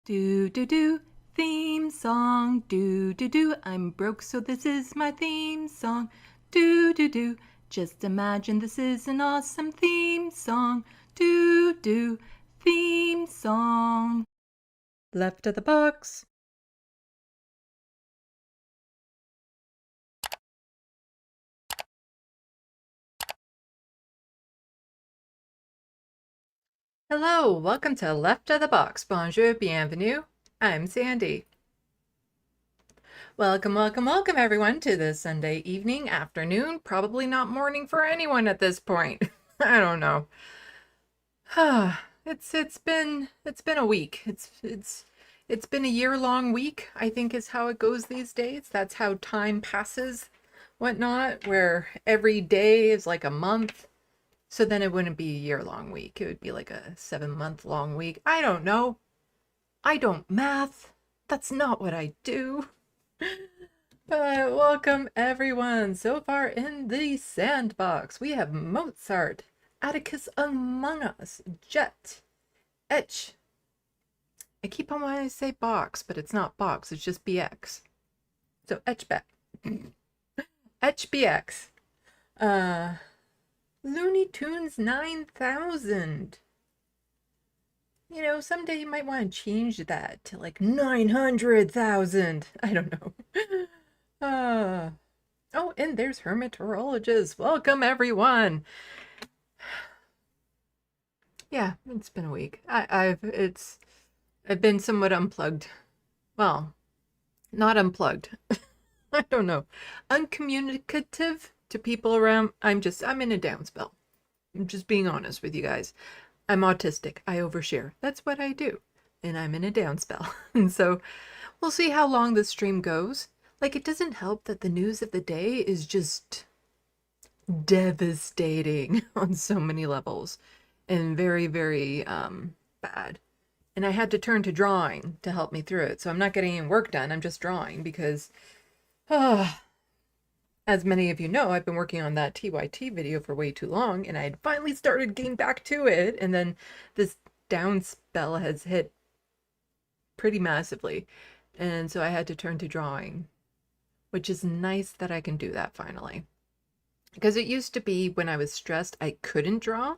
Do do do, theme song. Do do do, I'm broke, so this is my theme song. Do do do, just imagine this is an awesome theme song. Do do, theme song. Left of the box. Hello, welcome to Left of the Box. Bonjour, bienvenue. I'm Sandy. Welcome, welcome, welcome everyone to this Sunday evening, afternoon, probably not morning for anyone at this point. I don't know. It's been a week. It's been a year-long week, I think is how it goes these days. That's how time passes, whatnot, where every day is like a month. So then it wouldn't be a year-long week. It would be like a 7-month-long week. I don't know. I don't math. That's not what I do. But welcome everyone. So far in the sandbox, we have Mozart, Atticus Among Us, Jet, Etch. I keep on wanting to say box, but it's not box, it's just BX. So Etchback. HBX. Looney Tunes 9000. You know, someday you might want to change that to like 900,000. I don't know. Oh, and there's Hermeteorologist. Welcome, everyone. Yeah, it's been a week. I've been somewhat unplugged. Well, not unplugged. I don't know. Uncommunicative to people around. I'm in a down spell. I'm just being honest with you guys. I'm autistic. I overshare. That's what I do. And I'm in a down spell. And so we'll see how long this stream goes. Like, it doesn't help that the news of the day is just devastating on so many levels and very, very bad. And I had to turn to drawing to help me through it. So I'm not getting any work done. I'm just drawing because, as many of you know, I've been working on that TYT video for way too long, and I had finally started getting back to it. And then this down spell has hit pretty massively. And so I had to turn to drawing, which is nice that I can do that finally. Because it used to be when I was stressed, I couldn't draw.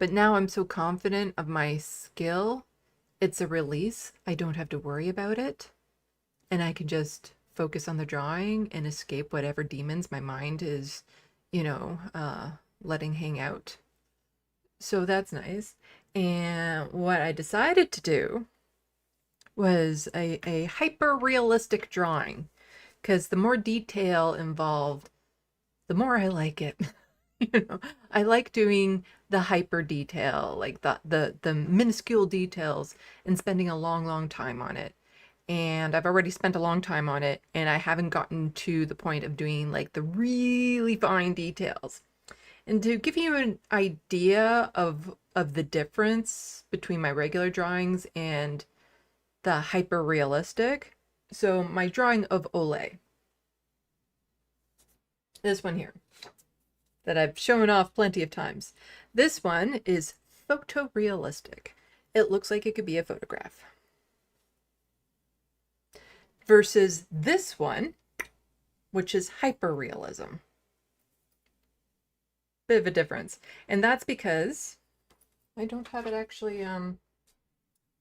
But now I'm so confident of my skill, it's a release. I don't have to worry about it. And I can just focus on the drawing and escape whatever demons my mind is, letting hang out. So that's nice. And what I decided to do was a hyper-realistic drawing. Because the more detail involved, the more I like it. I like doing the hyper detail, like the minuscule details, and spending a long time on it. And I've already spent a long time on it, and I haven't gotten to the point of doing like the really fine details. And to give you an idea of the difference between my regular drawings and the hyper realistic, so my drawing of Olay, this one here, that I've shown off plenty of times. This one is photorealistic. It looks like it could be a photograph. Versus this one, which is hyperrealism. Bit of a difference. And that's because I don't have it actually, I'll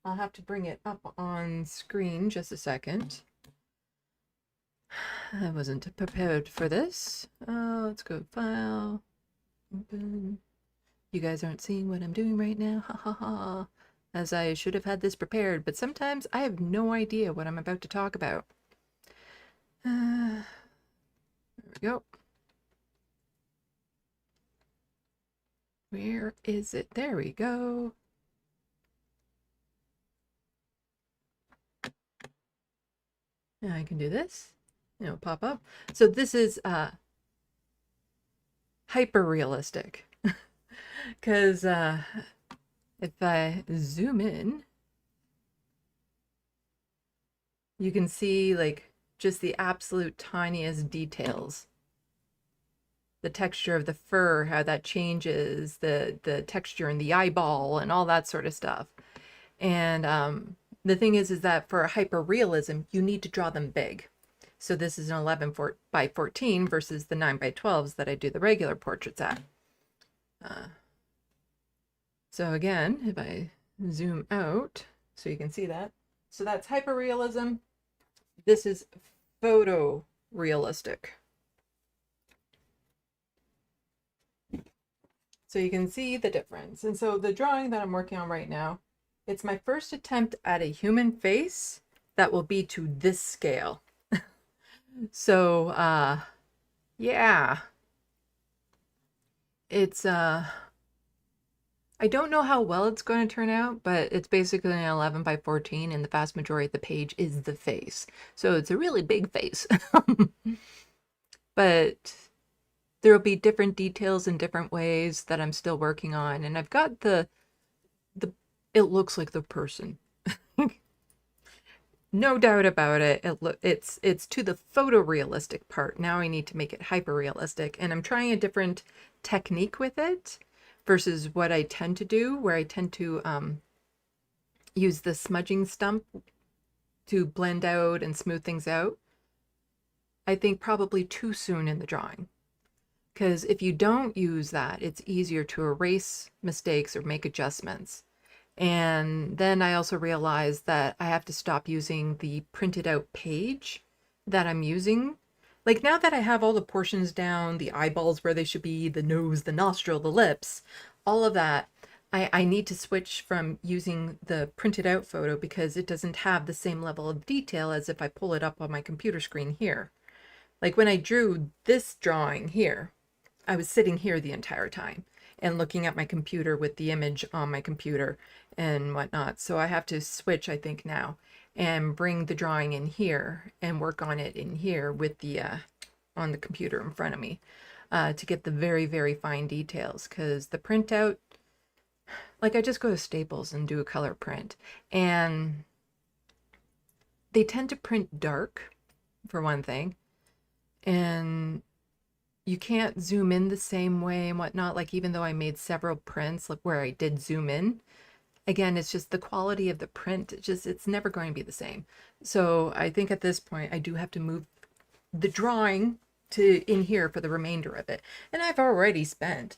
have to bring it up on screen just a second. I wasn't prepared for this. Let's go file, open. You guys aren't seeing what I'm doing right now. Ha ha ha. As I should have had this prepared, but sometimes I have no idea what I'm about to talk about. There we go. Where is it? There we go. Now I can do this. It'll pop up. So this is hyper realistic. Because if I zoom in, you can see like just the absolute tiniest details. The texture of the fur, how that changes, the texture in the eyeball and all that sort of stuff. And The thing is that for hyperrealism, you need to draw them big. So this is an 11 by 14 versus the 9 by 12s that I do the regular portraits at. So again, if I zoom out so you can see that. So that's hyperrealism. This is photorealistic. So you can see the difference. And so the drawing that I'm working on right now, it's my first attempt at a human face that will be to this scale. So, yeah, it's, I don't know how well it's going to turn out, but it's basically an 11 by 14 and the vast majority of the page is the face. So it's a really big face. But there will be different details in different ways that I'm still working on. And I've got it looks like the person. No doubt about it. It's to the photorealistic part. Now I need to make it hyper realistic, and I'm trying a different technique with it versus what I tend to do, where I tend to use the smudging stump to blend out and smooth things out. I think probably too soon in the drawing, because if you don't use that, it's easier to erase mistakes or make adjustments. And then I also realized that I have to stop using the printed out page that I'm using. Like now that I have all the portions down, the eyeballs where they should be, the nose, the nostril, the lips, all of that, I need to switch from using the printed out photo because it doesn't have the same level of detail as if I pull it up on my computer screen here. Like when I drew this drawing here, I was sitting here the entire time and looking at my computer with the image on my computer and whatnot. So I have to switch, I think, now and bring the drawing in here and work on it in here with the on the computer in front of me to get the very, very fine details, because the printout, like I just go to Staples and do a color print, and they tend to print dark for one thing, and you can't zoom in the same way and whatnot. Like even though I made several prints like where I did zoom in, again, it's just the quality of the print. It's never going to be the same. So I think at this point I do have to move the drawing to in here for the remainder of it. And I've already spent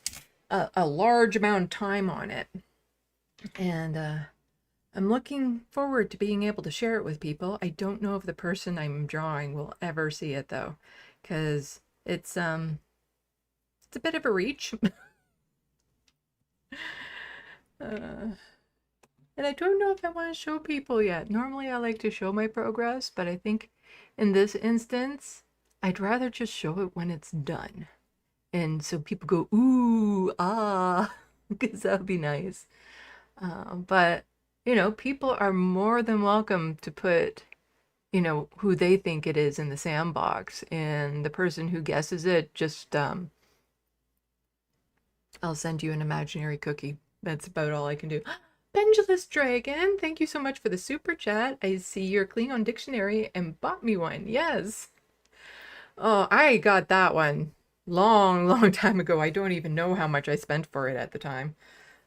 a large amount of time on it. And I'm looking forward to being able to share it with people. I don't know if the person I'm drawing will ever see it though, because it's a bit of a reach. And I don't know if I want to show people yet. Normally I like to show my progress, but I think in this instance, I'd rather just show it when it's done. And so people go, ooh, ah, because that would be nice. But, you know, people are more than welcome to put, you know, who they think it is in the sandbox. And the person who guesses it, just, I'll send you an imaginary cookie. That's about all I can do. Pendulous Dragon, thank you so much for the super chat. I see your Klingon dictionary and bought me one. Yes. Oh, I got that one long time ago. I don't even know how much I spent for it at the time.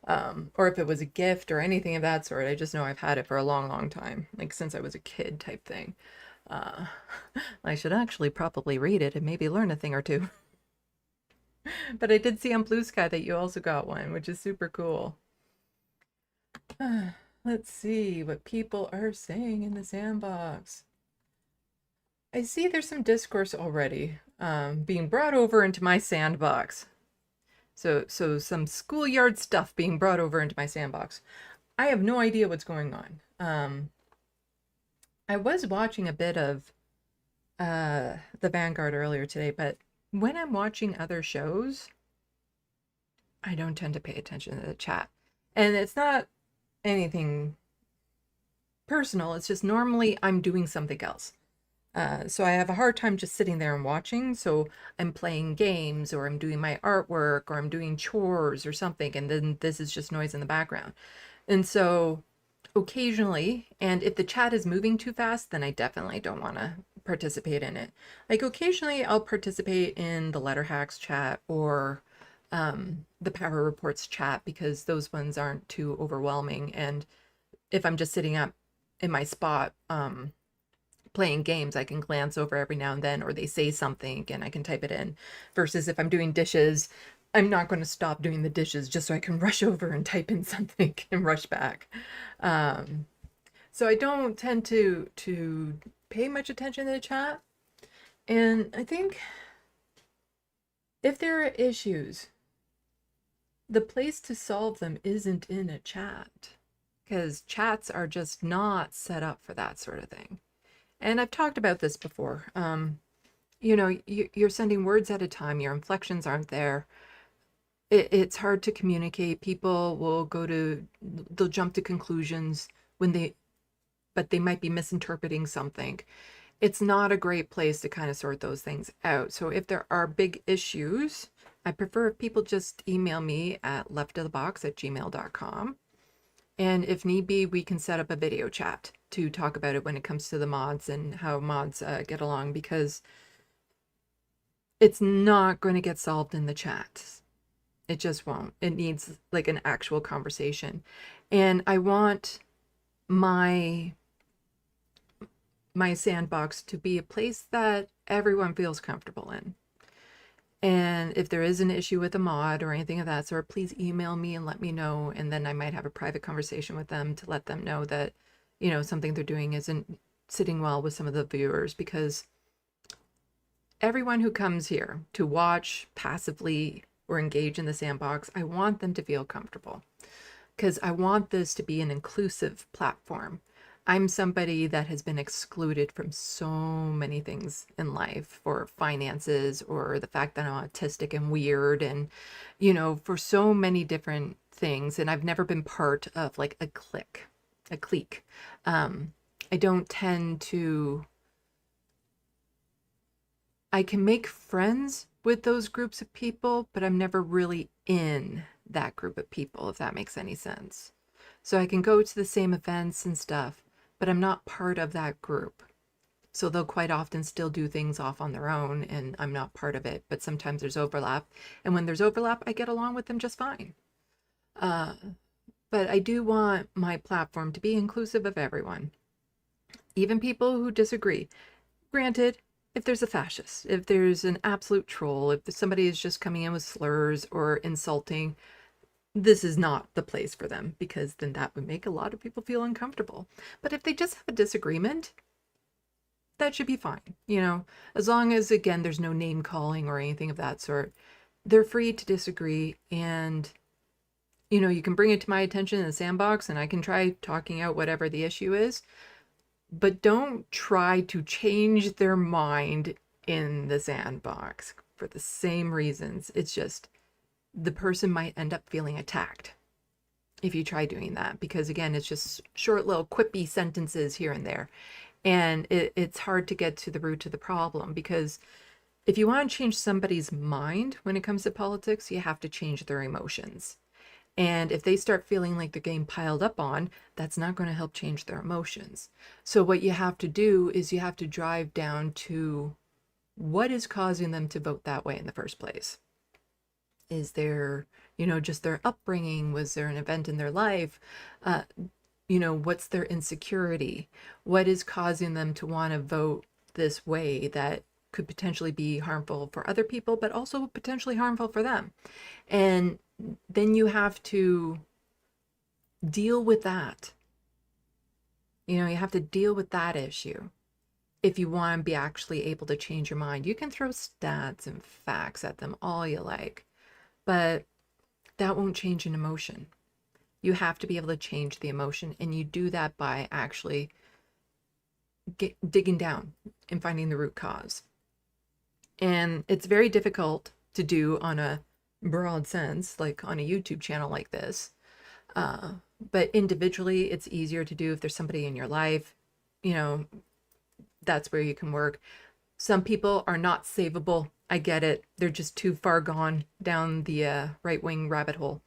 Or if it was a gift or anything of that sort. I just know I've had it for a long time, like since I was a kid type thing. I should actually probably read it and maybe learn a thing or two. But I did see on Blue Sky that you also got one, which is super cool. Let's see what people are saying in the sandbox. I see there's some discourse already being brought over into my sandbox. So some schoolyard stuff being brought over into my sandbox. I have no idea what's going on. I was watching a bit of The Vanguard earlier today, but when I'm watching other shows, I don't tend to pay attention to the chat. And it's not anything personal. It's just normally I'm doing something else. So I have a hard time just sitting there and watching. So I'm playing games, or I'm doing my artwork, or I'm doing chores or something. And then this is just noise in the background. And so occasionally, and if the chat is moving too fast, then I definitely don't want to participate in it. Like occasionally I'll participate in the Letter Hacks chat or the Power Reports chat, because those ones aren't too overwhelming. And if I'm just sitting up in my spot playing games, I can glance over every now and then, or they say something and I can type it in. Versus if I'm doing dishes, I'm not going to stop doing the dishes just so I can rush over and type in something and rush back. So I don't tend to pay much attention to the chat. And I think if there are issues, the place to solve them isn't in a chat, because chats are just not set up for that sort of thing. And I've talked about this before. You're sending words at a time, your inflections aren't there. It's hard to communicate. People they'll jump to conclusions but they might be misinterpreting something. It's not a great place to kind of sort those things out. So if there are big issues, I prefer if people just email me at leftofthebox@gmail.com. And if need be, we can set up a video chat to talk about it when it comes to the mods and how mods get along, because it's not going to get solved in the chat. It just won't. It needs like an actual conversation. And I want my sandbox to be a place that everyone feels comfortable in. And if there is an issue with a mod or anything of that sort, please email me and let me know. And then I might have a private conversation with them to let them know that, something they're doing isn't sitting well with some of the viewers, because everyone who comes here to watch passively or engage in the sandbox, I want them to feel comfortable, because I want this to be an inclusive platform. I'm somebody that has been excluded from so many things in life, for finances or the fact that I'm autistic and weird, and, for so many different things. And I've never been part of like a clique. I don't tend to, I can make friends with those groups of people, but I'm never really in that group of people, if that makes any sense. So I can go to the same events and stuff, but I'm not part of that group. So they'll quite often still do things off on their own, and I'm not part of it. But sometimes there's overlap. And when there's overlap, I get along with them just fine. But I do want my platform to be inclusive of everyone, even people who disagree. Granted, if there's a fascist, if there's an absolute troll, if somebody is just coming in with slurs or insulting, this is not the place for them, because then that would make a lot of people feel uncomfortable. But if they just have a disagreement, that should be fine. As long as, again, there's no name calling or anything of that sort, they're free to disagree. And, you can bring it to my attention in the sandbox and I can try talking out whatever the issue is, but don't try to change their mind in the sandbox for the same reasons. It's just, the person might end up feeling attacked if you try doing that, because again, it's just short little quippy sentences here and there, and it's hard to get to the root of the problem. Because if you want to change somebody's mind when it comes to politics, you have to change their emotions. And if they start feeling like they're getting piled up on, that's not going to help change their emotions. So what you have to do is you have to drive down to what is causing them to vote that way in the first place. Is there, just their upbringing? Was there an event in their life? What's their insecurity? What is causing them to want to vote this way that could potentially be harmful for other people, but also potentially harmful for them? And then you have to deal with that. You have to deal with that issue if you want to be actually able to change your mind. You can throw stats and facts at them all you like, but that won't change an emotion. You have to be able to change the emotion, and you do that by actually digging down and finding the root cause. And it's very difficult to do on a broad sense, like on a YouTube channel like this. But individually, it's easier to do if there's somebody in your life. That's where you can work. Some people are not savable. I get it. They're just too far gone down the right-wing rabbit hole.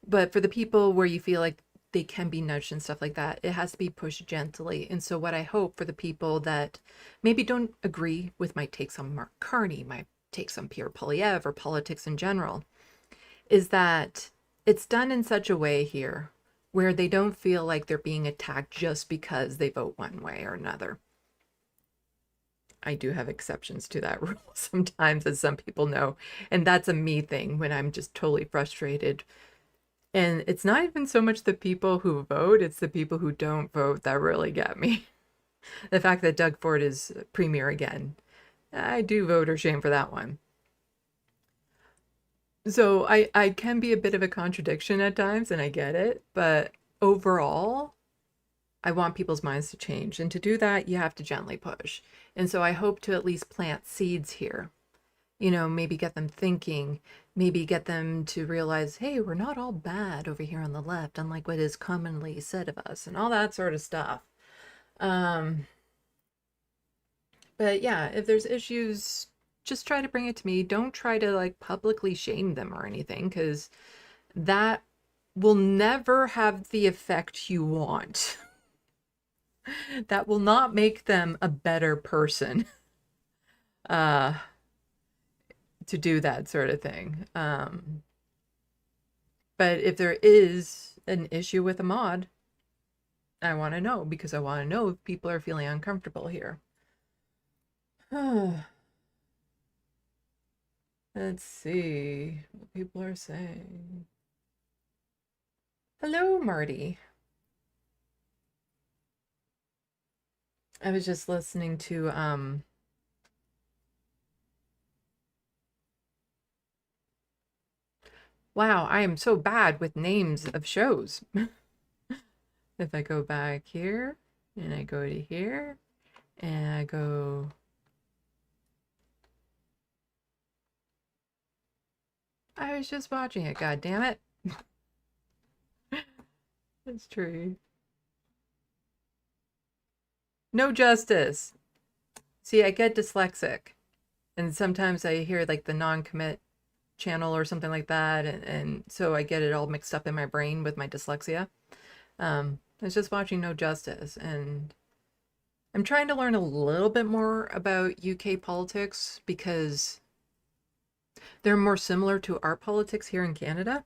But for the people where you feel like they can be nudged and stuff like that, it has to be pushed gently. And so what I hope for the people that maybe don't agree with my takes on Mark Carney, my takes on Pierre Poilievre, or politics in general, is that it's done in such a way here where they don't feel like they're being attacked just because they vote one way or another. I do have exceptions to that rule sometimes, as some people know. And that's a me thing when I'm just totally frustrated. And it's not even so much the people who vote, it's the people who don't vote that really get me. The fact that Doug Ford is premier again, I do vote or shame for that one. So I can be a bit of a contradiction at times, and I get it. But overall, I want people's minds to change. And to do that, you have to gently push. And so I hope to at least plant seeds here. You know, maybe get them thinking, maybe get them to realize, hey, we're not all bad over here on the left, unlike what is commonly said of us, and all that sort of stuff. Um, but yeah, if there's issues, just try to bring it to me. Don't try to like publicly shame them or anything, because that will never have the effect you want. That will not make them a better person uh, to do that sort of thing. But if there is an issue with a mod, I want to know, because I want to know if people are feeling uncomfortable here. Let's see what people are saying. Hello, Marty. I was just listening to wow, I am so bad with names of shows. If I go back here and I go to here and I go, I was just watching it, god damn it. That's true. No Justice. See, I get dyslexic, and sometimes I hear like the non-commit channel or something like that, and so I get it all mixed up in my brain with my dyslexia. I was just watching No Justice, and I'm trying to learn a little bit more about UK politics because they're more similar to our politics here in Canada.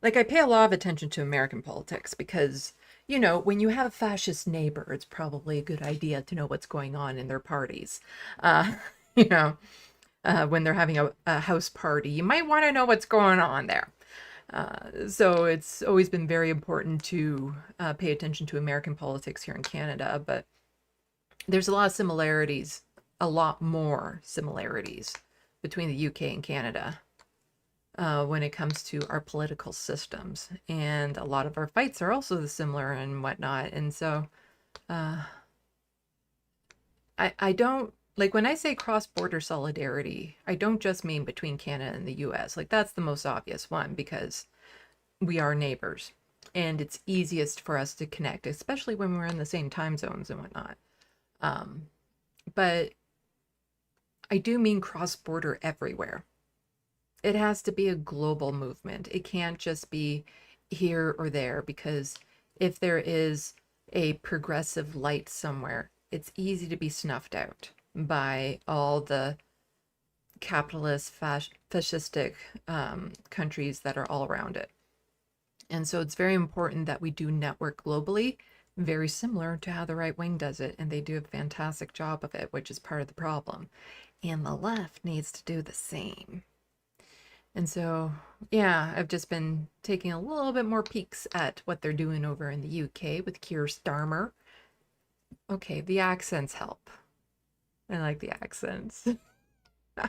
Like, I pay a lot of attention to American politics because, you know, when you have a fascist neighbor, it's probably a good idea to know what's going on in their parties. Uh, you know, when they're having a house party, you might want to know what's going on there. So it's always been very important to pay attention to American politics here in Canada, but there's a lot of similarities, a lot more similarities between the UK and Canada when it comes to our political systems. And a lot of our fights are also similar and whatnot. And so I don't like when I say cross-border solidarity, I don't just mean between Canada and the US. Like that's the most obvious one because we are neighbors and it's easiest for us to connect, especially when we're in the same time zones and whatnot. But I do mean cross-border everywhere. It has to be a global movement. It can't just be here or there because if there is a progressive light somewhere, it's easy to be snuffed out by all the capitalist, fascistic countries that are all around it. And so it's very important that we do network globally, very similar to how the right wing does it. And they do a fantastic job of it, which is part of the problem. And the left needs to do the same. And so, yeah, I've just been taking a little bit more peeks at what they're doing over in the UK with Keir Starmer. Okay, the accents help. I like the accents.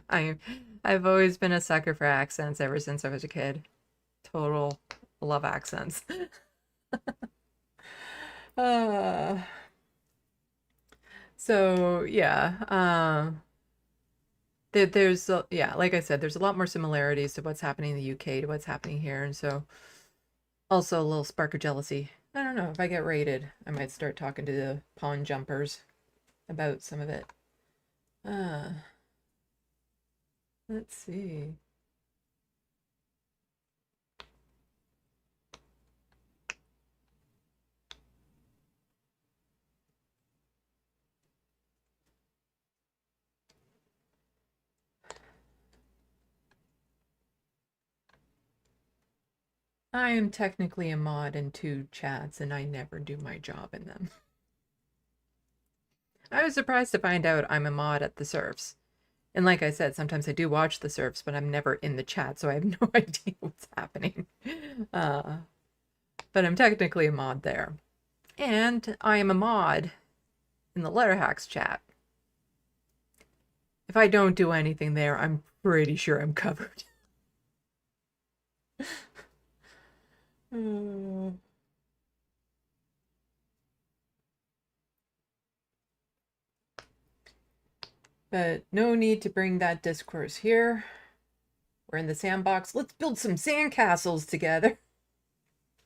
I, I've always been a sucker for accents ever since I was a kid. Total love accents. uh, so yeah, there's yeah, like I said, there's a lot more similarities to what's happening in the UK to what's happening here, and so also a little spark of jealousy. I don't know if I get raided, I might start talking to the pawn jumpers about some of it. Uh, let's see. I am technically a mod in 2 chats, and I never do my job in them. I was surprised to find out I'm a mod at the serfs. And like I said, sometimes I do watch the serfs, but I'm never in the chat, so I have no idea what's happening. Uh, but I'm technically a mod there. And I am a mod in the Letterhacks chat. If I don't do anything there, I'm pretty sure I'm covered. But no need to bring that discourse here. We're in the sandbox. Let's build some sandcastles together.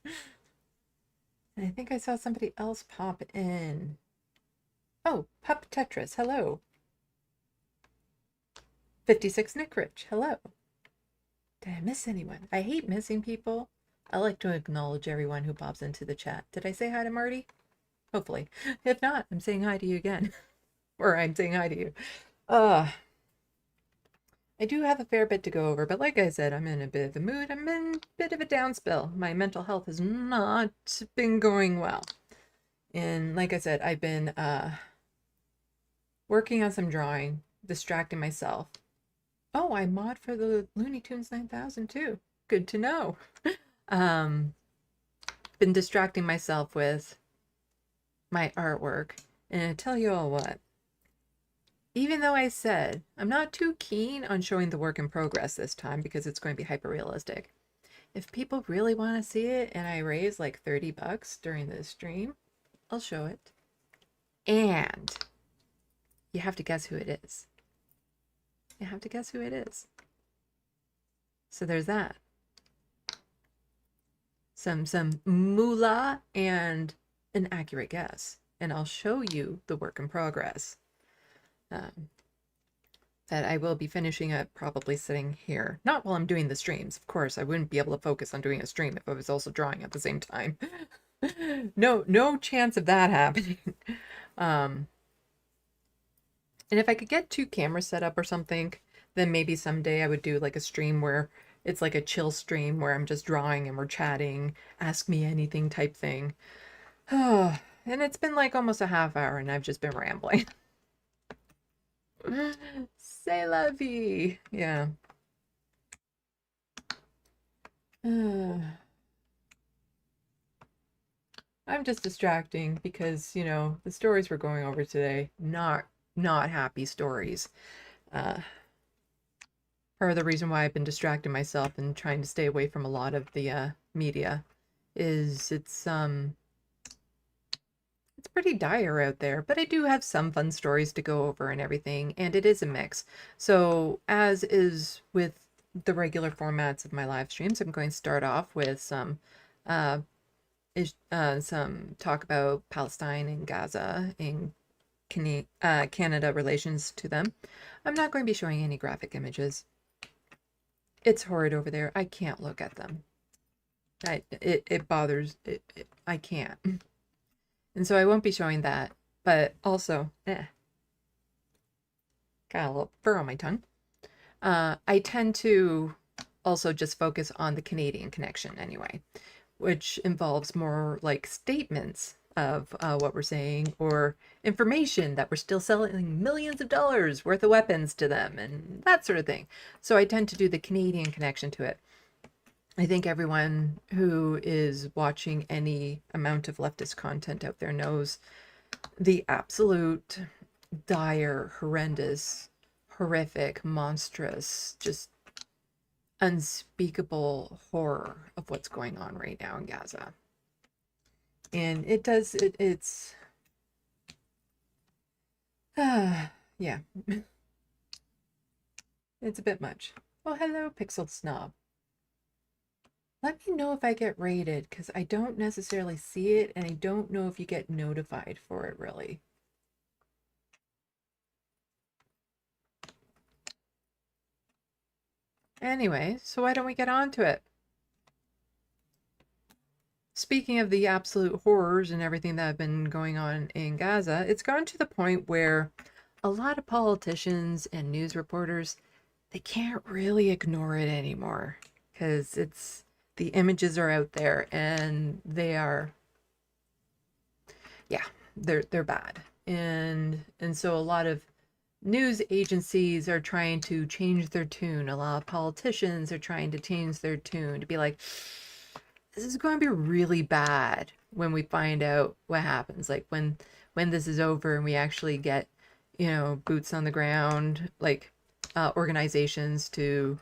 And I think I saw somebody else pop in. Oh, Pup Tetris, hello. 56 Nick Rich, hello. Did I miss anyone? I hate missing people. I like to acknowledge everyone who pops into the chat. Did I say hi to Marty? Hopefully. If not, I'm saying hi to you again. Or I'm saying hi to you. I do have a fair bit to go over, but like I said, I'm in a bit of a mood. I'm in a bit of a downspill. My mental health has not been going well. And like I said, I've been working on some drawing, distracting myself. Oh, I mod for the Looney Tunes 9000 too. Good to know. Been distracting myself with my artwork. And I tell you all what, even though I said I'm not too keen on showing the work in progress this time because it's going to be hyper realistic, if people really want to see it and I raise like $30 during this stream, I'll show it. And you have to guess who it is. You have to guess who it is. So there's that. Some moolah and an accurate guess. And I'll show you the work in progress. That I will be finishing up, probably sitting here. Not while I'm doing the streams. Of course, I wouldn't be able to focus on doing a stream if I was also drawing at the same time. No chance of that happening. And if I could get 2 cameras set up or something, then maybe someday I would do like a stream where it's like a chill stream where I'm just drawing and we're chatting, ask me anything type thing. And it's been like almost a half hour and I've just been rambling. C'est la vie. Yeah. I'm just distracting because, you know, the stories we're going over today, not happy stories. Part of the reason why I've been distracting myself and trying to stay away from a lot of the media is it's pretty dire out there, but I do have some fun stories to go over and everything, and it is a mix. So as is with the regular formats of my live streams, I'm going to start off with some talk about Palestine and Gaza and Canada relations to them. I'm not going to be showing any graphic images. It's horrid over there. I can't look at them. It bothers. I can't. And so I won't be showing that, but also, got a little fur on my tongue. I tend to also just focus on the Canadian connection anyway, which involves more like statements of what we're saying or information that we're still selling millions of dollars worth of weapons to them and that sort of thing. So I tend to do the Canadian connection to it. I think everyone who is watching any amount of leftist content out there knows the absolute dire, horrendous, horrific, monstrous, just unspeakable horror of what's going on right now in Gaza. And it's yeah. It's a bit much. Oh, hello, Pixel Snob. Let me know if I get rated, because I don't necessarily see it, and I don't know if you get notified for it, really. Anyway, so why don't we get on to it? Speaking of the absolute horrors and everything that have been going on in Gaza, it's gone to the point where a lot of politicians and news reporters, they can't really ignore it anymore, because the images are out there, and they are, yeah, they're bad. And so a lot of news agencies are trying to change their tune. A lot of politicians are trying to change their tune to be like, this is going to be really bad when we find out what happens. Like when this is over and we actually get, boots on the ground, like organizations to,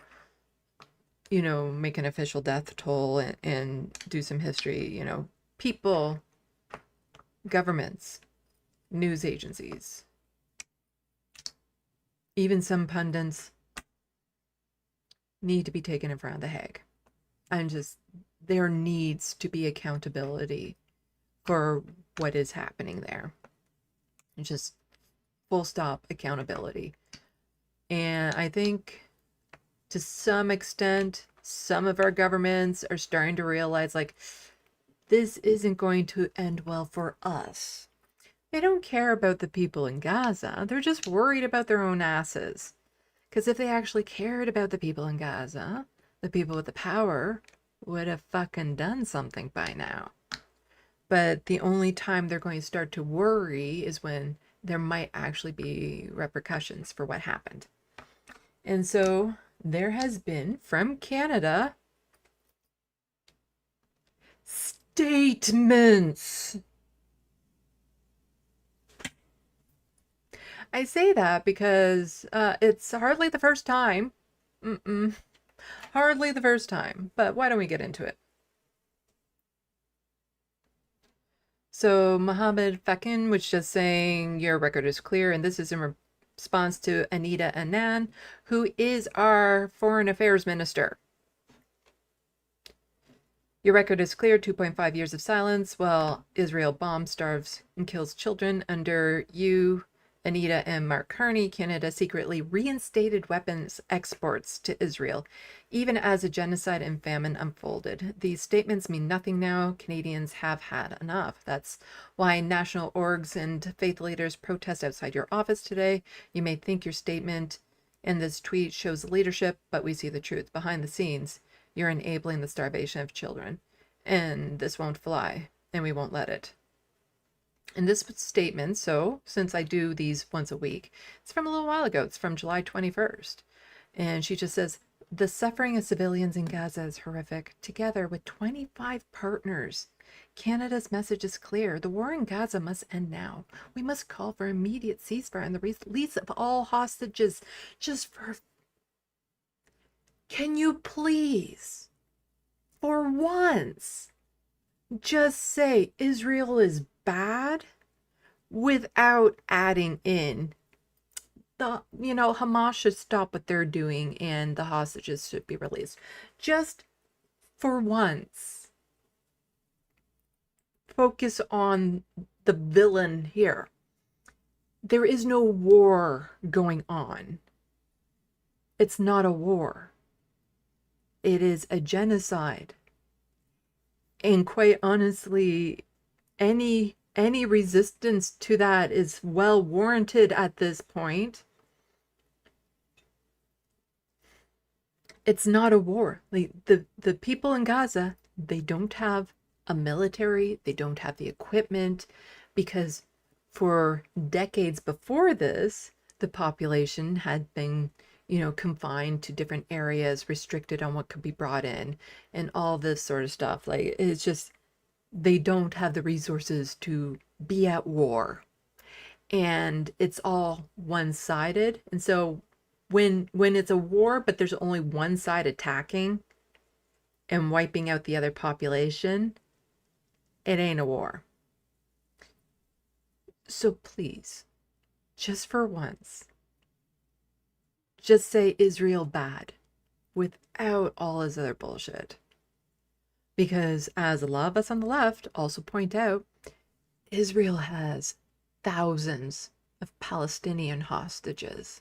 make an official death toll and do some history, people, governments, news agencies, even some pundits need to be taken in front of the Hague. And just, there needs to be accountability for what is happening there. And just full stop accountability. And I think to some extent, some of our governments are starting to realize, like, this isn't going to end well for us. They don't care about the people in Gaza. They're just worried about their own asses. Because if they actually cared about the people in Gaza, the people with the power would have fucking done something by now. But the only time they're going to start to worry is when there might actually be repercussions for what happened. And so there has been, from Canada, statements. I say that because it's hardly the first time. Hardly the first time. But why don't we get into it? So Mohammed Fakin was just saying, your record is clear, and this is in response to Anita Anand, who is our foreign affairs minister. Your record is clear, 2.5 years of silence while Israel bombs, starves, and kills children. Under you, Anita and Mark Carney, Canada secretly reinstated weapons exports to Israel, even as a genocide and famine unfolded. These statements mean nothing now. Canadians have had enough. That's why national orgs and faith leaders protest outside your office today. You may think your statement and this tweet shows leadership, but we see the truth. Behind the scenes, you're enabling the starvation of children. And this won't fly, and we won't let it. In this statement, so since I do these once a week, it's from a little while ago. It's from July 21st. And she just says, the suffering of civilians in Gaza is horrific. Together with 25 partners, Canada's message is clear. The war in Gaza must end now. We must call for immediate ceasefire and the release of all hostages. Can you please, for once, just say Israel is bad without adding in Hamas should stop what they're doing and the hostages should be released. Just for once, focus on the villain here. There is no war going on. It's not a war. It is a genocide. And quite honestly, any resistance to that is well warranted at this point. It's not a war. Like the people in Gaza, they don't have a military, they don't have the equipment, because for decades before this, the population had been, confined to different areas, restricted on what could be brought in, and all this sort of stuff. Like, it's just, they don't have the resources to be at war. And it's all one-sided. And so when it's a war, but there's only one side attacking and wiping out the other population, it ain't a war. So please, just for once, just say Israel bad without all his other bullshit. Because as a lot of us on the left also point out, Israel has thousands of Palestinian hostages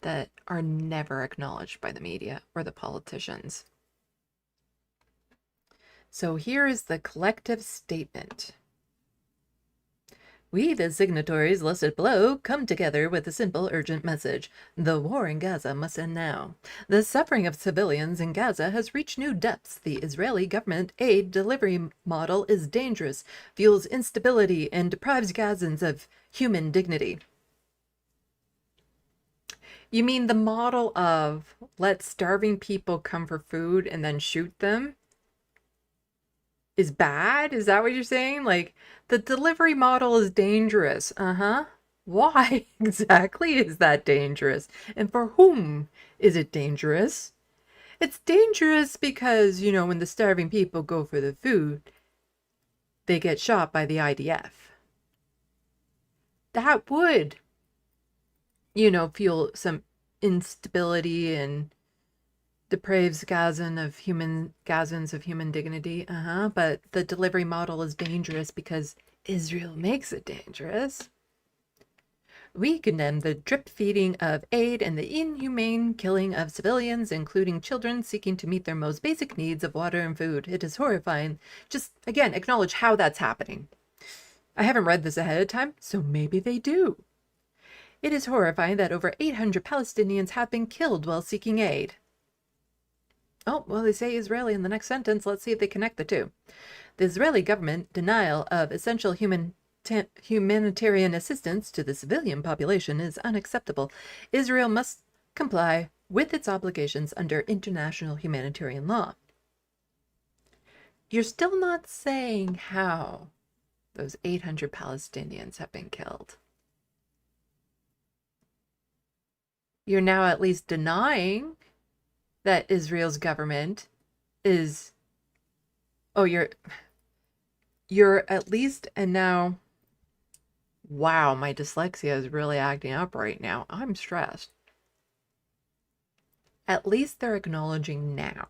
that are never acknowledged by the media or the politicians. So here is the collective statement. We, the signatories listed below, come together with a simple, urgent message. The war in Gaza must end now. The suffering of civilians in Gaza has reached new depths. The Israeli government aid delivery model is dangerous, fuels instability, and deprives Gazans of human dignity. You mean the model of let starving people come for food and then shoot them is bad? Is that what you're saying? Like, the delivery model is dangerous. Why exactly is that dangerous? And for whom is it dangerous? It's dangerous because, when the starving people go for the food, they get shot by the IDF. That would, fuel some instability and depraves Gazans of human dignity. But the delivery model is dangerous because Israel makes it dangerous. We condemn the drip feeding of aid and the inhumane killing of civilians, including children seeking to meet their most basic needs of water and food. It is horrifying. Just, again, acknowledge how that's happening. I haven't read this ahead of time, so maybe they do. It is horrifying that over 800 Palestinians have been killed while seeking aid. Oh, well, they say Israeli in the next sentence. Let's see if they connect the two. The Israeli government denial of essential humanitarian assistance to the civilian population is unacceptable. Israel must comply with its obligations under international humanitarian law. You're still not saying how those 800 Palestinians have been killed. You're now at least denying that Israel's government is... Oh, you're at least... And now... Wow, my dyslexia is really acting up right now. I'm stressed. At least they're acknowledging now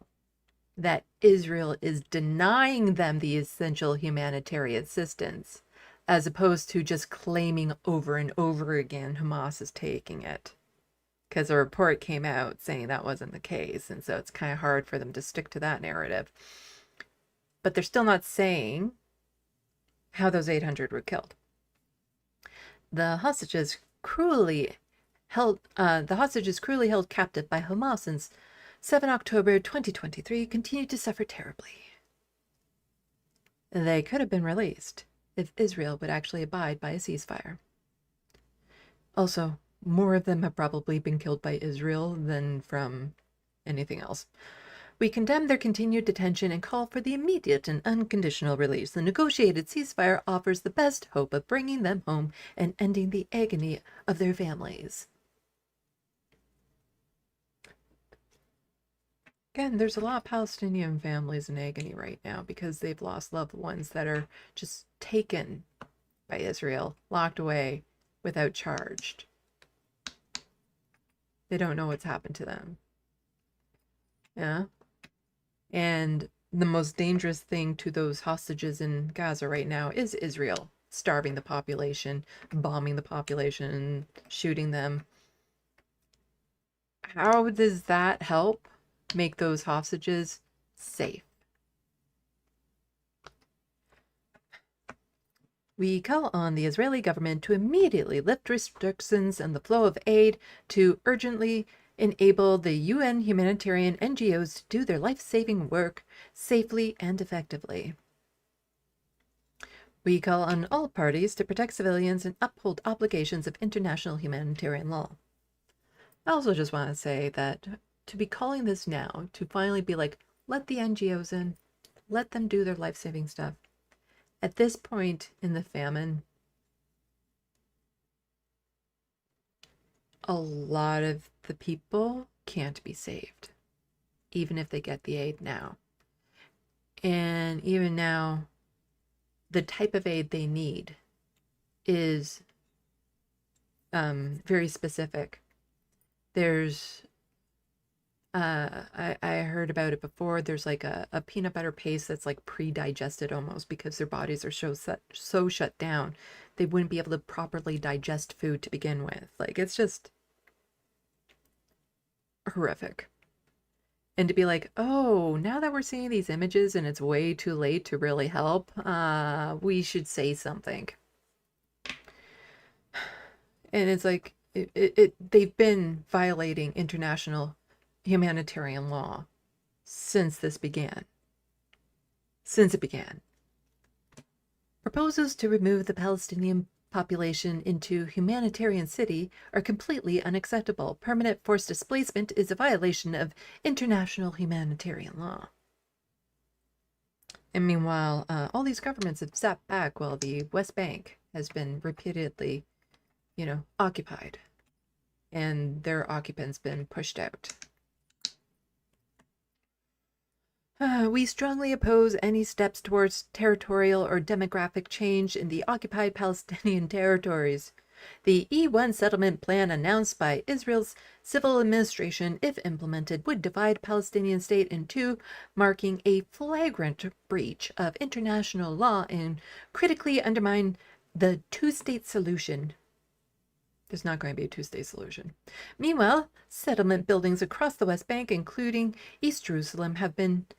that Israel is denying them the essential humanitarian assistance, as opposed to just claiming over and over again Hamas is taking it. Because a report came out saying that wasn't the case, and so it's kind of hard for them to stick to that narrative. But they're still not saying how those 800 were killed. The hostages cruelly held captive by Hamas since 7 October 2023 continue to suffer terribly. They could have been released if Israel would actually abide by a ceasefire. Also, more of them have probably been killed by Israel than from anything else. We condemn their continued detention and call for the immediate and unconditional release. The negotiated ceasefire offers the best hope of bringing them home and ending the agony of their families. Again, there's a lot of Palestinian families in agony right now because they've lost loved ones that are just taken by Israel, locked away without charge. They don't know what's happened to them. Yeah. And the most dangerous thing to those hostages in Gaza right now is Israel starving the population, bombing the population, shooting them. How does that help make those hostages safe? We call on the Israeli government to immediately lift restrictions on the flow of aid, to urgently enable the UN humanitarian NGOs to do their life-saving work safely and effectively. We call on all parties to protect civilians and uphold obligations of international humanitarian law. I also just want to say that to be calling this now, to finally be like, let the NGOs in, let them do their life-saving stuff. At this point in the famine, a lot of the people can't be saved, even if they get the aid now. And even now, the type of aid they need is very specific. There's, I heard about it before, there's like a peanut butter paste that's like pre-digested almost because their bodies are so shut down. They wouldn't be able to properly digest food to begin with. Like, it's just horrific. And to be like, oh, now that we're seeing these images and it's way too late to really help, we should say something. And it's like, they've been violating international humanitarian law since this began. Since it began. Proposals to remove the Palestinian population into humanitarian city are completely unacceptable. Permanent forced displacement is a violation of international humanitarian law. And meanwhile, all these governments have sat back while the West Bank has been repeatedly, occupied. And their occupants been pushed out. We strongly oppose any steps towards territorial or demographic change in the occupied Palestinian territories. The E1 settlement plan announced by Israel's civil administration, if implemented, would divide Palestinian state in two, marking a flagrant breach of international law and critically undermine the two-state solution. There's not going to be a two-state solution. Meanwhile, settlement buildings across the West Bank, including East Jerusalem,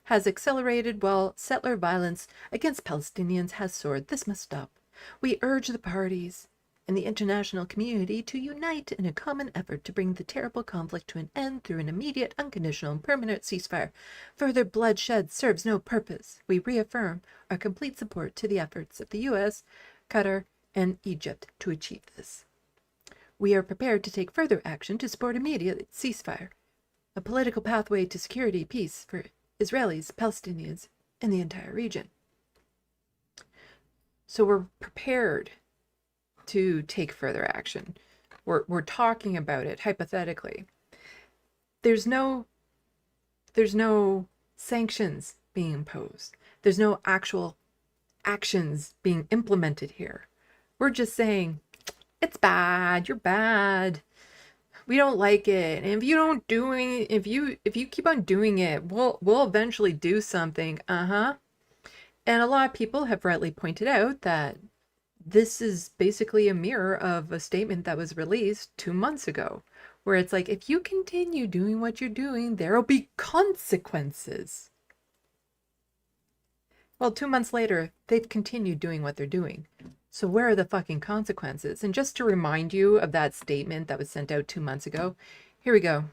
has accelerated while settler violence against Palestinians has soared. This must stop. We urge the parties and the international community to unite in a common effort to bring the terrible conflict to an end through an immediate, unconditional, and permanent ceasefire. Further bloodshed serves no purpose. We reaffirm our complete support to the efforts of the U.S., Qatar, and Egypt to achieve this. We are prepared to take further action to support immediate ceasefire, a political pathway to security, peace for Israelis, Palestinians, and the entire region. So we're prepared to take further action. We're talking about it hypothetically. There's no sanctions being imposed. There's no actual actions being implemented here. We're just saying, it's bad. You're bad. We don't like it. And if you keep on doing it, we'll eventually do something. And a lot of people have rightly pointed out that this is basically a mirror of a statement that was released 2 months ago, where it's like, if you continue doing what you're doing, there'll be consequences. Well, 2 months later, they've continued doing what they're doing. So where are the fucking consequences? And just to remind you of that statement that was sent out 2 months ago, here we go.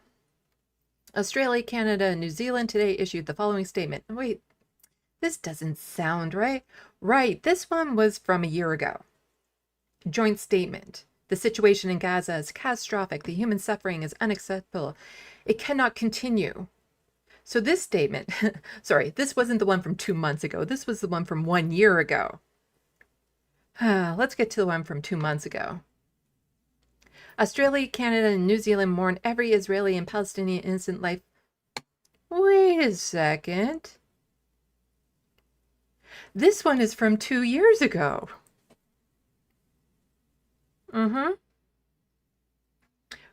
Australia, Canada, and New Zealand today issued the following statement. Wait, this doesn't sound right. Right, this one was from a year ago. Joint statement. The situation in Gaza is catastrophic. The human suffering is unacceptable. It cannot continue. So this statement, sorry, this wasn't the one from 2 months ago. This was the one from 1 year ago. Let's get to the one from 2 months ago. Australia, Canada, and New Zealand mourn every Israeli and Palestinian innocent life. Wait a second. This one is from 2 years ago.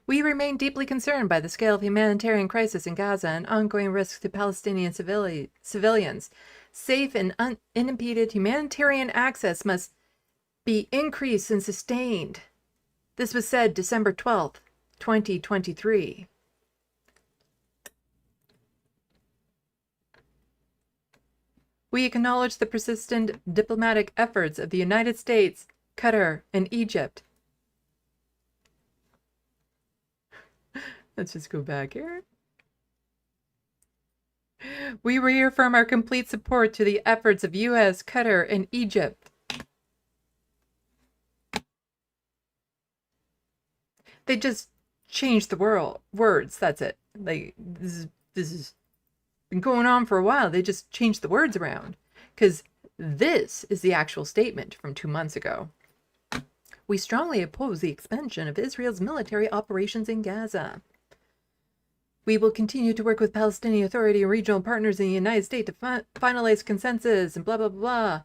We remain deeply concerned by the scale of humanitarian crisis in Gaza and ongoing risks to Palestinian civilians. Safe and unimpeded humanitarian access must be increased and sustained. This was said December 12th, 2023. We acknowledge the persistent diplomatic efforts of the United States, Qatar, and Egypt. Let's just go back here. We reaffirm our complete support to the efforts of U.S., Qatar, and Egypt. They just changed the words. That's it. Like this is been going on for a while. They just changed the words around because this is the actual statement from 2 months ago. We strongly oppose the expansion of Israel's military operations in Gaza. We will continue to work with Palestinian Authority and regional partners in the United States to finalize consensus and blah, blah, blah.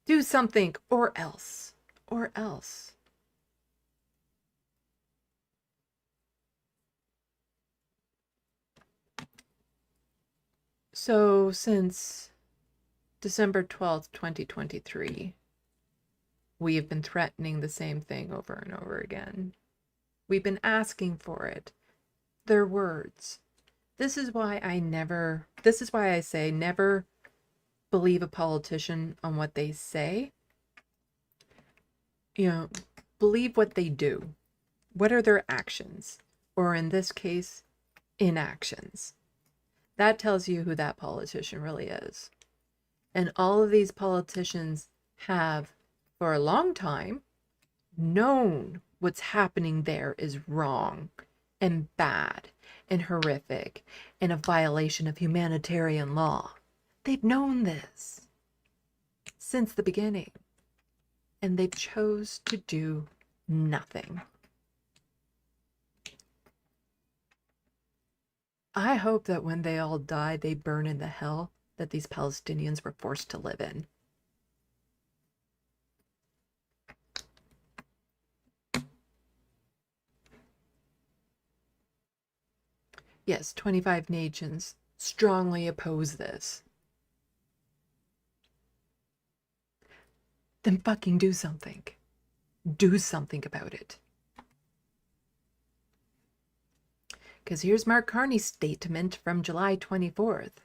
Do something or else. Or else. So since December 12th, 2023, we have been threatening the same thing over and over again. We've been asking for it. Their words. This is why I say never believe a politician on what they say. Believe what they do. What are their actions? Or in this case, inactions. That tells you who that politician really is. And all of these politicians have, for a long time, known what's happening there is wrong and bad and horrific and a violation of humanitarian law. They've known this since the beginning, and they've chose to do nothing. I hope that when they all die, they burn in the hell that these Palestinians were forced to live in. Yes, 25 nations strongly oppose this. Then fucking do something. Do something about it. Because here's Mark Carney's statement from July 24th.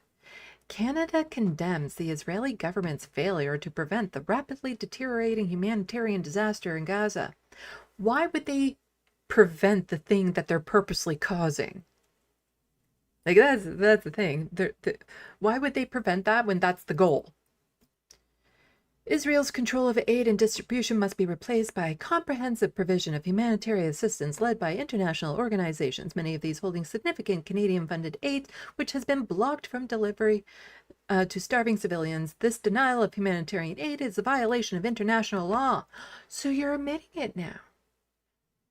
Canada condemns the Israeli government's failure to prevent the rapidly deteriorating humanitarian disaster in Gaza. Why would they prevent the thing that they're purposely causing? Like, that's the thing. Why would they prevent that when that's the goal? Israel's control of aid and distribution must be replaced by comprehensive provision of humanitarian assistance led by international organizations, many of these holding significant Canadian-funded aid, which has been blocked from delivery to starving civilians. This denial of humanitarian aid is a violation of international law. So you're admitting it now.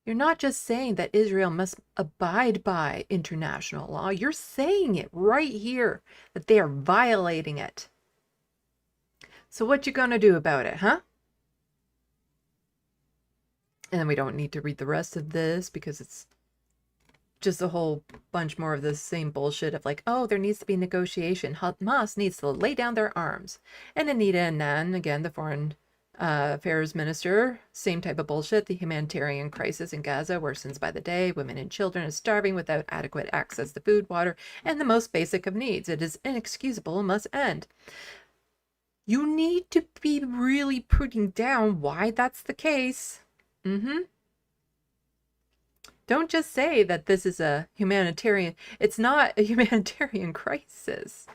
You're not just saying that Israel must abide by international law. You're saying it right here, that they are violating it. So what you gonna do about it, huh? And then we don't need to read the rest of this because it's just a whole bunch more of the same bullshit of like, oh, there needs to be negotiation. Hamas needs to lay down their arms. And Anita Anand, again, the foreign affairs minister, same type of bullshit. The humanitarian crisis in Gaza worsens by the day. Women and children are starving without adequate access to food, water, and the most basic of needs. It is inexcusable and must end. You need to be really putting down why that's the case. Don't just say that this is a humanitarian. It's not a humanitarian crisis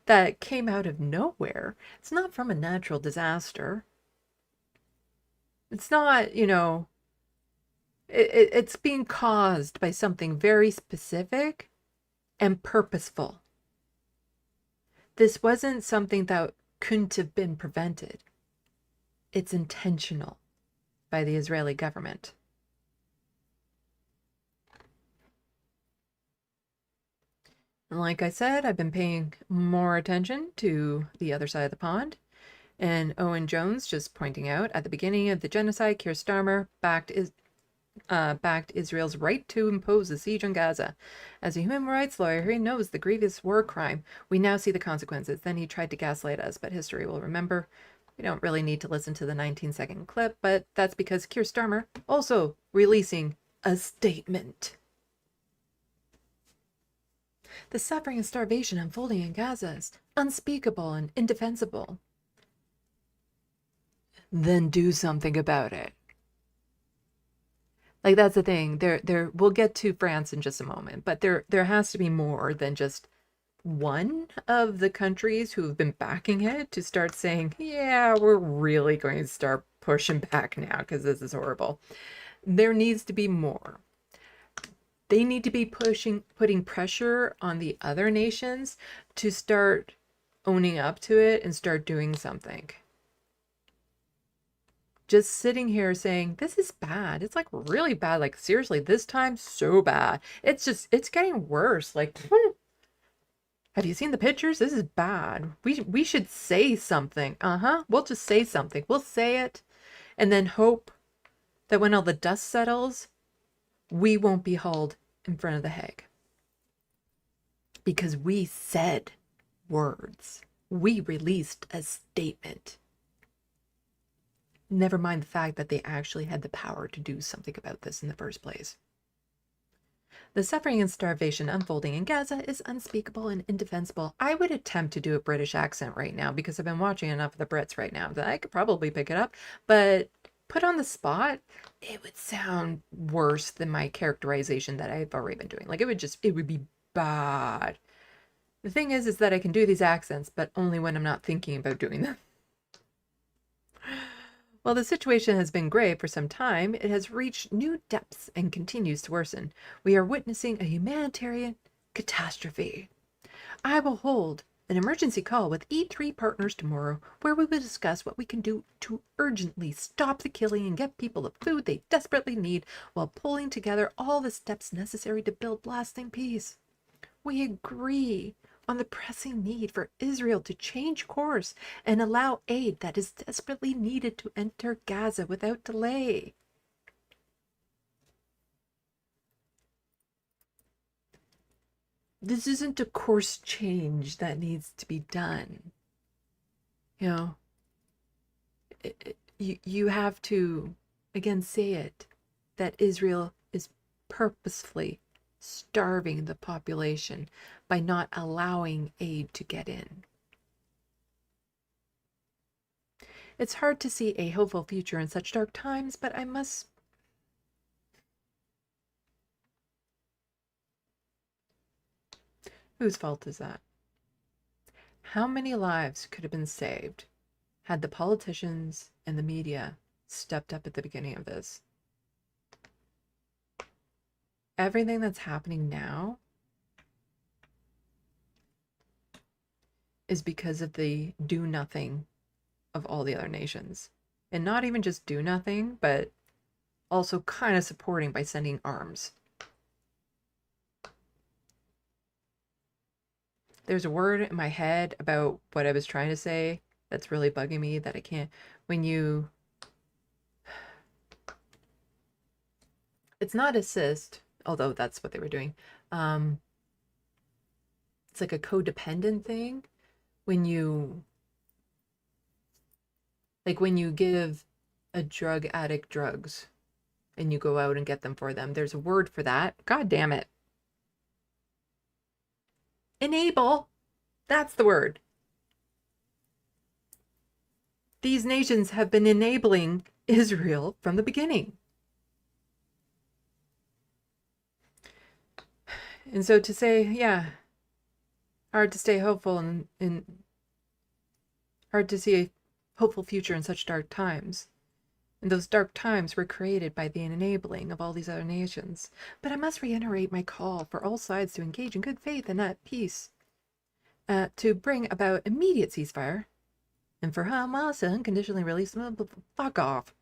that came out of nowhere. It's not from a natural disaster. It's not, it's being caused by something very specific and purposeful. This wasn't something that couldn't have been prevented. It's intentional by the Israeli government. And like I said, I've been paying more attention to the other side of the pond. And Owen Jones just pointing out, at the beginning of the genocide, Keir Starmer backed Israel's right to impose a siege on Gaza. As a human rights lawyer, he knows the grievous war crime. We now see the consequences. Then he tried to gaslight us, but history will remember. We don't really need to listen to the 19-second clip, but that's because Keir Starmer also releasing a statement. The suffering and starvation unfolding in Gaza is unspeakable and indefensible. Then do something about it. Like, that's the thing. We'll get to France in just a moment, but there has to be more than just one of the countries who have been backing it to start saying, yeah, we're really going to start pushing back now because this is horrible. There needs to be more. They need to be putting pressure on the other nations to start owning up to it and start doing something. Just sitting here saying, this is bad. It's like really bad. Like, seriously, this time, so bad. It's getting worse. Like, have you seen the pictures? This is bad. We should say something. We'll just say something. We'll say it and then hope that when all the dust settles, we won't be hauled in front of the Hague. Because we said words. We released a statement. Never mind the fact that they actually had the power to do something about this in the first place. The suffering and starvation unfolding in Gaza is unspeakable and indefensible. I would attempt to do a British accent right now because I've been watching enough of the Brits right now that I could probably pick it up, but put on the spot, it would sound worse than my characterization that I've already been doing. Like it would be bad. The thing is that I can do these accents, but only when I'm not thinking about doing them. While the situation has been grave for some time, it has reached new depths and continues to worsen. We are witnessing a humanitarian catastrophe. I will hold an emergency call with E3 partners tomorrow where we will discuss what we can do to urgently stop the killing and get people the food they desperately need while pulling together all the steps necessary to build lasting peace. We agree on the pressing need for Israel to change course and allow aid that is desperately needed to enter Gaza without delay. This isn't a course change that needs to be done. You know, you have to, again, say it, that Israel is purposefully starving the population by not allowing aid to get in. It's hard to see a hopeful future in such dark times, but I must... Whose fault is that? How many lives could have been saved had the politicians and the media stepped up at the beginning of this? Everything that's happening now is because of the do nothing of all the other nations. And not even just do nothing, but also kind of supporting by sending arms. There's a word in my head about what I was trying to say that's really bugging me that I can't. When you... It's not assist, although that's what they were doing. It's like a codependent thing. When you... Like when you give a drug addict drugs and you go out and get them for them, there's a word for that. God damn it. Enable. That's the word. These nations have been enabling Israel from the beginning. And so to say, yeah, hard to stay hopeful and hard to see a hopeful future in such dark times. And those dark times were created by the enabling of all these other nations. But I must reiterate my call for all sides to engage in good faith and at peace, to bring about immediate ceasefire, and for Hamas to unconditionally release them. Fuck off.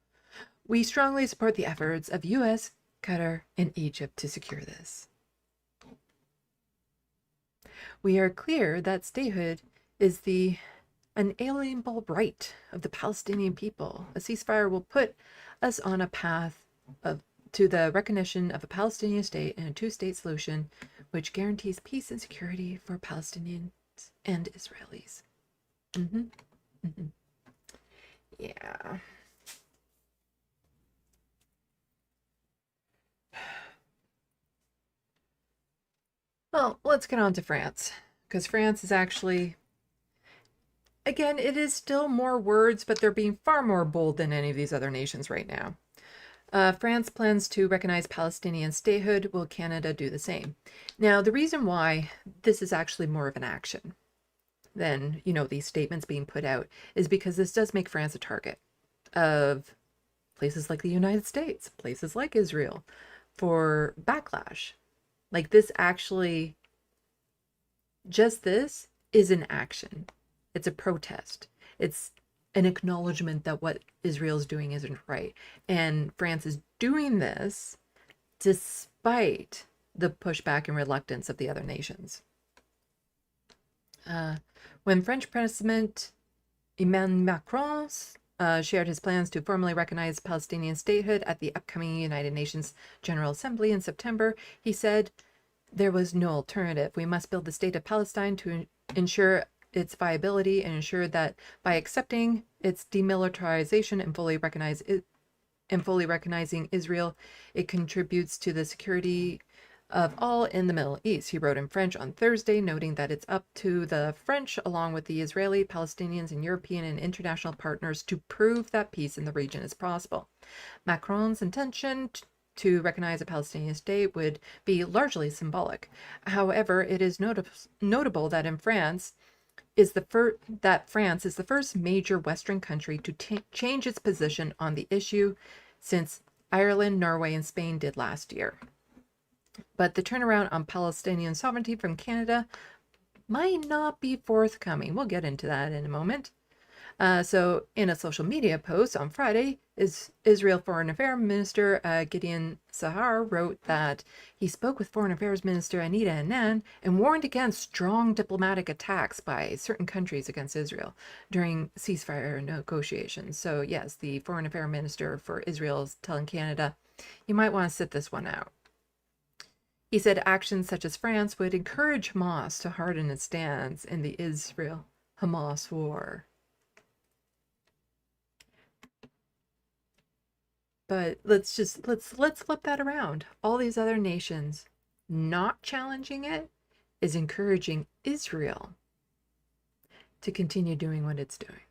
We strongly support the efforts of U.S., Qatar, and Egypt to secure this. We are clear that statehood is the unalienable right of the Palestinian people. A ceasefire will put us on a path to the recognition of a Palestinian state and a two-state solution which guarantees peace and security for Palestinians and Israelis. Yeah. Well, let's get on to France, because France is actually... Again, it is still more words, but they're being far more bold than any of these other nations right now. France plans to recognize Palestinian statehood. Will Canada do the same? Now, the reason why this is actually more of an action than, these statements being put out is because this does make France a target of places like the United States, places like Israel, for backlash. Like this actually, just this is an action. It's a protest. It's an acknowledgement that what Israel's doing isn't right. And France is doing this despite the pushback and reluctance of the other nations. When French President Emmanuel Macron shared his plans to formally recognize Palestinian statehood at the upcoming United Nations General Assembly in September, he said, "There was no alternative. We must build the state of Palestine to ensure its viability and ensure that by accepting its demilitarization and fully recognizing Israel, it contributes to the security of all in the Middle East. He wrote in French on Thursday, noting that it's up to the French, along with the Israeli, Palestinians, and European and international partners, to prove that peace in the region is possible. Macron's intention to recognize a Palestinian state would be largely symbolic. However, it is notable that France is the first major Western country to change its position on the issue since Ireland, Norway, and Spain did last year. But the turnaround on Palestinian sovereignty from Canada might not be forthcoming. We'll get into that in a moment. So in a social media post on Friday, Israel Foreign Affairs Minister Gideon Sahar wrote that he spoke with Foreign Affairs Minister Anita Anand and warned against strong diplomatic attacks by certain countries against Israel during ceasefire negotiations. So yes, the Foreign Affairs Minister for Israel is telling Canada, you might want to sit this one out. He said actions such as France would encourage Hamas to harden its stance in the Israel-Hamas war. But let's flip that around. All these other nations not challenging it is encouraging Israel to continue doing what it's doing.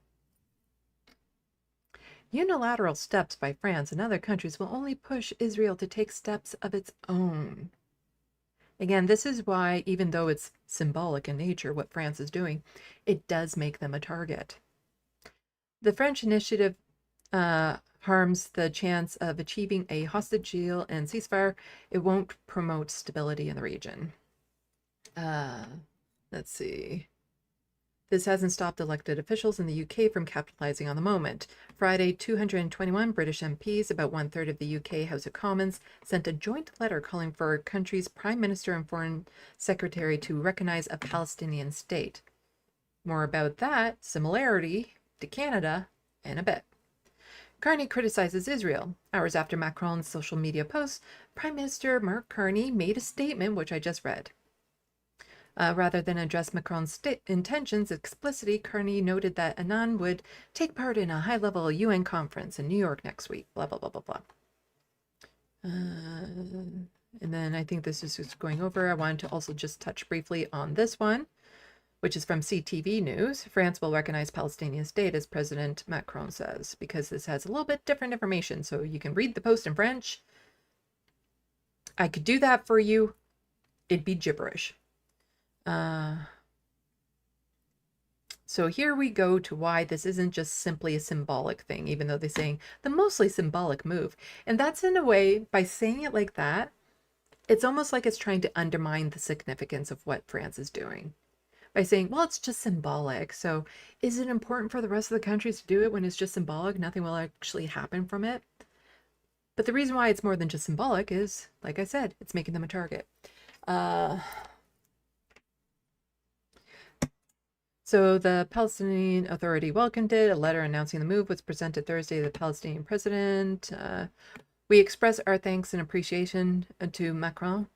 Unilateral steps by France and other countries will only push Israel to take steps of its own. Again, this is why, even though it's symbolic in nature, what France is doing, it does make them a target. The French initiative harms the chance of achieving a hostage deal and ceasefire. It won't promote stability in the region. Let's see. This hasn't stopped elected officials in the UK from capitalizing on the moment. Friday, 221 British MPs, about one-third of the UK House of Commons, sent a joint letter calling for a country's Prime Minister and Foreign Secretary to recognize a Palestinian state. More about that similarity to Canada in a bit. Carney criticizes Israel. Hours after Macron's social media post, Prime Minister Mark Carney made a statement, which I just read. Rather than address Macron's intentions explicitly, Carney noted that Anand would take part in a high-level UN conference in New York next week, blah, blah, blah, blah, blah. And then I think this is just going over. I wanted to also just touch briefly on this one, which is from CTV News. France will recognize Palestinian state, as President Macron says, because this has a little bit different information. So you can read the post in French. I could do that for you. It'd be gibberish. So here we go to why this isn't just simply a symbolic thing, even though they're saying the mostly symbolic move. And that's, in a way, by saying it like that, it's almost like it's trying to undermine the significance of what France is doing. By saying, well, it's just symbolic. So is it important for the rest of the countries to do it when it's just symbolic? Nothing will actually happen from it. But the reason why it's more than just symbolic is, like I said, it's making them a target. So the Palestinian Authority welcomed it. A letter announcing the move was presented Thursday to the Palestinian president. We express our thanks and appreciation to Macron.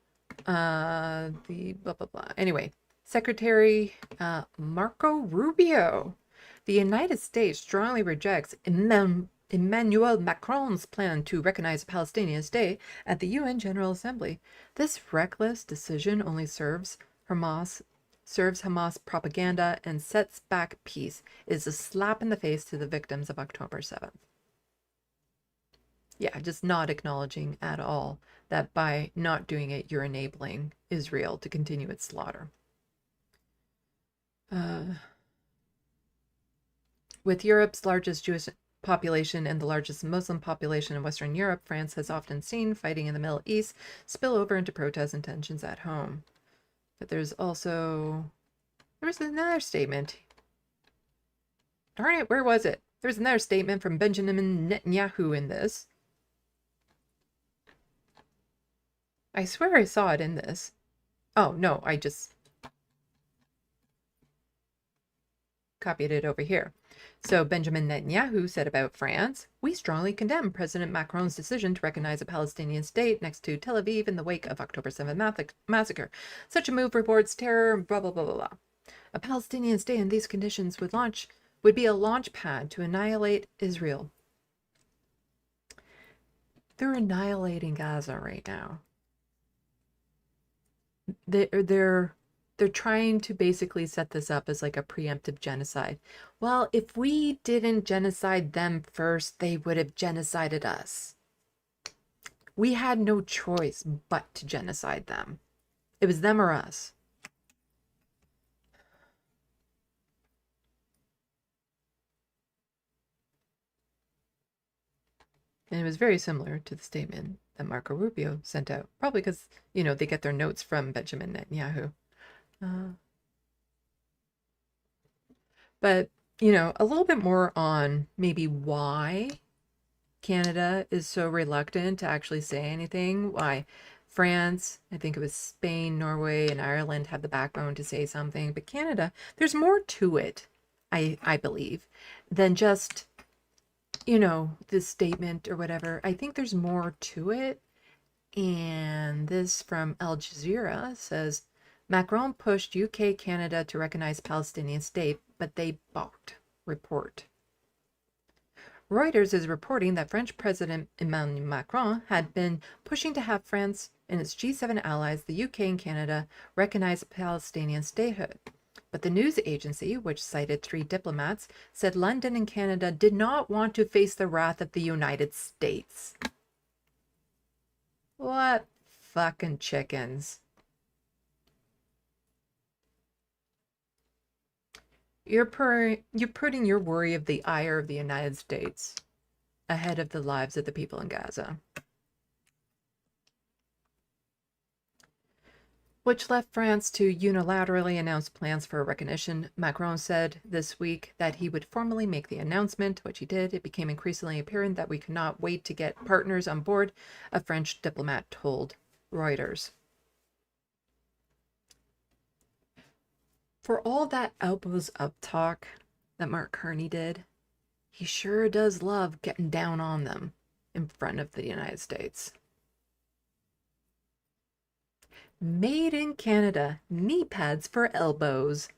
The blah, blah, blah. Anyway, Secretary Marco Rubio. The United States strongly rejects Emmanuel Macron's plan to recognize a Palestinian state at the UN General Assembly. This reckless decision only serves Hamas propaganda and sets back peace. It is a slap in the face to the victims of October 7th. Yeah, just not acknowledging at all that by not doing it, you're enabling Israel to continue its slaughter. With Europe's largest Jewish population and the largest Muslim population in Western Europe, France has often seen fighting in the Middle East spill over into protests and tensions at home. But there was another statement. Darn it, where was it? There was another statement from Benjamin Netanyahu in this. I swear I saw it in this. Oh, no, I just copied it over here. So Benjamin Netanyahu said about France, we strongly condemn President Macron's decision to recognize a Palestinian state next to Tel Aviv in the wake of October 7th massacre. Such a move rewards terror, blah, blah, blah, blah, blah. A Palestinian state in these conditions would be a launch pad to annihilate Israel. They're annihilating Gaza right now. they're trying to basically set this up as like a preemptive genocide. Well, if we didn't genocide them first, they would have genocided us. We had no choice but to genocide them. It was them or us. And it was very similar to the statement that Marco Rubio sent out, probably because, they get their notes from Benjamin Netanyahu. But, a little bit more on maybe why Canada is so reluctant to actually say anything. Why France, I think it was Spain, Norway, and Ireland have the backbone to say something. But Canada, there's more to it, I believe, than just this statement or whatever. I think there's more to it. And this from Al Jazeera says Macron pushed UK, Canada to recognize Palestinian state, but they balked. Report. Reuters is reporting that French President Emmanuel Macron had been pushing to have France and its G7 allies, the UK and Canada, recognize Palestinian statehood. But the news agency, which cited 3 diplomats, said London and Canada did not want to face the wrath of the United States. What fucking chickens. You're putting your worry of the ire of the United States ahead of the lives of the people in Gaza. Which left France to unilaterally announce plans for recognition. Macron said this week that he would formally make the announcement, which he did. It became increasingly apparent that we could not wait to get partners on board, a French diplomat told Reuters. For all that elbows up talk that Mark Carney did, he sure does love getting down on them in front of the United States. Made in Canada, knee pads for elbows.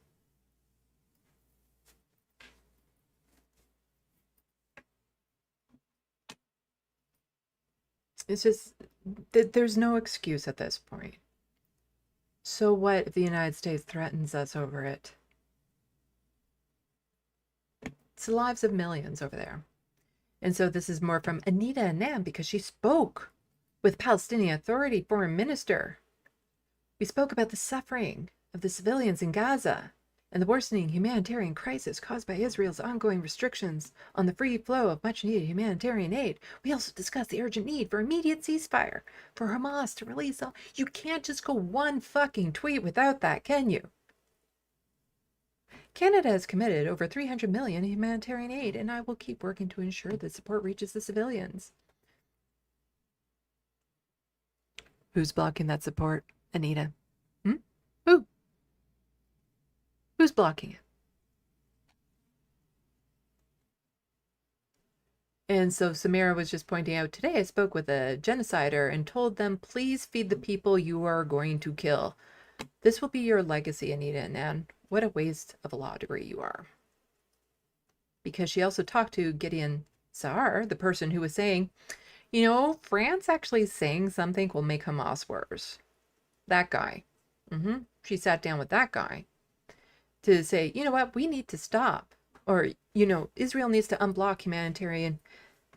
It's just, there's no excuse at this point. So what if the United States threatens us over it? It's the lives of millions over there. And so this is more from Anita Anand because she spoke with Palestinian Authority Foreign Minister. We spoke about the suffering of the civilians in Gaza and the worsening humanitarian crisis caused by Israel's ongoing restrictions on the free flow of much-needed humanitarian aid. We also discussed the urgent need for immediate ceasefire, for Hamas to release all. You can't just go one fucking tweet without that, can you? Canada has committed over $300 million in humanitarian aid, and I will keep working to ensure that support reaches the civilians. Who's blocking that support, Anita? Who? Who's blocking it? And so Samira was just pointing out, today I spoke with a genocider and told them, please feed the people you are going to kill. This will be your legacy, Anita Anand. What a waste of a law degree you are. Because she also talked to Gideon Sa'ar, the person who was saying, France actually saying something will make Hamas worse. That guy. She sat down with that guy to say, you know what, we need to stop. Or, Israel needs to unblock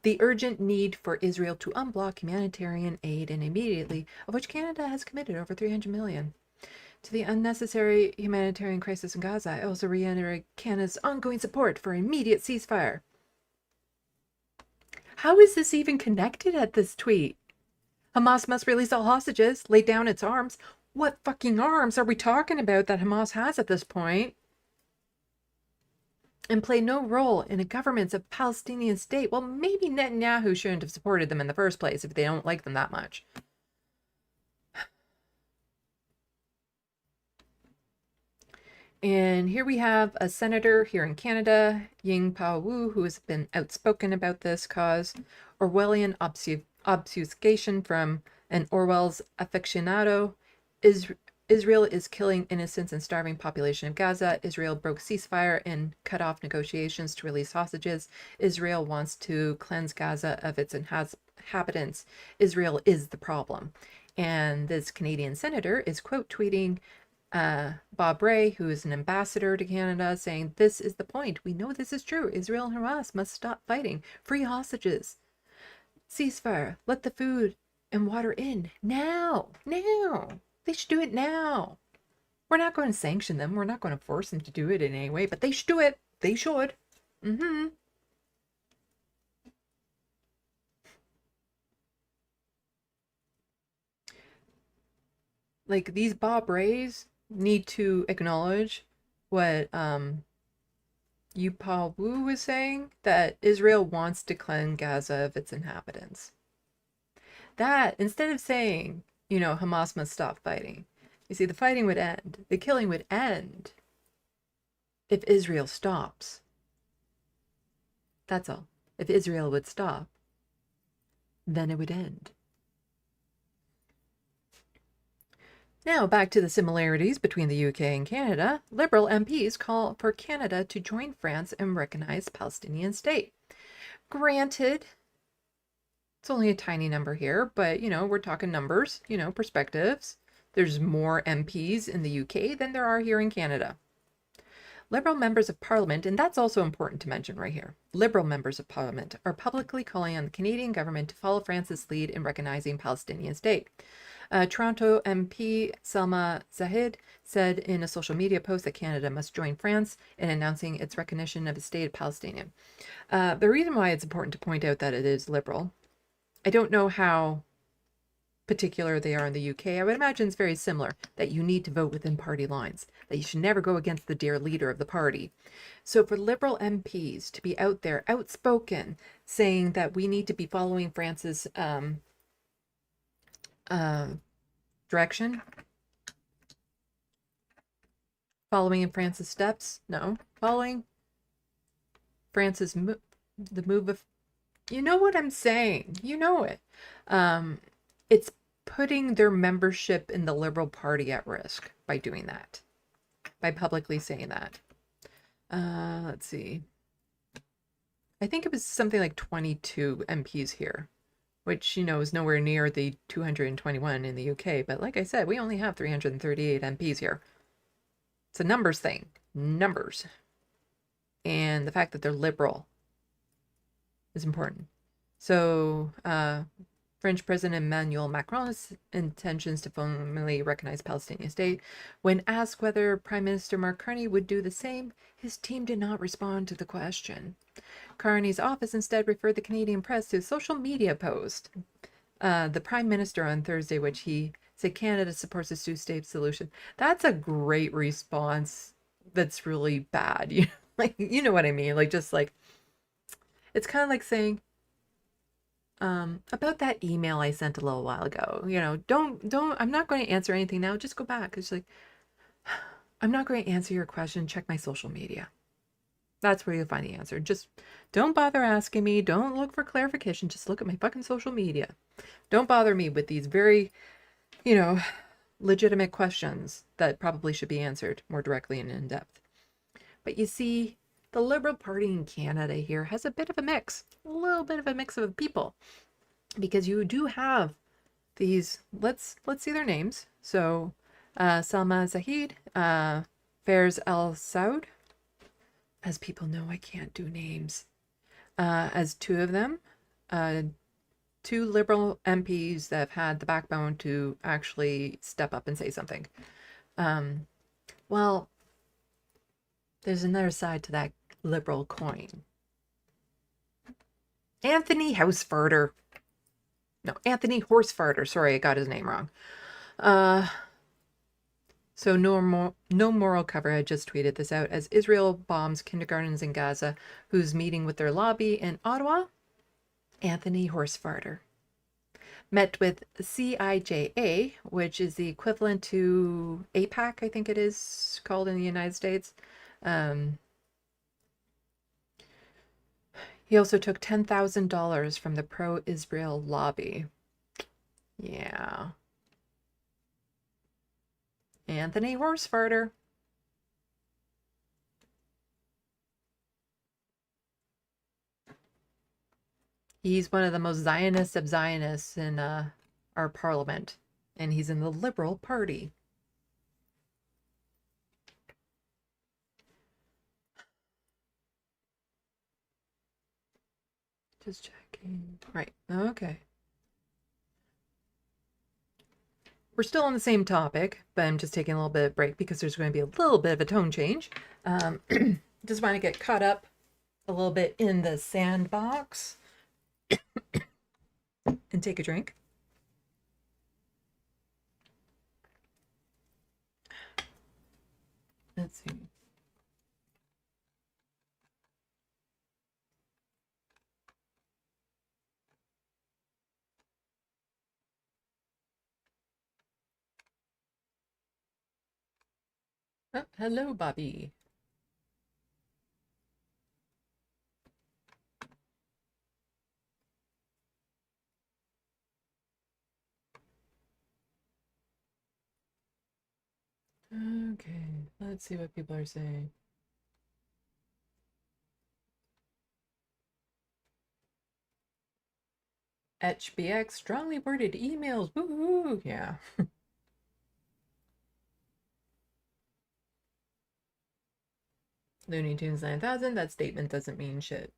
the urgent need for Israel to unblock humanitarian aid and immediately, of which Canada has committed over $300 million. To the unnecessary humanitarian crisis in Gaza, I also reiterate Canada's ongoing support for immediate ceasefire. How is this even connected at this tweet? Hamas must release all hostages, lay down its arms. What fucking arms are we talking about that Hamas has at this point? And play no role in a government of Palestinian state. Well, maybe Netanyahu shouldn't have supported them in the first place if they don't like them that much. And here we have a senator here in Canada, Ying Pa Wu, who has been outspoken about this cause. Orwellian obfuscation from an Orwell's aficionado. Israel is killing innocents and starving population of Gaza. Israel broke ceasefire and cut off negotiations to release hostages. Israel wants to cleanse Gaza of its inhabitants. Israel is the problem. And this Canadian senator is quote tweeting Bob Ray, who is an ambassador to Canada, saying, "This is the point. We know this is true. Israel and Hamas must stop fighting. Free hostages. Ceasefire. Let the food and water in. Now. Now. They should do it now. We're not going to sanction them. We're not going to force them to do it in any way, but they should do it. They should." Mm-hmm. Like, these Bob Rays need to acknowledge what Paul Wu was saying, that Israel wants to cleanse Gaza of its inhabitants. That, instead of saying, Hamas must stop fighting, you see, the fighting would end, the killing would end if Israel stops. That's all. If Israel would stop, then it would end. Now, back to the similarities between the UK and Canada. Liberal MPs call for Canada to join France and recognize Palestinian state. Granted, it's only a tiny number here, but, we're talking numbers, perspectives. There's more MPs in the UK than there are here in Canada. Liberal members of Parliament, and that's also important to mention right here, Liberal members of Parliament are publicly calling on the Canadian government to follow France's lead in recognizing Palestinian state. Toronto MP Salma Zahid said in a social media post that Canada must join France in announcing its recognition of the state of Palestine. The reason why it's important to point out that it is Liberal, I don't know how particular they are in the UK. I would imagine it's very similar, that you need to vote within party lines, that you should never go against the dear leader of the party. So for Liberal MPs to be out there, outspoken, saying that we need to be following France's direction, following in France's steps, no, following France's the move of, you know what I'm saying, you know it. It's putting their membership in the Liberal Party at risk by doing that, by publicly saying that. Let's see. I think it was something like 22 MPs here, which, is nowhere near the 221 in the UK. But like I said, we only have 338 MPs here. It's a numbers thing. Numbers. And the fact that they're Liberal is important. So, French President Emmanuel Macron's intentions to formally recognize Palestinian state. When asked whether Prime Minister Mark Carney would do the same, his team did not respond to the question. Carney's office instead referred the Canadian press to a social media post. The Prime Minister on Thursday, which he said Canada supports a two-state solution. That's a great response. That's really bad. You know what I mean? It's kind of like saying, about that email I sent a little while ago, don't, I'm not going to answer anything now. Just go back. It's like, I'm not going to answer your question. Check my social media. That's where you'll find the answer. Just don't bother asking me. Don't look for clarification. Just look at my fucking social media. Don't bother me with these very, legitimate questions that probably should be answered more directly and in depth. But you see, the Liberal Party in Canada here has a bit of a mix, a little bit of a mix of people, because you do have these, let's see their names. So, Salma Zahid, Fairs El Saud, as people know, I can't do names, as two of them, two Liberal MPs that have had the backbone to actually step up and say something. Well, there's another side to that Liberal coin. Anthony Housefarter. No, Anthony Horsefarter. Sorry, I got his name wrong. So no moral cover. I just tweeted this out. As Israel bombs kindergartens in Gaza, who's meeting with their lobby in Ottawa? Anthony Horsefarter met with CIJA, which is the equivalent to APAC, I think it is called in the United States. He also took $10,000 from the pro-Israel lobby. Yeah. Anthony Horsefarter. He's one of the most Zionists of Zionists in our parliament. and he's in the Liberal Party. Just checking. Right. Okay. We're still on the same topic, but I'm just taking a little bit of break because there's going to be a little bit of a tone change. Just want to get caught up a little bit in the sandbox and take a drink. Let's see. Oh, hello, Bobby. Okay, let's see what people are saying. HBX, strongly worded emails. Woo-hoo, yeah. Looney Tunes 9000, that statement doesn't mean shit.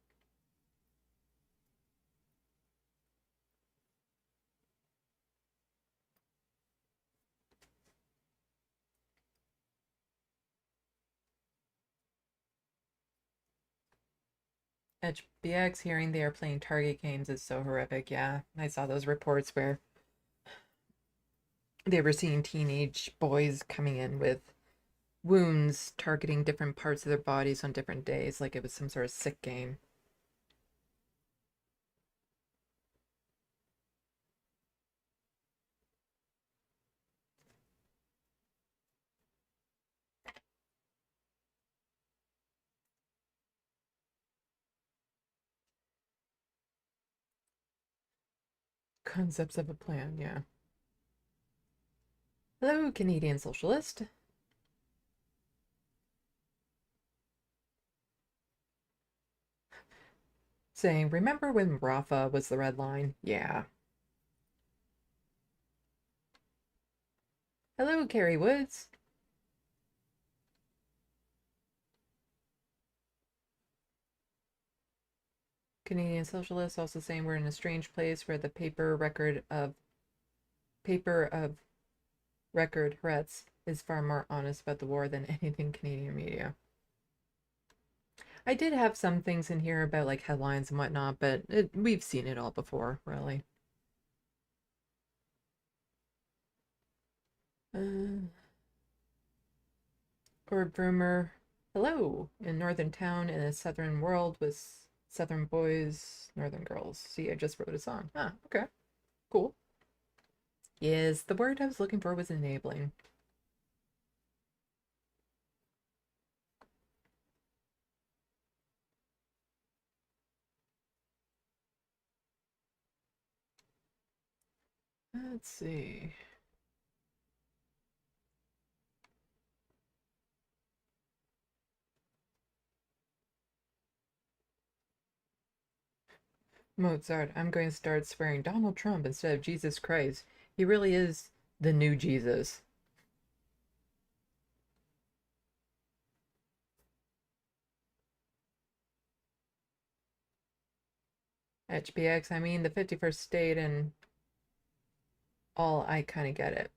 HBX, hearing they are playing target games is so horrific. Yeah, I saw those reports where they were seeing teenage boys coming in with wounds targeting different parts of their bodies on different days, like it was some sort of sick game. Concepts of a plan, yeah. Hello, Canadian Socialist. Saying, remember when Rafa was the red line? Yeah. Hello, Carrie Woods. Canadian Socialist also saying we're in a strange place where the paper of record Hretz is far more honest about the war than anything Canadian media. I did have some things in here about like headlines and whatnot, but we've seen it all before, really. Or Broomer, hello, in Northern Town in a Southern world with Southern boys, Northern girls. See, I just wrote a song. Ah, okay, cool. Yes, the word I was looking for was enabling. Let's see. Mozart, I'm going to start swearing Donald Trump instead of Jesus Christ. He really is the new Jesus. HBX, I mean the 51st state and all, I kind of get it.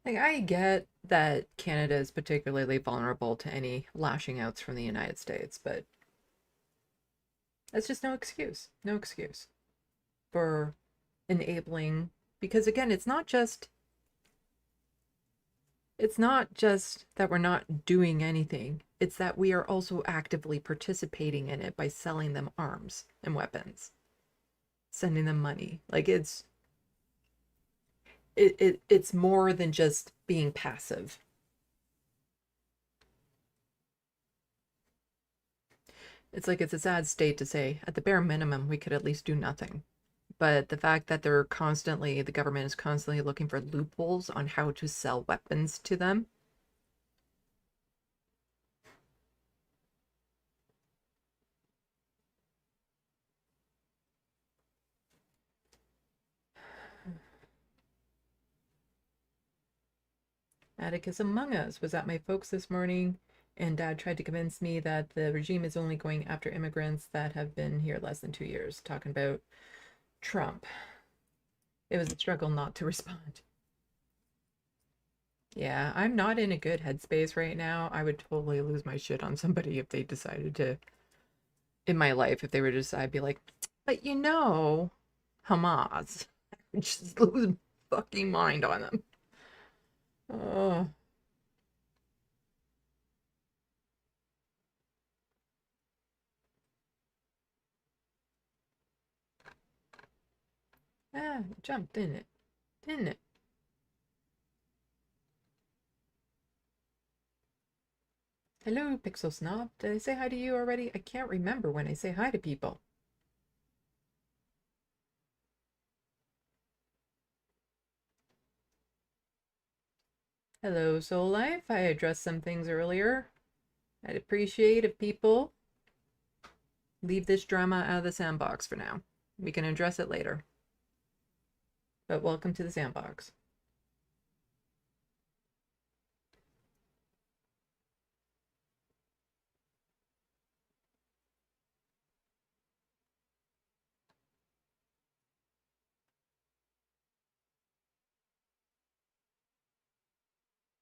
Like, I get that Canada is particularly vulnerable to any lashing outs from the United States, but that's just no excuse. No excuse for enabling, because again, it's not just that we're not doing anything. It's that we are also actively participating in it by selling them arms and weapons, sending them money. Like it's more than just being passive. It's like it's a sad state to say, at the bare minimum, we could at least do nothing. But the fact that the government is constantly looking for loopholes on how to sell weapons to them. Atticus Among Us was at my folks this morning, and Dad tried to convince me that the regime is only going after immigrants that have been here less than 2 years, talking about Trump. It was a struggle not to respond. Yeah, I'm not in a good headspace right now. I would totally lose my shit on somebody if they decided to, in my life, if they were just, I'd be like, but you know, Hamas. I would just lose my fucking mind on them. Oh. Ah, it jumped, didn't it? Didn't it? Hello, Pixel Snob. Did I say hi to you already? I can't remember when I say hi to people. Hello, Soul Life. I addressed some things earlier. I'd appreciate if people leave this drama out of the sandbox for now. We can address it later. But welcome to the sandbox.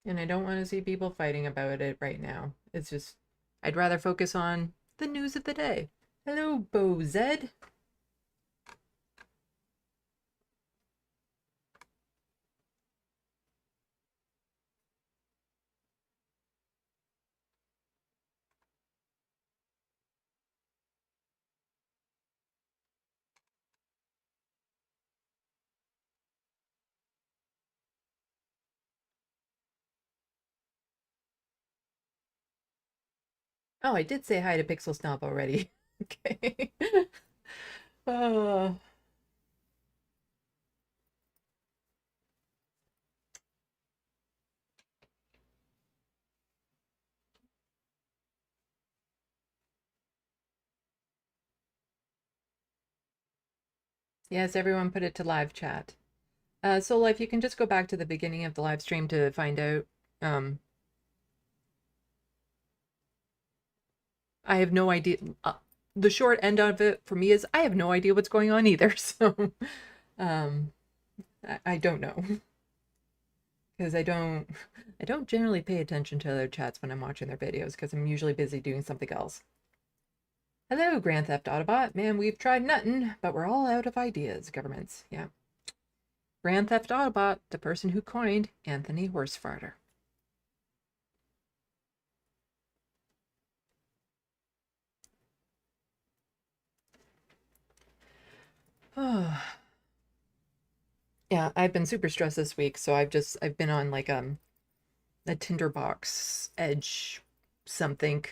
And I don't want to see people fighting about it right now. It's just, I'd rather focus on the news of the day. Hello, Bo Zed. Oh, I did say hi to Pixel Snob already. Okay. Oh. Yes, everyone put it to live chat. So Life, you can just go back to the beginning of the live stream to find out. Um, I have no idea. The short end of it for me is I have no idea what's going on either. So, um, I don't know because I don't generally pay attention to other chats when I'm watching their videos because I'm usually busy doing something else. Hello, Grand Theft Autobot. Man, we've tried nothing, but we're all out of ideas. Governments, yeah. Grand Theft Autobot, the person who coined Anthony Horsefarter. Oh. Yeah, I've been super stressed this week, so I've been on like a tinderbox edge something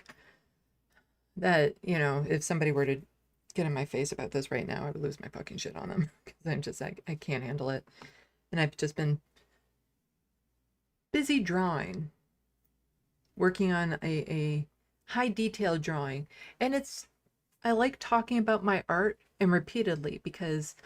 that, you know, if somebody were to get in my face about this right now, I would lose my fucking shit on them because I can't handle it. And I've just been busy drawing, working on a high detail drawing. And I like talking about my art and repeatedly because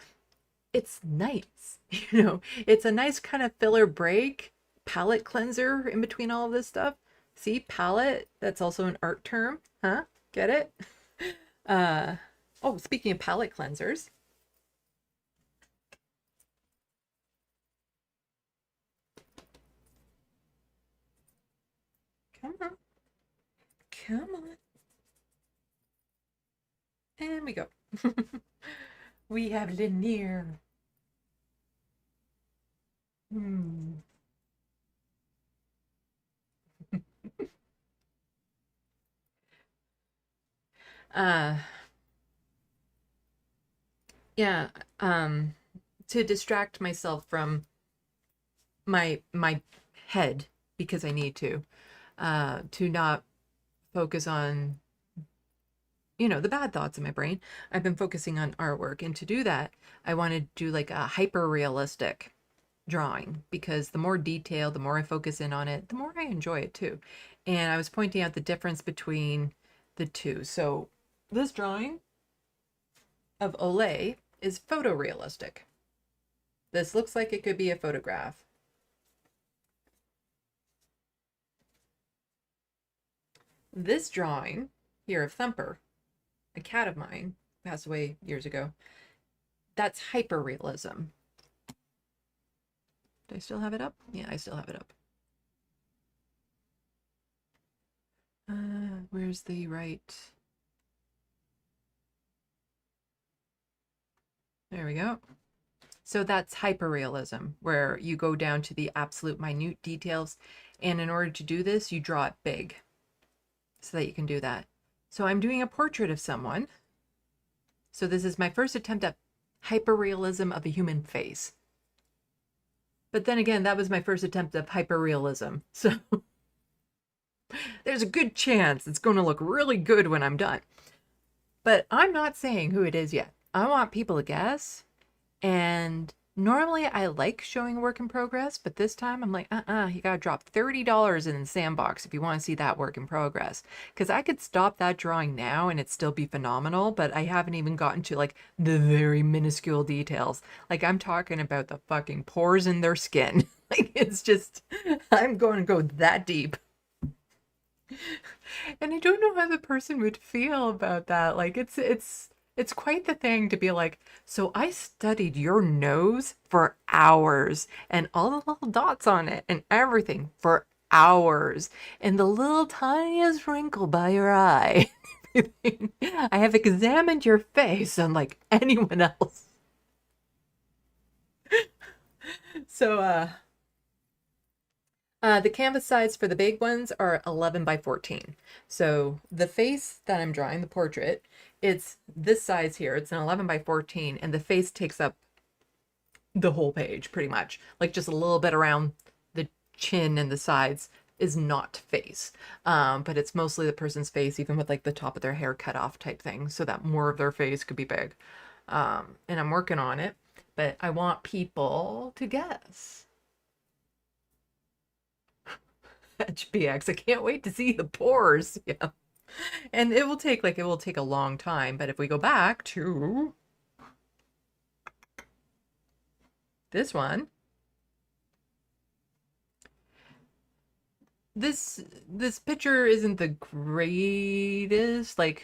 it's nice. You know, it's a nice kind of filler break, palette cleanser in between all of this stuff. See, palette, that's also an art term, huh? Get it? Uh, oh, speaking of palette cleansers, come on, come on. And we go. We have Lanier. Hmm. Uh, yeah, to distract myself from my head because I need to not focus on, you know, the bad thoughts in my brain. I've been focusing on artwork, and to do that, I want to do like a hyper realistic drawing because the more detail, the more I focus in on it, the more I enjoy it too. And I was pointing out the difference between the two. So this drawing of Olay is photorealistic. This looks like it could be a photograph. this drawing here of Thumper, a cat of mine, passed away years ago, that's hyperrealism. Do I still have it up? Yeah, I still have it up. Where's the right? There we go. So that's hyperrealism, where you go down to the absolute minute details. And in order to do this, you draw it big so that you can do that. So I'm doing a portrait of someone. So this is my first attempt at hyperrealism of a human face. But then again, that was my first attempt at hyperrealism. So there's a good chance it's going to look really good when I'm done. But I'm not saying who it is yet. I want people to guess. And normally I like showing work in progress, but this time I'm like, you gotta drop $30 in the sandbox if you want to see that work in progress. Because I could stop that drawing now and it'd still be phenomenal, but I haven't even gotten to like the very minuscule details. Like I'm talking about the fucking pores in their skin. Like it's just, I'm going to go that deep. And I don't know how the person would feel about that. Like it's quite the thing to be like, so I studied your nose for hours and all the little dots on it and everything for hours and the little tiniest wrinkle by your eye. I have examined your face unlike anyone else. So the canvas size for the big ones are 11 by 14. So the face that I'm drawing, the portrait, it's this size here. It's an 11 by 14, and the face takes up the whole page pretty much. Like just a little bit around the chin and the sides is not face. But it's mostly the person's face, even with like the top of their hair cut off type thing, so that more of their face could be big. And I'm working on it, but I want people to guess. HBX. I can't wait to see the pores. Yeah. And it will take a long time, but if we go back to this one, this picture isn't the greatest. Like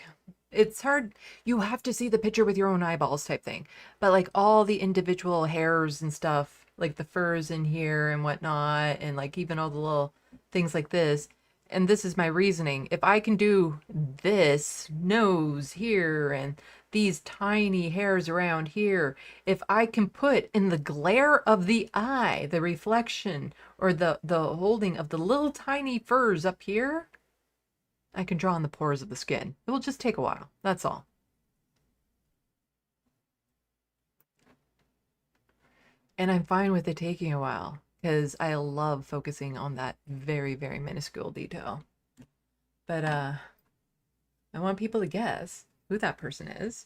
it's hard. You have to see the picture with your own eyeballs type thing. But like all the individual hairs and stuff, like the furs in here and whatnot, and like even all the little things like this. And this is my reasoning. If I can do this nose here and these tiny hairs around here, if I can put in the glare of the eye, the reflection or the holding of the little tiny furs up here, I can draw on the pores of the skin. It will just take a while. That's all. And I'm fine with it taking a while because I love focusing on that very, very minuscule detail. But I want people to guess who that person is.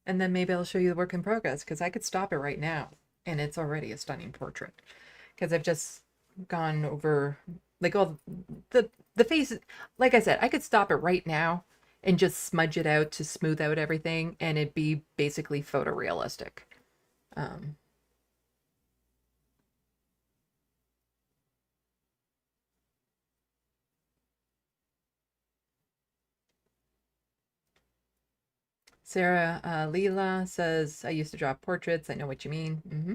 And then maybe I'll show you the work in progress because I could stop it right now and it's already a stunning portrait. Because I've just gone over like all the face. Like I said, I could stop it right now and just smudge it out to smooth out everything and it'd be basically photorealistic. Sarah Leela says, I used to draw portraits. I know what you mean. Mm-hmm.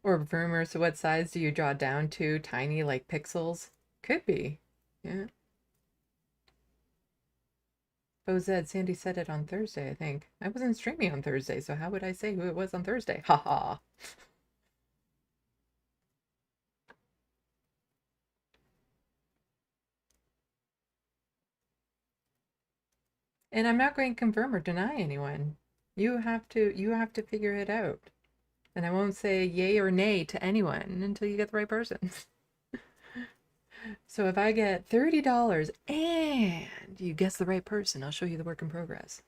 Or rumor. So what size do you draw down to? Tiny, like pixels? Could be. Yeah. Oh, Zed, Sandy said it on Thursday, I think. I wasn't streaming on Thursday, so how would I say who it was on Thursday? Ha ha. And I'm not going to confirm or deny anyone. You have to figure it out. And I won't say yay or nay to anyone until you get the right person. So if I get $30 and you guess the right person, I'll show you the work in progress.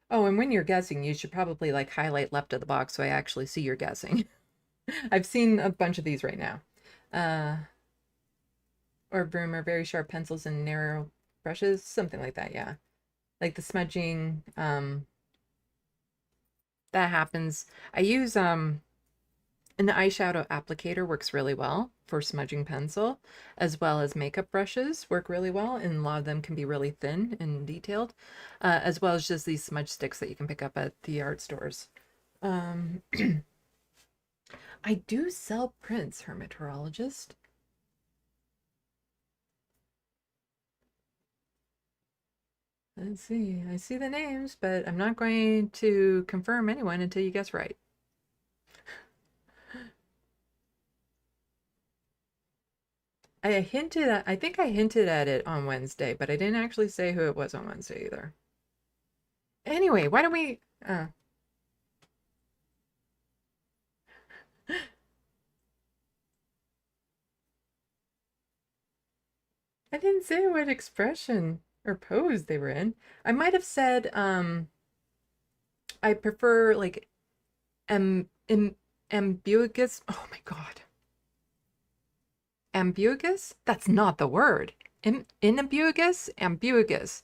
Oh, and when you're guessing, you should probably like highlight left of the box so I actually see you're guessing. I've seen a bunch of these right now. Or Broomer, very sharp pencils and narrow brushes, something like that, yeah. like the smudging, that happens. I use an eyeshadow applicator works really well for smudging pencil, as well as makeup brushes work really well, and a lot of them can be really thin and detailed, as well as just these smudge sticks that you can pick up at the art stores. Um, I do sell prints, hermeteorologist. Let's see. I see the names, but I'm not going to confirm anyone until you guess right. I think I hinted at it on Wednesday, but I didn't actually say who it was on Wednesday either. Anyway, why don't we, I didn't say what expression or pose they were in. I might have said, I prefer like ambiguous. Oh my God. Ambiguous? That's not the word. Inambiguous? Ambiguous.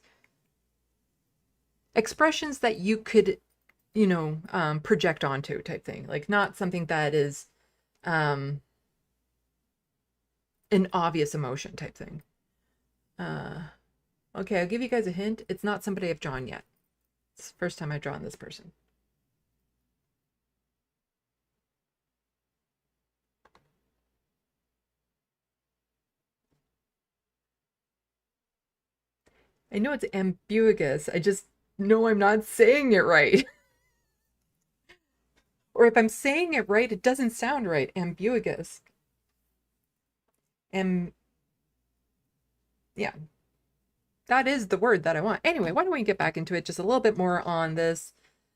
Expressions that you could, project onto type thing. Like not something that is um, an obvious emotion type thing. Okay, I'll give you guys a hint. It's not somebody I've drawn yet. It's the first time I've drawn this person. I know it's ambiguous. I just know I'm not saying it right. Or if I'm saying it right, it doesn't sound right. Ambiguous. And yeah, that is the word that I want. Anyway, why don't we get back into it just a little bit more on this?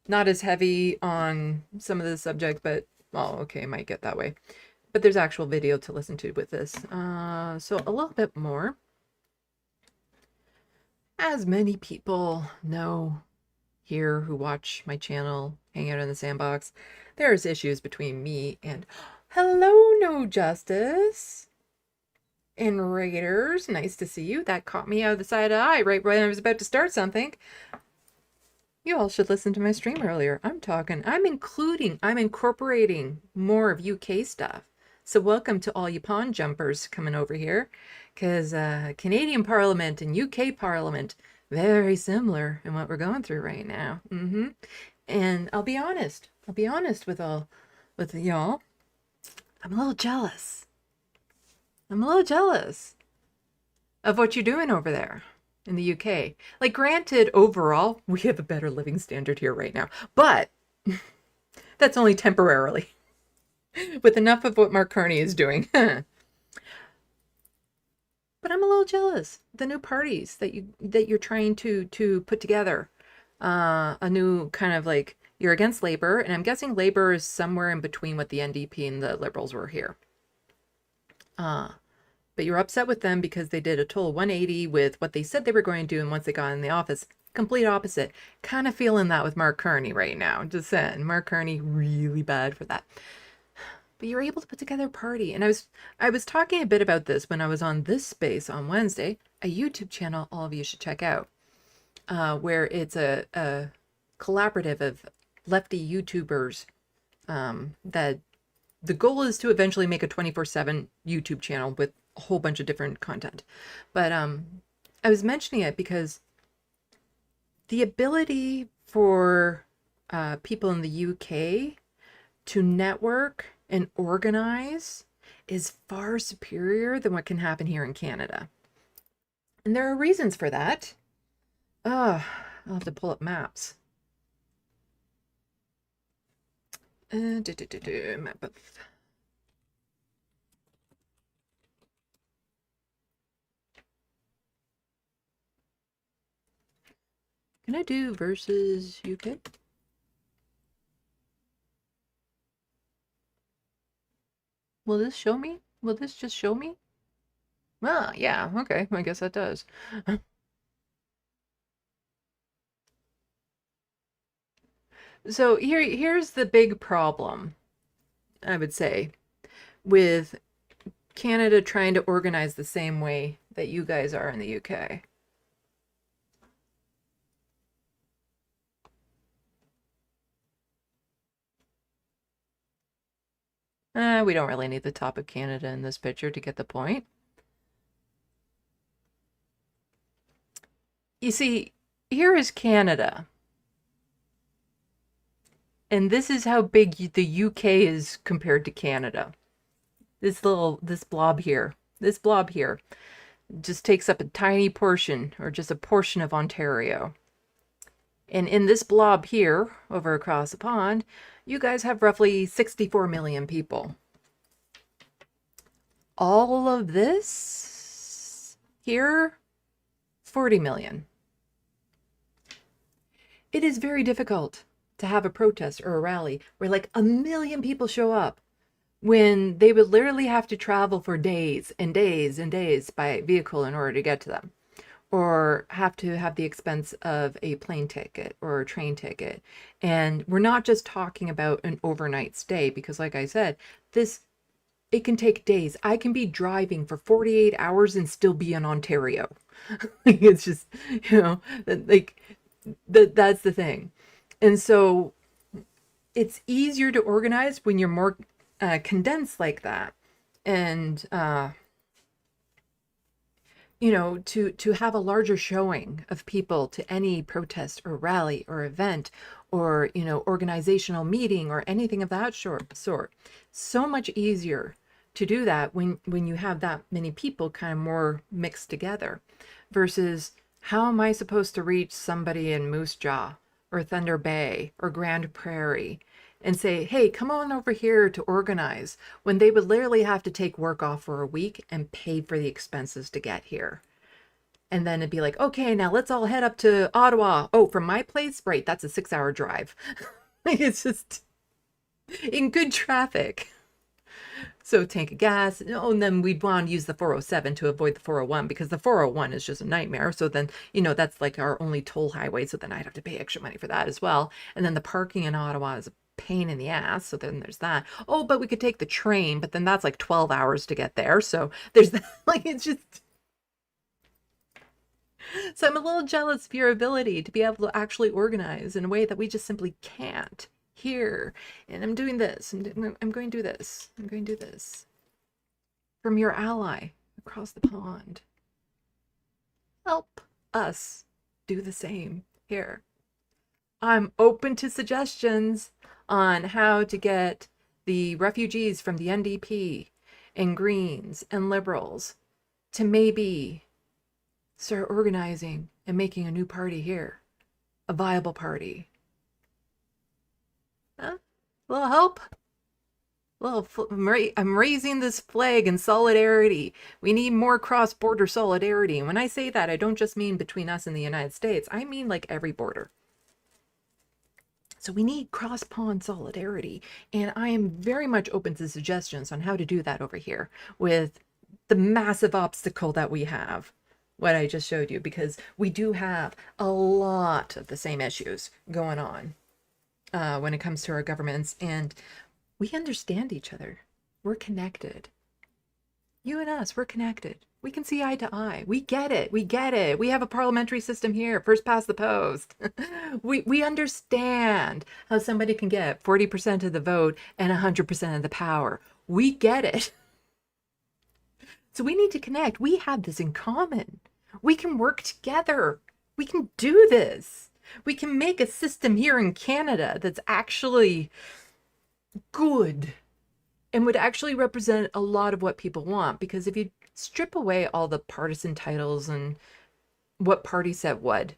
Not as heavy on some of the subject, but, well, okay, it might get that way. But there's actual video to listen to with this. So a little bit more. As many people know here who watch my channel, hang out in the sandbox, there's issues between me and hello, No Justice and Raiders. Nice to see you. That caught me out of the side of the eye right when I was about to start something. You all should listen to my stream earlier. I'm incorporating more of UK stuff. So welcome to all you pond jumpers coming over here, because Canadian Parliament and UK Parliament, very similar in what we're going through right now. And I'll be honest with y'all. I'm a little jealous. Of what you're doing over there in the UK. Like, granted, overall, we have a better living standard here right now, but that's only temporarily with enough of what Mark Carney is doing. But I'm a little jealous. The new parties that you're trying to put together. A new kind of like, you're against Labor, and I'm guessing Labor is somewhere in between what the NDP and the Liberals were here. But you're upset with them because they did a total 180 with what they said they were going to do, and once they got in the office, complete opposite. Kind of feeling that with Mark Carney right now. Just saying, Mark Carney really bad for that. But you're able to put together a party, and I was talking a bit about this when I was on this space on Wednesday, a YouTube channel all of you should check out, where it's a collaborative of lefty YouTubers that the goal is to eventually make a 24/7 YouTube channel with a whole bunch of different content. But I was mentioning it because the ability for people in the UK to network and organize is far superior than what can happen here in Canada. And there are reasons for that. I'll have to pull up maps. Map of... Can I do versus UK? Will this show me? Will this just show me? Ah, yeah, okay, I guess that does. So here's the big problem, I would say, with Canada trying to organize the same way that you guys are in the UK. We don't really need the top of Canada in this picture to get the point. You see, here is Canada. And this is how big the UK is compared to Canada. This blob here, just takes up a tiny portion, or just a portion of Ontario. And in this blob here, over across the pond, you guys have roughly 64 million people. All of this here, 40 million. It is very difficult to have a protest or a rally where like 1 million people show up when they would literally have to travel for days and days and days by vehicle in order to get to them, or have to have the expense of a plane ticket or a train ticket. And we're not just talking about an overnight stay, because like I said, it can take days. I can be driving for 48 hours and still be in Ontario. It's just, that's the thing. And so it's easier to organize when you're more condensed like that. And, to have a larger showing of people to any protest or rally or event or, organizational meeting or anything of that sort. So much easier to do that when you have that many people kind of more mixed together, versus how am I supposed to reach somebody in Moose Jaw or Thunder Bay or Grand Prairie and say, hey, come on over here to organize, when they would literally have to take work off for a week and pay for the expenses to get here. And then it'd be like, okay, now let's all head up to Ottawa. Oh, from my place? Right, that's a 6-hour drive. It's just in good traffic. So tank of gas. Oh, and then we'd want to use the 407 to avoid the 401, because the 401 is just a nightmare. So then, that's like our only toll highway. So then I'd have to pay extra money for that as well. And then the parking in Ottawa is a pain in the ass. So then there's that. Oh, but we could take the train, but then that's like 12 hours to get there. So there's that. Like, it's just. So I'm a little jealous of your ability to be able to actually organize in a way that we just simply can't here. And I'm doing this. I'm going to do this. I'm going to do this. From your ally across the pond. Help us do the same here. I'm open to suggestions on how to get the refugees from the NDP and Greens and Liberals to maybe start organizing and making a new party here, a viable party. Huh? A little help? I'm raising this flag in solidarity. We need more cross-border solidarity. And when I say that, I don't just mean between us and the United States. I mean like every border. So we need cross-pond solidarity. And I am very much open to suggestions on how to do that over here with the massive obstacle that we have, what I just showed you, because we do have a lot of the same issues going on when it comes to our governments, and we understand each other. We're connected. You and us, we're connected. We can see eye to eye. We get it. We get it. We have a parliamentary system here. First past the post. we understand how somebody can get 40% of the vote and 100% of the power. We get it. So we need to connect. We have this in common. We can work together. We can do this. We can make a system here in Canada that's actually good and would actually represent a lot of what people want. Because if you strip away all the partisan titles and what party said what,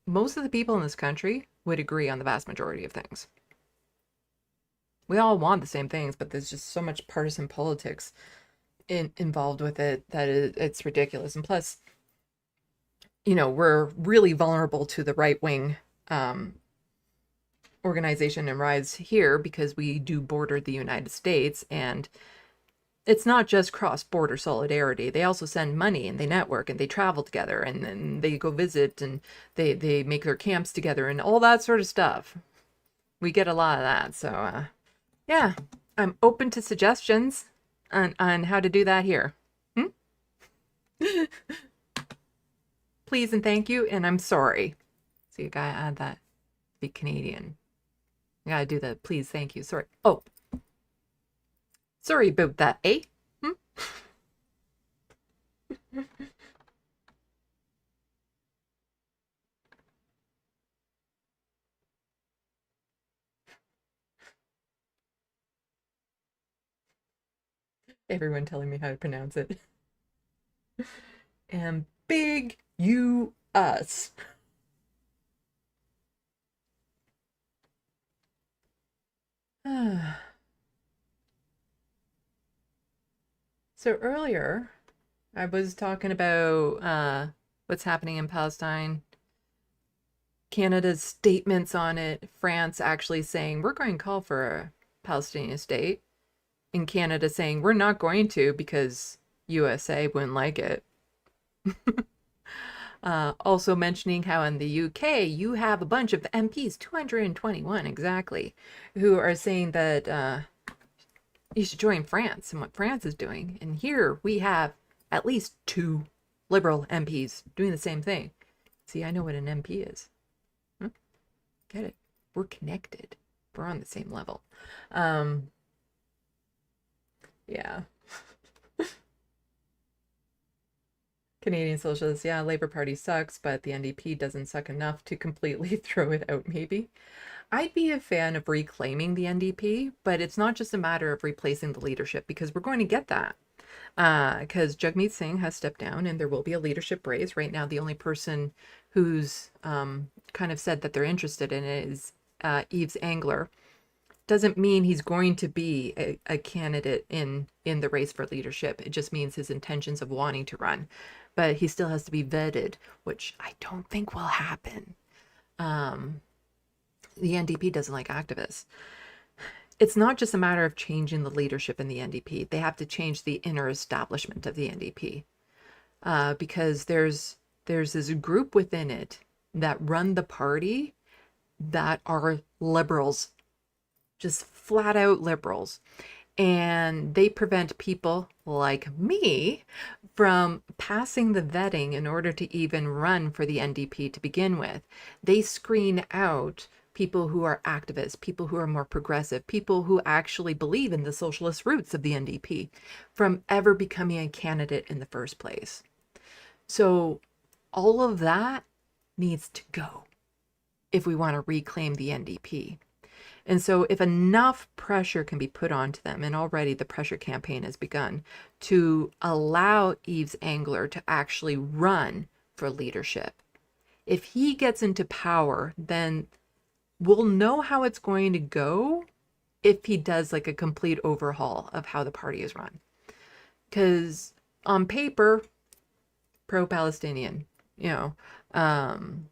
most of the people in this country would agree on the vast majority of things. We all want the same things, but there's just so much partisan politics involved with it that it's ridiculous. And plus, we're really vulnerable to the right-wing organization and rise here because we do border the United States, and it's not just cross-border solidarity. They also send money, and they network, and they travel together, and then they go visit, and they make their camps together, and all that sort of stuff. We get a lot of that. So yeah, I'm open to suggestions on how to do that here. Please and thank you, and I'm sorry. So you gotta add that. Be Canadian. You gotta do the please, thank you, sorry. Oh, Sorry about that, eh? Hmm? Everyone telling me how to pronounce it. And big you us. So earlier, I was talking about what's happening in Palestine, Canada's statements on it, France actually saying we're going to call for a Palestinian state, and Canada saying we're not going to because USA wouldn't like it. Also mentioning how in the UK you have a bunch of MPs, 221 exactly, who are saying that you should join France and what France is doing. And here we have at least two liberal MPs doing the same thing. See, I know what an MP is. Hmm? Get it? We're connected. We're on the same level. Um, yeah. Canadian Socialists, yeah, Labour Party sucks, but the NDP doesn't suck enough to completely throw it out, maybe. I'd be a fan of reclaiming the NDP, but it's not just a matter of replacing the leadership because we're going to get that. Because Jagmeet Singh has stepped down and there will be a leadership race. Right now, the only person who's kind of said that they're interested in it is Yves Angler. Doesn't mean he's going to be a candidate in the race for leadership. It just means his intentions of wanting to run, but he still has to be vetted, which I don't think will happen. Um, the NDP doesn't like activists. It's not just a matter of changing the leadership in the NDP. They have to change the inner establishment of the NDP because there's this group within it that run the party that are liberals, just flat out liberals. And they prevent people like me from passing the vetting in order to even run for the NDP to begin with. They screen out people who are activists, people who are more progressive, people who actually believe in the socialist roots of the NDP from ever becoming a candidate in the first place. So all of that needs to go if we want to reclaim the NDP. And so, if enough pressure can be put onto them, and already the pressure campaign has begun, to allow Yves Angler to actually run for leadership, if he gets into power, then we'll know how it's going to go if he does like a complete overhaul of how the party is run. Because on paper, pro Palestinian, you know, um,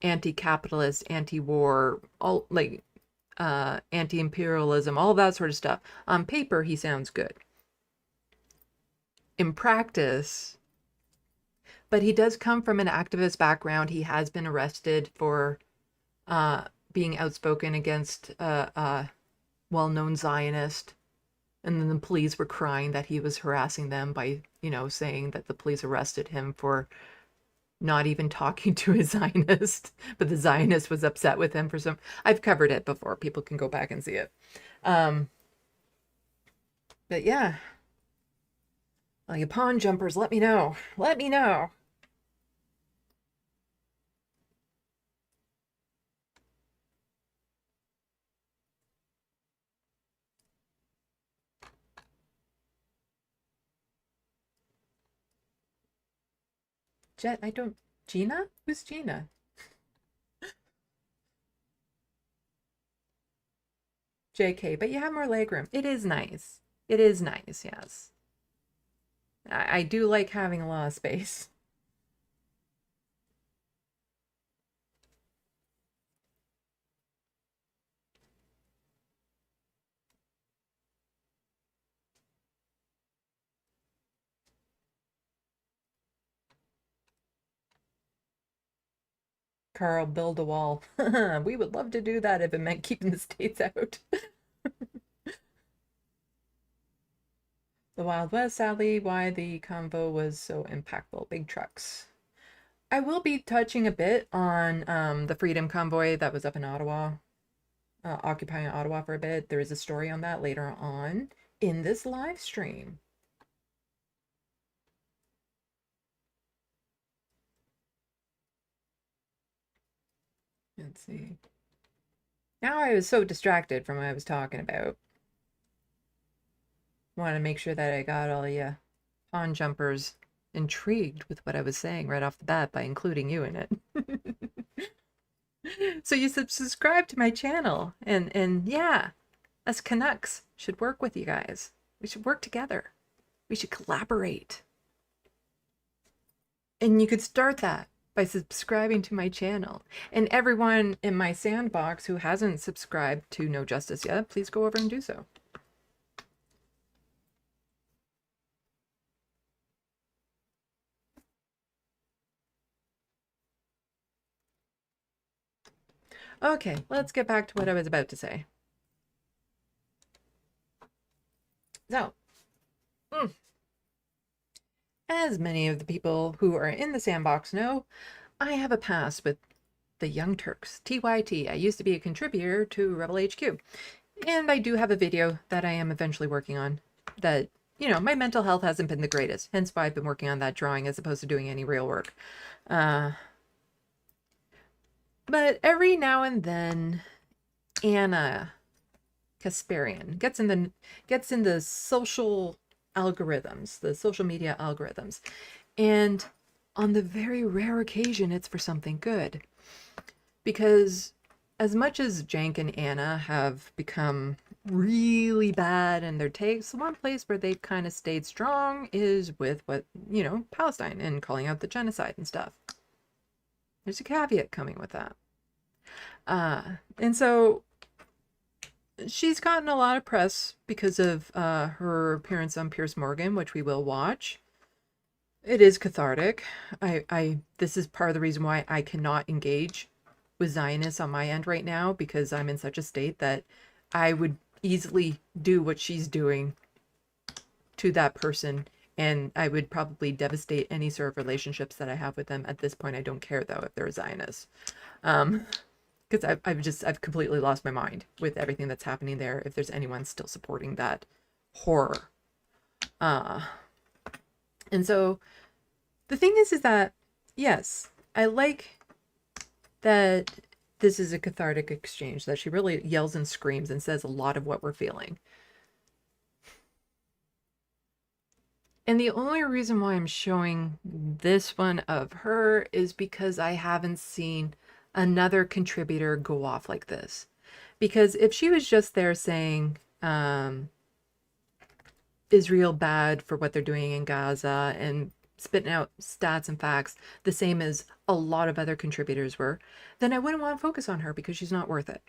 anti-capitalist, anti-war, all like anti-imperialism, all that sort of stuff. On paper, he sounds good. In practice, but he does come from an activist background. He has been arrested for being outspoken against a well-known Zionist. And then the police were crying that he was harassing them by, saying that the police arrested him for not even talking to a Zionist, but the Zionist was upset with him for some. I've covered it before. People can go back and see it. Um, but yeah, all you pawn jumpers, let me know. Let me know. Jet, I don't. Gina? Who's Gina? JK, but you have more legroom. It is nice. It is nice, yes. I do like having a lot of space. Carl, build a wall. We would love to do that if it meant keeping the states out. The Wild West, sadly, why the convo was so impactful. Big trucks. I will be touching a bit on the Freedom Convoy that was up in Ottawa. occupying Ottawa for a bit. There is a story on that later on in this live stream. Let's see. Now I was so distracted from what I was talking about. Want to make sure that I got all you pawn jumpers intrigued with what I was saying right off the bat by including you in it. So you subscribe to my channel, and yeah, us Canucks should work with you guys. We should work together. We should collaborate. And you could start that by subscribing to my channel. And everyone in my sandbox who hasn't subscribed to No Justice yet, please go over and do so. Okay, let's get back to what I was about to say. So, as many of the people who are in the sandbox know, I have a past with the Young Turks, TYT. I used to be a contributor to Rebel HQ. And I do have a video that I am eventually working on that, you know, my mental health hasn't been the greatest. Hence why I've been working on that drawing as opposed to doing any real work. But every now and then, Anna Kasparian gets in the social algorithms, the social media algorithms. And on the very rare occasion, it's for something good. Because as much as Jank and Anna have become really bad in their takes, the one place where they've kind of stayed strong is with what, you know, Palestine and calling out the genocide and stuff. There's a caveat coming with that. And so she's gotten a lot of press because of her appearance on Piers Morgan, which we will watch. It is cathartic. This is part of the reason why I cannot engage with Zionists on my end right now, because I'm in such a state that I would easily do what she's doing to that person, and I would probably devastate any sort of relationships that I have with them. At this point, I don't care though if they're Zionists, because I've completely lost my mind with everything that's happening there. If there's anyone still supporting that horror, and so the thing is that yes, I like that this is a cathartic exchange, that she really yells and screams and says a lot of what we're feeling. And the only reason why I'm showing this one of her is because I haven't seen another contributor go off like this. Because if she was just there saying Israel bad for what they're doing in Gaza and spitting out stats and facts the same as a lot of other contributors were, then I wouldn't want to focus on her because she's not worth it.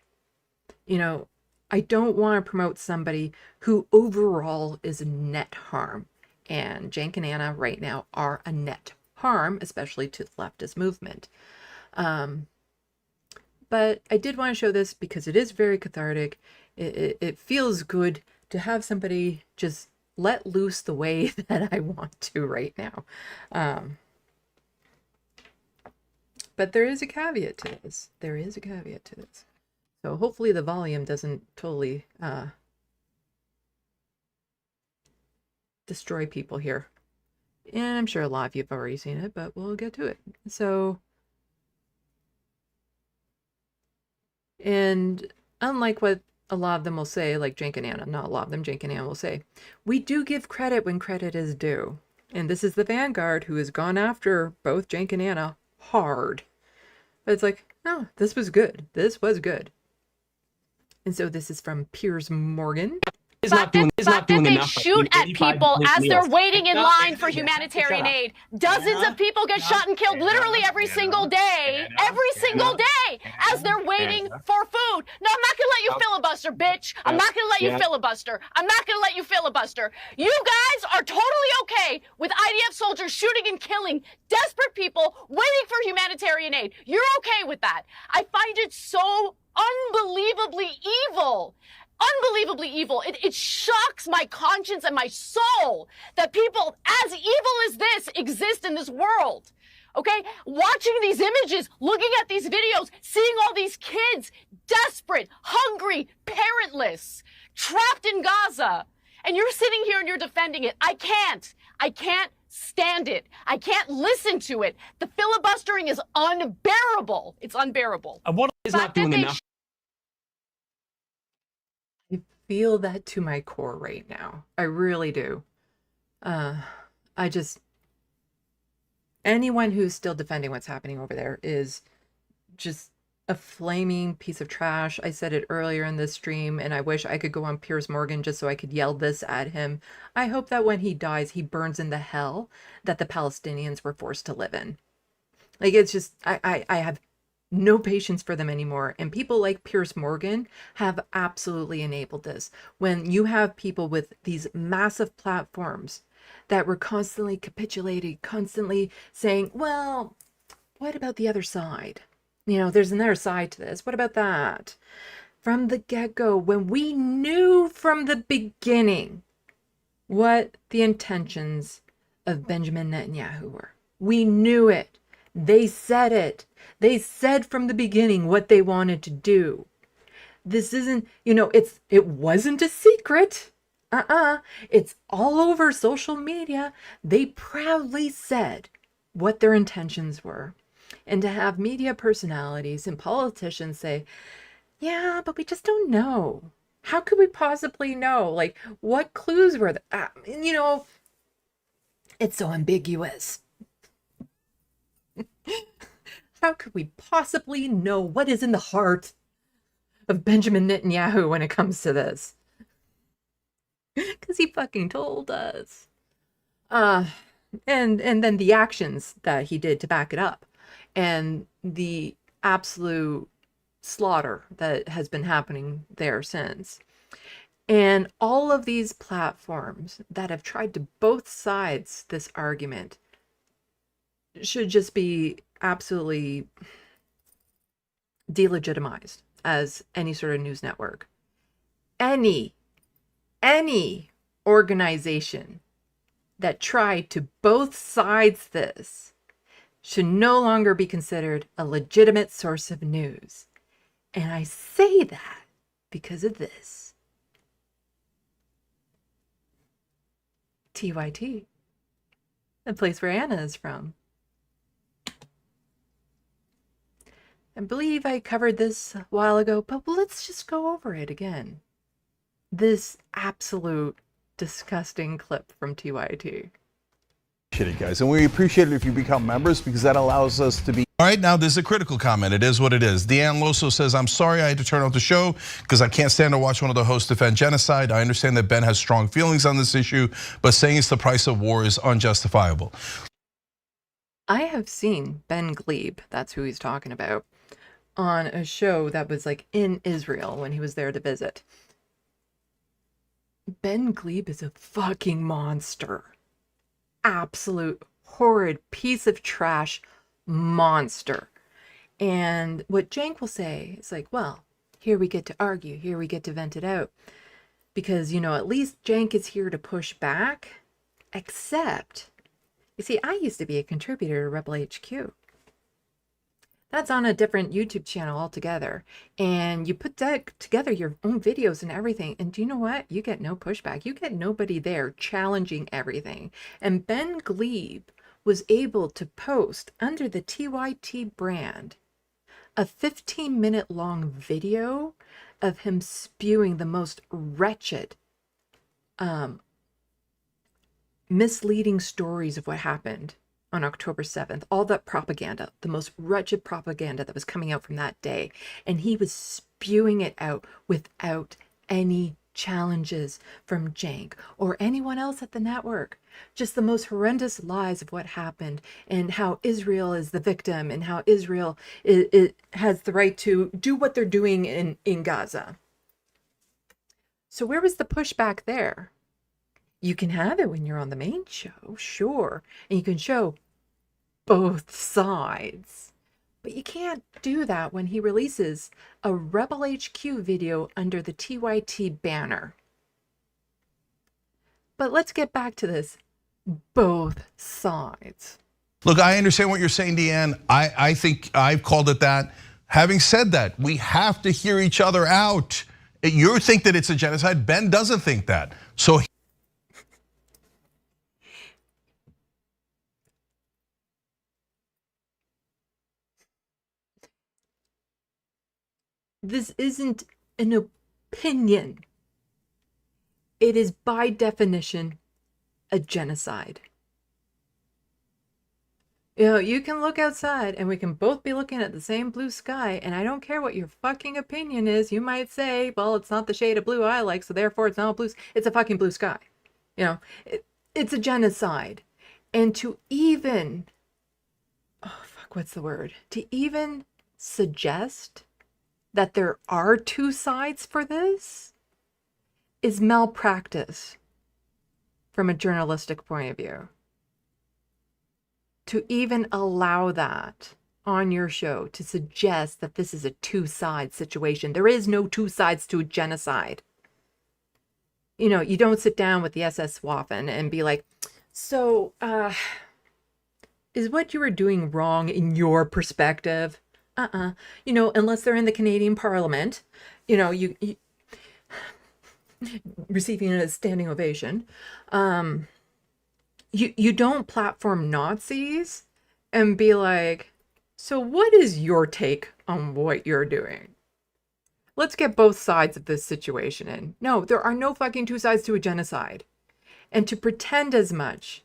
You know, I don't want to promote somebody who overall is a net harm. And Jank and Anna right now are a net harm, especially to the leftist movement. But I did want to show this because it is very cathartic. It feels good to have somebody just let loose the way that I want to right now. But there is a caveat to this. There is a caveat to this. So hopefully the volume doesn't totally destroy people here. And I'm sure a lot of you have already seen it, but we'll get to it. So, and unlike what a lot of them will say, like Jank and Anna, not a lot of them, Jank and Anna will say, we do give credit when credit is due. And this is the Vanguard who has gone after both Jank and Anna hard. But it's like, no, this was good. This was good. And so this is from Piers Morgan. Fact that they shoot at people as they're waiting in line for humanitarian aid. Dozens of people get shot and killed literally every single day. Every single day as they're waiting for food. No, I'm not going to let you filibuster, bitch. I'm not going to let you filibuster. I'm not going to let you filibuster. You guys are totally okay with IDF soldiers shooting and killing desperate people waiting for humanitarian aid. You're okay with that. I find it so unbelievably evil. Unbelievably evil. It shocks my conscience and my soul that people as evil as this exist in this world. Okay? Watching these images, looking at these videos, seeing all these kids desperate, hungry, parentless, trapped in Gaza. And you're sitting here and you're defending it. I can't stand it. I can't listen to it. The filibustering is unbearable. It's unbearable. What is not doing enough? I feel that to my core right now. I really do. Anyone who's still defending what's happening over there is just a flaming piece of trash. I said it earlier in this stream, and I wish I could go on Piers Morgan just so I could yell this at him. I hope that when he dies, he burns in the hell that the Palestinians were forced to live in. Like, it's just, I have no patience for them anymore. And people like Piers Morgan have absolutely enabled this. When you have people with these massive platforms that were constantly capitulating, constantly saying, well, what about the other side? You know, there's another side to this. What about that? From the get-go, when we knew from the beginning what the intentions of Benjamin Netanyahu were. We knew it. They said it. They said from the beginning what they wanted to do. This isn't, you know, it wasn't a secret. It's all over social media. They proudly said what their intentions were. And to have media personalities and politicians say, yeah, but we just don't know. How could we possibly know? Like, what clues were there? You know, it's so ambiguous. How could we possibly know what is in the heart of Benjamin Netanyahu when it comes to this? Because he fucking told us. And then the actions that he did to back it up. And the absolute slaughter that has been happening there since. And all of these platforms that have tried to both sides this argument should just be absolutely delegitimized as any sort of news network. Any organization that tried to both sides this should no longer be considered a legitimate source of news. And I say that because of this. TYT, the place where Anna is from. I believe I covered this a while ago, but let's just go over it again. This absolute disgusting clip from TYT. Appreciate it, guys, and we appreciate it if you become members because that allows us to be. All right, now there's a critical comment. It is what it is. Deanne Loso says, I'm sorry I had to turn off the show because I can't stand to watch one of the hosts defend genocide. I understand that Ben has strong feelings on this issue, but saying it's the price of war is unjustifiable. I have seen Ben Glebe, that's who he's talking about, on a show that was like in Israel when he was there to visit. Ben Glebe is a fucking monster. Absolute horrid piece of trash monster. And what Cenk will say is like, well, here we get to argue, here we get to vent it out. Because, you know, at least Cenk is here to push back. Except, you see, I used to be a contributor to Rebel HQ. That's on a different YouTube channel altogether. And you put that together your own videos and everything. And do you know what? You get no pushback. You get nobody there challenging everything. And Ben Glebe was able to post under the TYT brand a 15-minute long video of him spewing the most wretched, misleading stories of what happened on October 7th, all that propaganda, the most wretched propaganda that was coming out from that day. And he was spewing it out without any challenges from Cenk or anyone else at the network. Just the most horrendous lies of what happened and how Israel is the victim and how Israel it has the right to do what they're doing in Gaza. So where was the pushback there? You can have it when you're on the main show, sure. And you can show both sides. But you can't do that when he releases a Rebel HQ video under the TYT banner. But let's get back to this. Both sides. Look, I understand what you're saying, Deanne. I think I've called it that. Having said that, we have to hear each other out. You think that it's a genocide. Ben doesn't think that. So this isn't an opinion. It is by definition a genocide. You know, you can look outside and we can both be looking at the same blue sky, and I don't care what your fucking opinion is. You might say, well, it's not the shade of blue I like, so therefore it's not a blue. It's a fucking blue sky. You know, it's a genocide. And to even, what's the word? To even suggest that there are two sides for this is malpractice from a journalistic point of view. To even allow that on your show, to suggest that this is a two-side situation. There is no two sides to a genocide. You know, you don't sit down with the SS Waffen and be like, so, is what you were doing wrong in your perspective? You know, unless they're in the Canadian Parliament, you know, you receiving a standing ovation. You don't platform Nazis and be like, so what is your take on what you're doing? Let's get both sides of this situation in. No, there are no fucking two sides to a genocide. And to pretend as much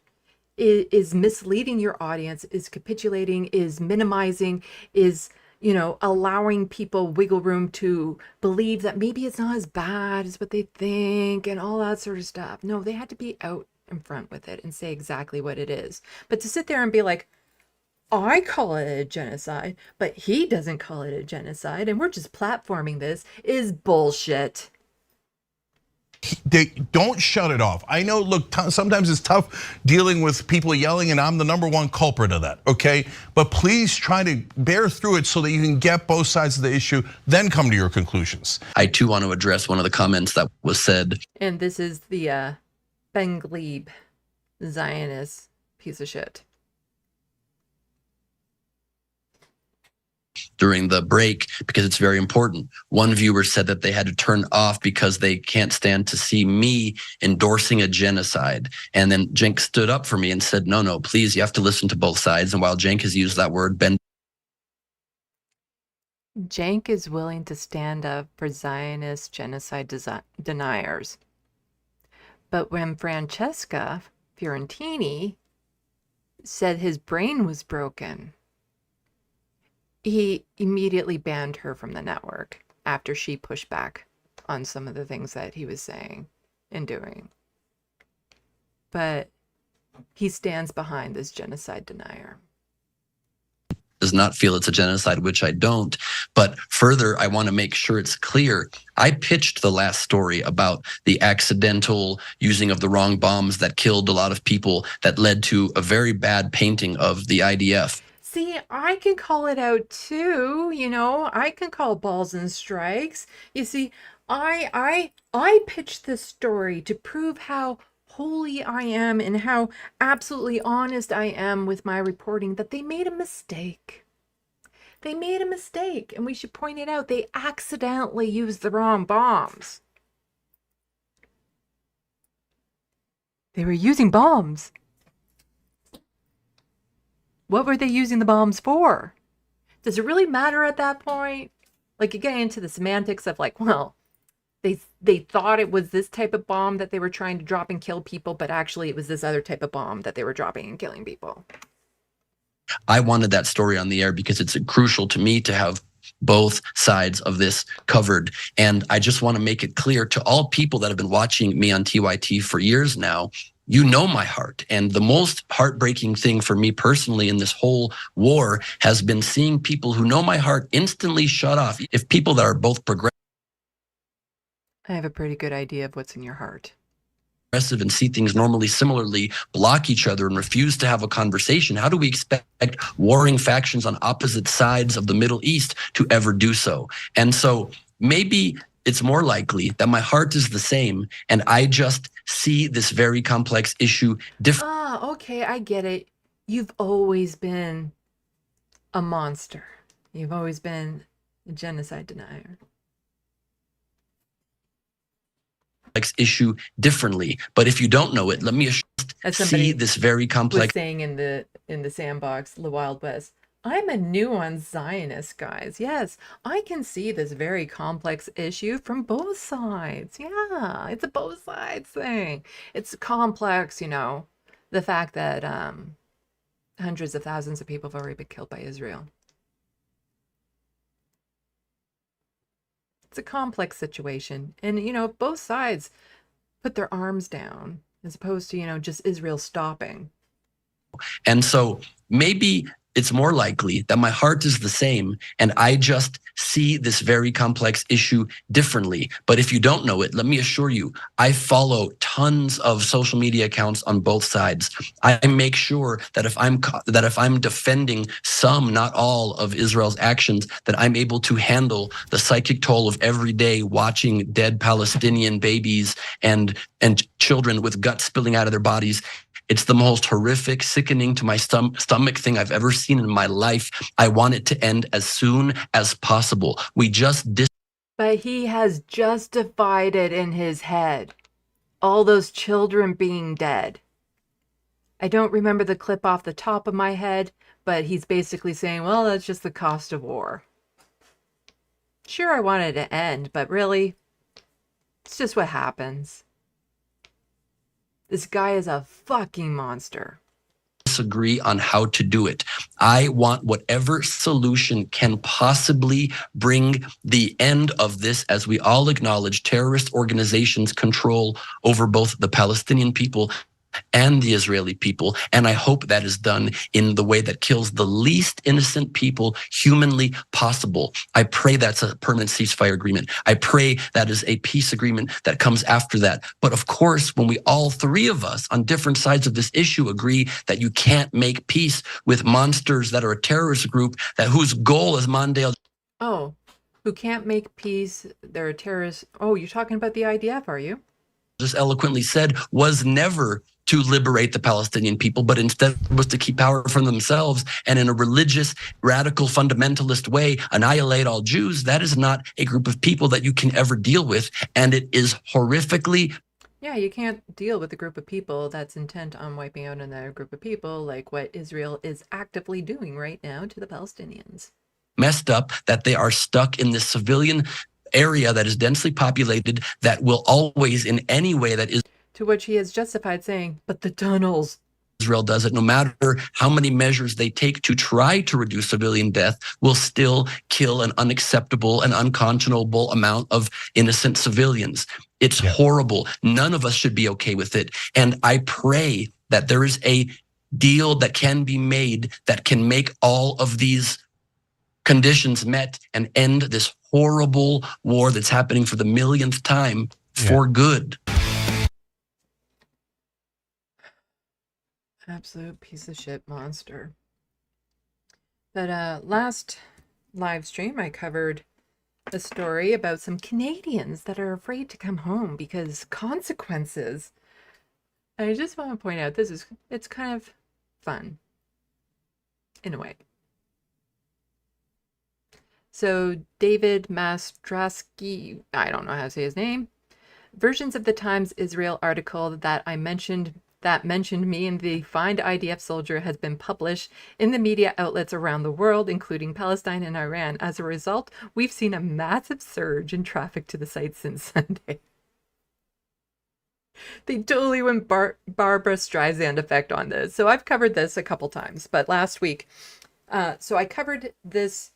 is misleading your audience, is capitulating, is minimizing, is, you know, allowing people wiggle room to believe that maybe it's not as bad as what they think and all that sort of stuff. No, they had to be out in front with it and say exactly what it is. But to sit there and be like, I call it a genocide, but he doesn't call it a genocide, and we're just platforming this, is bullshit. They don't shut it off. I know, look, sometimes it's tough dealing with people yelling, and I'm the #1 culprit of that, okay? But please try to bear through it so that you can get both sides of the issue, then come to your conclusions. I too want to address one of the comments that was said. And this is the Ben Glebe, Zionist piece of shit. During the break, because it's very important. One viewer said that they had to turn off because they can't stand to see me endorsing a genocide. And then Cenk stood up for me and said, no, please, you have to listen to both sides. And while Cenk has used that word, Ben. Cenk is willing to stand up for Zionist genocide deniers. But when Francesca Fiorentini said his brain was broken, he immediately banned her from the network after she pushed back on some of the things that he was saying and doing. But he stands behind this genocide denier. Does not feel it's a genocide, which I don't. But further, I want to make sure it's clear. I pitched the last story about the accidental using of the wrong bombs that killed a lot of people, that led to a very bad painting of the IDF. See, I can call it out too, you know, I can call balls and strikes. You see, I pitched this story to prove how holy I am and how absolutely honest I am with my reporting, that they made a mistake. They made a mistake, and we should point it out. They accidentally used the wrong bombs. They were using bombs. What were they using the bombs for? Does it really matter at that point? Like, you get into the semantics of like, well, they thought it was this type of bomb that they were trying to drop and kill people, but actually it was this other type of bomb that they were dropping and killing people. I wanted that story on the air because it's crucial to me to have both sides of this covered. And I just want to make it clear to all people that have been watching me on TYT for years now, you know my heart. And the most heartbreaking thing for me personally in this whole war has been seeing people who know my heart instantly shut off. If people that are both progressive, I have a pretty good idea of what's in your heart. And see things normally similarly, block each other and refuse to have a conversation, how do we expect warring factions on opposite sides of the Middle East to ever do so? And so maybe it's more likely that my heart is the same and I just see this very complex issue different. Okay, I get it. you've always been a monster. You've always been a genocide denier. Issue differently, but if you don't know it, let me see this very complex. Was saying in the sandbox, the Wild West, I'm a nuanced Zionist, guys. Yes, I can see this very complex issue from both sides. Yeah, it's a both sides thing. It's complex, you know, the fact that hundreds of thousands of people have already been killed by Israel. It's a complex situation. And, you know, both sides put their arms down as opposed to, you know, just Israel stopping. And so maybe it's more likely that my heart is the same and I just see this very complex issue differently. But if you don't know it, let me assure you, I follow tons of social media accounts on both sides. I make sure that if I'm defending some, not all, of Israel's actions, that I'm able to handle the psychic toll of every day watching dead Palestinian babies and children with guts spilling out of their bodies. It's the most horrific, sickening to my stomach thing I've ever seen in my life. I want it to end as soon as possible. But he has justified it in his head. All those children being dead. I don't remember the clip off the top of my head, but he's basically saying, well, that's just the cost of war. Sure, I wanted it to end, but really, it's just what happens. This guy is a fucking monster. Disagree on how to do it. I want whatever solution can possibly bring the end of this, as we all acknowledge terrorist organizations' control over both the Palestinian people and the Israeli people. And I hope that is done in the way that kills the least innocent people humanly possible. I pray that's a permanent ceasefire agreement. I pray that is a peace agreement that comes after that. But of course, when we all three of us on different sides of this issue agree that you can't make peace with monsters that are a terrorist group that whose goal is Mondale. Oh, who can't make peace, they're a terrorist. Oh, you're talking about the IDF, are you? Just eloquently said, was never to liberate the Palestinian people, but instead was to keep power for themselves and in a religious, radical, fundamentalist way, annihilate all Jews. That is not a group of people that you can ever deal with. And it is horrifically. Yeah, you can't deal with a group of people that's intent on wiping out another group of people, like what Israel is actively doing right now to the Palestinians. Messed up that they are stuck in this civilian area that is densely populated, that will always, in any way that is. To which he has justified saying, but the tunnels. Israel does it, no matter how many measures they take to try to reduce civilian death, will still kill an unacceptable and unconscionable amount of innocent civilians. It's horrible. None of us should be okay with it. And I pray that there is a deal that can be made that can make all of these conditions met and end this horrible war that's happening for the millionth time for good. Absolute piece of shit monster. But last live stream, I covered a story about some Canadians that are afraid to come home because consequences. And I just want to point out, it's kind of fun in a way. So David Mastrosky, I don't know how to say his name. Versions of the Times Israel article that mentioned me and the Find IDF Soldier has been published in the media outlets around the world, including Palestine and Iran. As a result, we've seen a massive surge in traffic to the site since Sunday. They totally went Barbara Streisand effect on this. So I've covered this a couple times, but last week, so I covered this.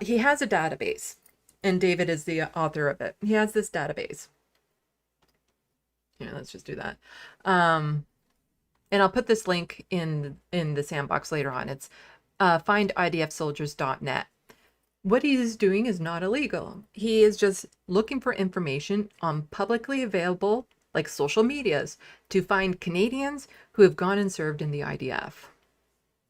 He has a database, and David is the author of it. He has this database. Yeah, let's just do that. And I'll put this link in the sandbox later on. It's findidfsoldiers.net. What he is doing is not illegal. He is just looking for information on publicly available, like social medias, to find Canadians who have gone and served in the IDF.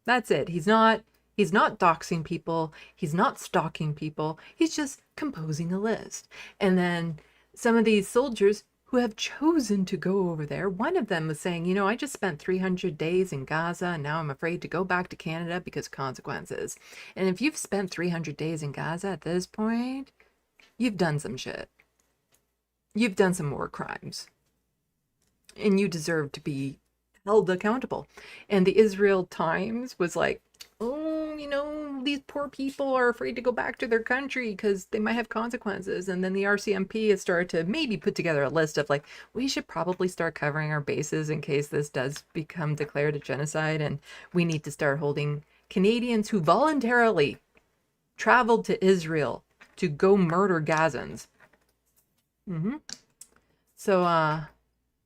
That's it. He's not doxing people. He's not stalking people. He's just composing a list. And then some of these soldiers who have chosen to go over there. One of them was saying, you know, I just spent 300 days in Gaza and now I'm afraid to go back to Canada because of consequences. And if you've spent 300 days in Gaza at this point, you've done some shit. You've done some war crimes. And you deserve to be held accountable. And the Israel Times was like, oh, you know, these poor people are afraid to go back to their country because they might have consequences. And then the RCMP has started to maybe put together a list of like, we should probably start covering our bases in case this does become declared a genocide. And we need to start holding Canadians who voluntarily traveled to Israel to go murder Gazans. So,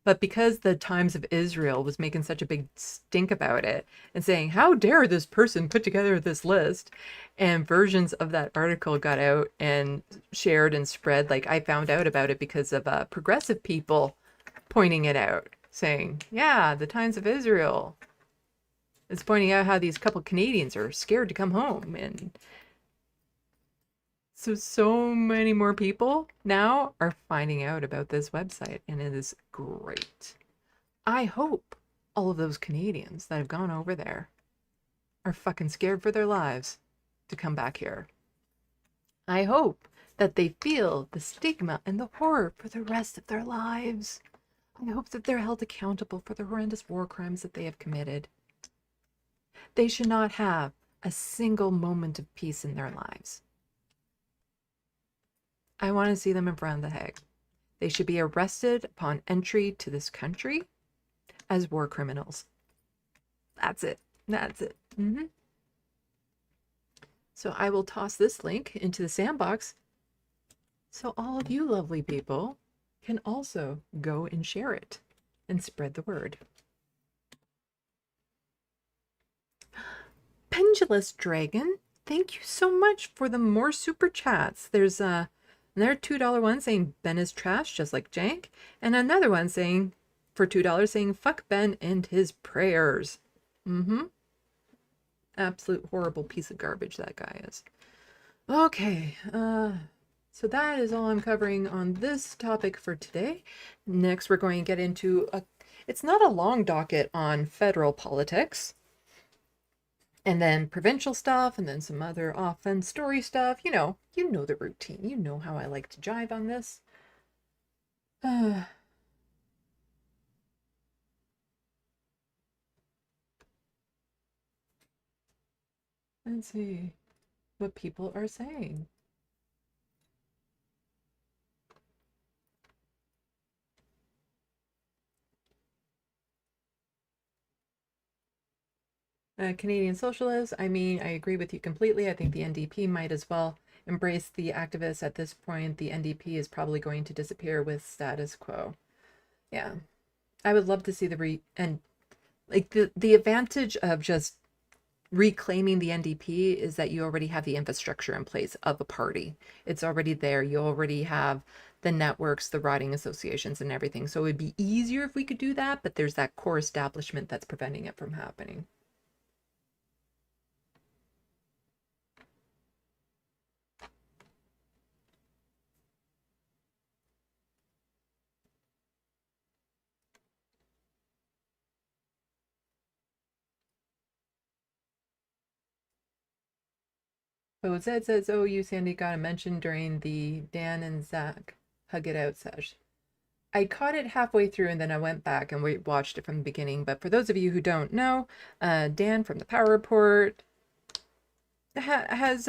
but because the Times of Israel was making such a big stink about it and saying, how dare this person put together this list? And versions of that article got out and shared and spread. Like I found out about it because of progressive people pointing it out, saying, yeah, the Times of Israel is pointing out how these couple Canadians are scared to come home. And so many more people now are finding out about this website, and it is great. I hope all of those Canadians that have gone over there are fucking scared for their lives to come back here. I hope that they feel the stigma and the horror for the rest of their lives. I hope that they're held accountable for the horrendous war crimes that they have committed. They should not have a single moment of peace in their lives. I want to see them in front of the Hague. They should be arrested upon entry to this country as war criminals. That's it. That's it. So I will toss this link into the sandbox so all of you lovely people can also go and share it and spread the word. Pendulous Dragon, thank you so much for the more super chats. There's another $2 one saying Ben is trash, just like Jank. And another one saying, for $2, saying, fuck Ben and his prayers. Absolute horrible piece of garbage that guy is. Okay, so that is all I'm covering on this topic for today. Next, we're going to get into it's not a long docket on federal politics. And then provincial stuff, and then some other often story stuff. You know the routine. You know how I like to jive on this. Let's see what people are saying. Canadian socialists, I mean, I agree with you completely. I think the NDP might as well embrace the activists at this point. The NDP is probably going to disappear with status quo. Yeah. I would love to see the advantage of just reclaiming the NDP is that you already have the infrastructure in place of a party. It's already there. You already have the networks, the riding associations and everything. So it would be easier if we could do that, but there's that core establishment that's preventing it from happening. Oh, Zed says, oh, you, Sandy, got a mention during the Dan and Zach Hug It Out sesh. I caught it halfway through and then I went back and watched it from the beginning. But for those of you who don't know, Dan from the Power Report has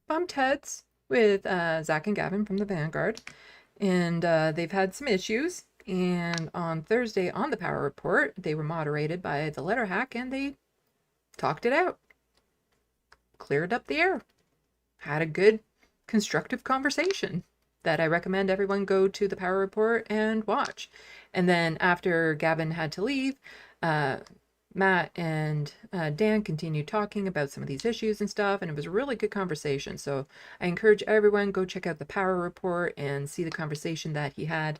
bumped heads with Zach and Gavin from the Vanguard. And they've had some issues. And on Thursday on the Power Report, they were moderated by the letter hack and they talked it out. Cleared up the air, had a good constructive conversation that I recommend everyone go to the Power Report and watch. And then after Gavin had to leave, Matt and Dan continued talking about some of these issues and stuff, and it was a really good conversation. So I encourage everyone, go check out the Power Report and see the conversation that he had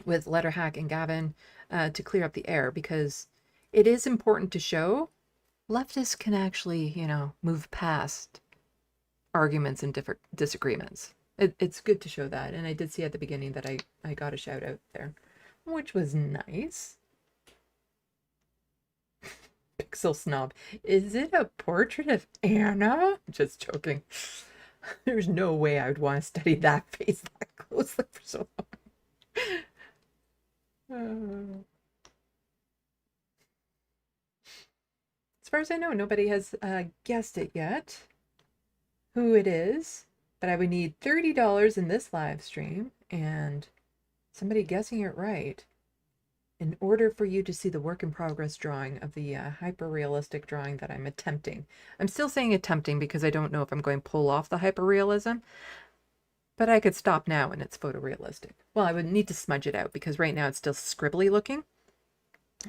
with Letterhack and Gavin to clear up the air, because it is important to show leftists can actually, move past arguments and different disagreements. It's good to show that. And I did see at the beginning that I got a shout out there, which was nice. Pixel snob. Is it a portrait of Anna? Just joking. There's no way I would want to study that face that closely for so long. As far as I know, nobody has guessed it yet, who it is, but I would need $30 in this live stream and somebody guessing it right in order for you to see the work in progress drawing of the hyper-realistic drawing that I'm attempting. I'm still saying attempting because I don't know if I'm going to pull off the hyper-realism, but I could stop now and it's photorealistic. Well, I would need to smudge it out because right now it's still scribbly looking.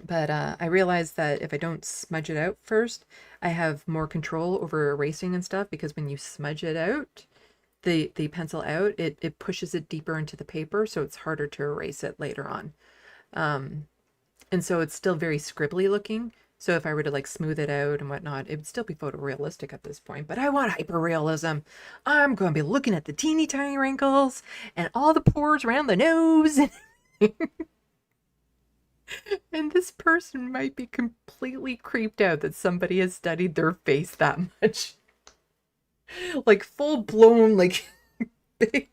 But I realized that if I don't smudge it out first, I have more control over erasing and stuff, because when you smudge it out, the pencil out, it pushes it deeper into the paper, so it's harder to erase it later on. And so it's still very scribbly looking. So if I were to like smooth it out and whatnot, it would still be photorealistic at this point. But I want hyperrealism. I'm going to be looking at the teeny tiny wrinkles and all the pores around the nose. And this person might be completely creeped out that somebody has studied their face that much. Like full blown, like big.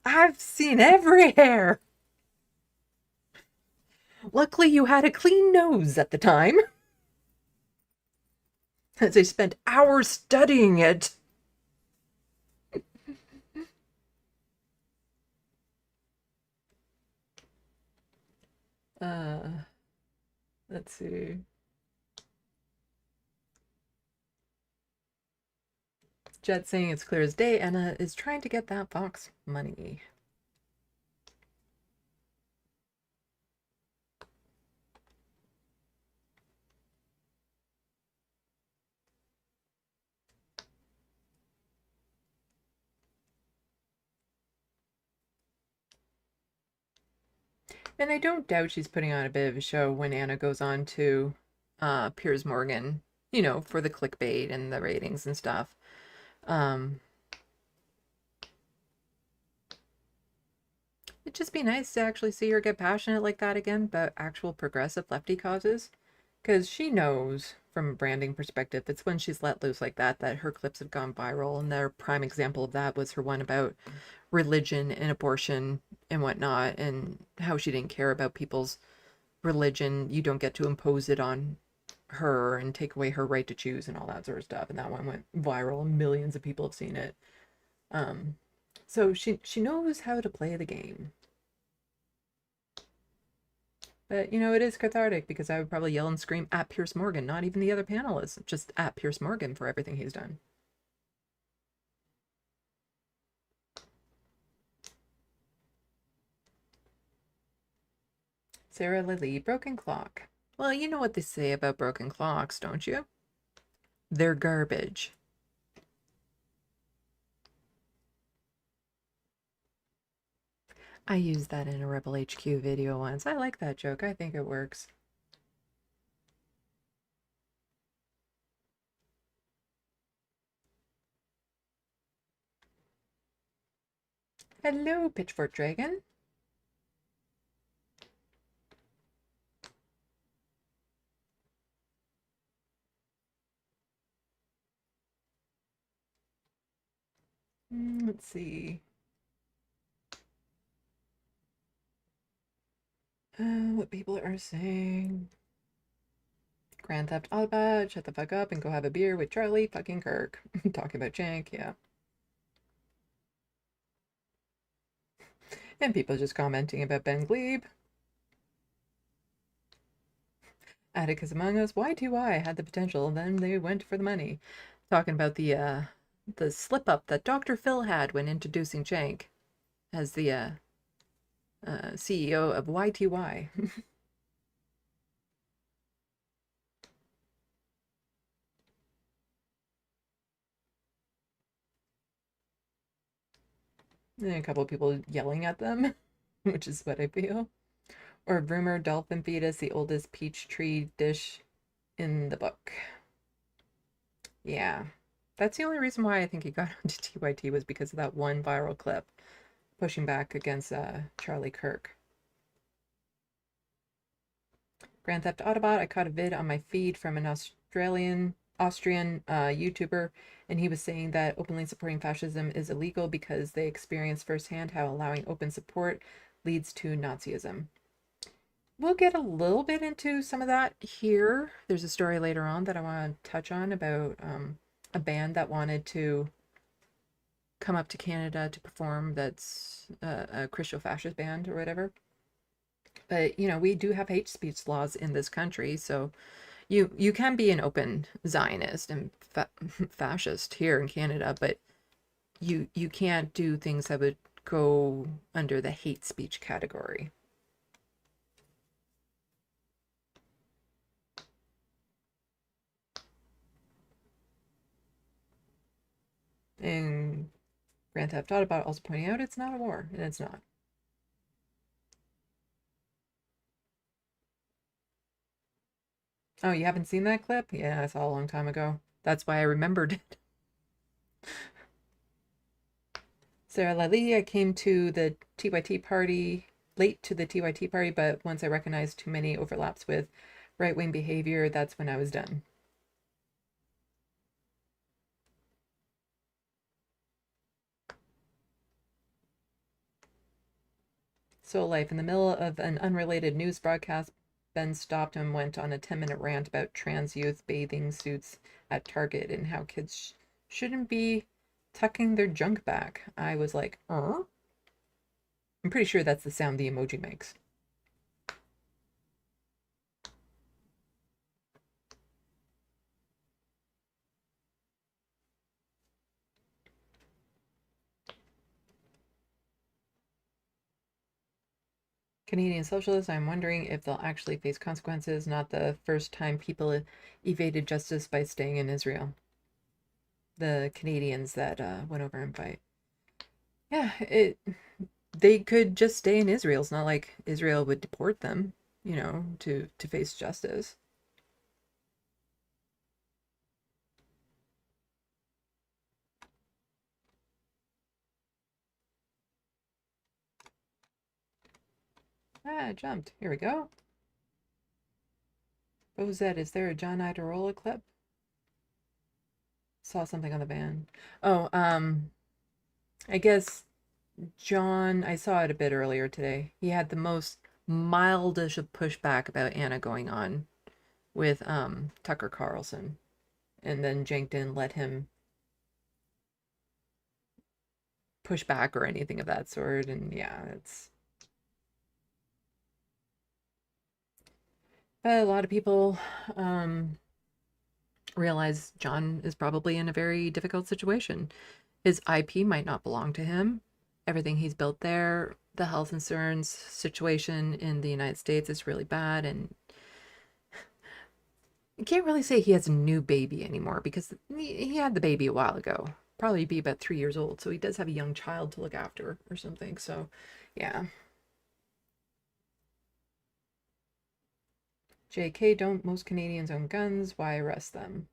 I've seen every hair. Luckily you had a clean nose at the time, as I spent hours studying it. Let's see. Jet saying it's clear as day. Anna is trying to get that box money. And I don't doubt she's putting on a bit of a show when Anna goes on to Piers Morgan, you know, for the clickbait and the ratings and stuff. It'd just be nice to actually see her get passionate like that again about actual progressive lefty causes. Because she knows, from a branding perspective, it's when she's let loose like that that her clips have gone viral. And their prime example of that was her one about religion and abortion and whatnot, and how she didn't care about people's religion. You don't get to impose it on her and take away her right to choose and all that sort of stuff. And that one went viral. Millions of people have seen it. So she knows how to play the game. But, you know, it is cathartic because I would probably yell and scream at Piers Morgan, not even the other panelists, just at Piers Morgan for everything he's done. Sarah Lily, broken clock. Well, you know what they say about broken clocks, don't you? They're garbage. I used that in a Rebel HQ video once. I like that joke. I think it works. Hello, Pitchfork Dragon. Let's see. What people are saying. Grand Theft Auto, shut the fuck up and go have a beer with Charlie fucking Kirk. Talking about Jank, yeah. And people just commenting about Ben Glebe. Atticus Among Us, Y2Y had the potential, and then they went for the money. Talking about the slip-up that Dr. Phil had when introducing Jank as the CEO of Y2Y. And a couple of people yelling at them, which is what I feel. Or rumor dolphin fetus, the oldest peach tree dish in the book. Yeah, That's the only reason why I think he got onto TYT was because of that one viral clip pushing back against Charlie Kirk. Grand Theft Autobot, I caught a vid on my feed from an Austrian YouTuber, and he was saying that openly supporting fascism is illegal because they experience firsthand how allowing open support leads to Nazism. We'll get a little bit into some of that here. There's a story later on that I want to touch on about a band that wanted to come up to Canada to perform, that's a Christian fascist band or whatever. But, you know, we do have hate speech laws in this country, so you can be an open Zionist and fascist here in Canada, but you can't do things that would go under the hate speech category. And Grand Theft Autobot also pointing out it's not a war, and it's not. Oh, you haven't seen that clip? Yeah, I saw a long time ago. That's why I remembered it. Sarah Lally, I came to the TYT party, late to the TYT party, but once I recognized too many overlaps with right-wing behavior, that's when I was done. Soul Life, in the middle of an unrelated news broadcast, Ben stopped and went on a 10-minute rant about trans youth bathing suits at Target and how kids shouldn't be tucking their junk back. I was like, I'm pretty sure that's the sound the emoji makes. Canadian socialists, I'm wondering if they'll actually face consequences, not the first time people evaded justice by staying in Israel. The Canadians that went over and fight. Yeah, they could just stay in Israel. It's not like Israel would deport them, you know, to face justice. Ah, I jumped. Here we go. What was that? Is there a John Idarola clip? Saw something on the van. Oh, I guess John, I saw it a bit earlier today. He had the most mildish of pushback about Anna going on with Tucker Carlson. And then Cenk didn't let him push back or anything of that sort. And yeah, it's... But a lot of people realize John is probably in a very difficult situation. His IP might not belong to him. Everything he's built there, the health insurance situation in the United States is really bad, and you can't really say he has a new baby anymore because he had the baby a while ago. Probably be about 3 years old, so he does have a young child to look after or something. So, yeah. JK, don't most Canadians own guns? Why arrest them?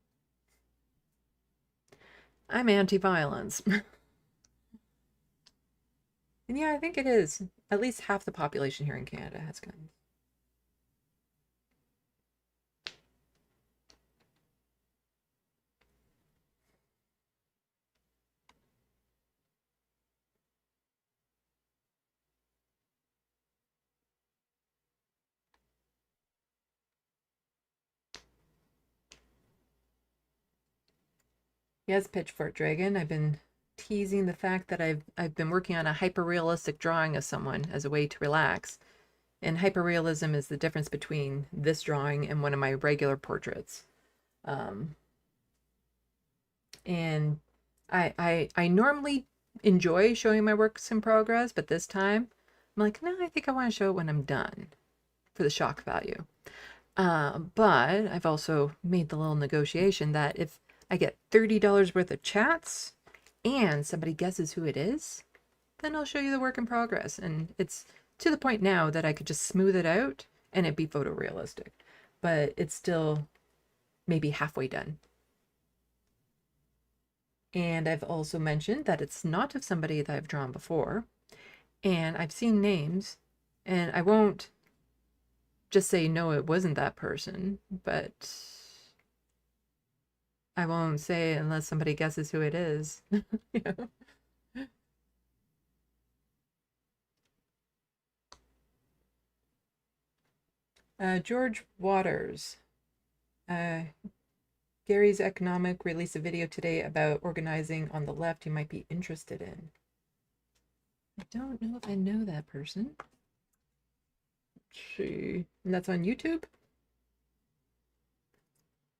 I'm anti-violence. And yeah, I think it is. At least half the population here in Canada has guns. Yes, Pitchfork Dragon. I've been teasing the fact that I've been working on a hyper-realistic drawing of someone as a way to relax. And hyperrealism is the difference between this drawing and one of my regular portraits. And I normally enjoy showing my works in progress, but this time I'm like, no, I think I want to show it when I'm done for the shock value. But I've also made the little negotiation that if I get $30 worth of chats and somebody guesses who it is, then I'll show you the work in progress. And it's to the point now that I could just smooth it out and it'd be photorealistic, but it's still maybe halfway done. And I've also mentioned that it's not of somebody that I've drawn before. And I've seen names, and I won't just say, no, it wasn't that person, but I won't say it unless somebody guesses who it is. You know? George Waters. Gary's Economic released a video today about organizing on the left you might be interested in. I don't know if I know that person. Let's see. And that's on YouTube?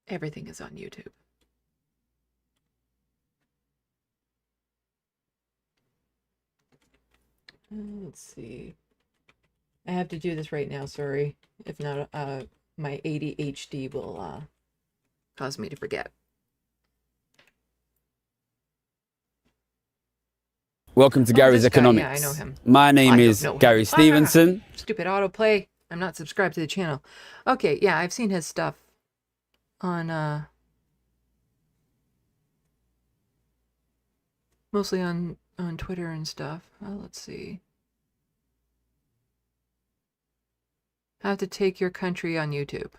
Everything is on YouTube. Let's see. I have to do this right now, sorry. If not, my ADHD will cause me to forget. Welcome to Gary's Economics. Yeah, I know him. My name is Gary Stevenson. Stupid autoplay. I'm not subscribed to the channel. Okay, yeah, I've seen his stuff on mostly on Twitter and stuff. Let's see. How to take your country on YouTube.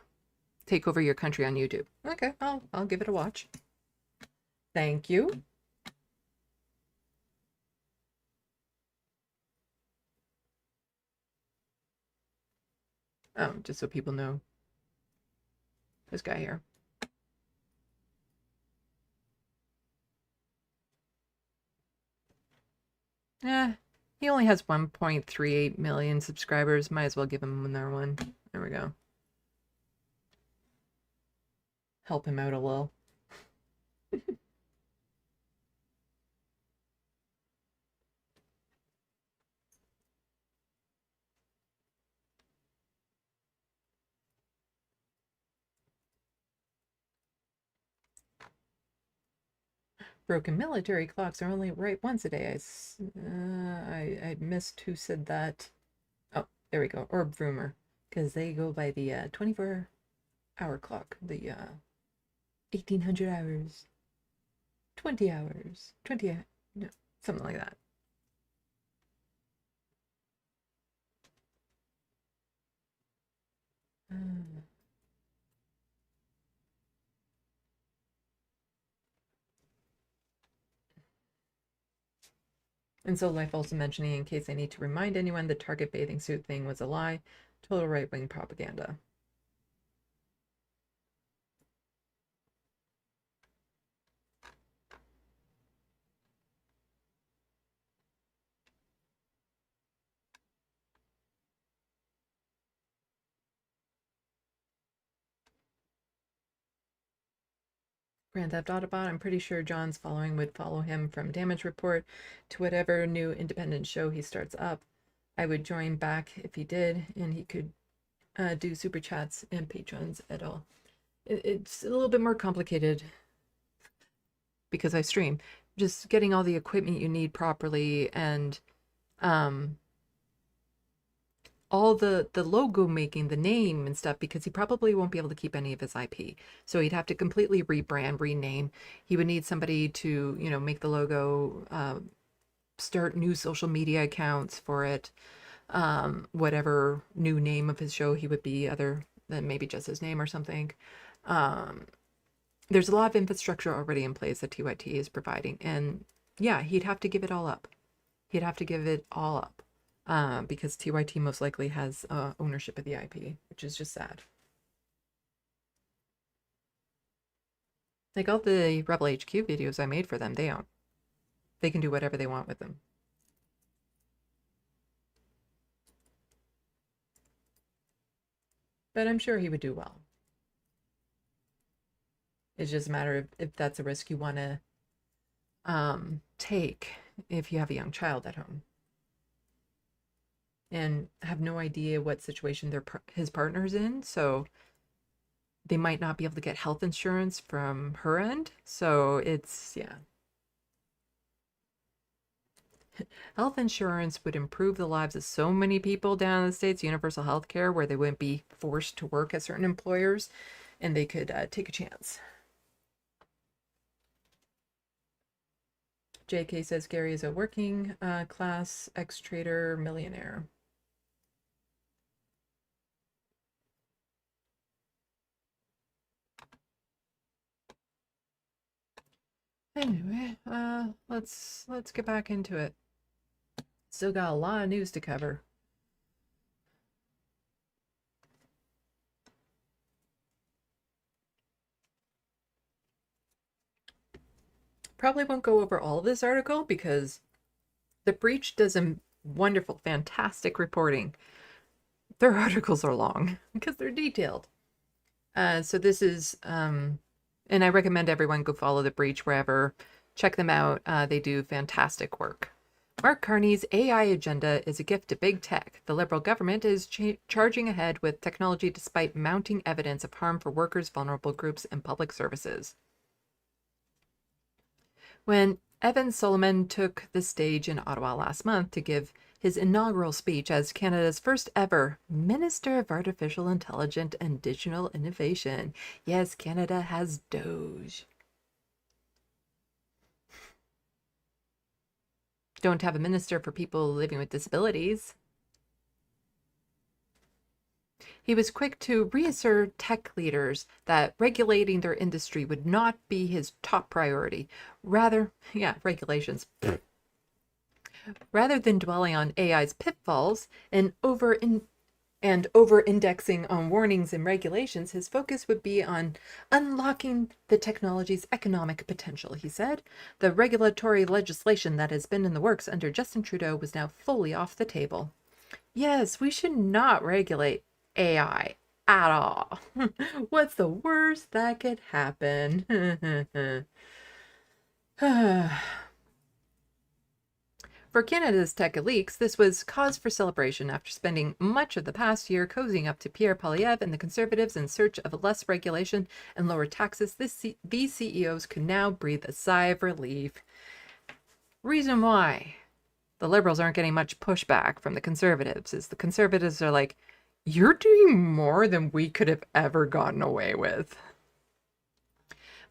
Take over your country on YouTube. Okay, I'll give it a watch. Thank you. Oh, just so people know. This guy here. He only has 1.38 million subscribers. Might as well give him another one. There we go. Help him out a little. Broken military clocks are only right once a day. I missed who said that. Oh, there we go. Orb Rumor. Because they go by the 24-hour clock. The 1800 hours. 20 hours. 20, no, something like that. And so Life also mentioning, in case I need to remind anyone, the Target bathing suit thing was a lie. Total right-wing propaganda. Grand Theft Autobot, I'm pretty sure John's following would follow him from Damage Report to whatever new independent show he starts up. I would join back if he did, and he could do super chats and patrons at all. It's a little bit more complicated because I stream. Just getting all the equipment you need properly, and all the logo making, the name and stuff, because he probably won't be able to keep any of his IP. So he'd have to completely rebrand, rename. He would need somebody to, you know, make the logo, start new social media accounts for it, whatever new name of his show he would be, other than maybe just his name or something. There's a lot of infrastructure already in place that TYT is providing. And yeah, he'd have to give it all up. He'd have to give it all up. Because TYT most likely has ownership of the IP, which is just sad. Like all the Rebel HQ videos I made for them, they own. They can do whatever they want with them. But I'm sure he would do well. It's just a matter of if that's a risk you want to take if you have a young child at home. And have no idea what situation his partner's in, so they might not be able to get health insurance from her end. So it's, yeah. Health insurance would improve the lives of so many people down in the States, universal health care, where they wouldn't be forced to work at certain employers, and they could take a chance. JK says Gary is a working class ex-trader millionaire. Anyway, let's get back into it. Still got a lot of news to cover. Probably won't go over all of this article because The Breach does a wonderful, fantastic reporting. Their articles are long because they're detailed. So this is, and I recommend everyone go follow The Breach wherever. Check them out. They do fantastic work. Mark Carney's AI agenda is a gift to big tech. The Liberal government is charging ahead with technology despite mounting evidence of harm for workers, vulnerable groups, and public services. When Evan Solomon took the stage in Ottawa last month to give his inaugural speech as Canada's first ever Minister of Artificial Intelligence and Digital Innovation. Yes, Canada has Doge. Don't have a minister for people living with disabilities. He was quick to reassure tech leaders that regulating their industry would not be his top priority. Rather, regulations. Rather than dwelling on AI's pitfalls and over-indexing on warnings and regulations, his focus would be on unlocking the technology's economic potential, he said. The regulatory legislation that has been in the works under Justin Trudeau was now fully off the table. Yes, we should not regulate AI at all. What's the worst that could happen? For Canada's tech elites, this was cause for celebration after spending much of the past year cozying up to Pierre Poilievre and the Conservatives in search of less regulation and lower taxes. These CEOs could now breathe a sigh of relief. Reason why the Liberals aren't getting much pushback from the Conservatives is the Conservatives are like, you're doing more than we could have ever gotten away with.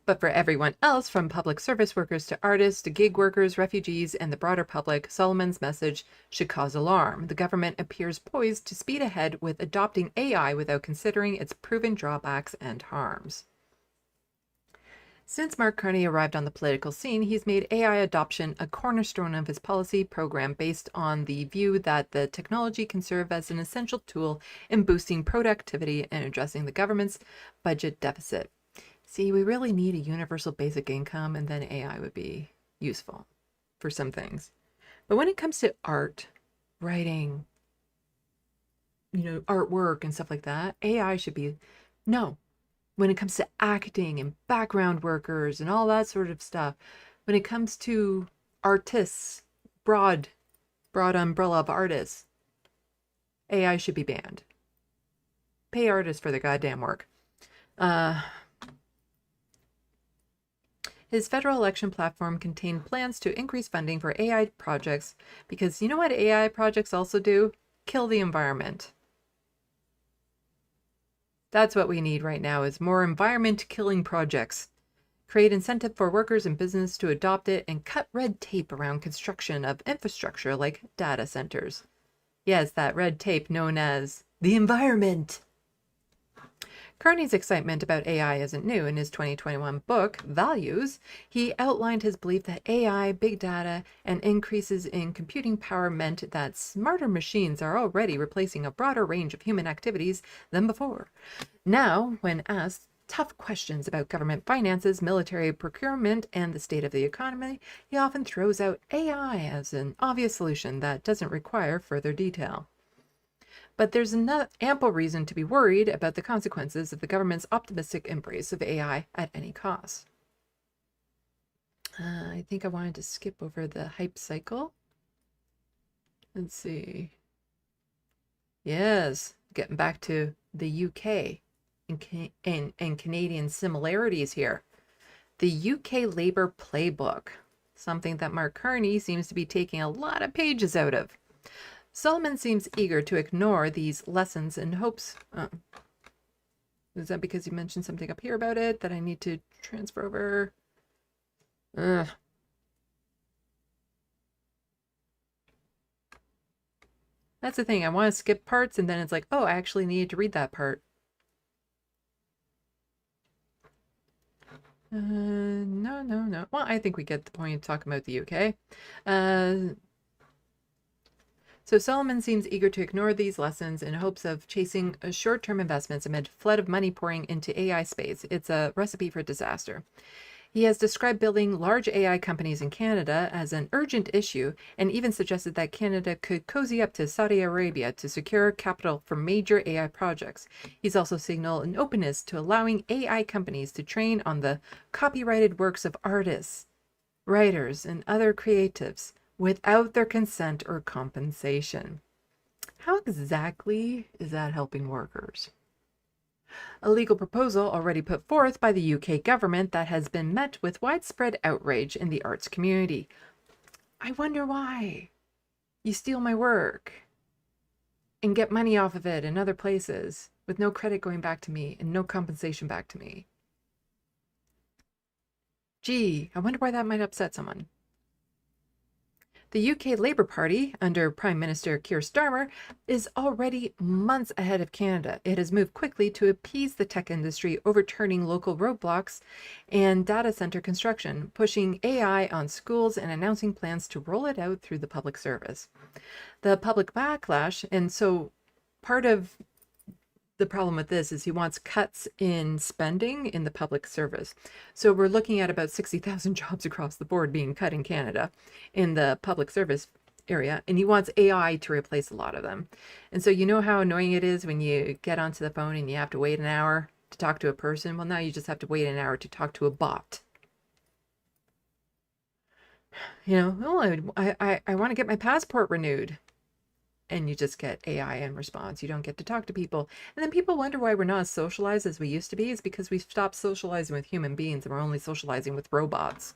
But for everyone else, from public service workers to artists to gig workers, refugees, and the broader public, Solomon's message should cause alarm. The government appears poised to speed ahead with adopting AI without considering its proven drawbacks and harms. Since Mark Carney arrived on the political scene, he's made AI adoption a cornerstone of his policy program based on the view that the technology can serve as an essential tool in boosting productivity and addressing the government's budget deficit. See, we really need a universal basic income, and then AI would be useful for some things. But when it comes to art, writing, artwork and stuff like that, AI should be no. When it comes to acting and background workers and all that sort of stuff, when it comes to artists, broad umbrella of artists, AI should be banned. Pay artists for their goddamn work. His federal election platform contained plans to increase funding for AI projects because you know what AI projects also do? Kill the environment. That's what we need right now is more environment-killing projects. Create incentive for workers and business to adopt it and cut red tape around construction of infrastructure like data centers. Yes, that red tape known as the environment. Carney's excitement about AI isn't new. In his 2021 book, Values, he outlined his belief that AI, big data, and increases in computing power meant that smarter machines are already replacing a broader range of human activities than before. Now, when asked tough questions about government finances, military procurement, and the state of the economy, he often throws out AI as an obvious solution that doesn't require further detail. But there's ample reason to be worried about the consequences of the government's optimistic embrace of AI at any cost. I think I wanted to skip over the hype cycle. Let's see. Yes, getting back to the UK and Canadian similarities here. The UK Labour Playbook, something that Mark Carney seems to be taking a lot of pages out of. Solomon seems eager to ignore these lessons and hopes. Is that because you mentioned something up here about it that I need to transfer over? That's the thing. I want to skip parts, and then it's like, oh, I actually needed to read that part. No. Well, I think we get the point of talking about the UK. So Solomon seems eager to ignore these lessons in hopes of chasing short-term investments amid a flood of money pouring into AI space. It's a recipe for disaster. He has described building large AI companies in Canada as an urgent issue and even suggested that Canada could cozy up to Saudi Arabia to secure capital for major AI projects. He's also signaled an openness to allowing AI companies to train on the copyrighted works of artists, writers, and other creatives without their consent or compensation. How exactly is that helping workers? A legal proposal already put forth by the UK government that has been met with widespread outrage in the arts community. I wonder why. You steal my work and get money off of it in other places with no credit going back to me and no compensation back to me. Gee, I wonder why that might upset someone. The UK Labour Party, under Prime Minister Keir Starmer, is already months ahead of Canada. It has moved quickly to appease the tech industry, overturning local roadblocks and data center construction, pushing AI on schools and announcing plans to roll it out through the public service. The public backlash, and so part of the problem with this is he wants cuts in spending in the public service. So we're looking at about 60,000 jobs across the board being cut in Canada in the public service area, and he wants AI to replace a lot of them. And so you know how annoying it is when you get onto the phone and you have to wait an hour to talk to a person? Well, now you just have to wait an hour to talk to a bot. You know, oh, I want to get my passport renewed. And you just get AI in response. You don't get to talk to people. And then people wonder why we're not as socialized as we used to be. It's because we've stopped socializing with human beings and we're only socializing with robots.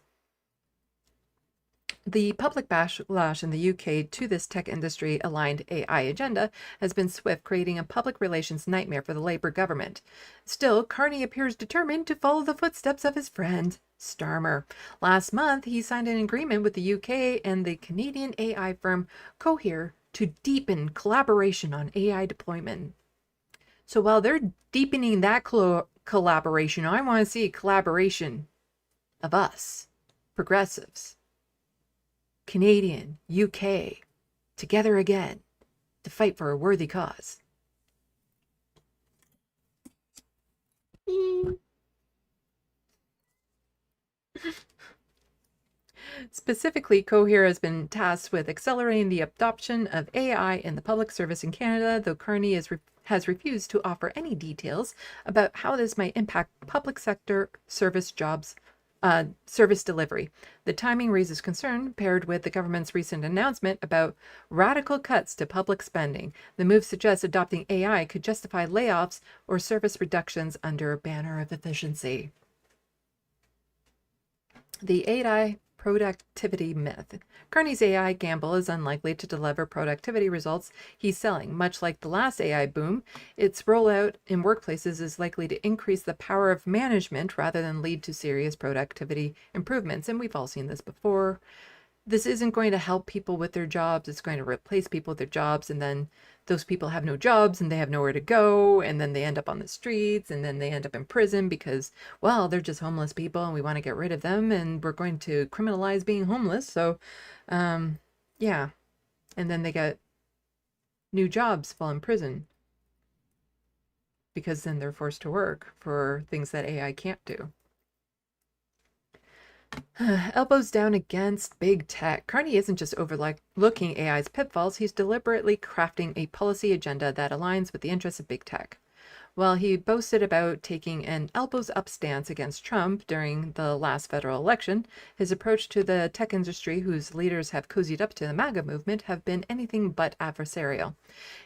The public backlash in the UK to this tech industry aligned AI agenda has been swift, creating a public relations nightmare for the Labour government. Still, Carney appears determined to follow the footsteps of his friend Starmer. Last month, he signed an agreement with the UK and the Canadian AI firm Cohere to deepen collaboration on AI deployment. So while they're deepening that collaboration, I want to see a collaboration of us, progressives, Canadian, UK, together again to fight for a worthy cause. Specifically, Cohere has been tasked with accelerating the adoption of AI in the public service in Canada, though Carney has refused to offer any details about how this might impact public sector service jobs, service delivery. The timing raises concern, paired with the government's recent announcement about radical cuts to public spending. The move suggests adopting AI could justify layoffs or service reductions under a banner of efficiency. The AI productivity myth. Carney's AI gamble is unlikely to deliver productivity results he's selling. Much like the last AI boom, its rollout in workplaces is likely to increase the power of management rather than lead to serious productivity improvements. And we've all seen this before. This isn't going to help people with their jobs. It's going to replace people with their jobs, and then those people have no jobs and they have nowhere to go, and then they end up on the streets, and then they end up in prison because, well, they're just homeless people and we want to get rid of them and we're going to criminalize being homeless. So yeah, and then they get new jobs while in prison because then they're forced to work for things that AI can't do. Elbows down against big tech. Carney isn't just overlooking AI's pitfalls, he's deliberately crafting a policy agenda that aligns with the interests of big tech. While he boasted about taking an elbows-up stance against Trump during the last federal election, his approach to the tech industry, whose leaders have cozied up to the MAGA movement, have been anything but adversarial.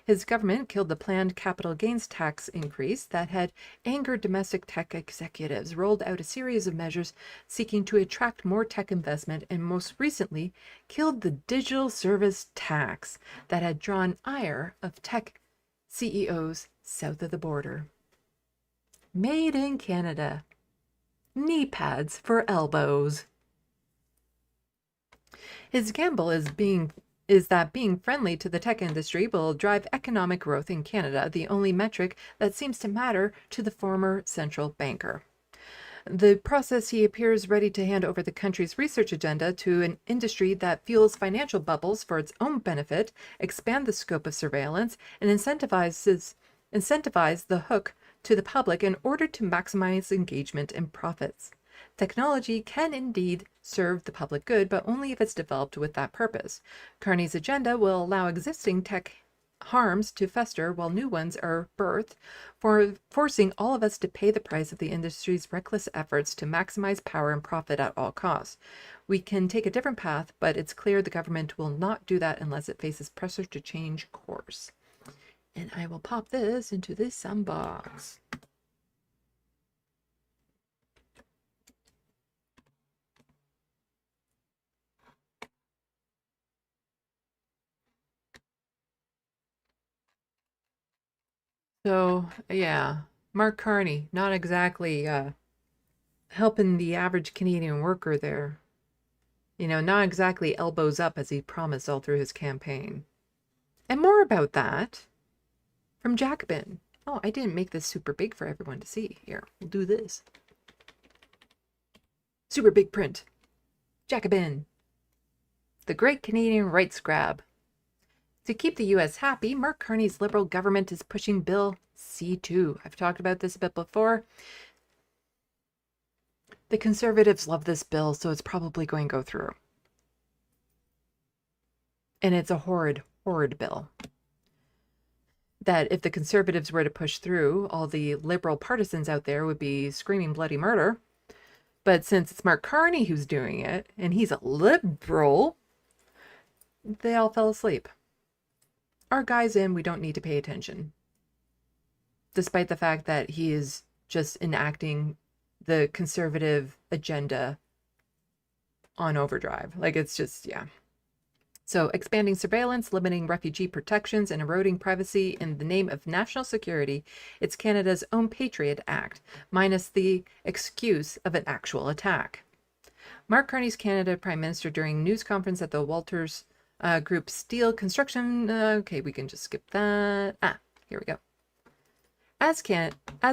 His government killed the planned capital gains tax increase that had angered domestic tech executives, rolled out a series of measures seeking to attract more tech investment, and most recently killed the digital service tax that had drawn ire of tech CEOs south of the border. Made in Canada. Knee pads for elbows. His gamble is being is that being friendly to the tech industry will drive economic growth in Canada, the only metric that seems to matter to the former central banker. The process, he appears ready to hand over the country's research agenda to an industry that fuels financial bubbles for its own benefit, expand the scope of surveillance, and incentivize the hook to the public in order to maximize engagement and profits. Technology can indeed serve the public good, but only if it's developed with that purpose. Carney's agenda will allow existing tech harms to fester while new ones are birthed, forcing all of us to pay the price of the industry's reckless efforts to maximize power and profit at all costs. We can take a different path, but it's clear the government will not do that unless it faces pressure to change course. And I will pop this into this box. So, yeah, Mark Carney, not exactly helping the average Canadian worker there. You know, not exactly elbows up as he promised all through his campaign. And more about that from Jacobin. Oh, I didn't make this super big for everyone to see. Here, we'll do this. Super big print. Jacobin. The Great Canadian Rights Grab. To keep the U.S. happy, Mark Carney's Liberal government is pushing Bill C-2. I've talked about this a bit before. The Conservatives love this bill, so it's probably going to go through. And it's a horrid, horrid bill. That if the Conservatives were to push through, all the Liberal partisans out there would be screaming bloody murder. But since it's Mark Carney who's doing it, and he's a Liberal, they all fell asleep. Our guy's in, we don't need to pay attention. Despite the fact that he is just enacting the conservative agenda on overdrive. Like, it's just, yeah. So, expanding surveillance, limiting refugee protections, and eroding privacy in the name of national security, it's Canada's own Patriot Act, minus the excuse of an actual attack. Mark Carney's Canada Prime Minister during news conference at the Walters Group Steel Construction. Okay, we can just skip that. Here we go. As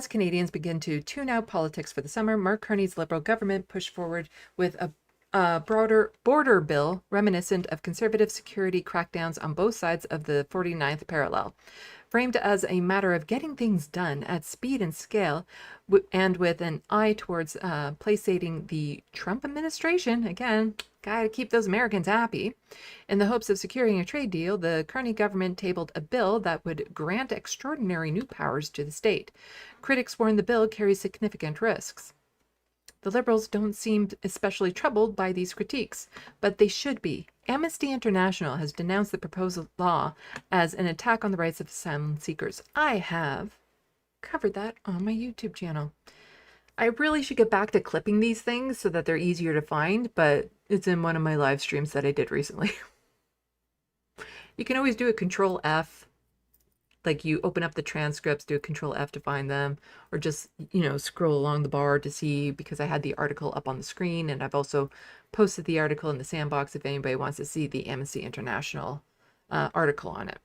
Canadians begin to tune out politics for the summer, Mark Carney's Liberal government pushed forward with a broader border bill reminiscent of conservative security crackdowns on both sides of the 49th parallel. Framed as a matter of getting things done at speed and scale, and with an eye towards placating the Trump administration, again, gotta keep those Americans happy. In the hopes of securing a trade deal, the Carney government tabled a bill that would grant extraordinary new powers to the state. Critics warn the bill carries significant risks. The Liberals don't seem especially troubled by these critiques, but they should be. Amnesty International has denounced the proposed law as an attack on the rights of asylum seekers. I have covered that on my YouTube channel. I really should get back to clipping these things so that they're easier to find, but it's in one of my live streams that I did recently. You can always do a Control F. Like, you open up the transcripts, do a Control F to find them, or just, scroll along the bar to see, because I had the article up on the screen, and I've also posted the article in the sandbox if anybody wants to see the Amnesty International article on it.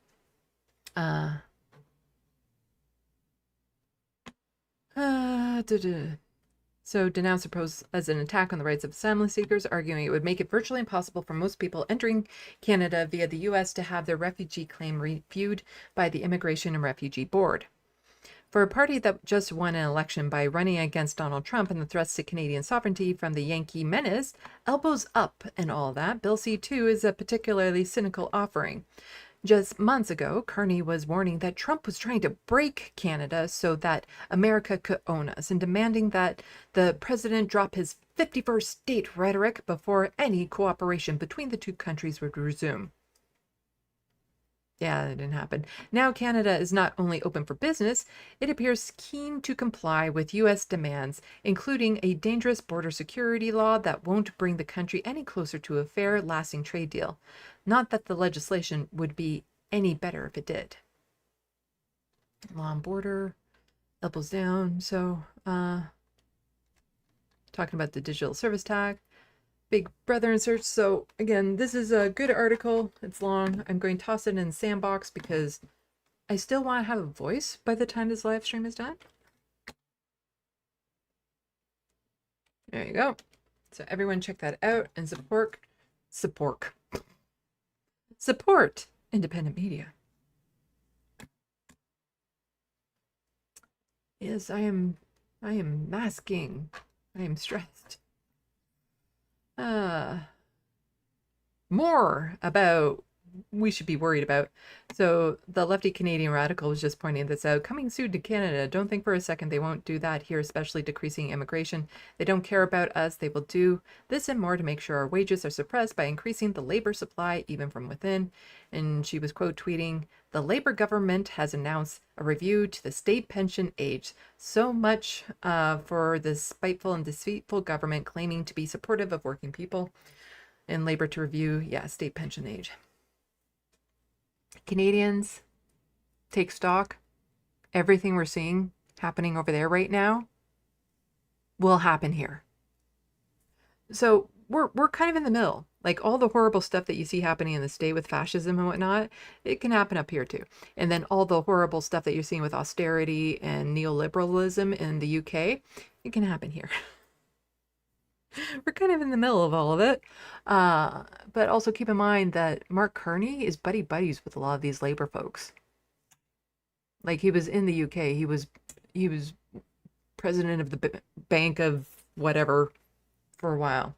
So denounced the proposal as an attack on the rights of asylum seekers, arguing it would make it virtually impossible for most people entering Canada via the U.S. to have their refugee claim reviewed by the Immigration and Refugee Board. For a party that just won an election by running against Donald Trump and the threats to Canadian sovereignty from the Yankee menace, elbows up and all that, Bill C-2 is a particularly cynical offering. Just months ago, Carney was warning that Trump was trying to break Canada so that America could own us, and demanding that the president drop his 51st state rhetoric before any cooperation between the two countries would resume. Yeah, that didn't happen. Now Canada is not only open for business, it appears keen to comply with U.S. demands, including a dangerous border security law that won't bring the country any closer to a fair, lasting trade deal. Not that the legislation would be any better if it did. Law on border, elbows down. So, talking about the digital service tax. Big Brother in Search. So again, this is a good article. It's long. I'm going to toss it in Sandbox because I still want to have a voice by the time this live stream is done. There you go. So everyone check that out and support independent media. Yes, I am masking. I am stressed. More about we should be worried about. So the lefty Canadian radical was just pointing this out. Coming soon to Canada. Don't think for a second they won't do that here, especially decreasing immigration. They don't care about us. They will do this and more to make sure our wages are suppressed by increasing the labor supply, even from within. And she was quote tweeting, the Labor government has announced a review to the state pension age. So much for this spiteful and deceitful government claiming to be supportive of working people. And Labor to review, state pension age. Canadians, take stock. Everything we're seeing happening over there right now will happen here. So we're kind of in the middle. Like all the horrible stuff that you see happening in the state with fascism and whatnot, it can happen up here too. And then all the horrible stuff that you're seeing with austerity and neoliberalism in the UK, it can happen here. We're kind of in the middle of all of it. But also keep in mind that Mark Carney is buddies with a lot of these labor folks. Like he was in the UK. He was president of the Bank of whatever for a while.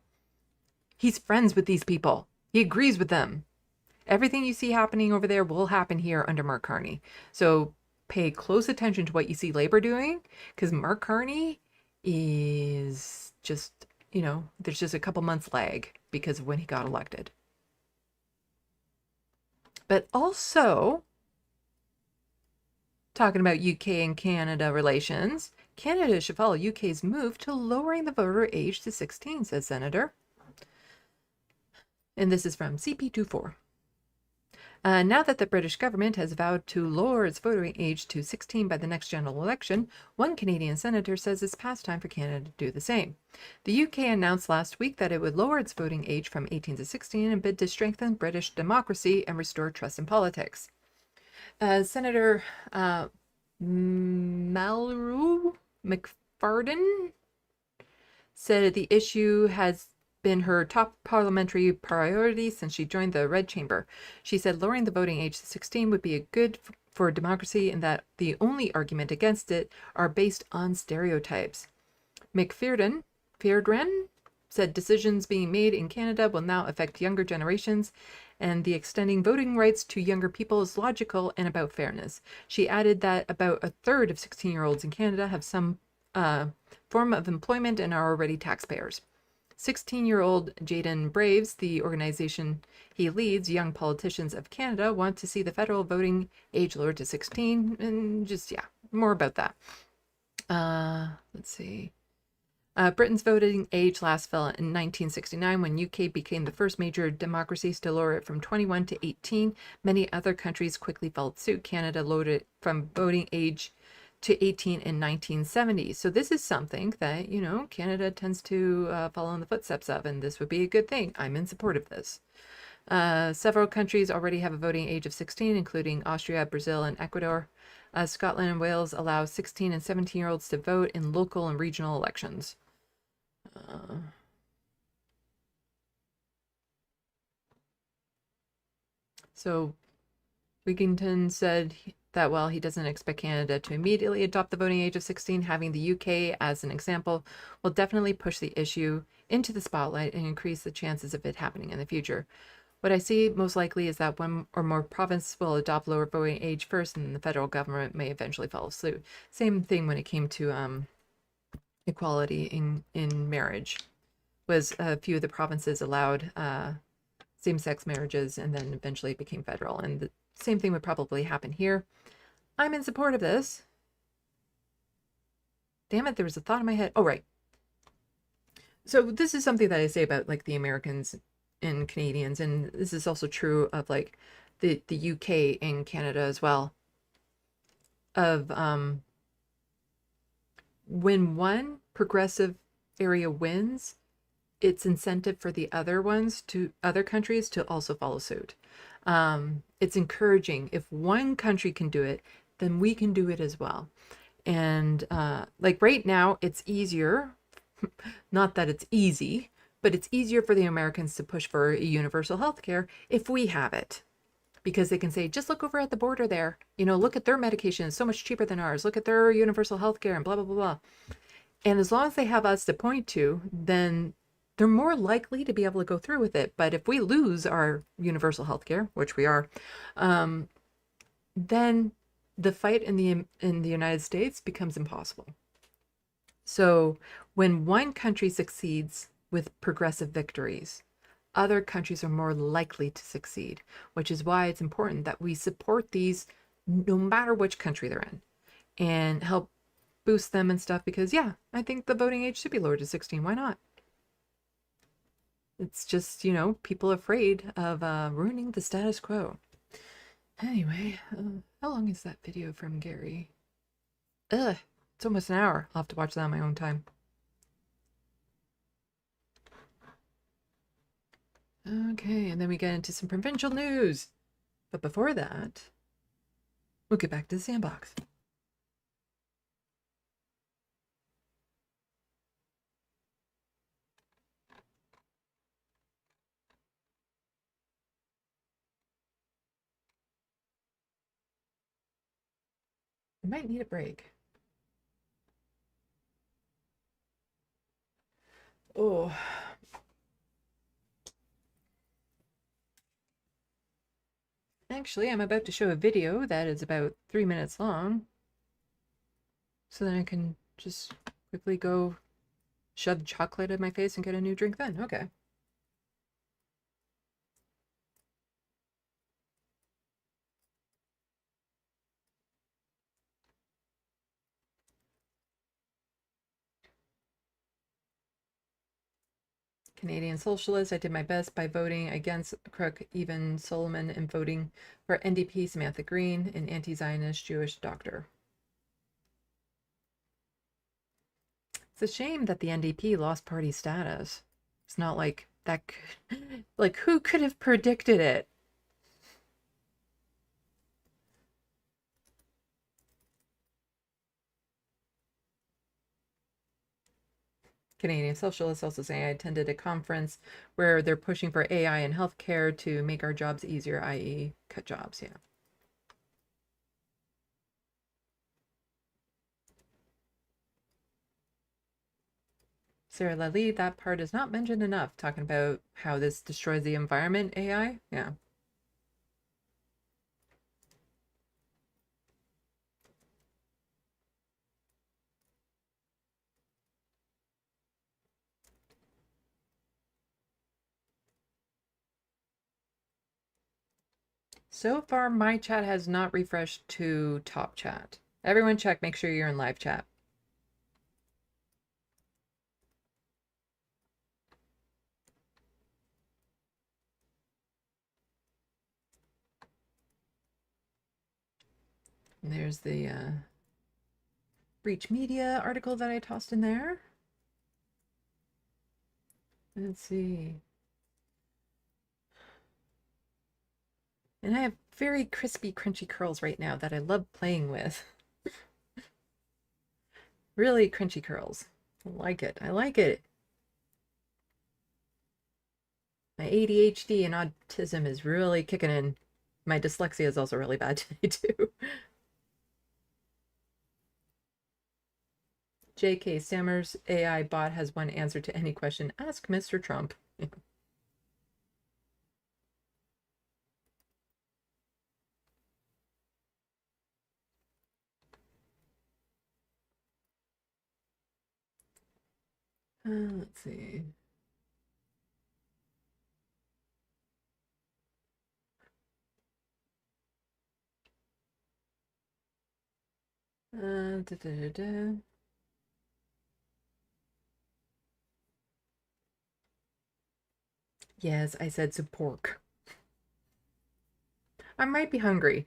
He's friends with these people. He agrees with them. Everything you see happening over there will happen here under Mark Carney. So pay close attention to what you see Labor doing, because Mark Carney is just, there's just a couple months lag because of when he got elected. But also, talking about UK and Canada relations, Canada should follow UK's move to lowering the voter age to 16, says Senator. And this is from CP24. Now that the British government has vowed to lower its voting age to 16 by the next general election, one Canadian senator says it's past time for Canada to do the same. The UK announced last week that it would lower its voting age from 18 to 16 in a bid to strengthen British democracy and restore trust in politics. Senator Malraux McFarden said the issue has been her top parliamentary priority since she joined the Red Chamber. She said lowering the voting age to 16 would be good for democracy and that the only argument against it are based on stereotypes. McFarden said decisions being made in Canada will now affect younger generations and the extending voting rights to younger people is logical and about fairness. She added that about a third of 16-year-olds in Canada have some form of employment and are already taxpayers. 16-year-old Jaden Braves, the organization he leads, Young Politicians of Canada, want to see the federal voting age lowered to 16, and just, more about that. Let's see. Britain's voting age last fell in 1969 when UK became the first major democracies to lower it from 21 to 18. Many other countries quickly followed suit. Canada lowered it from voting age to 18 in 1970. So this is something that, Canada tends to follow in the footsteps of, and this would be a good thing. I'm in support of this. Several countries already have a voting age of 16, including Austria, Brazil, and Ecuador. Scotland and Wales allow 16 and 17-year-olds to vote in local and regional elections. So Wigginton said that while he doesn't expect Canada to immediately adopt the voting age of 16, having the UK as an example will definitely push the issue into the spotlight and increase the chances of it happening in the future. What I see most likely is that one or more provinces will adopt lower voting age first, and the federal government may eventually follow suit. Same thing when it came to equality in marriage. Was a few of the provinces allowed same-sex marriages, and then eventually it became federal. And the same thing would probably happen here. I'm in support of this. Damn it, there was a thought in my head. Oh, right. So this is something that I say about like the Americans and Canadians, and this is also true of like the UK and Canada as well. Of when one progressive area wins, it's incentive for the other countries to also follow suit. It's encouraging. If one country can do it, then we can do it as well. And like right now, it's easier. Not that it's easy, but it's easier for the Americans to push for universal health care if we have it. Because they can say, just look over at the border there. You know, look at their medication. It's so much cheaper than ours. Look at their universal health care and blah, blah, blah, blah. And as long as they have us to point to, then they're more likely to be able to go through with it. But if we lose our universal health care, which we are, then the fight in the United States becomes impossible. So when one country succeeds with progressive victories, other countries are more likely to succeed, which is why it's important that we support these no matter which country they're in and help boost them and stuff. Because yeah, I think the voting age should be lowered to 16. Why not? It's just, you know, people afraid of ruining the status quo. Anyway, how long is that video from Gary? It's almost an hour. I'll have to watch that on my own time. Okay, and then we get into some provincial news. But before that, we'll get back to the sandbox. I might need a break. Oh. Actually, I'm about to show a video that is about 3 minutes long. So then I can just quickly go shove chocolate in my face and get a new drink then. Okay. Canadian Socialist, I did my best by voting against Crook, even Solomon, and voting for NDP Samantha Green, an anti-Zionist Jewish doctor. It's a shame that the NDP lost party status. It's not like that could, like, who could have predicted it? Canadian Socialists also saying I attended a conference where they're pushing for AI in healthcare to make our jobs easier, i.e. cut jobs, yeah. Sarah Lally, that part is not mentioned enough, talking about how this destroys the environment, AI, yeah. So far, my chat has not refreshed to top chat. Everyone check, make sure you're in live chat. And there's the Breach Media article that I tossed in there. Let's see. And I have very crispy, crunchy curls right now that I love playing with. Really crunchy curls. I like it. I like it. My ADHD and autism is really kicking in. My dyslexia is also really bad today, too. JK Stammers AI bot has one answer to any question. Ask Mr. Trump. Let's see. Da, da, da, da. Yes, I said some pork. I might be hungry.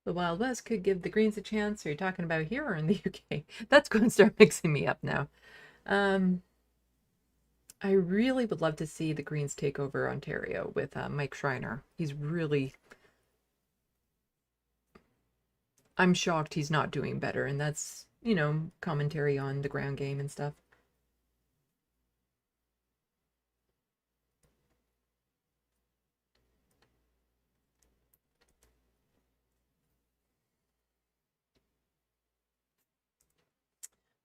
The Wild West could give the Greens a chance. Are you talking about here or in the UK? That's going to start mixing me up now. I really would love to see the Greens take over Ontario with Mike Schreiner. He's really... I'm shocked he's not doing better, and that's, you know, commentary on the ground game and stuff.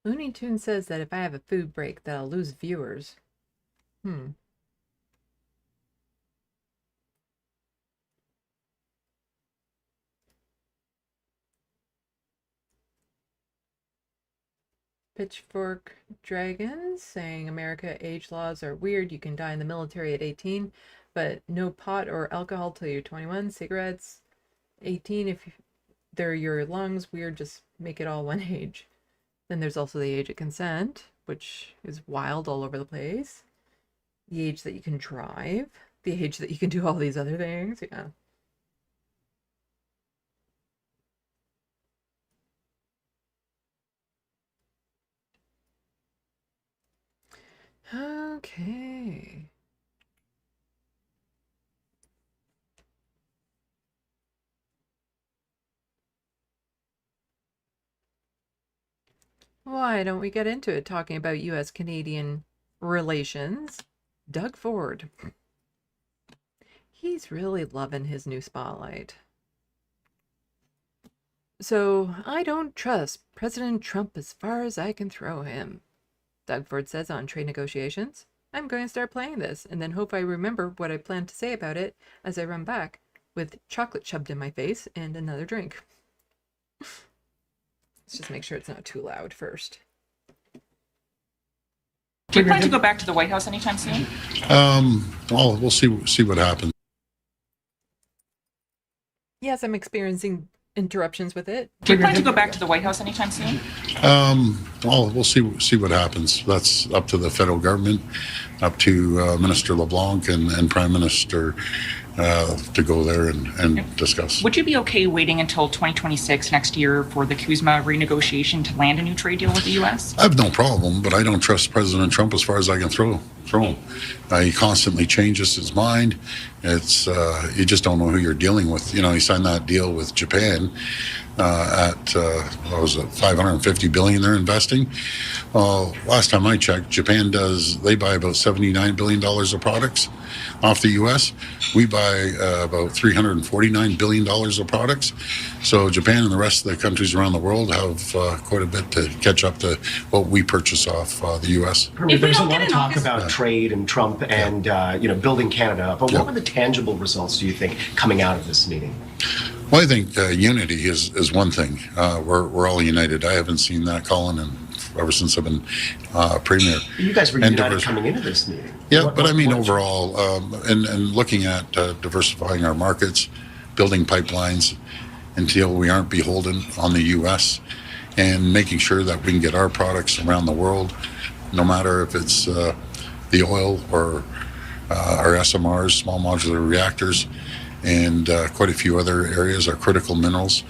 Looney Tunes says that if I have a food break that I'll lose viewers. Pitchfork Dragons saying America age laws are weird. You can die in the military at 18, but no pot or alcohol till you're 21. Cigarettes, 18 if they're your lungs. Weird, just make it all one age. Then there's also the age of consent, which is wild all over the place. The age that you can drive. The age that you can do all these other things. Yeah. Okay. Why don't we get into it talking about U.S.-Canadian relations? Doug Ford. He's really loving his new spotlight. So, I don't trust President Trump as far as I can throw him. Doug Ford says on trade negotiations. I'm going to start playing this and then hope I remember what I plan to say about it as I run back with chocolate shoved in my face and another drink. Let's just make sure it's not too loud first. Do you plan to go back to the White House anytime soon? Well, we'll see what happens. Yes, I'm experiencing interruptions with it. Do you plan to go back to the White House anytime soon? Well, we'll see what happens. That's up to the federal government, up to Minister LeBlanc and Prime Minister to go there and discuss. Would you be okay waiting until 2026 next year for the CUSMA renegotiation to land a new trade deal with the U.S.? I have no problem, but I don't trust President Trump as far as I can throw him. He constantly changes his mind. It's you just don't know who you're dealing with. You know, he signed that deal with Japan at what was it, $550 billion they're investing. Last time I checked, Japan they buy about $79 billion of products off the U.S. We buy about $349 billion of products. So Japan and the rest of the countries around the world have quite a bit to catch up to what we purchase off the U.S. There's a lot of talk about trade and Trump and building Canada up. But what were the tangible results, do you think, coming out of this meeting? Well, I think unity is one thing. We're all united. I haven't seen that, Colin, ever since I've been premier. You guys were united coming into this meeting. Yeah, but I mean overall, and looking at diversifying our markets, building pipelines until we aren't beholden on the U.S., and making sure that we can get our products around the world, no matter if it's the oil or our SMRs, small modular reactors, and quite a few other areas, our critical minerals,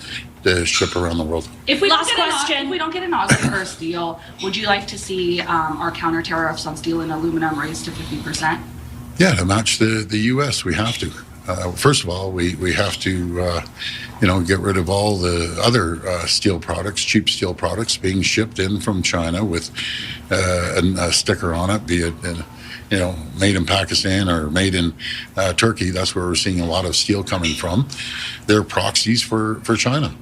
to ship around the world. If we don't get an Aussie-first deal, would you like to see our counter tariffs on steel and aluminum raised to 50%? Yeah, to match the U.S., we have to. First of all, we have to, get rid of all the other steel products, cheap steel products being shipped in from China with a sticker on it, be it made in Pakistan or made in Turkey. That's where we're seeing a lot of steel coming from. They're proxies for China.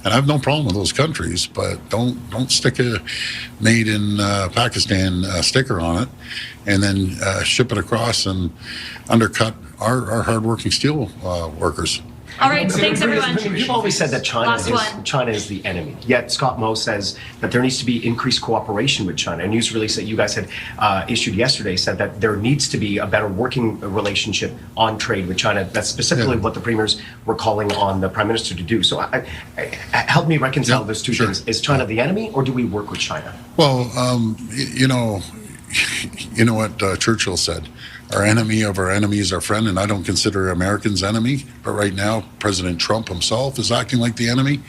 And I have no problem with those countries, but don't stick a made in Pakistan sticker on it and then ship it across and undercut our hardworking steel workers. All right, thanks everyone. You've always said that China is the enemy. Yet Scott Moe says that there needs to be increased cooperation with China. A news release that you guys had issued yesterday said that there needs to be a better working relationship on trade with China. That's specifically what the premiers were calling on the Prime Minister to do. So help me reconcile those two things. Is China the enemy, or do we work with China? Well, you know what Churchill said. our enemy of our enemy is our friend, and I don't consider Americans enemy. But right now, President Trump himself is acting like the enemy.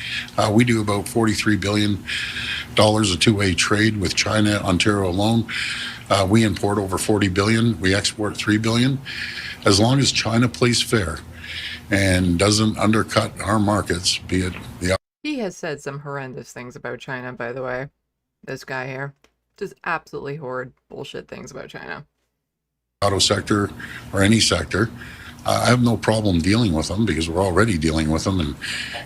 We do about $43 billion of two-way trade with China, Ontario alone. We import over $40 billion. We export $3 billion. As long as China plays fair and doesn't undercut our markets, be it the... He has said some horrendous things about China, by the way. This guy here. Just absolutely horrid bullshit things about China. Auto sector or any sector. I have no problem dealing with them because we're already dealing with them, and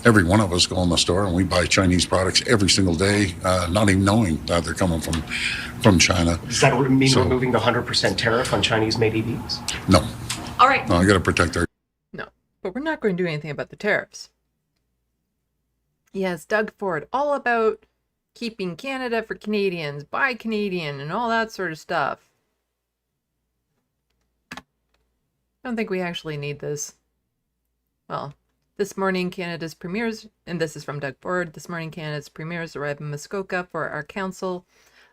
every one of us go in the store and we buy Chinese products every single day, not even knowing that they're coming from China. Does that mean removing the 100% tariff on Chinese-made EVs? No. All right. No, I got to protect our... No, but we're not going to do anything about the tariffs. Yes, Doug Ford, all about keeping Canada for Canadians, buy Canadian, and all that sort of stuff. I don't think we actually need this. Well, this morning Canada's premiers, and this is from Doug Ford, this morning Canada's premiers arrived in Muskoka for our Council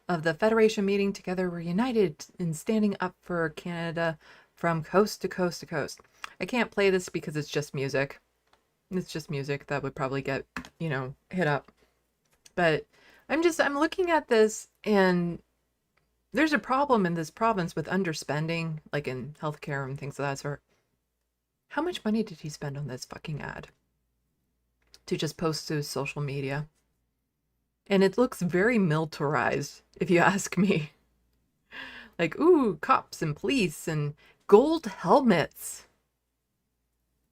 of the Federation meeting. Together we're united in standing up for Canada from coast to coast to coast. I can't play this because it's just music. It's just music that would probably get, you know, hit up. But I'm looking at this, and there's a problem in this province with underspending, like in healthcare and things of that sort. How much money did he spend on this fucking ad to just post to social media? And it looks very militarized, if you ask me. Like, ooh, cops and police and gold helmets.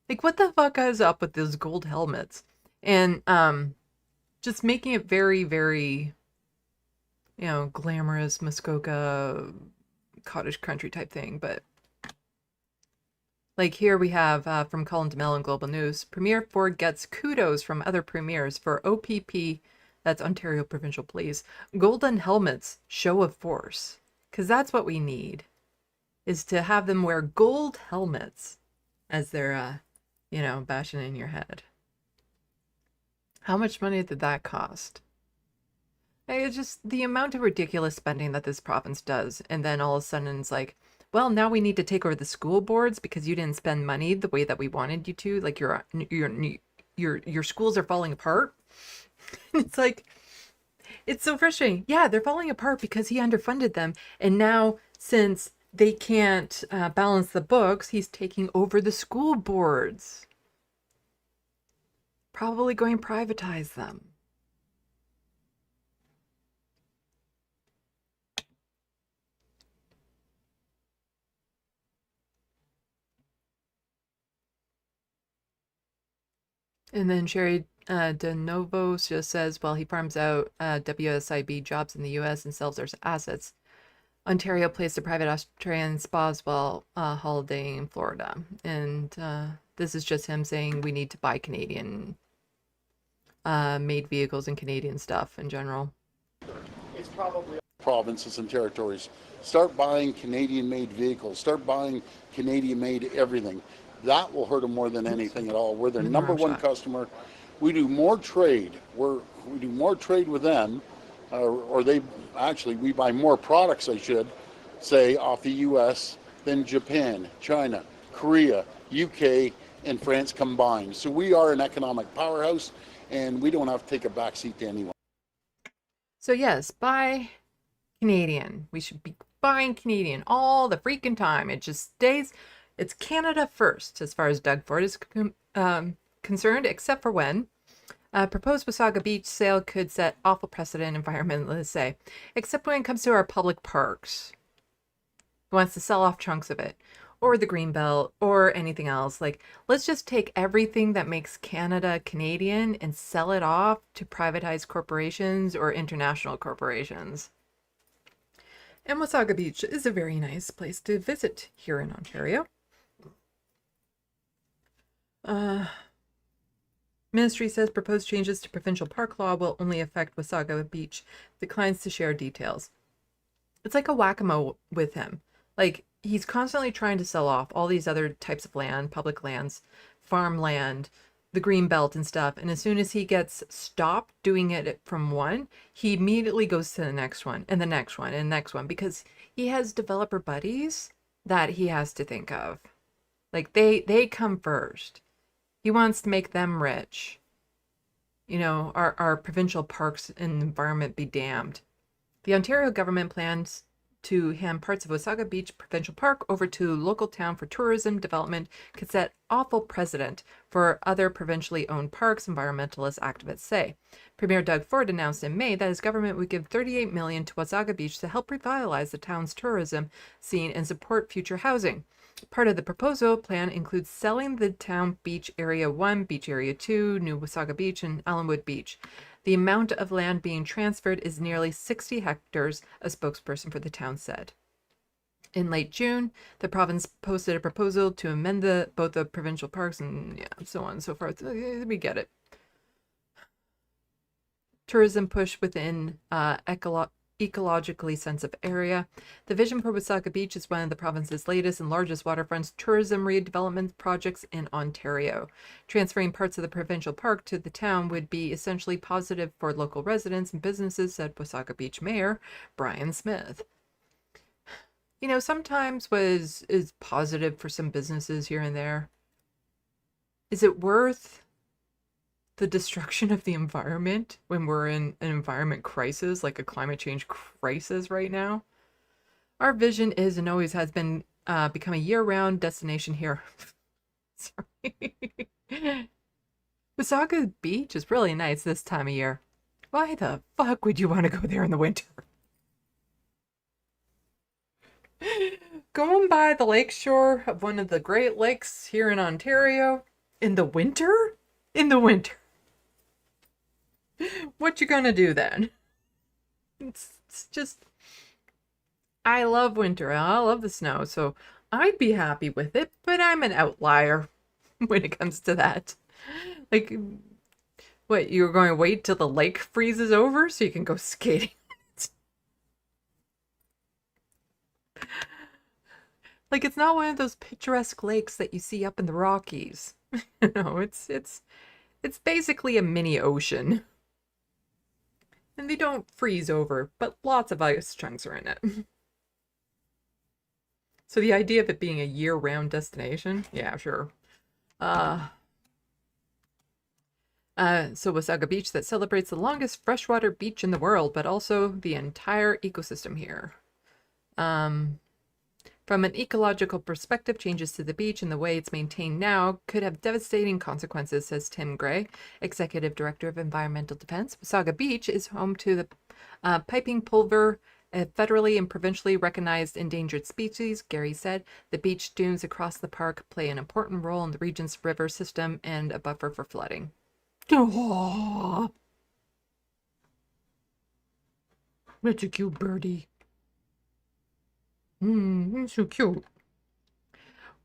Like, what the fuck is up with those gold helmets? And just making it very, very, you know, glamorous Muskoka cottage country type thing. But like here we have from Colin DeMille in Global News, Premier Ford gets kudos from other premiers for OPP, that's Ontario Provincial Police, golden helmets, show of force. Because that's what we need, is to have them wear gold helmets as they're, you know, bashing in your head. How much money did that cost? It's just the amount of ridiculous spending that this province does. And then all of a sudden it's like, well, now we need to take over the school boards because you didn't spend money the way that we wanted you to. Like your schools are falling apart. It's like, it's so frustrating. Yeah, they're falling apart because he underfunded them. And now since they can't balance the books, he's taking over the school boards. Probably going to privatize them. And then Sherry De Novo just says, well, he farms out WSIB jobs in the U.S. and sells their assets. Ontario plays to private Australian spas while holidaying in Florida. And this is just him saying we need to buy Canadian made vehicles and Canadian stuff in general. It's probably provinces and territories. Start buying Canadian-made vehicles. Start buying Canadian-made everything. That will hurt them more than anything at all. We're their number one customer. We do more trade. We do more trade with them, or they actually we buy more products, I should say, off the U.S. than Japan, China, Korea, UK, and France combined. So we are an economic powerhouse, and we don't have to take a backseat to anyone. So yes, buy Canadian. We should be buying Canadian all the freaking time. It just stays. It's Canada first, as far as Doug Ford is concerned, except for when proposed Wasaga Beach sale could set awful precedent environmentalists say, except when it comes to our public parks. He wants to sell off chunks of it, or the Greenbelt, or anything else. Like, let's just take everything that makes Canada Canadian and sell it off to privatized corporations or international corporations. And Wasaga Beach is a very nice place to visit here in Ontario. Ministry says proposed changes to provincial park law will only affect Wasaga Beach. Declines to share details. It's like a whack-a-mole with him. Like, he's constantly trying to sell off all these other types of land, public lands, farmland, the green belt and stuff. And as soon as he gets stopped doing it from one, he immediately goes to the next one and the next one and the next one, because he has developer buddies that he has to think of. Like, they come first. He wants to make them rich. You know, our provincial parks and environment be damned. The Ontario government plans to hand parts of Wasaga Beach Provincial Park over to local town for tourism development could set awful precedent for other provincially owned parks, environmentalist activists say. Premier Doug Ford announced in May that his government would give $38 million to Wasaga Beach to help revitalize the town's tourism scene and support future housing. Part of the proposal plan includes selling the town Beach Area 1, Beach Area 2, New Wasaga Beach, and Allenwood Beach. The amount of land being transferred is nearly 60 hectares, a spokesperson for the town said. In late June, the province posted a proposal to amend both the provincial parks and so on and so forth. We get it. Tourism push within ecologically sensitive area. The vision for Wasaga Beach is one of the province's latest and largest waterfront tourism redevelopment projects in Ontario. Transferring parts of the provincial park to the town would be essentially positive for local residents and businesses, said Wasaga Beach Mayor Brian Smith. You know, sometimes what is positive for some businesses here and there, is it worth the destruction of the environment when we're in an environment crisis, like a climate change crisis right now? Our vision is and always has been become a year-round destination here. Sorry. Wasaga Beach is really nice this time of year. Why the fuck would you want to go there in the winter? Going by the lakeshore of one of the Great Lakes here in Ontario in the winter? In the winter. What you gonna do then? It's just, I love winter. I love the snow, so I'd be happy with it, but I'm an outlier when it comes to that. Like, what, you're going to wait till the lake freezes over so you can go skating? Like, it's not one of those picturesque lakes that you see up in the Rockies. No, it's basically a mini ocean. And they don't freeze over, but lots of ice chunks are in it. So the idea of it being a year-round destination, yeah, sure. So Wasaga Beach that celebrates the longest freshwater beach in the world, but also the entire ecosystem here. From an ecological perspective, changes to the beach and the way it's maintained now could have devastating consequences, says Tim Gray, Executive Director of Environmental Defense. Wasaga Beach is home to the piping plover, a federally and provincially recognized endangered species, Gary said. The beach dunes across the park play an important role in the region's river system and a buffer for flooding. Oh, that's a cute birdie. So cute.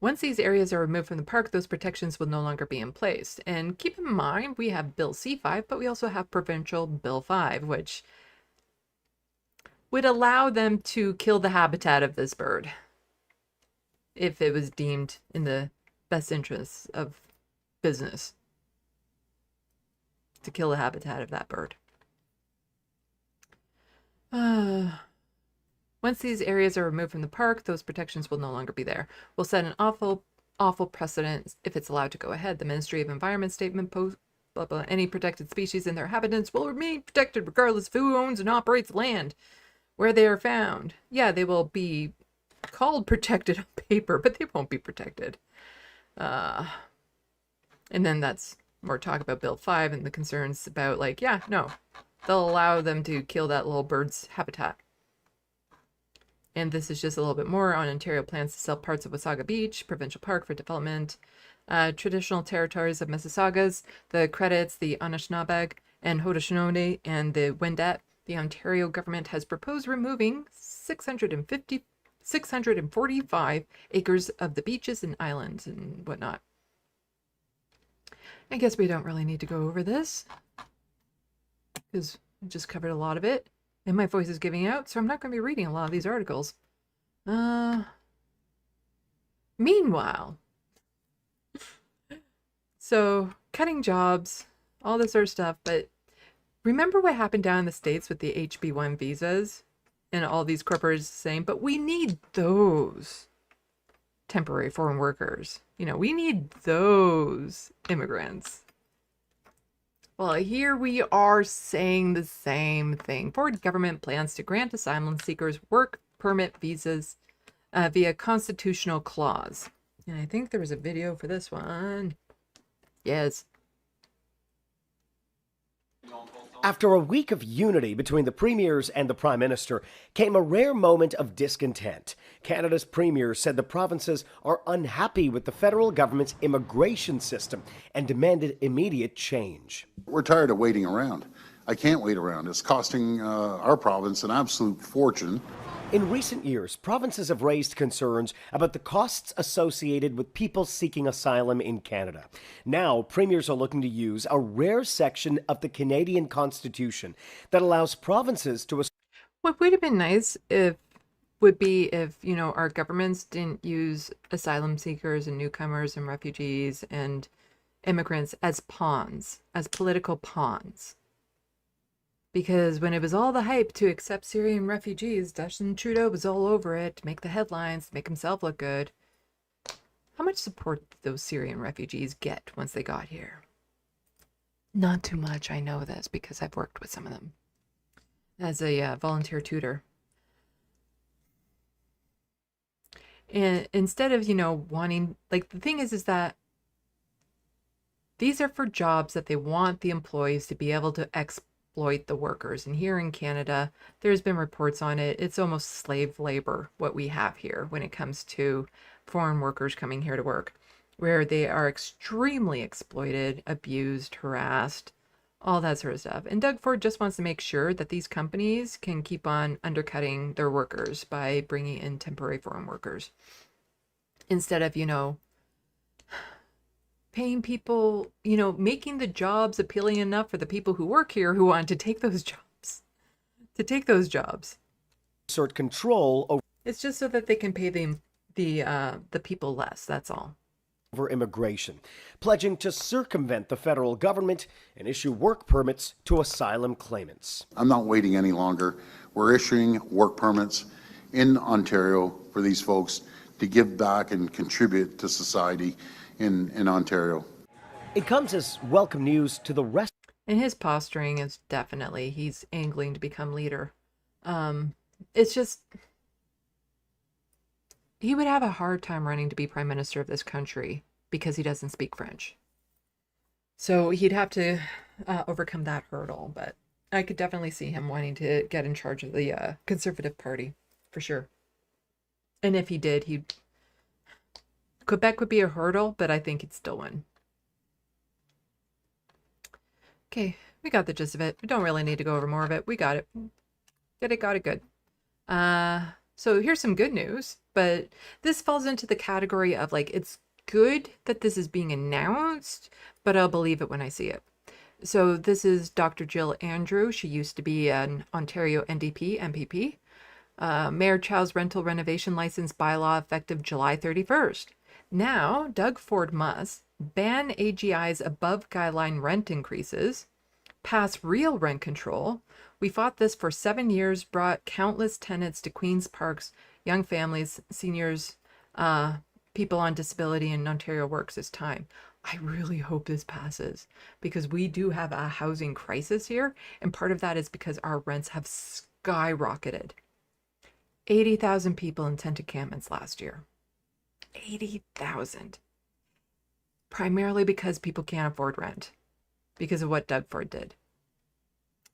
Once these areas are removed from the park, those protections will no longer be in place. And keep in mind, we have Bill C5, but we also have Provincial Bill 5, which would allow them to kill the habitat of this bird if it was deemed in the best interests of business to kill the habitat of that bird. Once these areas are removed from the park, those protections will no longer be there. We'll set an awful precedent if it's allowed to go ahead. The Ministry of Environment statement blah, blah, any protected species and their inhabitants will remain protected regardless of who owns and operates land where they are found. Yeah, they will be called protected on paper, but they won't be protected. And then that's more talk about Bill 5 and the concerns about, like, yeah, no, they'll allow them to kill that little bird's habitat. And this is just a little bit more on Ontario plans to sell parts of Wasaga Beach Provincial Park for development. Traditional territories of Mississaugas, the Credits, the Anishinaabe, and Haudenosaunee, and the Wendat. The Ontario government has proposed removing 645 acres of the beaches and islands and whatnot. I guess we don't really need to go over this because we just covered a lot of it. And my voice is giving out, so I'm not going to be reading a lot of these articles. Meanwhile, so cutting jobs, all this sort of stuff, but remember what happened down in the States with the HB1 visas and all these corporations saying, but we need those. temporary foreign workers. You know, we need those immigrants. Well, here we are saying the same thing. Ford government plans to grant asylum seekers work permit visas via constitutional clause. And I think there was a video for this one. Yes. After a week of unity between the premiers and the Prime Minister came a rare moment of discontent. Canada's premier said the provinces are unhappy with the federal government's immigration system and demanded immediate change. We're tired of waiting around. I can't wait around. It's costing our province an absolute fortune. In recent years, provinces have raised concerns about the costs associated with people seeking asylum in Canada. Now, premiers are looking to use a rare section of the Canadian Constitution that allows provinces to... What would have been nice would be if, you know, our governments didn't use asylum seekers and newcomers and refugees and immigrants as pawns, as political pawns. Because when it was all the hype to accept Syrian refugees, Justin Trudeau was all over it to make the headlines, to make himself look good. How much support did those Syrian refugees get once they got here? Not too much. I know this because I've worked with some of them as a volunteer tutor. And instead of, you know, wanting, like, the thing is that these are for jobs that they want the employees to be able to exploit the workers. And here in Canada, there's been reports on it. It's almost slave labor, what we have here when it comes to foreign workers coming here to work, where they are extremely exploited, abused, harassed, all that sort of stuff. And Doug Ford just wants to make sure that these companies can keep on undercutting their workers by bringing in temporary foreign workers instead of, you know, paying people, you know, making the jobs appealing enough for the people who work here who want to take those jobs. Assert control over... It's just so that they can pay the people less, that's all. Over immigration, pledging to circumvent the federal government and issue work permits to asylum claimants. I'm not waiting any longer. We're issuing work permits in Ontario for these folks to give back and contribute to society in Ontario. It comes as welcome news to the rest. And his posturing is definitely, he's angling to become leader. It's just, he would have a hard time running to be prime minister of this country because he doesn't speak French. So he'd have to overcome that hurdle, but I could definitely see him wanting to get in charge of the Conservative Party, for sure. And if he did, Quebec would be a hurdle, but I think he'd still win. Okay, we got the gist of it. We don't really need to go over more of it. We got it. Got it good. So here's some good news, but this falls into the category of, like, it's good that this is being announced, but I'll believe it when I see it. So this is Dr. Jill Andrew. She used to be an Ontario NDP MPP. Mayor Chow's rental renovation license bylaw effective July 31st. Now, Doug Ford must ban AGI's above guideline rent increases, pass real rent control. We fought this for 7 years, brought countless tenants to Queen's Park's, young families, seniors, people on disability in Ontario works this time. I really hope this passes because we do have a housing crisis here. And part of that is because our rents have skyrocketed. 80,000 people in tent encampments last year. 80,000. Primarily because people can't afford rent because of what Doug Ford did.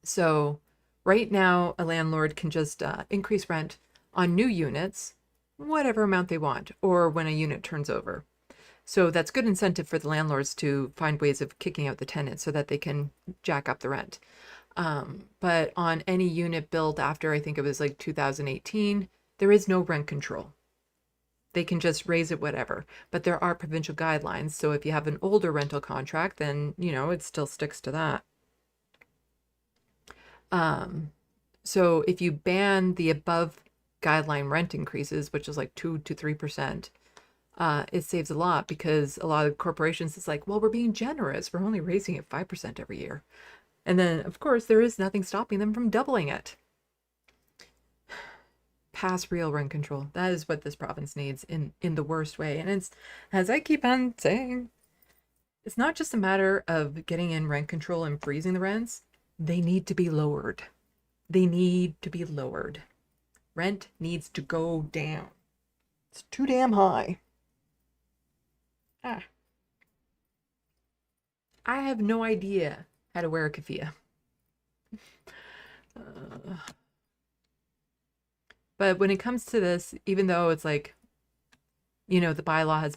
So right now, a landlord can just increase rent on new units, whatever amount they want, or when a unit turns over. So that's good incentive for the landlords to find ways of kicking out the tenants so that they can jack up the rent. But on any unit built after, I think it was like 2018, there is no rent control. They can just raise it whatever, but there are provincial guidelines. So if you have an older rental contract, then, you know, it still sticks to that. So if you ban the above guideline rent increases, which is like 2 to 3%, it saves a lot because a lot of corporations is like, well, we're being generous. We're only raising it 5% every year. And then, of course, there is nothing stopping them from doubling it. pass real rent control. That is what this province needs in the worst way. And it's, as I keep on saying, it's not just a matter of getting in rent control and freezing the rents. They need to be lowered. They need to be lowered. Rent needs to go down. It's too damn high. I have no idea how to wear a keffiyeh. But when it comes to this, even though it's like, you know, the bylaw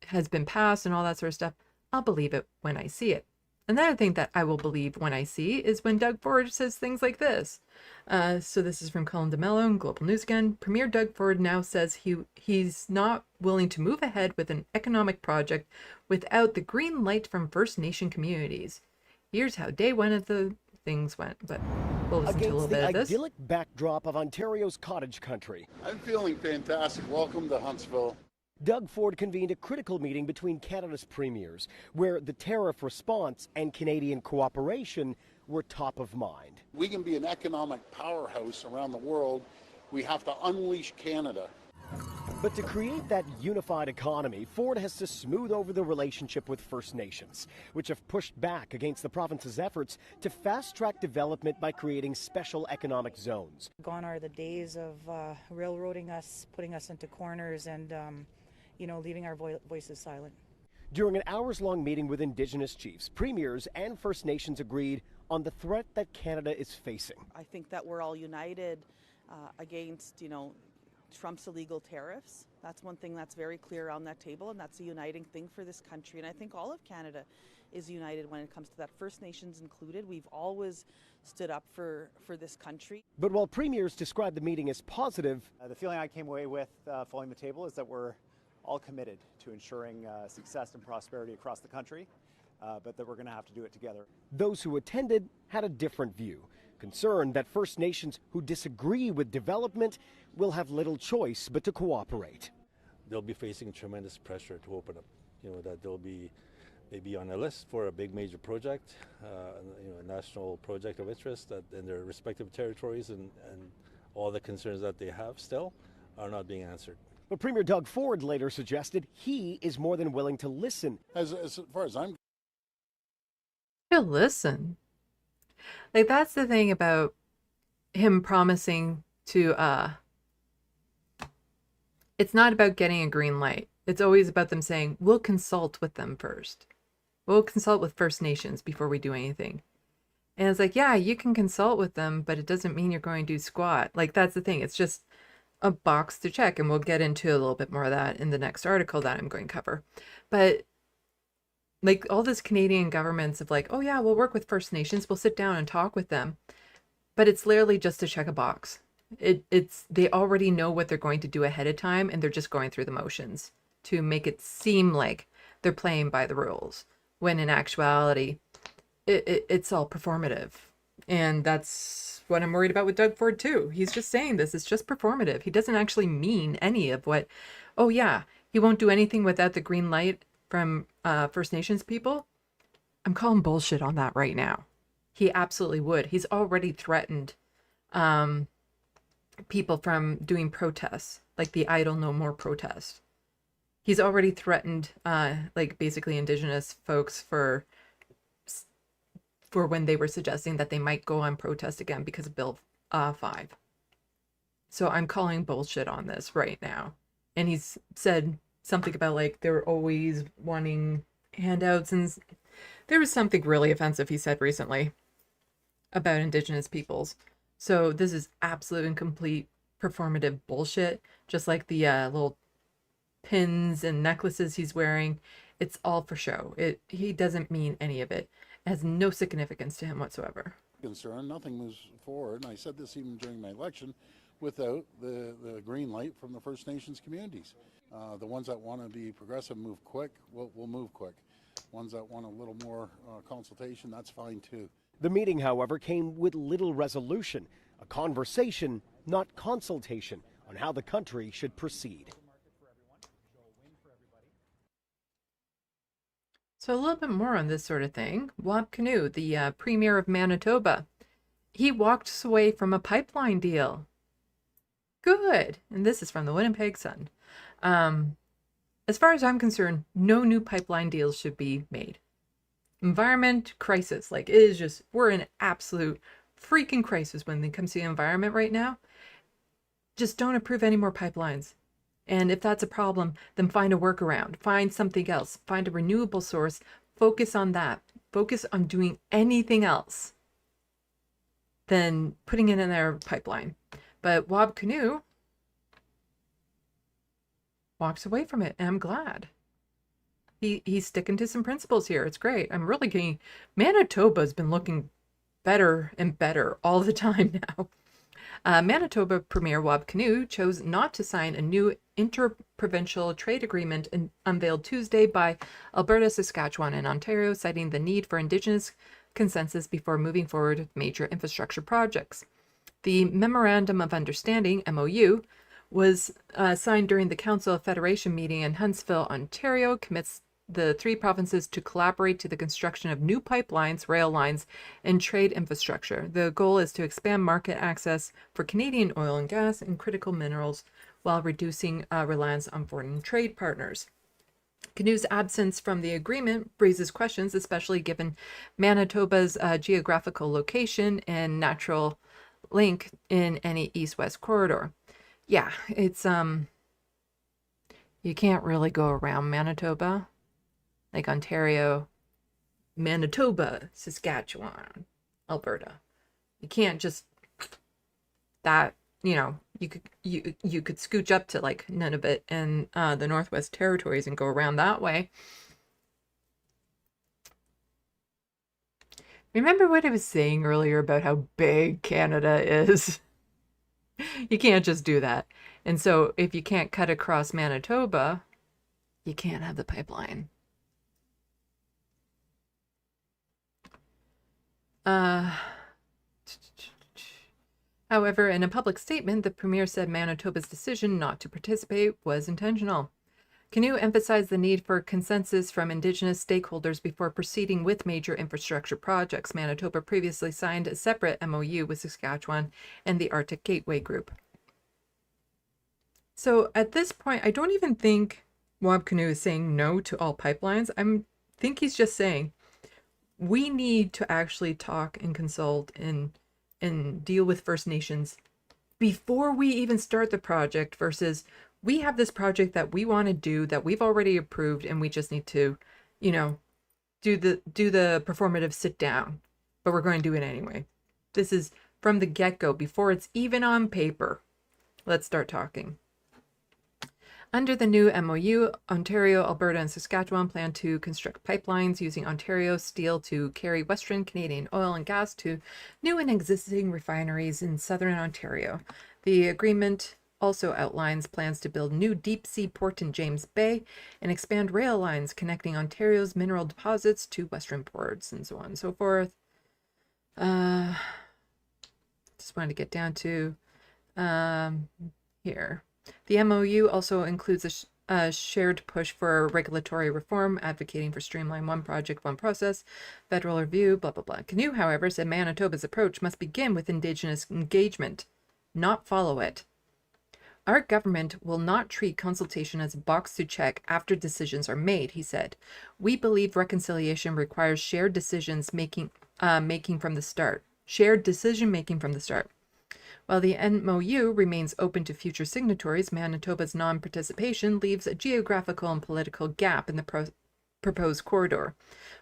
has been passed and all that sort of stuff, I'll believe it when I see it. Another thing that I will believe when I see is when Doug Ford says things like this. So this is from Colin DeMello in Global News again. Premier Doug Ford now says he's not willing to move ahead with an economic project without the green light from First Nation communities. Here's how day one of the things went, but we'll listen to a little bit of this. Against the idyllic backdrop of Ontario's cottage country, I'm feeling fantastic. Welcome to Huntsville. Doug Ford convened a critical meeting between Canada's premiers, where the tariff response and Canadian cooperation were top of mind. We can be an economic powerhouse around the world. We have to unleash Canada. But to create that unified economy, Ford has to smooth over the relationship with First Nations, which have pushed back against the province's efforts to fast-track development by creating special economic zones. Gone are the days of railroading us, putting us into corners, and leaving our voices silent. During an hours-long meeting with Indigenous chiefs, premiers and First Nations agreed on the threat that Canada is facing. I think that we're all united against, Trump's illegal tariffs. That's one thing that's very clear on that table, and that's a uniting thing for this country. And I think all of Canada is united when it comes to that, First Nations included. We've always stood up for this country. But while premiers described the meeting as positive, the feeling I came away with following the table is that we're all committed to ensuring success and prosperity across the country, but that we're going to have to do it together. Those who attended had a different view, concerned that First Nations who disagree with development will have little choice but to cooperate. They'll be facing tremendous pressure to open up, that they'll be maybe on a list for a big major project, a national project of interest that in their respective territories, and all the concerns that they have still are not being answered. But Premier Doug Ford later suggested he is more than willing to listen. As far as I'm to listen. Like, that's the thing about him promising to it's not about getting a green light. It's always about them saying, we'll consult with them first. We'll consult with First Nations before we do anything. And it's like, yeah, you can consult with them, but it doesn't mean you're going to do squat. Like, that's the thing. It's just a box to check, and we'll get into a little bit more of that in the next article that I'm going to cover. But like, all this Canadian governments of like, oh yeah, we'll work with First Nations, we'll sit down and talk with them, but it's literally just to check a box. It's they already know what they're going to do ahead of time, and they're just going through the motions to make it seem like they're playing by the rules, when in actuality it's all performative. And that's what I'm worried about with Doug Ford too. He's just saying this is just performative. He doesn't actually mean any of what, oh yeah, he won't do anything without the green light from First Nations people. I'm calling bullshit on that right now. He absolutely would. He's already threatened people from doing protests, like the Idle No More protest. He's already threatened like basically Indigenous folks for when they were suggesting that they might go on protest again because of Bill 5. So I'm calling bullshit on this right now. And he's said something about like they're always wanting handouts, and there was something really offensive he said recently about Indigenous peoples. So this is absolute and complete performative bullshit, just like the little pins and necklaces he's wearing. It's all for show. He doesn't mean any of it. It has no significance to him whatsoever. concerned, nothing moves forward, and I said this even during my election, without the green light from the First Nations communities. The ones that want to be progressive, move quick, will move quick. Ones that want a little more consultation, that's fine too. The meeting, however, came with little resolution, a conversation, not consultation, on how the country should proceed. So a little bit more on this sort of thing. Wab Kinew, the Premier of Manitoba, he walked away from a pipeline deal. Good. And this is from the Winnipeg Sun. As far as I'm concerned, no new pipeline deals should be made. Environment crisis. Like, it is just, we're in absolute freaking crisis when it comes to the environment right now. Just don't approve any more pipelines. And if that's a problem, then find a workaround. Find something else. Find a renewable source. Focus on that. Focus on doing anything else than putting it in their pipeline. But Wab Kinew walks away from it, and I'm glad. He's sticking to some principles here. It's great. I'm really getting... Manitoba's been looking better and better all the time now. Manitoba Premier Wab Kinew chose not to sign a new interprovincial trade agreement unveiled Tuesday by Alberta, Saskatchewan, and Ontario, citing the need for Indigenous consensus before moving forward with major infrastructure projects. The Memorandum of Understanding, MOU, was signed during the Council of Federation meeting in Huntsville, Ontario, commits the three provinces to collaborate to the construction of new pipelines, rail lines, and trade infrastructure. The goal is to expand market access for Canadian oil and gas and critical minerals while reducing reliance on foreign trade partners. Kinew's absence from the agreement raises questions, especially given Manitoba's geographical location and natural link in any east-west corridor. Yeah, it's you can't really go around Manitoba, like Ontario, Manitoba, Saskatchewan, Alberta. You can't just that, you know, you could scooch up to like Nunavut and the Northwest Territories and go around that way. Remember what I was saying earlier about how big Canada is? You can't just do that. And so if you can't cut across Manitoba, you can't have the pipeline. However, in a public statement, the Premier said Manitoba's decision not to participate was intentional. Kinew emphasized the need for consensus from Indigenous stakeholders before proceeding with major infrastructure projects. Manitoba previously signed a separate MOU with Saskatchewan and the Arctic Gateway Group. So at this point, I don't even think Wab Kinew is saying no to all pipelines. I think he's just saying we need to actually talk and consult and deal with First Nations before we even start the project versus we have this project that we want to do that we've already approved and we just need to, you know, do the performative sit down, but we're going to do it anyway. This is from the get-go before it's even on paper. Let's start talking. Under the new MOU, Ontario, Alberta, and Saskatchewan plan to construct pipelines using Ontario steel to carry Western Canadian oil and gas to new and existing refineries in southern Ontario. The agreement also outlines plans to build new deep-sea port in James Bay and expand rail lines connecting Ontario's mineral deposits to Western ports and so on and so forth. Just wanted to get down to here. The MOU also includes a shared push for regulatory reform, advocating for streamline one project, one process, federal review, blah, blah, blah. Kinew, however, said Manitoba's approach must begin with Indigenous engagement, not follow it. Our government will not treat consultation as a box to check after decisions are made, he said. We believe reconciliation requires shared decisions making from the start. Shared decision-making from the start. While the MOU remains open to future signatories, Manitoba's non-participation leaves a geographical and political gap in the proposed corridor.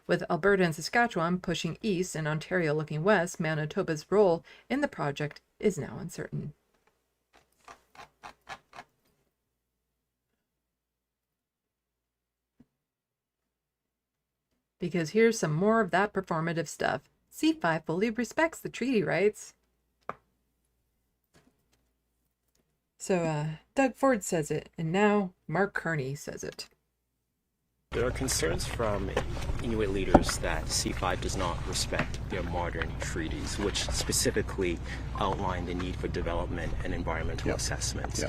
With Alberta and Saskatchewan pushing east and Ontario looking west, Manitoba's role in the project is now uncertain. Because here's some more of that performative stuff. C5 fully respects the treaty rights. So Doug Ford says it, and now Mark Carney says it. There are concerns from Inuit leaders that C5 does not respect their modern treaties, which specifically outline the need for development and environmental assessments.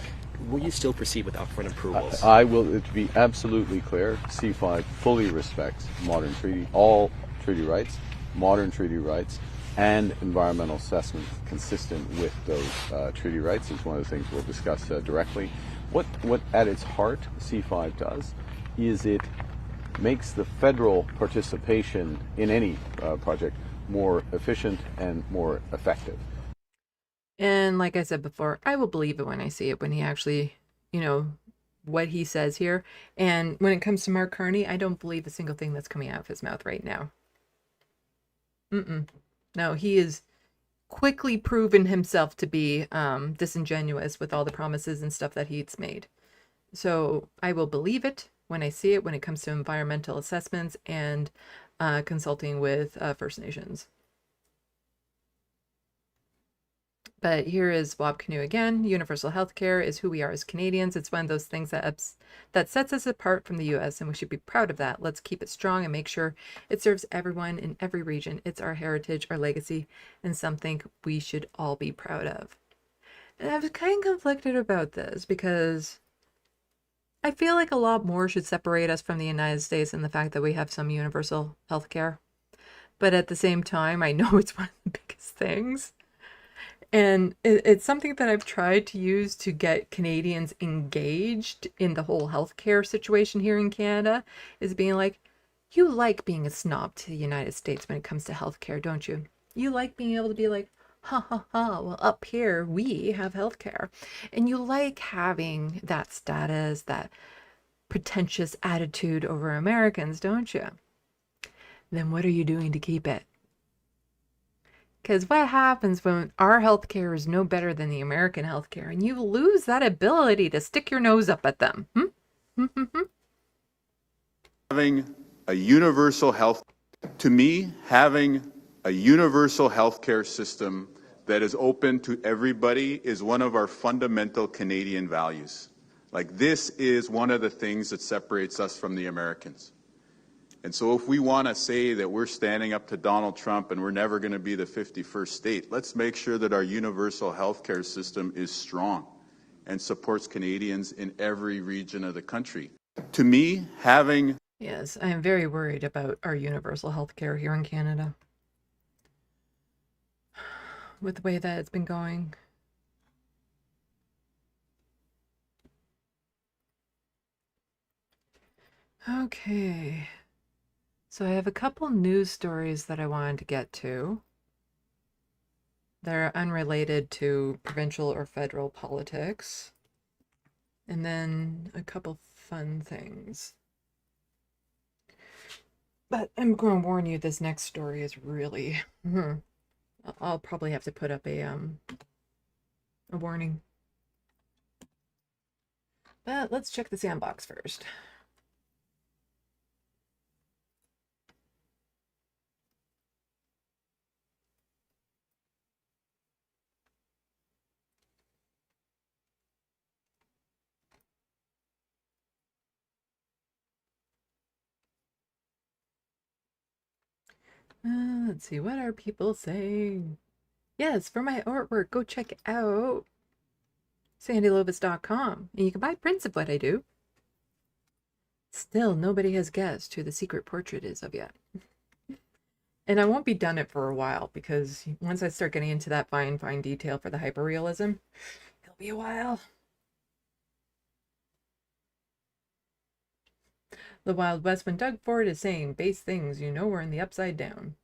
Will you still proceed with upfront approvals? I will, to be absolutely clear, C5 fully respects modern treaty, all treaty rights, modern treaty rights, and environmental assessment consistent with those treaty rights is one of the things we'll discuss directly. What at its heart C5 does is it makes the federal participation in any project more efficient and more effective. And like I said before, I will believe it when I see it, when he actually, what he says here. And when it comes to Mark Carney, I don't believe a single thing that's coming out of his mouth right now. No, he is quickly proven himself to be disingenuous with all the promises and stuff that he's made. So I will believe it when I see it, when it comes to environmental assessments and consulting with First Nations. But here is Wab Canoe again. Universal healthcare is who we are as Canadians. It's one of those things that sets us apart from the U.S., and we should be proud of that. Let's keep it strong and make sure it serves everyone in every region. It's our heritage, our legacy, and something we should all be proud of. And I was kind of conflicted about this because I feel like a lot more should separate us from the United States and the fact that we have some universal healthcare. But at the same time, I know it's one of the biggest things. And it's something that I've tried to use to get Canadians engaged in the whole healthcare situation here in Canada, is being like, you like being a snob to the United States when it comes to healthcare, don't you? You like being able to be like, ha ha ha, well, up here we have healthcare. And you like having that status, that pretentious attitude over Americans, don't you? Then what are you doing to keep it? Because what happens when our healthcare is no better than the American healthcare and you lose that ability to stick your nose up at them? Having a universal health, to me, having a universal healthcare system that is open to everybody is one of our fundamental Canadian values. Like, this is one of the things that separates us from the Americans. And so if we want to say that we're standing up to Donald Trump and we're never going to be the 51st state, let's make sure that our universal healthcare system is strong and supports Canadians in every region of the country. To me, having... Yes, I am very worried about our universal healthcare here in Canada. With the way that it's been going. Okay. So I have a couple news stories that I wanted to get to. They're unrelated to provincial or federal politics. And then a couple fun things. But I'm going to warn you, this next story is really... I'll probably have to put up a warning. But let's check the sandbox first. Let's see, what are people saying? Yes, for my artwork, go check out SandeeLovas.com, and you can buy prints of what I do. Still, nobody has guessed who the secret portrait is of yet. And I won't be done it for a while, because once I start getting into that fine detail for the hyperrealism, it'll be a while. The Wild West, when Doug Ford is saying base things, you know we're in the upside down.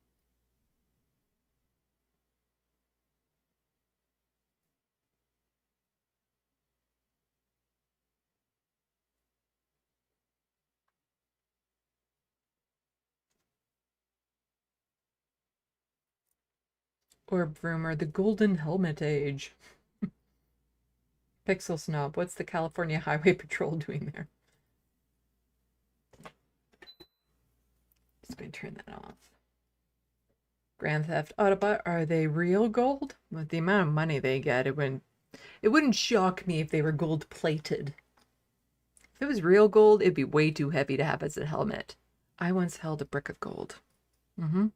Orb rumor, the golden helmet age. Pixel Snob, what's the California Highway Patrol doing there? Just going to turn that off. Grand Theft Autobot, are they real gold? With the amount of money they get, it wouldn't shock me if they were gold plated. If it was real gold, it'd be way too heavy to have as a helmet. I once held a brick of gold. Well,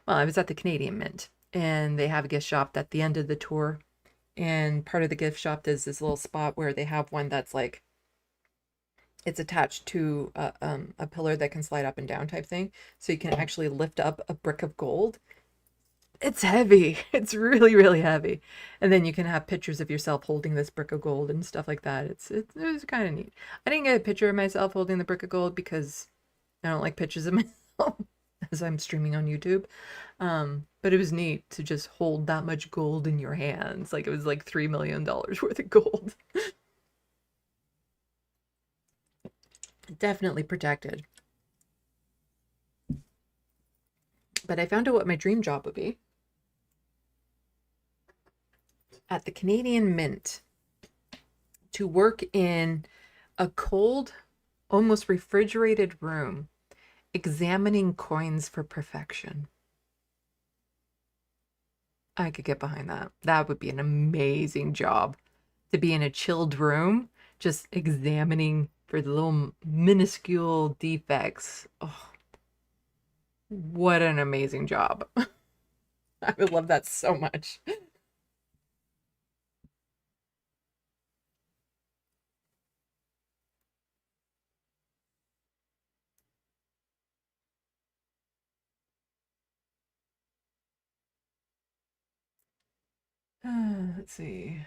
I was at the Canadian Mint, and they have a gift shop at the end of the tour. And part of the gift shop is this little spot where they have one that's like, it's attached to a pillar that can slide up and down type thing. So you can actually lift up a brick of gold. It's heavy. It's really, really heavy. And then you can have pictures of yourself holding this brick of gold and stuff like that. It was kind of neat. I didn't get a picture of myself holding the brick of gold because I don't like pictures of myself as I'm streaming on YouTube. But it was neat to just hold that much gold in your hands. Like it was like $3 million worth of gold. Definitely protected. But I found out what my dream job would be. At the Canadian Mint, to work in a cold, almost refrigerated room, examining coins for perfection. I could get behind that. That would be an amazing job, to be in a chilled room, just examining for the little minuscule defects. Oh, what an amazing job. I would love that so much. Let's see.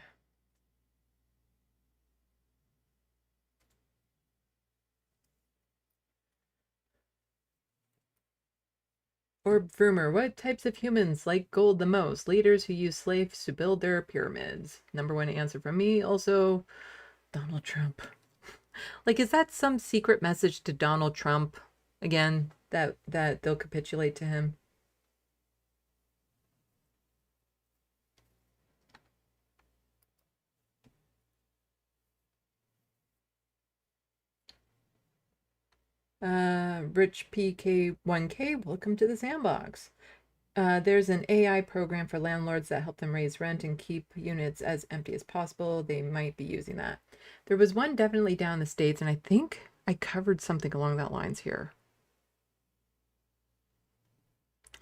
Orb Frumer, what types of humans like gold the most? Leaders who use slaves to build their pyramids. Number one answer from me. Also, Donald Trump. Like, is that some secret message to Donald Trump? Again, that they'll capitulate to him? Rich PK1K, welcome to the sandbox. There's an AI program for landlords that help them raise rent and keep units as empty as possible. They might be using that. There was one definitely down in the States, and I think I covered something along that lines here.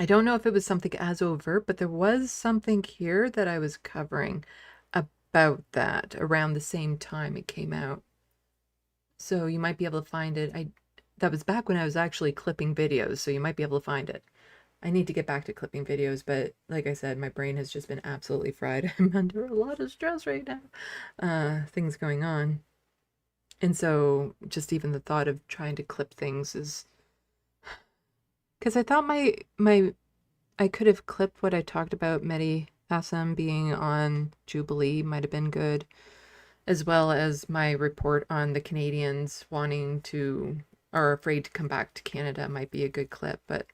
I don't know if it was something as overt, but there was something here that I was covering about that around the same time it came out. So you might be able to find it. That was back when I was actually clipping videos, so you might be able to find it. I need to get back to clipping videos, but like I said, my brain has just been absolutely fried. I'm under a lot of stress right now. Things going on. And so just even the thought of trying to clip things is... Because I thought I could have clipped what I talked about Mehdi Hassam being on Jubilee might have been good, as well as my report on the Canadians wanting to, or afraid to come back to Canada might be a good clip, but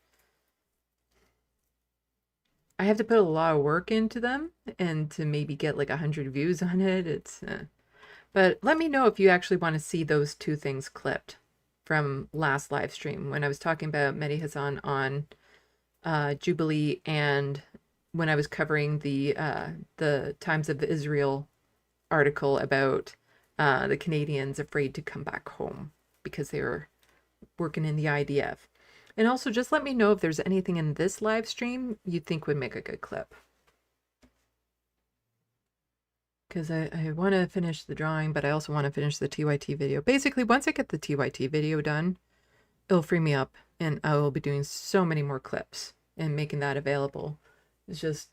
I have to put a lot of work into them, and to maybe get like 100 views on it, it's... But let me know if you actually want to see those two things clipped from last live stream when I was talking about Mehdi Hassan on Jubilee, and when I was covering the Times of Israel article about the Canadians afraid to come back home because they were working in the IDF. And also just let me know if there's anything in this live stream you think would make a good clip. Because I want to finish the drawing, but I also want to finish the TYT video. Basically, once I get the TYT video done, it'll free me up, and I will be doing so many more clips and making that available. It's just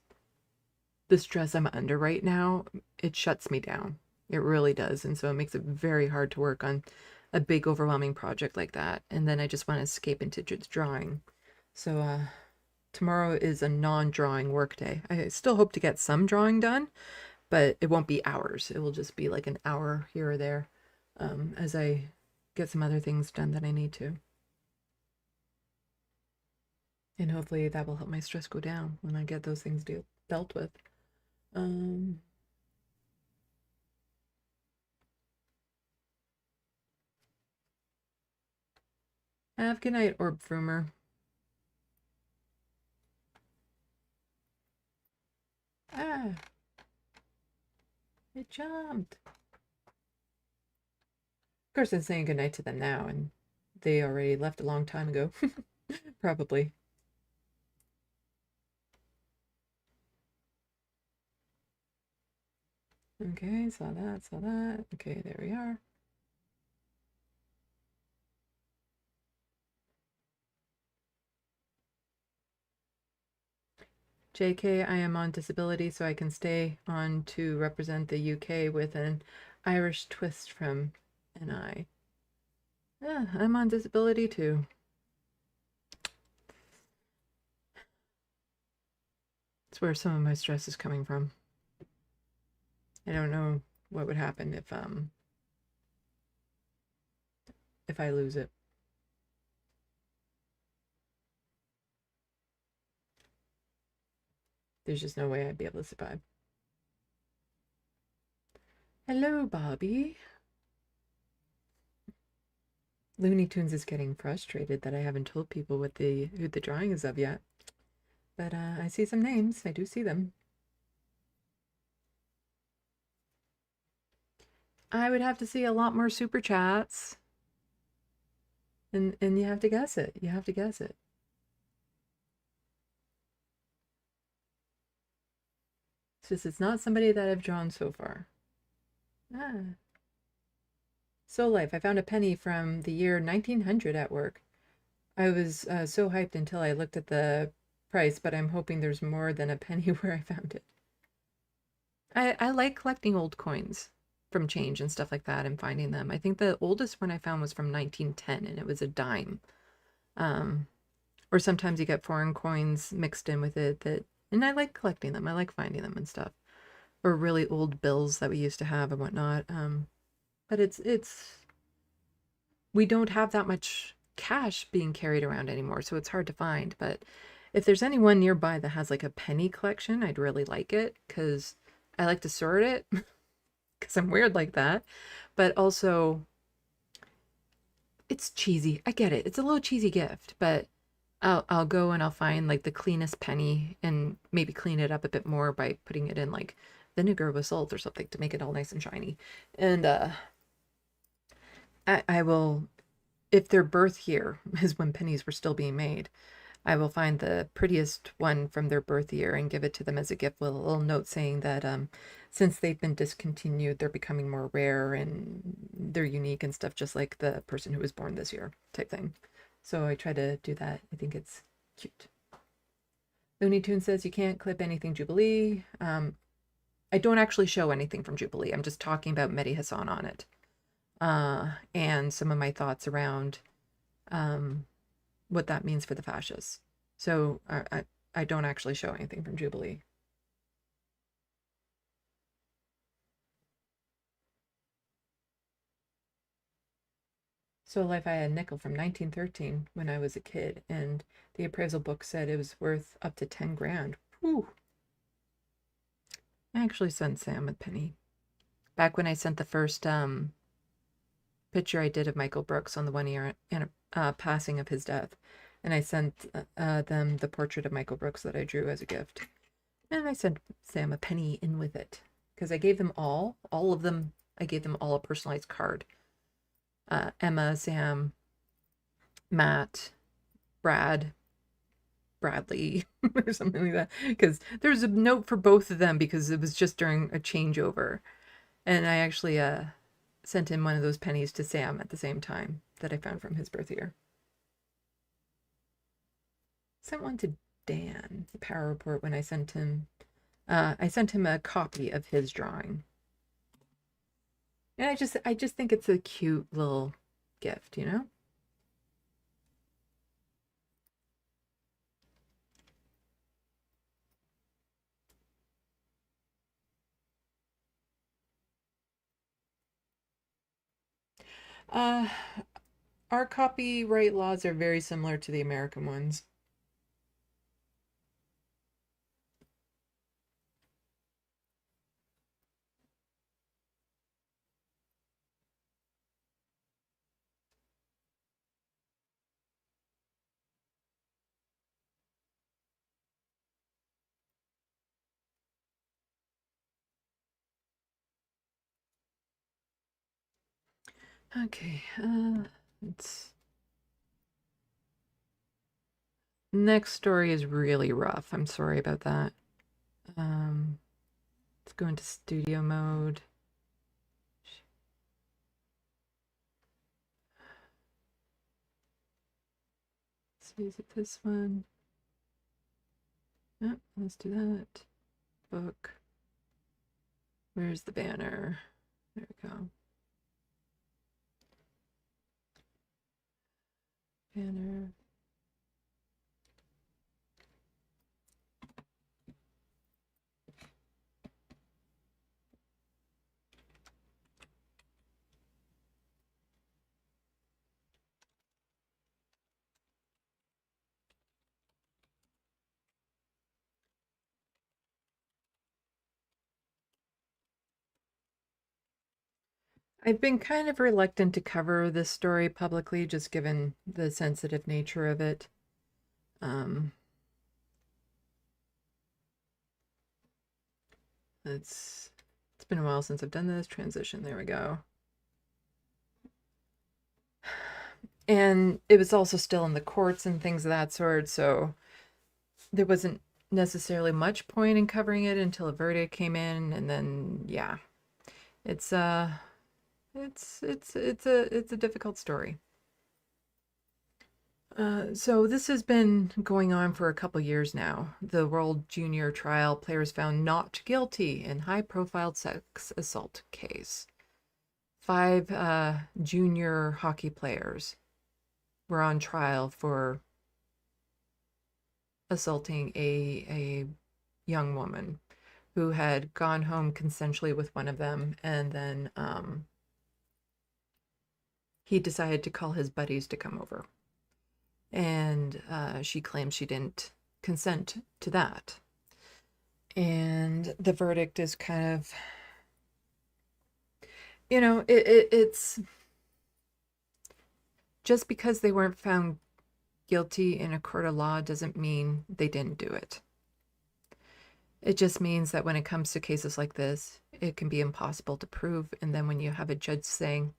the stress I'm under right now, it shuts me down. It really does. And so it makes it very hard to work on a big overwhelming project like that. And then I just want to escape into just drawing. So tomorrow is a non-drawing work day. I still hope to get some drawing done, but it won't be hours. It will just be like an hour here or there as I get some other things done that I need to. And hopefully that will help my stress go down when I get those things dealt with. Have a good night, Orb Frumer. Ah, it jumped. Of course, I'm saying goodnight to them now, and they already left a long time ago. Probably. Okay, saw that, saw that. Okay, there we are. JK, I am on disability, so I can stay on to represent the UK with an Irish twist from NI. Yeah, I'm on disability too. It's where some of my stress is coming from. I don't know what would happen if I lose it. There's just no way I'd be able to survive. Hello, Bobby. Looney Tunes is getting frustrated that I haven't told people who the drawing is of yet. But I see some names. I do see them. I would have to see a lot more super chats. And you have to guess it. You have to guess it. It's just, it's not somebody that I've drawn so far. Ah. Soul Life. I found a penny from the year 1900 at work. I was so hyped until I looked at the price, but I'm hoping there's more than a penny where I found it. I like collecting old coins from change and stuff like that and finding them. I think the oldest one I found was from 1910 and it was a dime. Or sometimes you get foreign coins mixed in with it and I like collecting them. I like finding them and stuff. Or really old bills that we used to have and whatnot. But we don't have that much cash being carried around anymore, so it's hard to find. But if there's anyone nearby that has like a penny collection, I'd really like it because I like to sort it because I'm weird like that. But also, it's cheesy. I get it. It's a little cheesy gift, but I'll go and I'll find like the cleanest penny and maybe clean it up a bit more by putting it in like vinegar with salt or something to make it all nice and shiny. And I will, if their birth year is when pennies were still being made, I will find the prettiest one from their birth year and give it to them as a gift with a little note saying that since they've been discontinued, they're becoming more rare and they're unique and stuff, just like the person who was born this year type thing. So I try to do that. I think it's cute. Looney Tunes says you can't clip anything Jubilee. I don't actually show anything from Jubilee. I'm just talking about Mehdi Hassan on it. And some of my thoughts around what that means for the fascists. So I don't actually show anything from Jubilee. So Life, I had a nickel from 1913 when I was a kid, and the appraisal book said it was worth up to 10 grand. Whew. I actually sent Sam a penny. Back when I sent the first picture I did of Michael Brooks on the 1 year passing of his death. And I sent them the portrait of Michael Brooks that I drew as a gift. And I sent Sam a penny in with it. Because I gave them all of them, I gave them all a personalized card. Emma, Sam, Matt, Bradley, or something like that. Because there's a note for both of them because it was just during a changeover. And I actually sent in one of those pennies to Sam at the same time that I found from his birth year. Sent one to Dan, the Power Report, when I sent him a copy of his drawing. And I just think it's a cute little gift, you know? Our copyright laws are very similar to the American ones. Okay, next story is really rough. I'm sorry about that. Let's go into studio mode. Let's use it this one. Oh, let's do that. Book. Where's the banner? There we go. Banner. I've been kind of reluctant to cover this story publicly, just given the sensitive nature of it. It's been a while since I've done this transition. There we go. And it was also still in the courts and things of that sort, so there wasn't necessarily much point in covering it until a verdict came in, and then yeah, it's a difficult story. So this has been going on for a couple years now. The World Junior trial, players found not guilty in high-profile sex assault case. 5 junior hockey players were on trial for assaulting a young woman who had gone home consensually with one of them, and then he decided to call his buddies to come over. And she claims she didn't consent to that. And the verdict is kind of, you know, it's just because they weren't found guilty in a court of law doesn't mean they didn't do it. It just means that when it comes to cases like this, it can be impossible to prove. And then when you have a judge saying,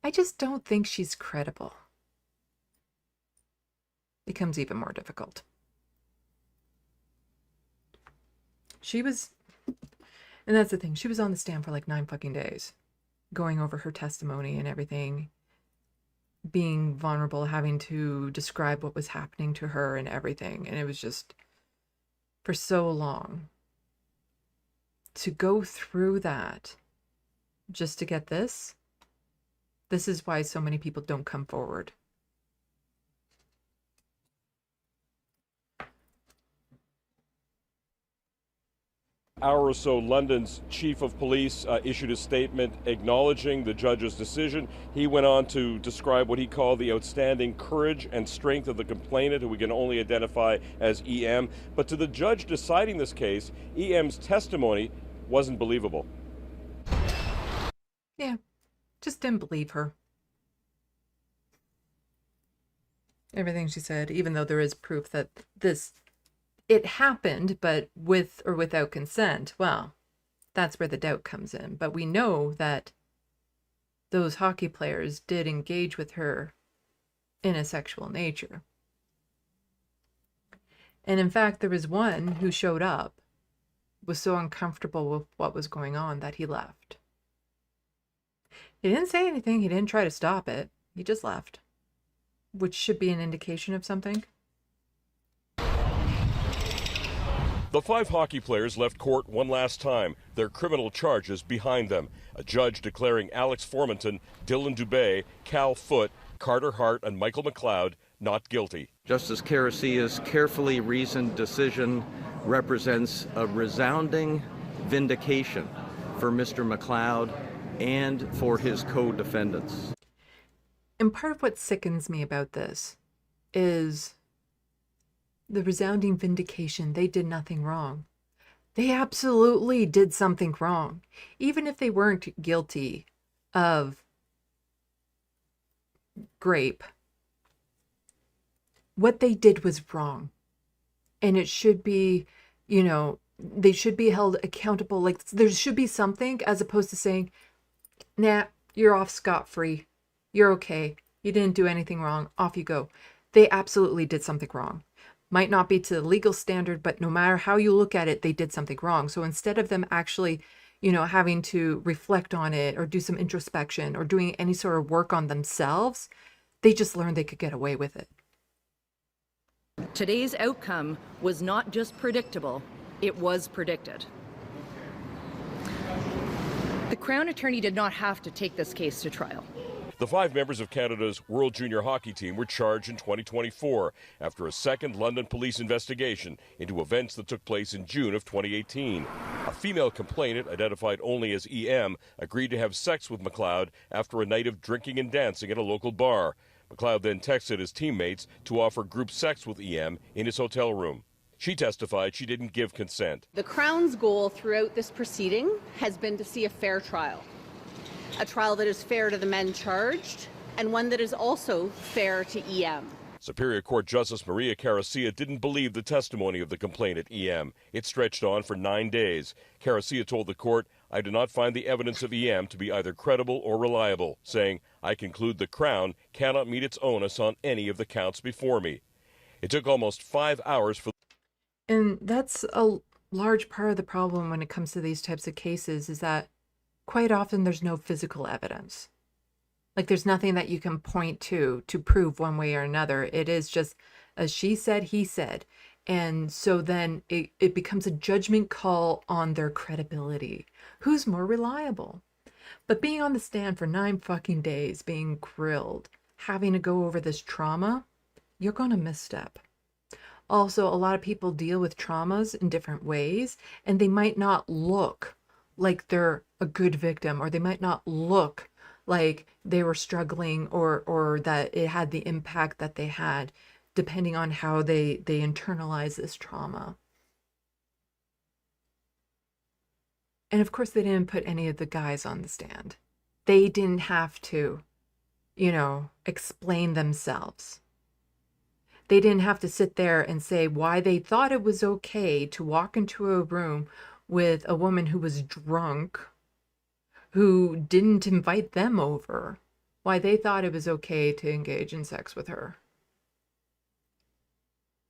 I just don't think she's credible, it becomes even more difficult. She was, and that's the thing, she was on the stand for like 9 fucking days, going over her testimony and everything, being vulnerable, having to describe what was happening to her and everything. And it was just, for so long, to go through that just to get this is why so many people don't come forward. Hour or so, London's chief of police issued a statement acknowledging the judge's decision. He went on to describe what he called the outstanding courage and strength of the complainant, who we can only identify as EM. But to the judge deciding this case, EM's testimony wasn't believable. Yeah, just didn't believe her. Everything she said, even though there is proof that it happened, but with or without consent, well, that's where the doubt comes in. But we know that those hockey players did engage with her in a sexual nature. And in fact, there was one who showed up, was so uncomfortable with what was going on that he left. He didn't say anything. He didn't try to stop it. He just left, which should be an indication of something. The 5 hockey players left court one last time, their criminal charges behind them. A judge declaring Alex Formanton, Dylan Dubé, Cal Foote, Carter Hart, and Michael McLeod not guilty. Justice Karasia's carefully reasoned decision represents a resounding vindication for Mr. McLeod and for his co-defendants. And part of what sickens me about this is the resounding vindication. They did nothing wrong. They absolutely did something wrong. Even if they weren't guilty of rape, what they did was wrong. And it should be, you know, they should be held accountable. Like, there should be something, as opposed to saying, nah, you're off scot-free. You're okay. You didn't do anything wrong. Off you go. They absolutely did something wrong. Might not be to the legal standard, but no matter how you look at it, they did something wrong. So instead of them actually, you know, having to reflect on it or do some introspection or doing any sort of work on themselves, they just learned they could get away with it. Today's outcome was not just predictable, it was predicted. The Crown Attorney did not have to take this case to trial. The 5 members of Canada's World Junior Hockey team were charged in 2024 after a second London police investigation into events that took place in June of 2018. A female complainant, identified only as EM, agreed to have sex with McLeod after a night of drinking and dancing at a local bar. McLeod then texted his teammates to offer group sex with EM in his hotel room. She testified she didn't give consent. The Crown's goal throughout this proceeding has been to see a fair trial. A trial that is fair to the men charged, and one that is also fair to EM. Superior Court Justice Maria Caracia didn't believe the testimony of the complainant, EM. It stretched on for 9 days. Caracia told the court, "I do not find the evidence of EM to be either credible or reliable," saying, "I conclude the Crown cannot meet its onus on any of the counts before me." It took almost 5 hours for... And that's a large part of the problem when it comes to these types of cases, is that quite often there's no physical evidence. Like, there's nothing that you can point to prove one way or another. It is just a she said, he said. And so then it becomes a judgment call on their credibility. Who's more reliable? But being on the stand for 9 fucking days, being grilled, having to go over this trauma, you're going to misstep. Also, a lot of people deal with traumas in different ways, and they might not look like they're a good victim, or they might not look like they were struggling, or that it had the impact that they had, depending on how they internalize this trauma. And of course, they didn't put any of the guys on the stand. They didn't have to, explain themselves. They didn't have to sit there and say why they thought it was okay to walk into a room with a woman who was drunk, who didn't invite them over, why they thought it was okay to engage in sex with her.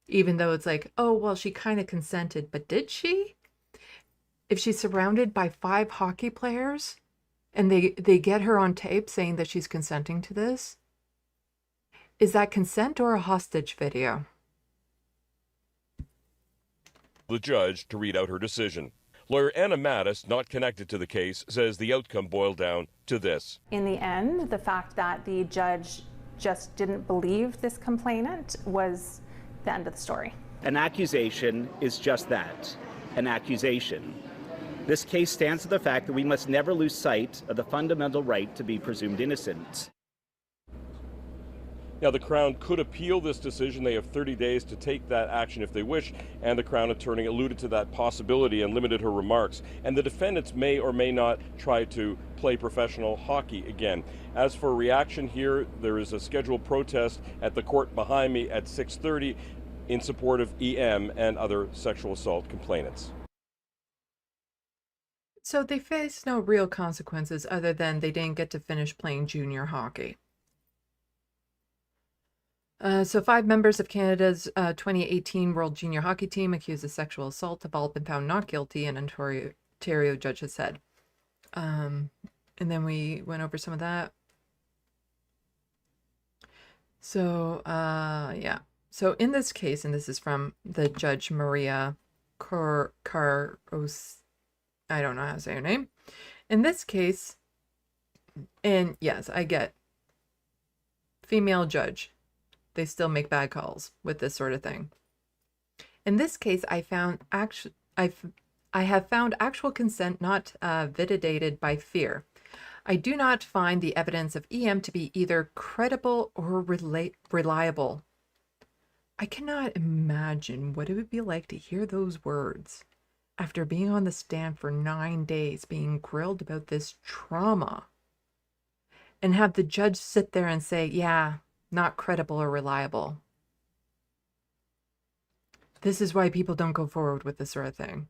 Even though it's like, oh, well, she kind of consented, but did she? If she's surrounded by 5 hockey players and they get her on tape saying that she's consenting to this, is that consent or a hostage video? The judge to read out her decision. Lawyer Anna Mattis, not connected to the case, says the outcome boiled down to this. In the end, the fact that the judge just didn't believe this complainant was the end of the story. An accusation is just that, an accusation. This case stands to the fact that we must never lose sight of the fundamental right to be presumed innocent. Now, the Crown could appeal this decision. They have 30 days to take that action if they wish, and the Crown Attorney alluded to that possibility and limited her remarks. And the defendants may or may not try to play professional hockey again. As for reaction here, there is a scheduled protest at the court behind me at 6:30 in support of EM and other sexual assault complainants. So they face no real consequences other than they didn't get to finish playing junior hockey. So 5 members of Canada's 2018 World Junior Hockey team accused of sexual assault have all been found not guilty, an Ontario judge has said. And then we went over some of that. So, yeah. So in this case, and this is from the Judge Maria Caros, I don't know how to say her name. In this case, and yes, I get female judge. They still make bad calls with this sort of thing. In this case, I have found actual consent not validated by fear. I do not find the evidence of EM to be either credible or reliable. I cannot imagine what it would be like to hear those words after being on the stand for 9 days, being grilled about this trauma, and have the judge sit there and say, yeah, not credible or reliable. This is why people don't go forward with this sort of thing.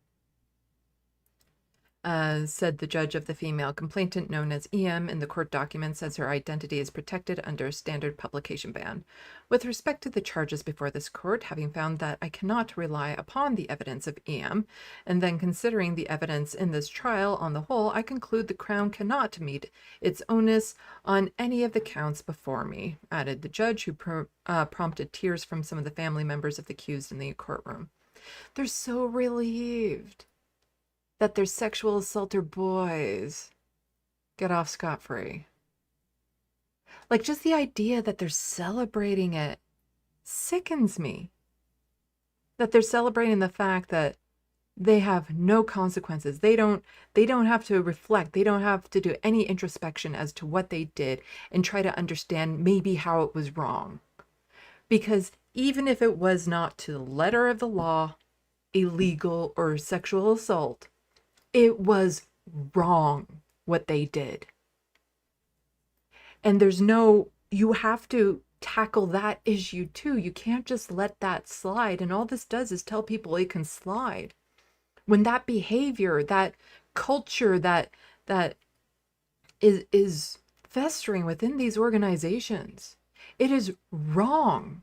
said the judge of the female complainant known as EM in the court document, says her identity is protected under a standard publication ban. With respect to the charges before this court, having found that I cannot rely upon the evidence of EM, and then considering the evidence in this trial on the whole, I conclude the Crown cannot meet its onus on any of the counts before me, added the judge, who prompted tears from some of the family members of the accused in the courtroom. They're so relieved that their sexual assaulter boys get off scot-free. Like, just the idea that they're celebrating it sickens me. That they're celebrating the fact that they have no consequences. They don't have to reflect. They don't have to do any introspection as to what they did and try to understand maybe how it was wrong. Because even if it was not to the letter of the law, illegal or sexual assault, it was wrong what they did. And you have to tackle that issue too. You can't just let that slide. And all this does is tell people it can slide. When that behavior, that culture that is festering within these organizations, it is wrong.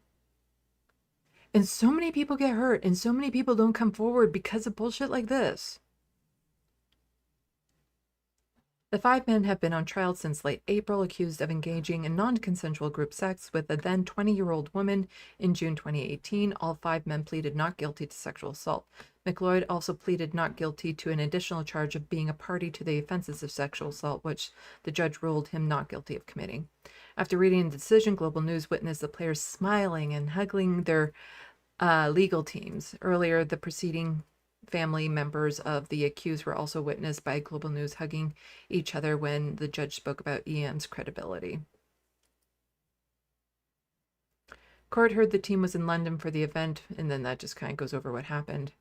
And so many people get hurt and so many people don't come forward because of bullshit like this. The 5 men have been on trial since late April, accused of engaging in non-consensual group sex with a then 20-year-old woman in June 2018. All 5 men pleaded not guilty to sexual assault. McLeod also pleaded not guilty to an additional charge of being a party to the offenses of sexual assault, which the judge ruled him not guilty of committing. After reading the decision, Global News witnessed the players smiling and hugging their legal teams. Earlier, the preceding family members of the accused were also witnessed by Global News hugging each other when the judge spoke about EM's credibility. Court heard the team was in London for the event, and then that just kind of goes over what happened.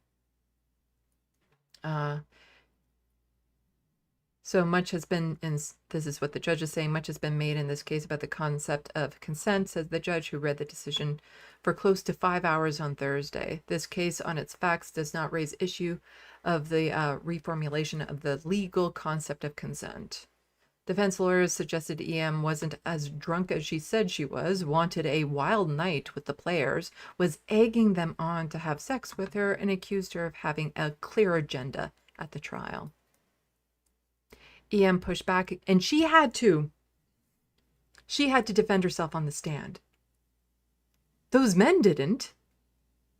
So much has been, and this is what the judge is saying, much has been made in this case about the concept of consent, says the judge, who read the decision for close to 5 hours on Thursday. This case on its facts does not raise issue of the reformulation of the legal concept of consent. Defense lawyers suggested EM wasn't as drunk as she said she was, wanted a wild night with the players, was egging them on to have sex with her, and accused her of having a clear agenda at the trial. EM pushed back, and she had to defend herself on the stand. Those men didn't.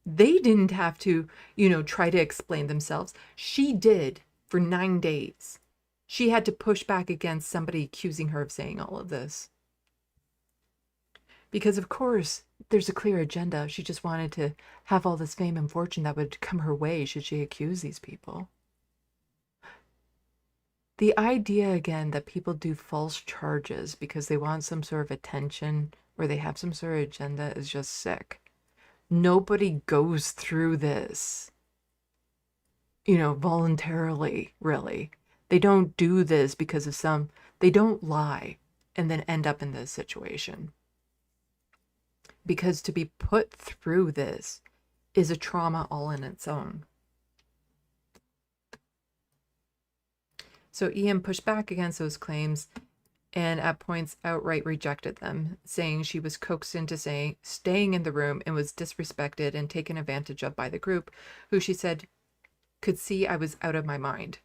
They didn't have to, try to explain themselves. She did for 9 days. She had to push back against somebody accusing her of saying all of this. Because, of course, there's a clear agenda. She just wanted to have all this fame and fortune that would come her way should she accuse these people. The idea, again, that people do false charges because they want some sort of attention or they have some sort of agenda is just sick. Nobody goes through this, voluntarily, really. They don't do this because of they don't lie and then end up in this situation. Because to be put through this is a trauma all in its own. So EM pushed back against those claims and at points outright rejected them, saying she was coaxed into staying in the room and was disrespected and taken advantage of by the group, who she said could see I was out of my mind.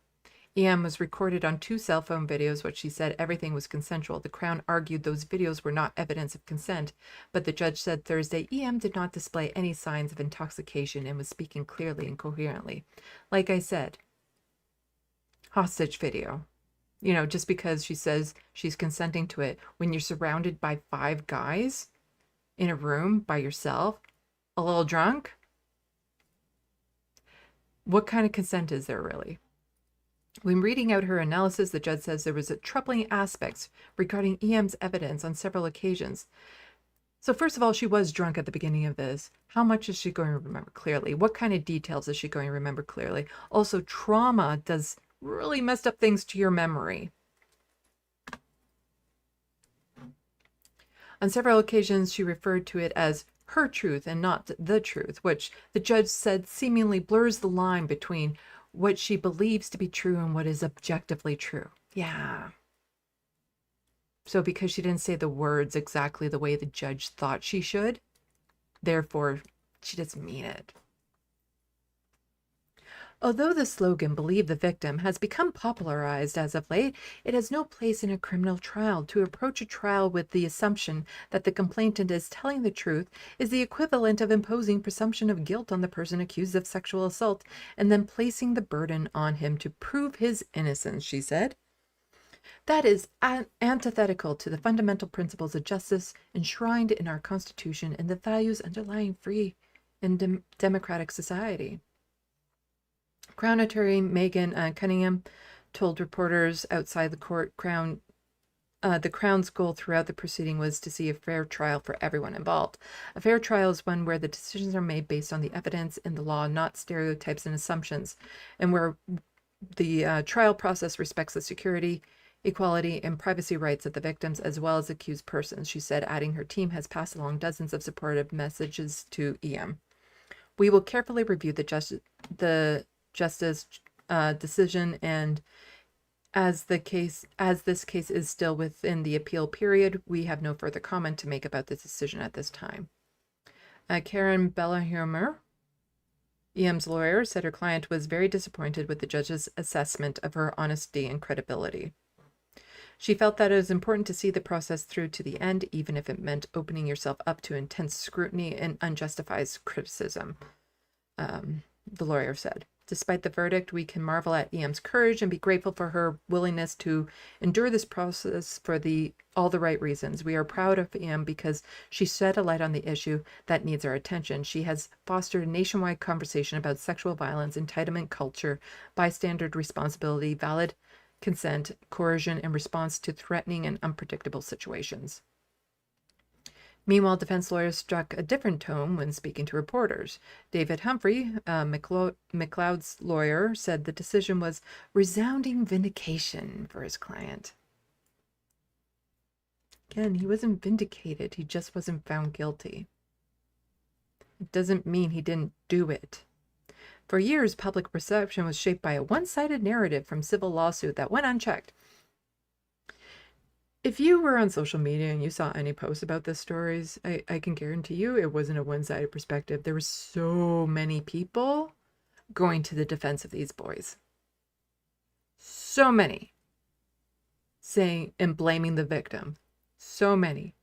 EM was recorded on 2 cell phone videos, which she said everything was consensual. The Crown argued those videos were not evidence of consent, but the judge said Thursday EM did not display any signs of intoxication and was speaking clearly and coherently. Like I said, hostage video. Just because she says she's consenting to it, when you're surrounded by 5 guys in a room by yourself, a little drunk, what kind of consent is there really? When reading out her analysis, the judge says there was troubling aspects regarding EM's evidence on several occasions. So first of all, she was drunk at the beginning of this. How much is she going to remember clearly? What kind of details is she going to remember clearly? Also, trauma does really messed up things to your memory. On several occasions, she referred to it as her truth and not the truth, which the judge said seemingly blurs the line between what she believes to be true and what is objectively true. Yeah. So because she didn't say the words exactly the way the judge thought she should, therefore she doesn't mean it. Although the slogan, "Believe the victim," has become popularized as of late, it has no place in a criminal trial. To approach a trial with the assumption that the complainant is telling the truth is the equivalent of imposing presumption of guilt on the person accused of sexual assault and then placing the burden on him to prove his innocence, she said. That is antithetical to the fundamental principles of justice enshrined in our Constitution and the values underlying free and democratic society. Crown Attorney Megan Cunningham told reporters outside the court the Crown's goal throughout the proceeding was to see a fair trial for everyone involved. A fair trial is one where the decisions are made based on the evidence and the law, not stereotypes and assumptions, and where the trial process respects the security, equality, and privacy rights of the victims as well as accused persons, she said, adding her team has passed along dozens of supportive messages to EM. We will carefully review the justice decision, and as this case is still within the appeal period, we have no further comment to make about this decision at this time. Karen Bellahumer, EM's lawyer, said her client was very disappointed with the judge's assessment of her honesty and credibility. She felt that it was important to see the process through to the end, even if it meant opening yourself up to intense scrutiny and unjustified criticism, the lawyer said. Despite the verdict, we can marvel at EM's courage and be grateful for her willingness to endure this process for all the right reasons. We are proud of EM because she shed a light on the issue that needs our attention. She has fostered a nationwide conversation about sexual violence, entitlement culture, bystander responsibility, valid consent, coercion, and response to threatening and unpredictable situations. Meanwhile, defense lawyers struck a different tone when speaking to reporters. David Humphrey, McLeod's lawyer, said the decision was resounding vindication for his client. Again, he wasn't vindicated. He just wasn't found guilty. It doesn't mean he didn't do it. For years, public perception was shaped by a one-sided narrative from civil lawsuit that went unchecked. If you were on social media and you saw any posts about this stories, I can guarantee you it wasn't a one-sided perspective. There were so many people going to the defense of these boys. So many. Saying and blaming the victim. So many.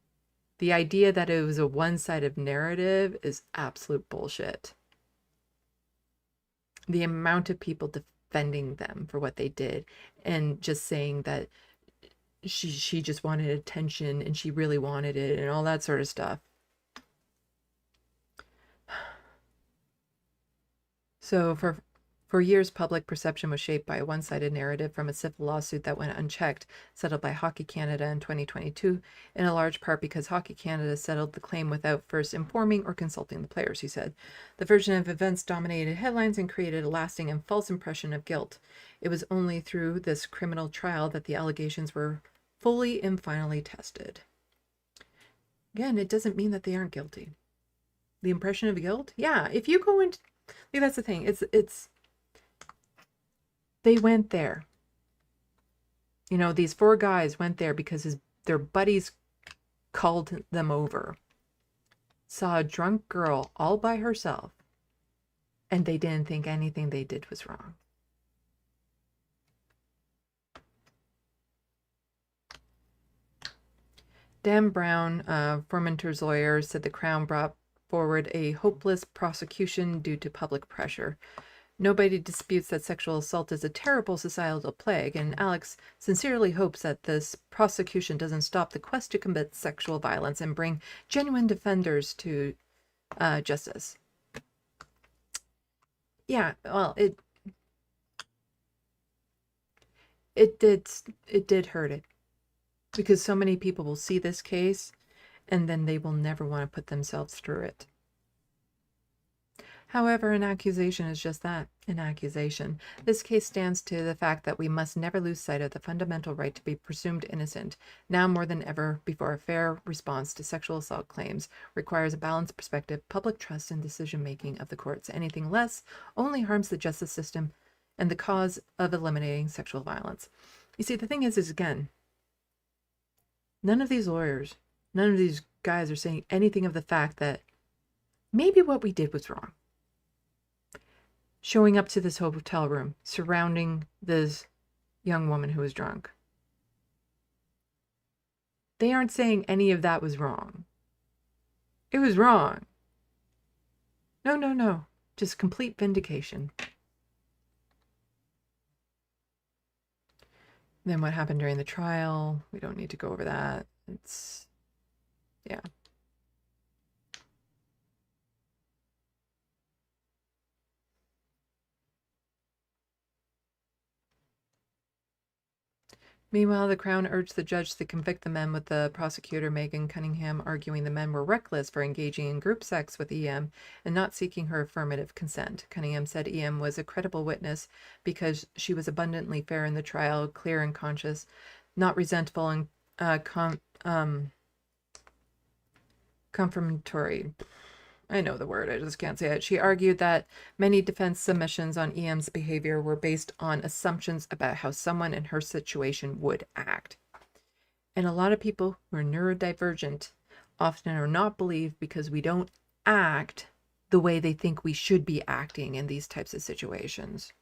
The idea that it was a one-sided narrative is absolute bullshit. The amount of people defending them for what they did and just saying that she just wanted attention and she really wanted it and all that sort of stuff. So for years, public perception was shaped by a one-sided narrative from a civil lawsuit that went unchecked, settled by Hockey Canada in 2022, in a large part because Hockey Canada settled the claim without first informing or consulting the players, he said. The version of events dominated headlines and created a lasting and false impression of guilt. It was only through this criminal trial that the allegations were fully and finally tested. Again, it doesn't mean that they aren't guilty. The impression of guilt? Yeah, if you go into... Like, that's the thing. It's they went there. You know, these 4 guys went there because their buddies called them over. Saw a drunk girl all by herself. And they didn't think anything they did was wrong. Dan Brown, Formenter's lawyer, said the Crown brought forward a hopeless prosecution due to public pressure. Nobody disputes that sexual assault is a terrible societal plague, and Alex sincerely hopes that this prosecution doesn't stop the quest to combat sexual violence and bring genuine defenders to justice. Yeah, well, it did hurt it. Because so many people will see this case and then they will never want to put themselves through it. However, an accusation is just that, an accusation. This case stands to the fact that we must never lose sight of the fundamental right to be presumed innocent. Now more than ever before, a fair response to sexual assault claims requires a balanced perspective, public trust, and decision-making of the courts. Anything less only harms the justice system and the cause of eliminating sexual violence. You see, the thing is again, none of these lawyers, none of these guys are saying anything of the fact that maybe what we did was wrong. Showing up to this hotel room, surrounding this young woman who was drunk. They aren't saying any of that was wrong. It was wrong. No. Just complete vindication. Then what happened during the trial? We don't need to go over that. Yeah. Meanwhile, the Crown urged the judge to convict the men, with the prosecutor Megan Cunningham arguing the men were reckless for engaging in group sex with EM and not seeking her affirmative consent. Cunningham said EM was a credible witness because she was abundantly fair in the trial, clear and conscious, not resentful and confirmatory. I know the word, I just can't say it. She argued that many defense submissions on EM's behavior were based on assumptions about how someone in her situation would act. And a lot of people who are neurodivergent often are not believed because we don't act the way they think we should be acting in these types of situations.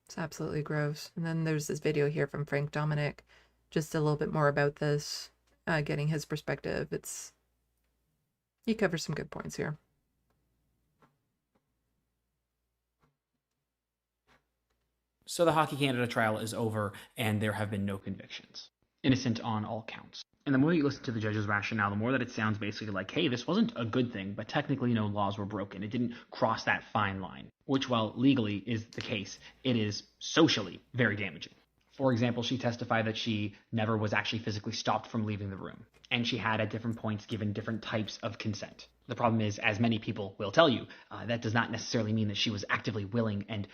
It's absolutely gross. And then there's this video here from Frank Dominic, just a little bit more about this, getting his perspective. He covers some good points here. So the Hockey Canada trial is over, and there have been no convictions. Innocent on all counts. And the more you listen to the judge's rationale, the more that it sounds basically like, hey, this wasn't a good thing, but technically no laws were broken. It didn't cross that fine line, which, while legally is the case, it is socially very damaging. For example, she testified that she never was actually physically stopped from leaving the room, and she had at different points given different types of consent. The problem is, as many people will tell you, that does not necessarily mean that she was actively willing and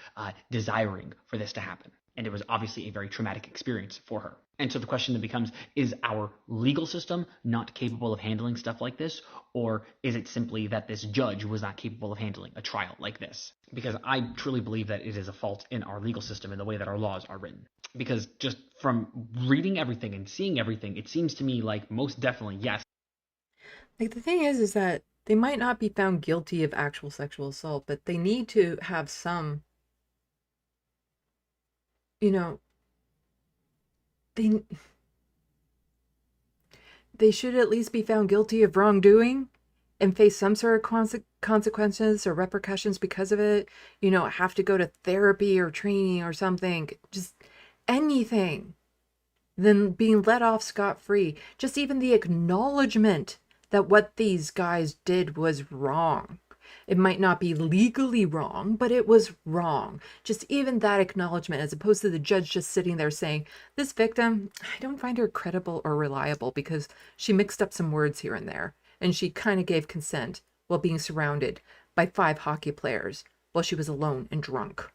desiring for this to happen. And it was obviously a very traumatic experience for her. And so the question then becomes, is our legal system not capable of handling stuff like this? Or is it simply that this judge was not capable of handling a trial like this? Because I truly believe that it is a fault in our legal system and the way that our laws are written. Because just from reading everything and seeing everything, it seems to me like most definitely, yes. Like, the thing is that they might not be found guilty of actual sexual assault, but they need to have some, they should at least be found guilty of wrongdoing and face some sort of consequences or repercussions because of it. Have to go to therapy or training or something, just anything, than being let off scot-free. Just even the acknowledgement that what these guys did was wrong. It might not be legally wrong, but it was wrong. Just even that acknowledgement, as opposed to the judge just sitting there saying, this victim, I don't find her credible or reliable because she mixed up some words here and there, and she kind of gave consent while being surrounded by 5 hockey players while she was alone and drunk.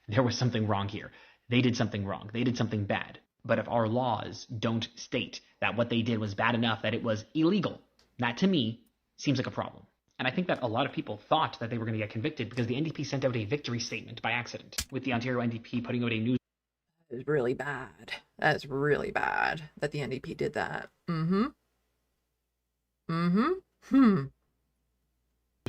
There was something wrong here. They did something wrong. They did something bad. But if our laws don't state that what they did was bad enough that it was illegal, that to me seems like a problem. And I think that a lot of people thought that they were going to get convicted because the NDP sent out a victory statement by accident, with the Ontario NDP putting out a news. That is really bad. That is really bad that the NDP did that.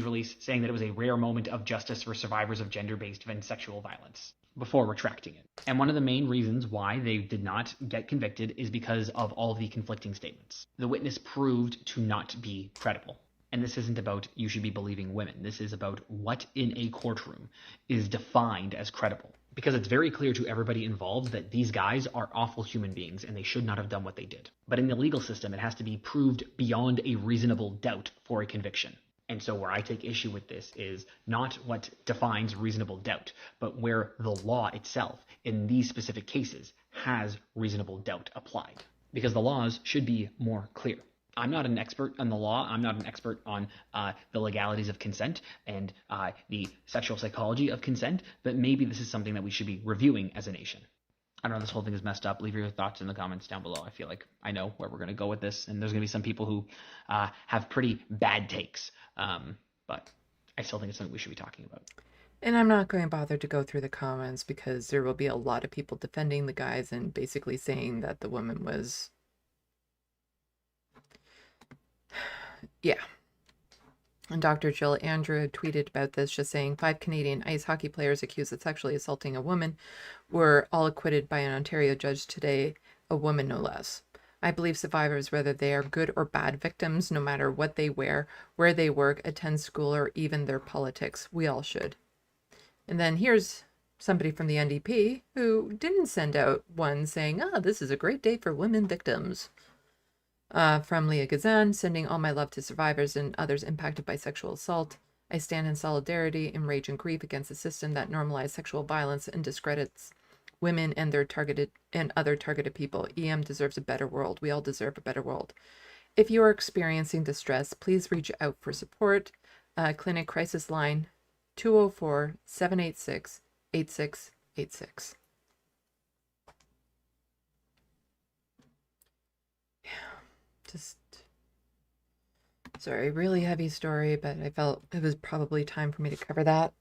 Release saying that it was a rare moment of justice for survivors of gender-based and sexual violence, before retracting it. And one of the main reasons why they did not get convicted is because of all the conflicting statements. The witness proved to not be credible. And this isn't about you should be believing women. This is about what in a courtroom is defined as credible. Because it's very clear to everybody involved that these guys are awful human beings and they should not have done what they did. But in the legal system, it has to be proved beyond a reasonable doubt for a conviction. And so where I take issue with this is not what defines reasonable doubt, but where the law itself in these specific cases has reasonable doubt applied. Because the laws should be more clear. I'm not an expert on the law. I'm not an expert on the legalities of consent and the sexual psychology of consent, but maybe this is something that we should be reviewing as a nation. I don't know, this whole thing is messed up. Leave your thoughts in the comments down below. I feel like I know where we're going to go with this, and there's going to be some people who have pretty bad takes, but I still think it's something we should be talking about. And I'm not going to bother to go through the comments because there will be a lot of people defending the guys and basically saying that the woman was... Yeah. And Dr. Jill Andrew tweeted about this, just saying 5 Canadian ice hockey players accused of sexually assaulting a woman were all acquitted by an Ontario judge today, a woman no less. I believe survivors, whether they are good or bad victims, no matter what they wear, where they work, attend school, or even their politics, we all should. And then here's somebody from the NDP who didn't send out one saying, this is a great day for women victims. From Leah Gazan, sending all my love to survivors and others impacted by sexual assault. I stand in solidarity, in rage and grief against a system that normalizes sexual violence and discredits women and their targeted and other targeted people. EM deserves a better world. We all deserve a better world. If you are experiencing distress, please reach out for support. Clinic Crisis Line 204-786-8686. Just, sorry, really heavy story, but I felt it was probably time for me to cover that.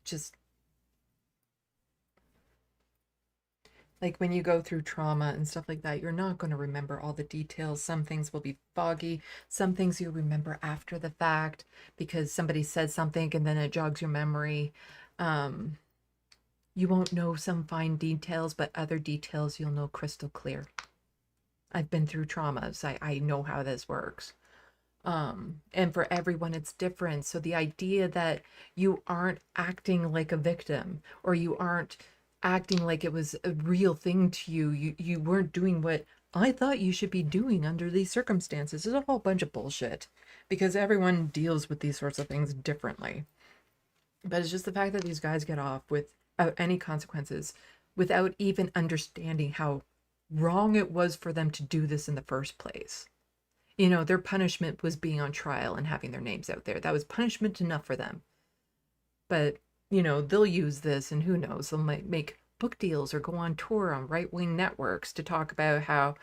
Just like when you go through trauma and stuff like that, you're not going to remember all the details. Some things will be foggy. Some things you'll remember after the fact because somebody said something and then it jogs your memory. You won't know some fine details, but other details you'll know crystal clear. I've been through traumas. I know how this works. And for everyone, it's different. So the idea that you aren't acting like a victim or you aren't acting like it was a real thing to you, you weren't doing what I thought you should be doing under these circumstances is a whole bunch of bullshit because everyone deals with these sorts of things differently. But it's just the fact that these guys get off without any consequences, without even understanding how wrong it was for them to do this in the first place. You know, their punishment was being on trial and having their names out there. That was punishment enough for them. But, you know, they'll use this and who knows, they'll make book deals or go on tour on right-wing networks to talk about how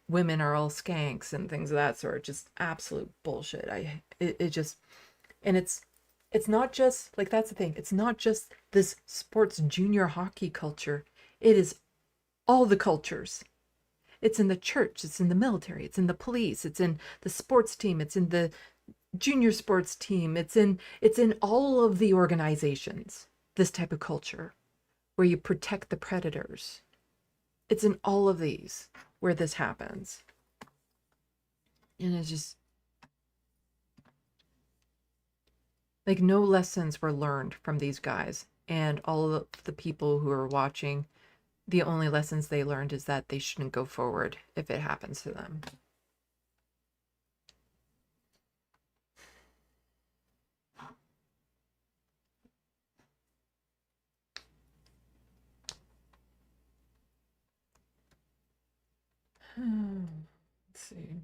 women are all skanks and things of that sort. Just absolute bullshit. It's not just, like, that's the thing. It's not just this sports junior hockey culture. It is all the cultures. It's in the church, it's in the military, it's in the police, it's in the sports team, it's in the junior sports team, it's in all of the organizations, this type of culture where you protect the predators. It's in all of these where this happens. And it's just like no lessons were learned from these guys and all of the people who are watching. The only lessons they learned is that they shouldn't go forward if it happens to them. Let's see.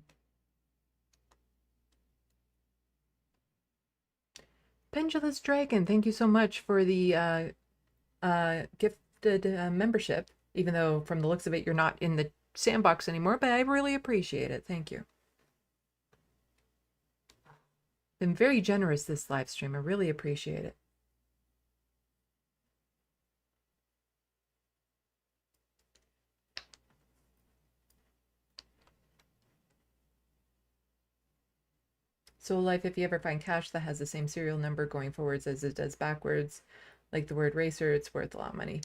Pendulous Dragon, thank you so much for the gifted membership, even though from the looks of it you're not in the sandbox anymore, but I really appreciate it. Thank you. Been very generous this live stream. I really appreciate it. Soul Life, if you ever find cash that has the same serial number going forwards as it does backwards, like the word racer, it's worth a lot of money.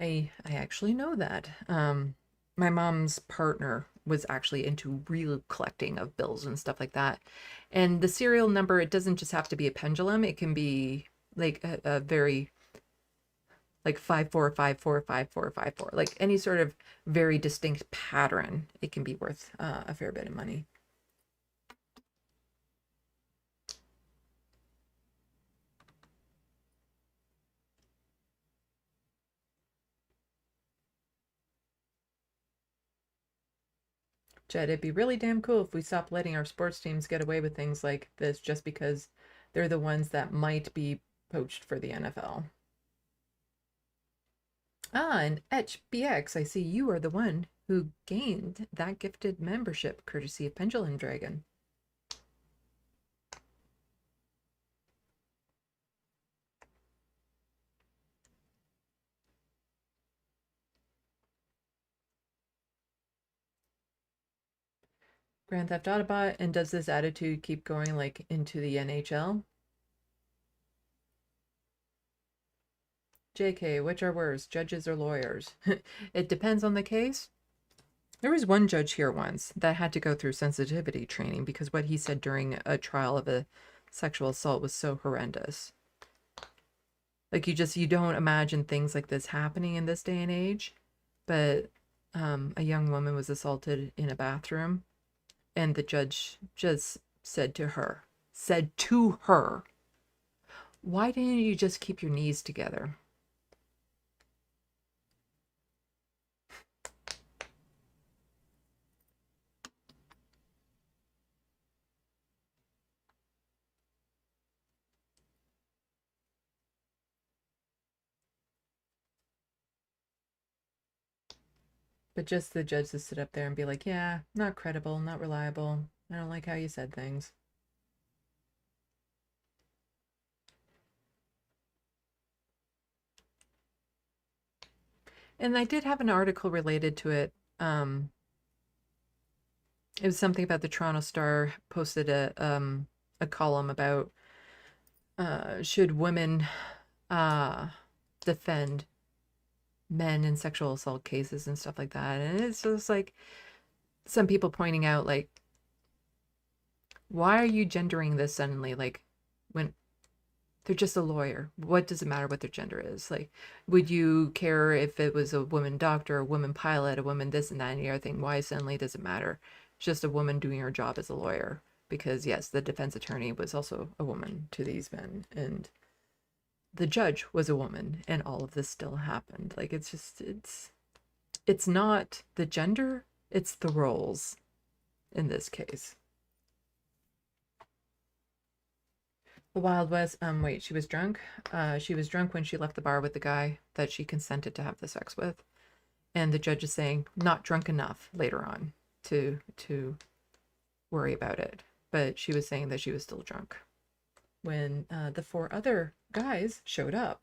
I actually know that. My mom's partner was actually into real collecting of bills and stuff like that. And the serial number, it doesn't just have to be a pendulum. It can be like a very, like 54545454, like any sort of very distinct pattern. It can be worth a fair bit of money. Jed, it'd be really damn cool if we stopped letting our sports teams get away with things like this just because they're the ones that might be poached for the NFL. Ah, and HBX, I see you are the one who gained that gifted membership courtesy of Pendulum Dragon. Grand Theft Autobot, and does this attitude keep going like into the NHL? JK, which are worse, judges or lawyers? It depends on the case. There was one judge here once that had to go through sensitivity training because what he said during a trial of a sexual assault was so horrendous. Like you don't imagine things like this happening in this day and age, but a young woman was assaulted in a bathroom, and the judge just said to her, why didn't you just keep your knees together? But just the judge to sit up there and be like, yeah, not credible, not reliable. I don't like how you said things. And I did have an article related to it. It was something about the Toronto Star posted a column about should women defend men in sexual assault cases and stuff like that. And it's just like some people pointing out, like, why are you gendering this suddenly? Like, when they're just a lawyer, what does it matter what their gender is? Like, would you care if it was a woman doctor, a woman pilot, a woman this and that and the other thing? Why suddenly does it matter? It's just a woman doing her job as a lawyer. Because yes, the defense attorney was also a woman to these men, and the judge was a woman, and all of this still happened. Like, it's just, it's not the gender, it's the roles in this case. The Wild West, wait, she was drunk? She was drunk when she left the bar with the guy that she consented to have the sex with. And the judge is saying, not drunk enough later on to worry about it. But she was saying that she was still drunk when the 4 other guys showed up.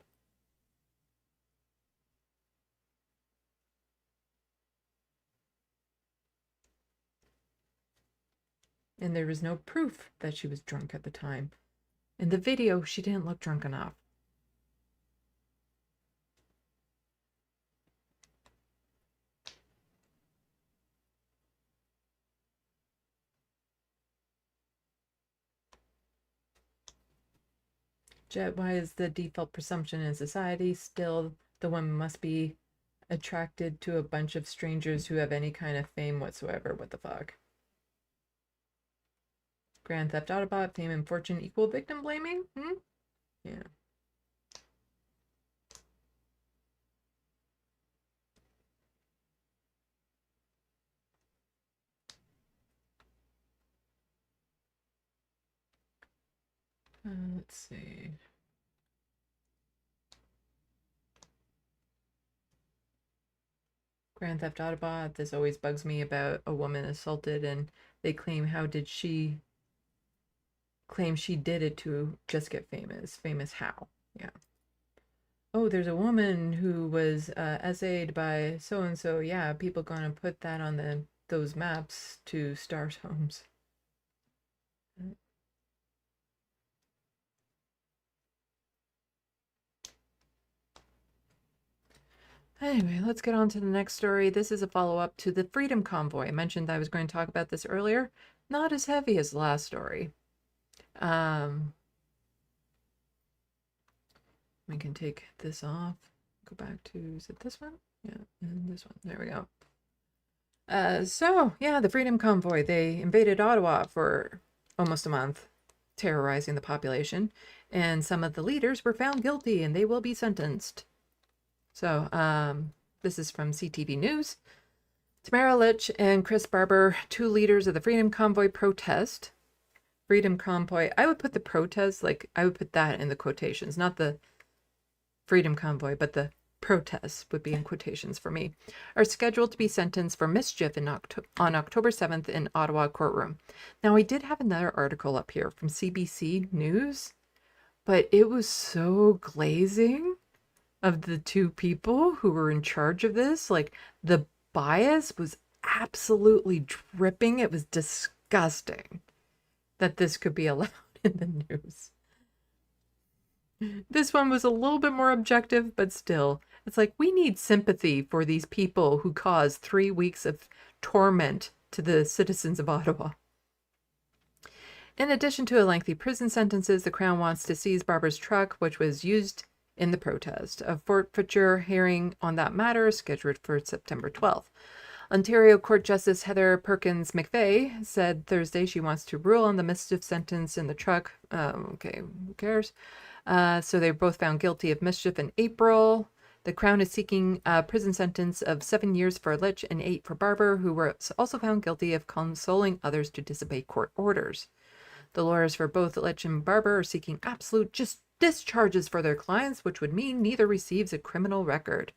And there was no proof that she was drunk at the time. In the video, she didn't look drunk enough. Jet, why is the default presumption in society still the woman must be attracted to a bunch of strangers who have any kind of fame whatsoever? What the fuck? Grand Theft Autobot, fame and fortune equal victim blaming? Yeah. Let's see. Grand Theft Autobot, this always bugs me about a woman assaulted and they claim how did she claim she did it to just get famous. Famous how? Yeah. Oh, there's a woman who was essayed by so-and-so. Yeah, people gonna put that on those maps to start homes. Anyway, let's get on to the next story. This is a follow-up to the Freedom Convoy. I mentioned I was going to talk about this earlier. Not as heavy as the last story. We can take this off. Go back to, is it this one? Yeah, and this one. There we go. So, yeah, the Freedom Convoy, they invaded Ottawa for almost a month, terrorizing the population. And some of the leaders were found guilty and they will be sentenced. So, this is from CTV News. Tamara Lich and Chris Barber, 2 leaders of the Freedom Convoy protest. Freedom Convoy, I would put the protest, like, I would put that in the quotations, not the Freedom Convoy, but the protests would be in quotations for me, are scheduled to be sentenced for mischief on October 7th in Ottawa courtroom. Now, I did have another article up here from CBC News, but it was so glazing of the 2 people who were in charge of this. Like, the bias was absolutely dripping. It was disgusting that this could be allowed in the news. This one was a little bit more objective, but still, it's like we need sympathy for these people who caused 3 weeks of torment to the citizens of Ottawa. In addition to a lengthy prison sentences, the Crown wants to seize Barber's truck, which was used in the protest. A forfeiture hearing on that matter is scheduled for September 12th. Ontario Court Justice Heather Perkins McVeigh said Thursday she wants to rule on the mischief sentence in the truck. Okay, who cares? So they were both found guilty of mischief in April. The Crown is seeking a prison sentence of 7 years for Litch and 8 for Barber, who were also found guilty of consoling others to disobey court orders. The lawyers for both Litch and Barber are seeking absolute discharges for their clients, which would mean neither receives a criminal record.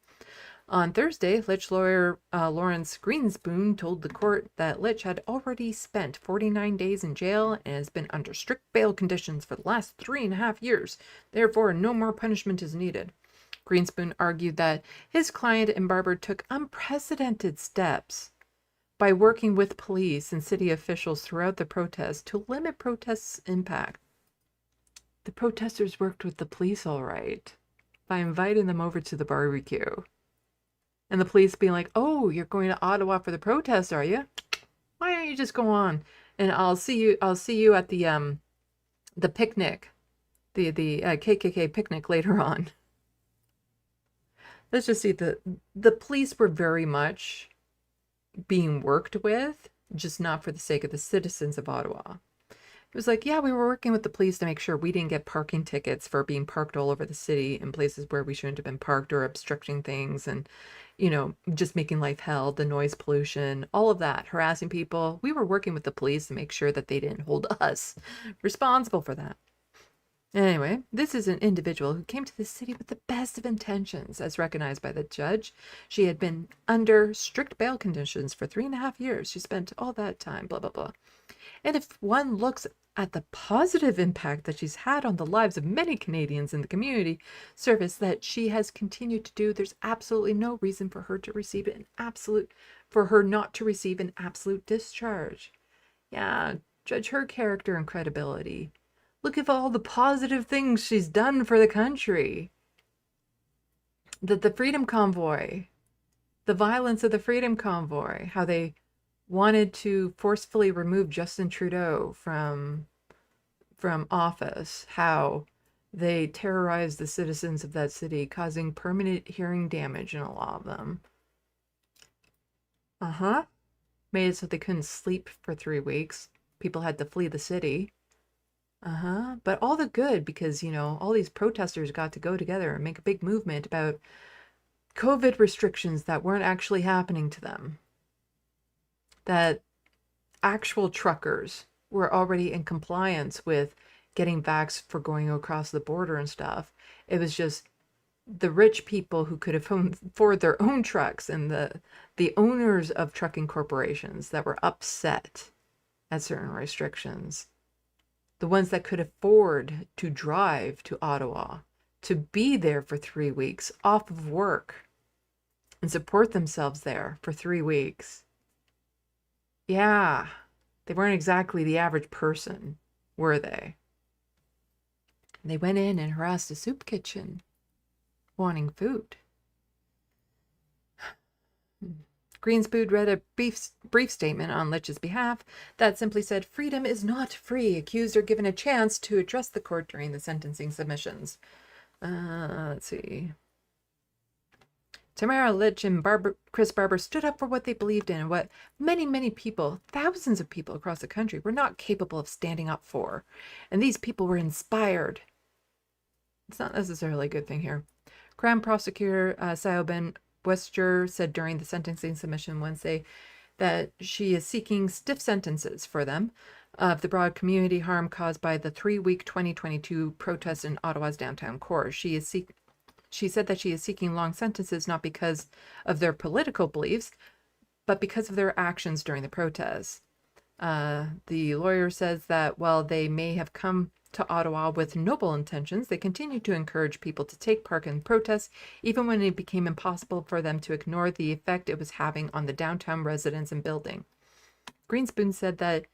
On Thursday, Litch lawyer Lawrence Greenspoon told the court that Litch had already spent 49 days in jail and has been under strict bail conditions for the last 3.5 years. Therefore, no more punishment is needed. Greenspoon argued that his client and Barber took unprecedented steps by working with police and city officials throughout the protest to limit protests' impact. The protesters worked with the police all right by inviting them over to the barbecue. And the police being like, "Oh, you're going to Ottawa for the protest, are you? Why don't you just go on? And I'll see you at the picnic, the KKK picnic later on." Let's just see, the police were very much being worked with, just not for the sake of the citizens of Ottawa. It was like, yeah, we were working with the police to make sure we didn't get parking tickets for being parked all over the city in places where we shouldn't have been parked, or obstructing things, and, you know, just making life hell, the noise pollution, all of that, harassing people. We were working with the police to make sure that they didn't hold us responsible for that. Anyway, this is an individual who came to the city with the best of intentions, as recognized by the judge. She had been under strict bail conditions for 3.5 years. She spent all that time, blah, blah, blah. And if one looks at the positive impact that she's had on the lives of many Canadians in the community service that she has continued to do, there's absolutely no reason for her not to receive an absolute discharge. Yeah, judge her character and credibility. Look at all the positive things she's done for the country. The Freedom Convoy, the violence of the Freedom Convoy, how they wanted to forcefully remove Justin Trudeau from office, how they terrorized the citizens of that city, causing permanent hearing damage in a lot of them. Made it so they couldn't sleep for 3 weeks. People had to flee the city. But all the good, because, you know, all these protesters got to go together and make a big movement about COVID restrictions that weren't actually happening to them. That actual truckers were already in compliance with getting vaxxed for going across the border and stuff. It was just the rich people who could afford their own trucks, and the owners of trucking corporations that were upset at certain restrictions. The ones that could afford to drive to Ottawa, to be there for 3 weeks off of work and support themselves there for 3 weeks. Yeah, they weren't exactly the average person, were they? They went in and harassed a soup kitchen, wanting food. Greenspoon read a brief statement on Litch's behalf that simply said, "Freedom is not free. Accused are given a chance to address the court during the sentencing submissions." Let's see. Tamara Litch and Chris Barber stood up for what they believed in and what many, many people, thousands of people across the country, were not capable of standing up for. And these people were inspired. It's not necessarily a good thing here. Crown Prosecutor Saoben Wester said during the sentencing submission Wednesday that she is seeking stiff sentences for them of the broad community harm caused by the 3-week 2022 protests in Ottawa's downtown core. She said that she is seeking long sentences not because of their political beliefs, but because of their actions during the protests. The lawyer says that while they may have come to Ottawa with noble intentions, they continued to encourage people to take part in protests, even when it became impossible for them to ignore the effect it was having on the downtown residents and building. Greenspoon said that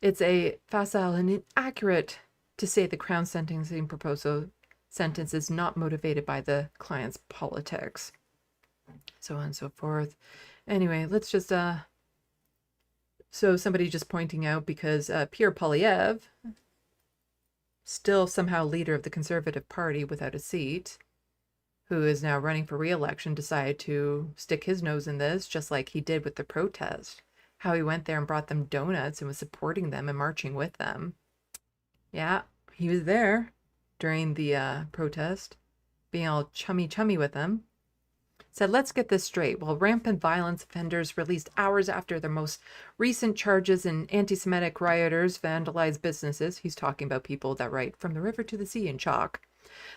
it's a facile and inaccurate to say the Crown sentencing proposal sentence is not motivated by the client's politics. So on and so forth. Anyway, let's just so somebody just pointing out, because Pierre Poilievre, still somehow leader of the Conservative Party without a seat, who is now running for re-election, decided to stick his nose in this, just like he did with the protest. How he went there and brought them donuts and was supporting them and marching with them. Yeah, he was there during the protest, being all chummy with them. Said, let's get this straight. While rampant violence offenders released hours after their most recent charges and anti-Semitic rioters vandalized businesses, he's talking about people that write from the river to the sea in chalk,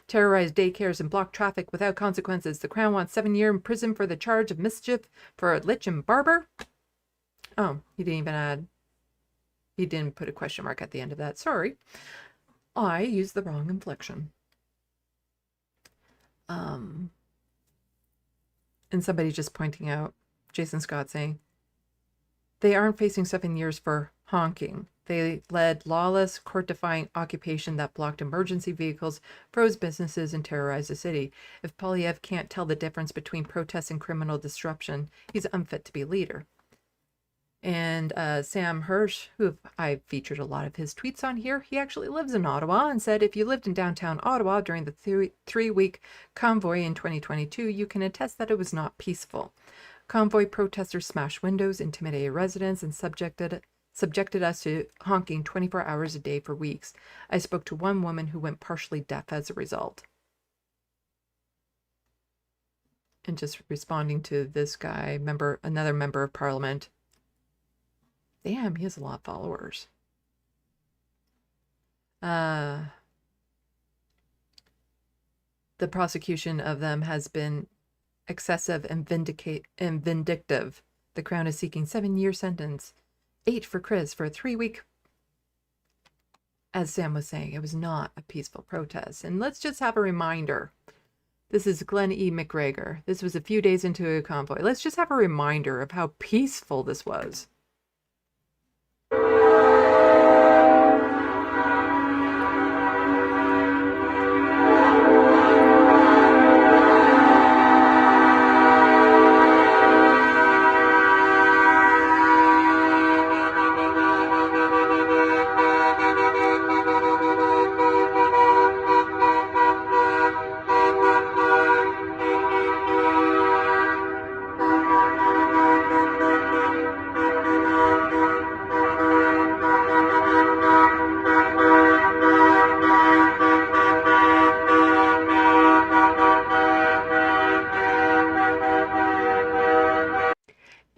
terrorized daycares and blocked traffic without consequences, the Crown wants 7 years in prison for the charge of mischief for Lich and Barber. Oh, he didn't put a question mark at the end of that. Sorry. I used the wrong inflection. And somebody just pointing out, Jason Scott saying, they aren't facing 7 years for honking. They led lawless, court-defying occupation that blocked emergency vehicles, froze businesses, and terrorized the city. If Poilievre can't tell the difference between protest and criminal disruption, he's unfit to be a leader. And Sam Hirsch, who I featured a lot of his tweets on here, he actually lives in Ottawa and said, if you lived in downtown Ottawa during the three-week convoy in 2022, you can attest that it was not peaceful. Convoy protesters smashed windows, intimidated residents, and subjected us to honking 24 hours a day for weeks. I spoke to one woman who went partially deaf as a result. And just responding to this guy, another member of parliament. Damn, he has a lot of followers. The prosecution of them has been excessive and vindictive. The Crown is seeking 7-year sentence, 8 for Chris for a 3-week. As Sam was saying, it was not a peaceful protest. And let's just have a reminder. This is Glenn E. McGregor. This was a few days into a convoy. Let's just have a reminder of how peaceful this was.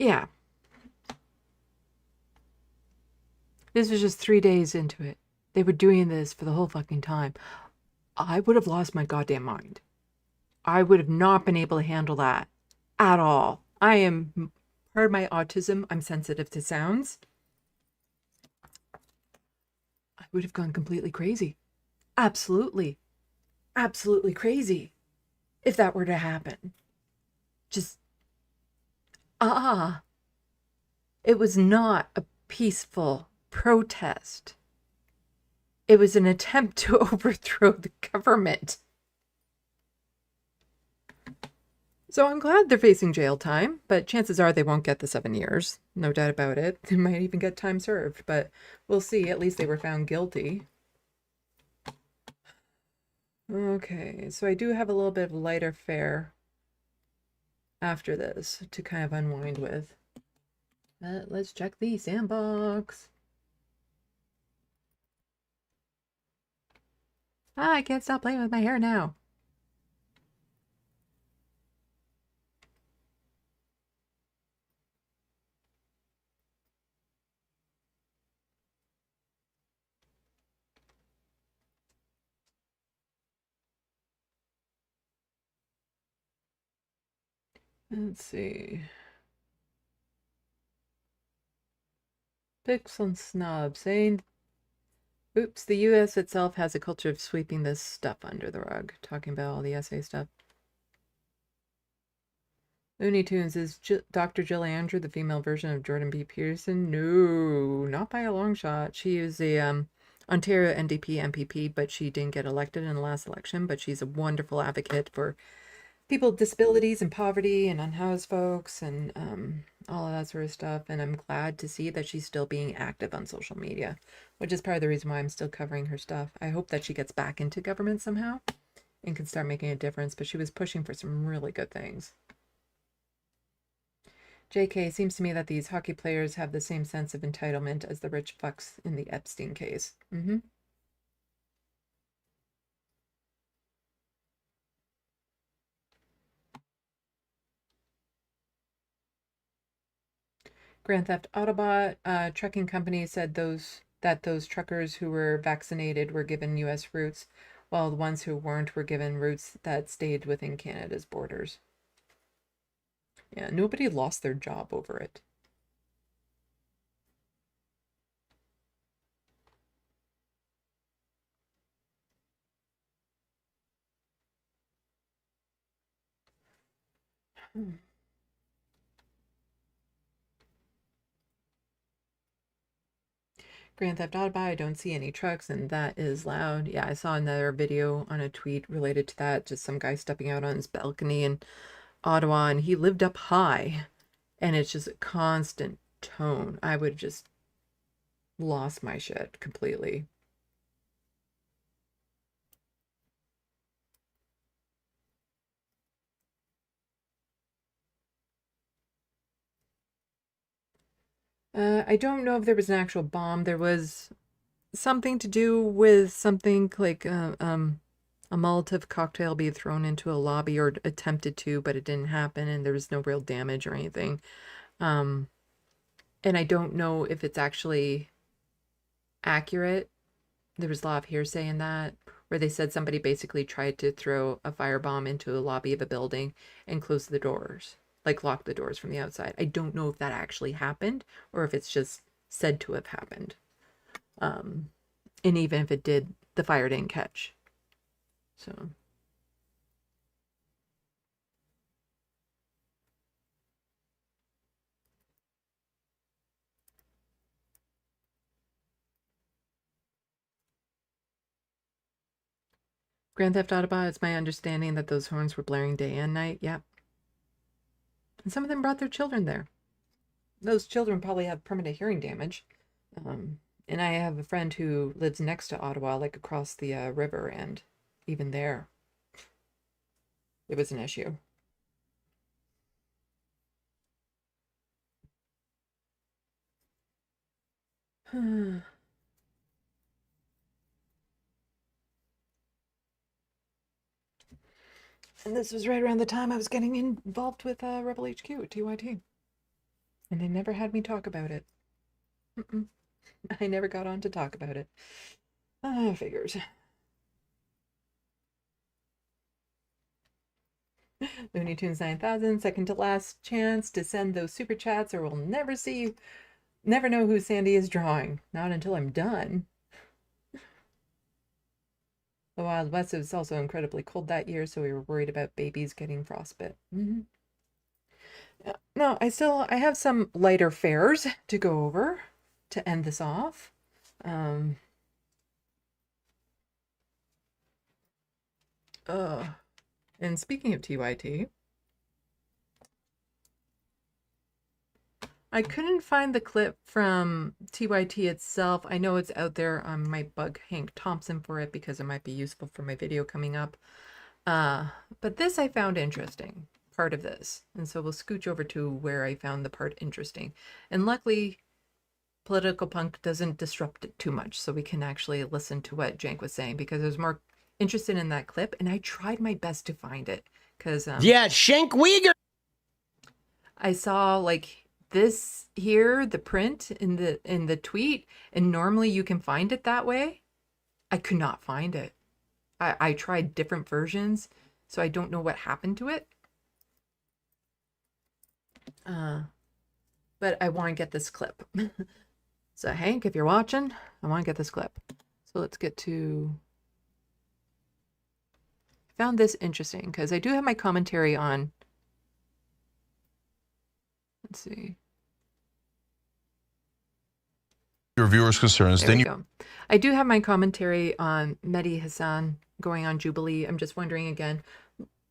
Yeah. This was just 3 days into it. They were doing this for the whole fucking time. I would have lost my goddamn mind. I would have not been able to handle that at all. I am, part of my autism, I'm sensitive to sounds. I would have gone completely crazy. Absolutely. Absolutely crazy. If that were to happen. Just, it was not a peaceful protest. It was an attempt to overthrow the government. So I'm glad they're facing jail time, but chances are they won't get the 7 years. No doubt about it. They might even get time served, but we'll see. At least they were found guilty. Okay, so I do have a little bit of lighter fare after this to kind of unwind with. Let's check the sandbox. I can't stop playing with my hair now. Let's see. Picks on Snob saying Oops, the U.S. itself has a culture of sweeping this stuff under the rug. Talking about all the essay stuff. Looney Tunes, is Dr. Jill Andrew the female version of Jordan B. Peterson? No, not by a long shot. She is a Ontario NDP MPP, but she didn't get elected in the last election. But she's a wonderful advocate for people with disabilities and poverty and unhoused folks and all of that sort of stuff. And I'm glad to see that she's still being active on social media, which is part of the reason why I'm still covering her stuff. I hope that she gets back into government somehow and can start making a difference. But she was pushing for some really good things. JK, seems to me that these hockey players have the same sense of entitlement as the rich fucks in the Epstein case. Grand Theft Autobot, trucking company said that those truckers who were vaccinated were given U.S. routes, while the ones who weren't were given routes that stayed within Canada's borders. Yeah, nobody lost their job over it. Grand Theft Autobot, I don't see any trucks, and that is loud. Yeah, I saw another video on a tweet related to that, just some guy stepping out on his balcony in Ottawa, and he lived up high, and it's just a constant tone. I would just lost my shit completely. I don't know if there was an actual bomb. There was something to do with something like a Molotov cocktail being thrown into a lobby, or attempted to, but it didn't happen, and there was no real damage or anything. And I don't know if it's actually accurate. There was a lot of hearsay in that, where they said somebody basically tried to throw a firebomb into a lobby of a building and close the doors, like lock the doors from the outside. I don't know if that actually happened or if it's just said to have happened. And even if it did, the fire didn't catch. So. Grand Theft Autobot, it's my understanding that those horns were blaring day and night. Yep. And some of them brought their children there. Those children probably have permanent hearing damage. And I have a friend who lives next to Ottawa, like across the river, and even there, it was an issue. And this was right around the time I was getting involved with Rebel HQ, TYT. And they never had me talk about it. I never got on to talk about it. Figures. Looney Tunes 9000, second to last chance to send those super chats, or we'll never know who Sandy is drawing. Not until I'm done. The Wild West was also incredibly cold that year, so we were worried about babies getting frostbite. No, I have some lighter fares to go over to end this off. And speaking of TYT, I couldn't find the clip from TYT itself. I know it's out there. I might bug Hank Thompson for it because it might be useful for my video coming up. But this I found interesting, part of this. And so we'll scooch over to where I found the part interesting. And luckily, Political Punk doesn't disrupt it too much, so we can actually listen to what Jank was saying, because I was more interested in that clip, and I tried my best to find it. Because yeah, Shank Uyghur! I saw like this here, the print in the tweet, and normally you can find it that way. I could not find it. I tried different versions, so I don't know what happened to it. But I want to get this clip. So Hank, if you're watching, I want to get this clip. So let's get to... I found this interesting because I do have my commentary on... Let's see. Your viewers' concerns. There we go. I do have my commentary on Mehdi Hassan going on Jubilee. I'm just wondering again,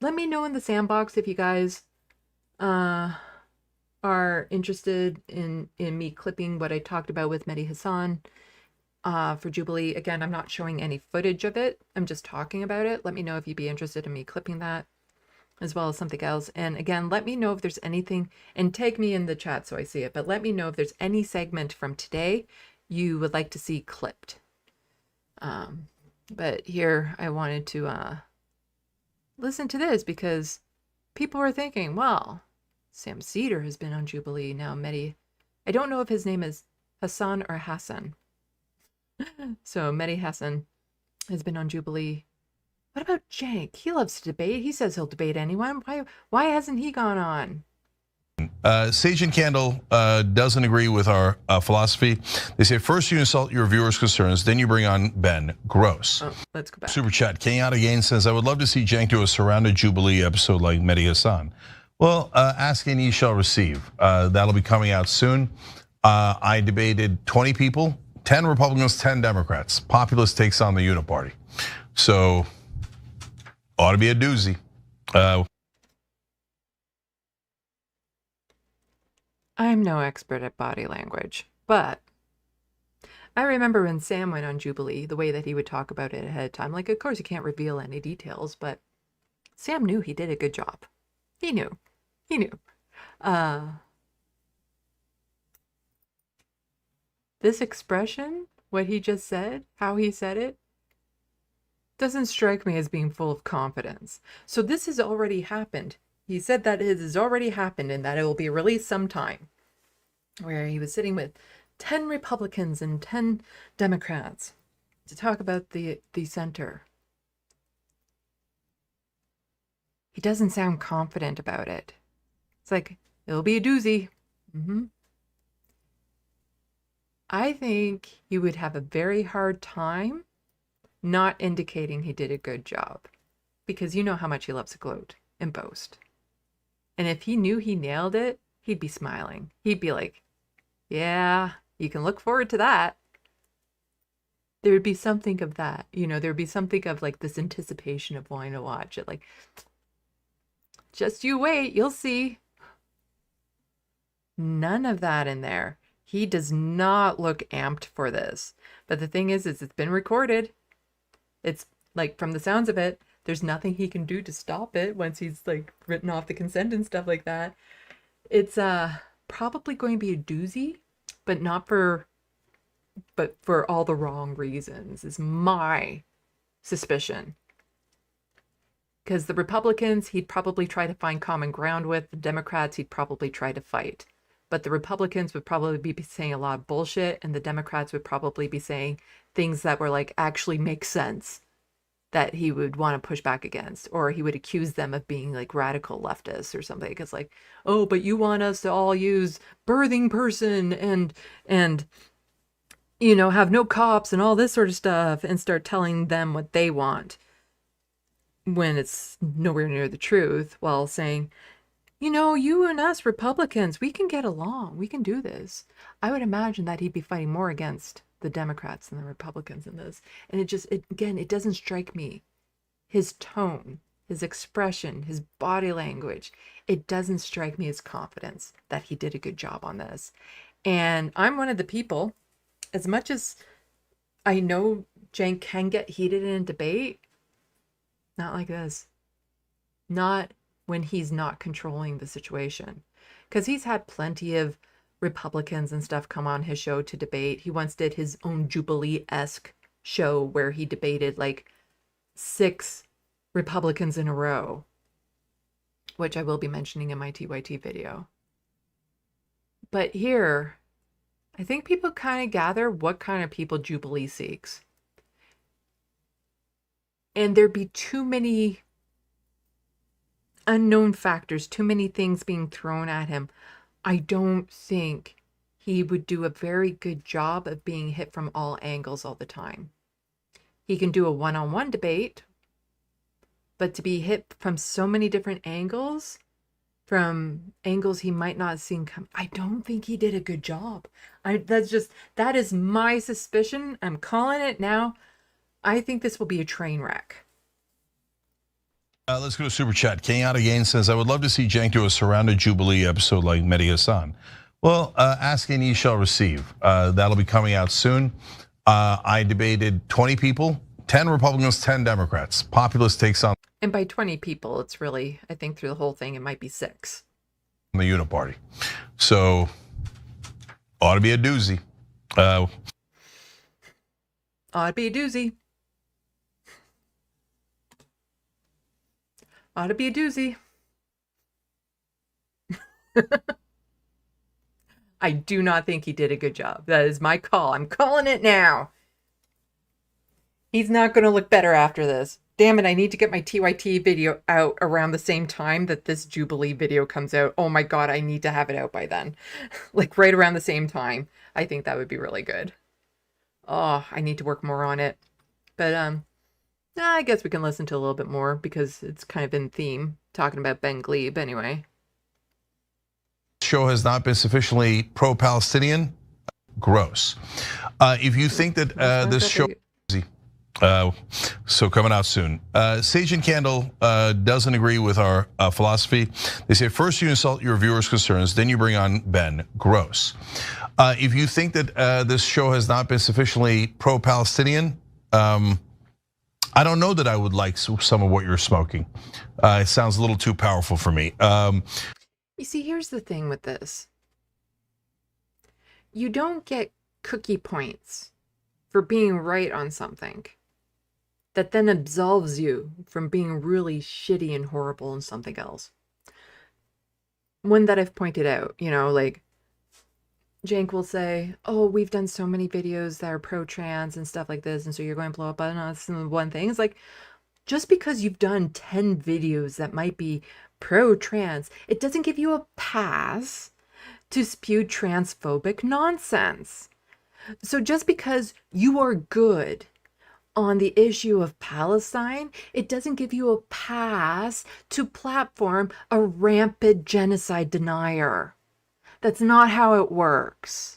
let me know in the sandbox if you guys are interested in me clipping what I talked about with Mehdi Hassan for Jubilee. Again, I'm not showing any footage of it. I'm just talking about it. Let me know if you'd be interested in me clipping that as well as something else. And again, let me know if there's anything, and tag me in the chat so I see it, but let me know if there's any segment from today you would like to see clipped. But here I wanted to listen to this because people are thinking, well, Sam Cedar has been on Jubilee. Now Mehdi, I don't know if his name is Hassan or Hassan. So Mehdi Hassan has been on Jubilee. What about Cenk? He loves to debate. He says he'll debate anyone. Why hasn't he gone on? Sage and Candle doesn't agree with our philosophy. They say first you insult your viewers' concerns, then you bring on Ben. Gross. Oh, let's go back. Super chat. Kenyatta again says, I would love to see Cenk do a surrounded Jubilee episode like Mehdi Hassan. Well, ask and ye shall receive. That'll be coming out soon. I debated 20 people, 10 Republicans, 10 Democrats. Populist takes on the Uniparty. So, ought to be a doozy. I'm no expert at body language, but I remember when Sam went on Jubilee, the way that he would talk about it ahead of time. Like, of course, you can't reveal any details, but Sam knew he did a good job. He knew. He knew. This expression, what he just said, how he said it, doesn't strike me as being full of confidence. So this has already happened. He said that it has already happened and that it will be released sometime, where he was sitting with 10 Republicans and 10 Democrats to talk about the center. He doesn't sound confident about it. It's like, it'll be a doozy. I think he would have a very hard time not indicating he did a good job, because you know how much he loves to gloat and boast. And if he knew he nailed it, he'd be smiling. He'd be like, yeah, you can look forward to that. There would be something of that, you know, there would be something of like this anticipation of wanting to watch it. Like, just you wait, you'll see. None of that in there. He does not look amped for this. But the thing is it's been recorded. It's like, from the sounds of it, there's nothing he can do to stop it once he's like written off the consent and stuff like that. It's probably going to be a doozy, but for all the wrong reasons, is my suspicion. Because the Republicans, he'd probably try to find common ground with. The Democrats, he'd probably try to fight. But the Republicans would probably be saying a lot of bullshit, and the Democrats would probably be saying things that were like actually make sense, that he would want to push back against, or he would accuse them of being like radical leftists or something. It's like, oh, but you want us to all use birthing person and you know, have no cops and all this sort of stuff, and start telling them what they want when it's nowhere near the truth, while saying, you know, you and us Republicans, we can get along. We can do this. I would imagine that he'd be fighting more against the Democrats than the Republicans in this. And it doesn't strike me. His tone, his expression, his body language, it doesn't strike me as confidence that he did a good job on this. And I'm one of the people, as much as I know Cenk can get heated in a debate, not like this. Not when he's not controlling the situation. Because he's had plenty of Republicans and stuff come on his show to debate. He once did his own Jubilee-esque show where he debated like 6 Republicans in a row, which I will be mentioning in my TYT video. But here, I think people kind of gather what kind of people Jubilee seeks. And there'd be too many unknown factors, too many things being thrown at him. I don't think he would do a very good job of being hit from all angles all the time. He can do a one-on-one debate, but to be hit from so many different angles, from angles he might not have seen come, I don't think he did a good job. That is my suspicion. I'm calling it now. I think this will be a train wreck. Let's go to Super Chat. King again says, I would love to see Cenk do a surrounded Jubilee episode like Mehdi Hassan. Well, ask and ye shall receive. That'll be coming out soon. I debated 20 people, 10 Republicans, 10 Democrats. Populist takes on. And by 20 people, it's really, I think through the whole thing, it might be 6. The Uniparty. So, ought to be a doozy. Ought to be a doozy. Ought to be a doozy. I do not think he did a good job. That is my call. I'm calling it now. He's not going to look better after this. Damn it, I need to get my TYT video out around the same time that this Jubilee video comes out. Oh my God, I need to have it out by then. Like right around the same time. I think that would be really good. Oh, I need to work more on it. But I guess we can listen to a little bit more because it's kind of in theme, talking about Ben Glebe anyway. Show has not been sufficiently pro-Palestinian. Gross. If you think that this show... So coming out soon. Sage and Candle doesn't agree with our philosophy. They say first you insult your viewers' concerns, then you bring on Ben. Gross. If you think that this show has not been sufficiently pro-Palestinian, I don't know that I would like some of what you're smoking. It sounds a little too powerful for me. You see, here's the thing with this. You don't get cookie points for being right on something that then absolves you from being really shitty and horrible in something else. One that I've pointed out, you know, like Cenk will say, oh, we've done so many videos that are pro-trans and stuff like this, and so you're going to blow up on us and one thing. It's like, just because you've done 10 videos that might be pro-trans, it doesn't give you a pass to spew transphobic nonsense. So just because you are good on the issue of Palestine, it doesn't give you a pass to platform a rampant genocide denier. That's not how it works.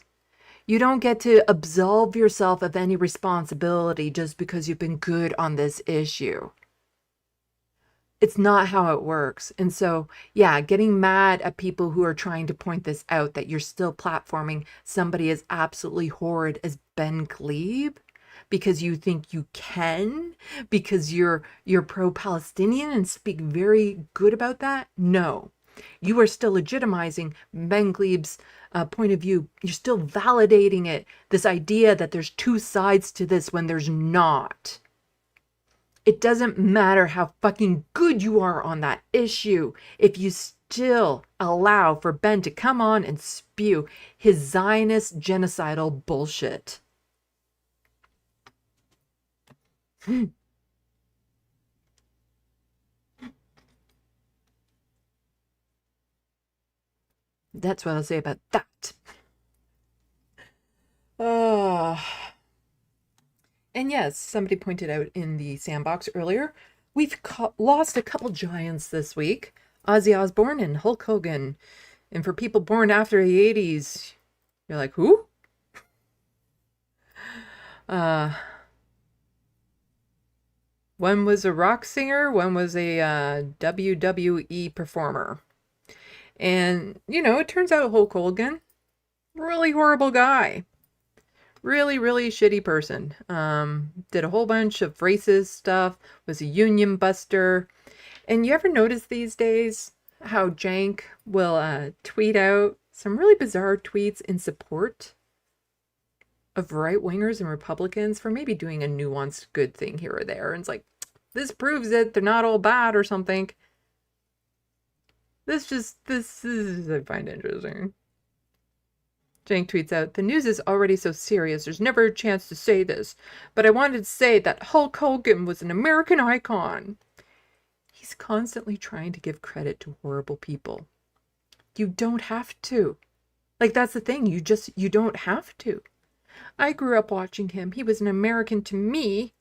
You don't get to absolve yourself of any responsibility just because you've been good on this issue. It's not how it works. And so, yeah, getting mad at people who are trying to point this out, that you're still platforming somebody as absolutely horrid as Ben Glebe because you think you can, because you're pro-Palestinian and speak very good about that. No, you are still legitimizing Ben Glebe's point of view. You're still validating it, this idea that there's two sides to this when there's not. It doesn't matter how fucking good you are on that issue if you still allow for Ben to come on and spew his Zionist genocidal bullshit. That's what I'll say about that. And yes, somebody pointed out in the sandbox earlier, we've lost a couple giants this week. Ozzy Osbourne and Hulk Hogan. And for people born after the 80s, you're like, who? One was a rock singer, one was a WWE performer. And, you know, it turns out Hulk Hogan, really horrible guy. Really, really shitty person. Did a whole bunch of racist stuff, was a union buster. And you ever notice these days how Cenk will tweet out some really bizarre tweets in support of right-wingers and Republicans for maybe doing a nuanced good thing here or there. And it's like, this proves it, they're not all bad or something. This is, I find interesting. Cenk tweets out, the news is already so serious, there's never a chance to say this, but I wanted to say that Hulk Hogan was an American icon. He's constantly trying to give credit to horrible people. You don't have to. Like, that's the thing, you don't have to. I grew up watching him. He was an American to me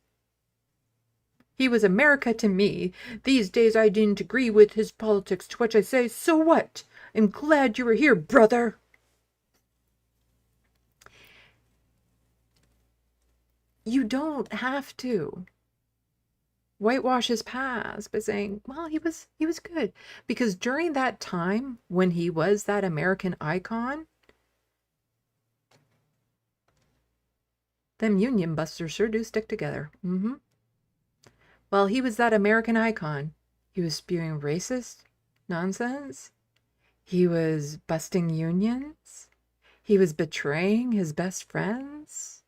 He was America to me. These days I didn't agree with his politics, to which I say, so what? I'm glad you were here, brother. You don't have to whitewash his past by saying, well, he was good. Because during that time when he was that American icon, them union busters sure do stick together. Well, he was that American icon. He was spewing racist nonsense. He was busting unions. He was betraying his best friends.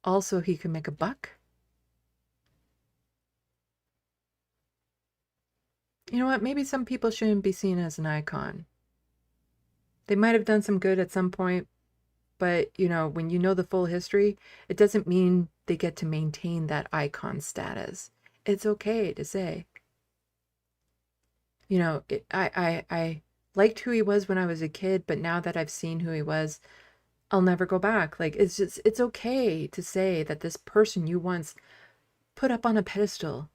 Also, he could make a buck. You know what? Maybe some people shouldn't be seen as an icon. They might have done some good at some point, but, you know, when you know the full history, it doesn't mean they get to maintain that icon status. It's okay to say, you know, I liked who he was when I was a kid, but now that I've seen who he was, I'll never go back. Like, it's okay to say that this person you once put up on a pedestal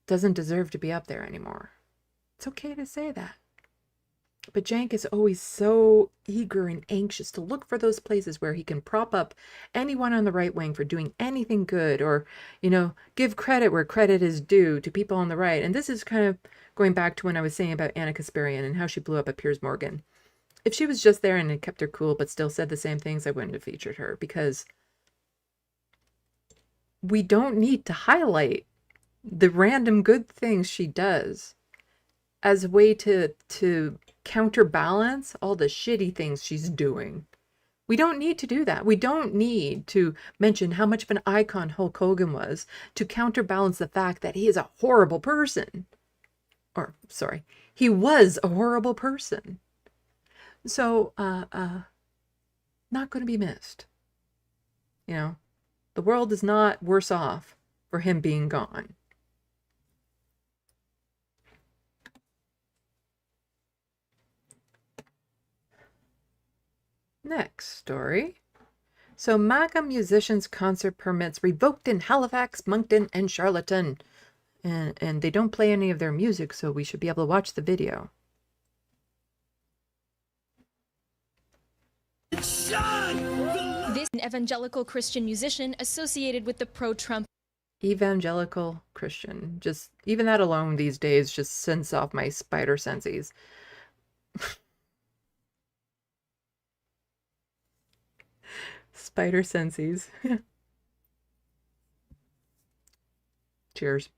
doesn't deserve to be up there anymore. It's okay to say that. But Cenk is always so eager and anxious to look for those places where he can prop up anyone on the right wing for doing anything good, or, you know, give credit where credit is due to people on the right. And this is kind of going back to when I was saying about Anna Kasparian and how she blew up at Piers Morgan. If she was just there and had kept her cool but still said the same things, I wouldn't have featured her, because we don't need to highlight the random good things she does as a way to counterbalance all the shitty things she's doing. We don't need to do that. We don't need to mention how much of an icon Hulk Hogan was to counterbalance the fact that he is a horrible person. Or, sorry, he was a horrible person. So, not going to be missed. You know, the world is not worse off for him being gone. Next story. So MAGA musicians' concert permits revoked in Halifax, Moncton, and Charlottetown. And they don't play any of their music, so we should be able to watch the video. This evangelical Christian musician associated with the pro-Trump Evangelical Christian. Just, even that alone these days just sends off my spider senses. Spider senses. Cheers.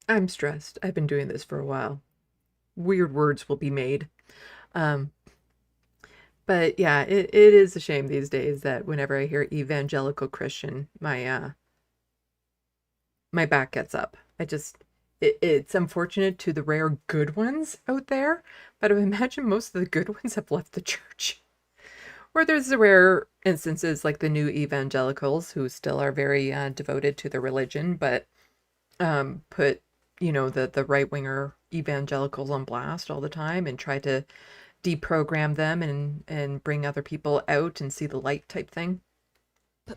I'm stressed. I've been doing this for a while. Weird words will be made. But yeah, it is a shame these days that whenever I hear evangelical Christian, my back gets up. It's unfortunate to the rare good ones out there, but I imagine most of the good ones have left the church. Or there's the rare instances like the new evangelicals who still are very devoted to their religion, but put, you know, the right-winger evangelicals on blast all the time and try to deprogram them and bring other people out and see the light type thing.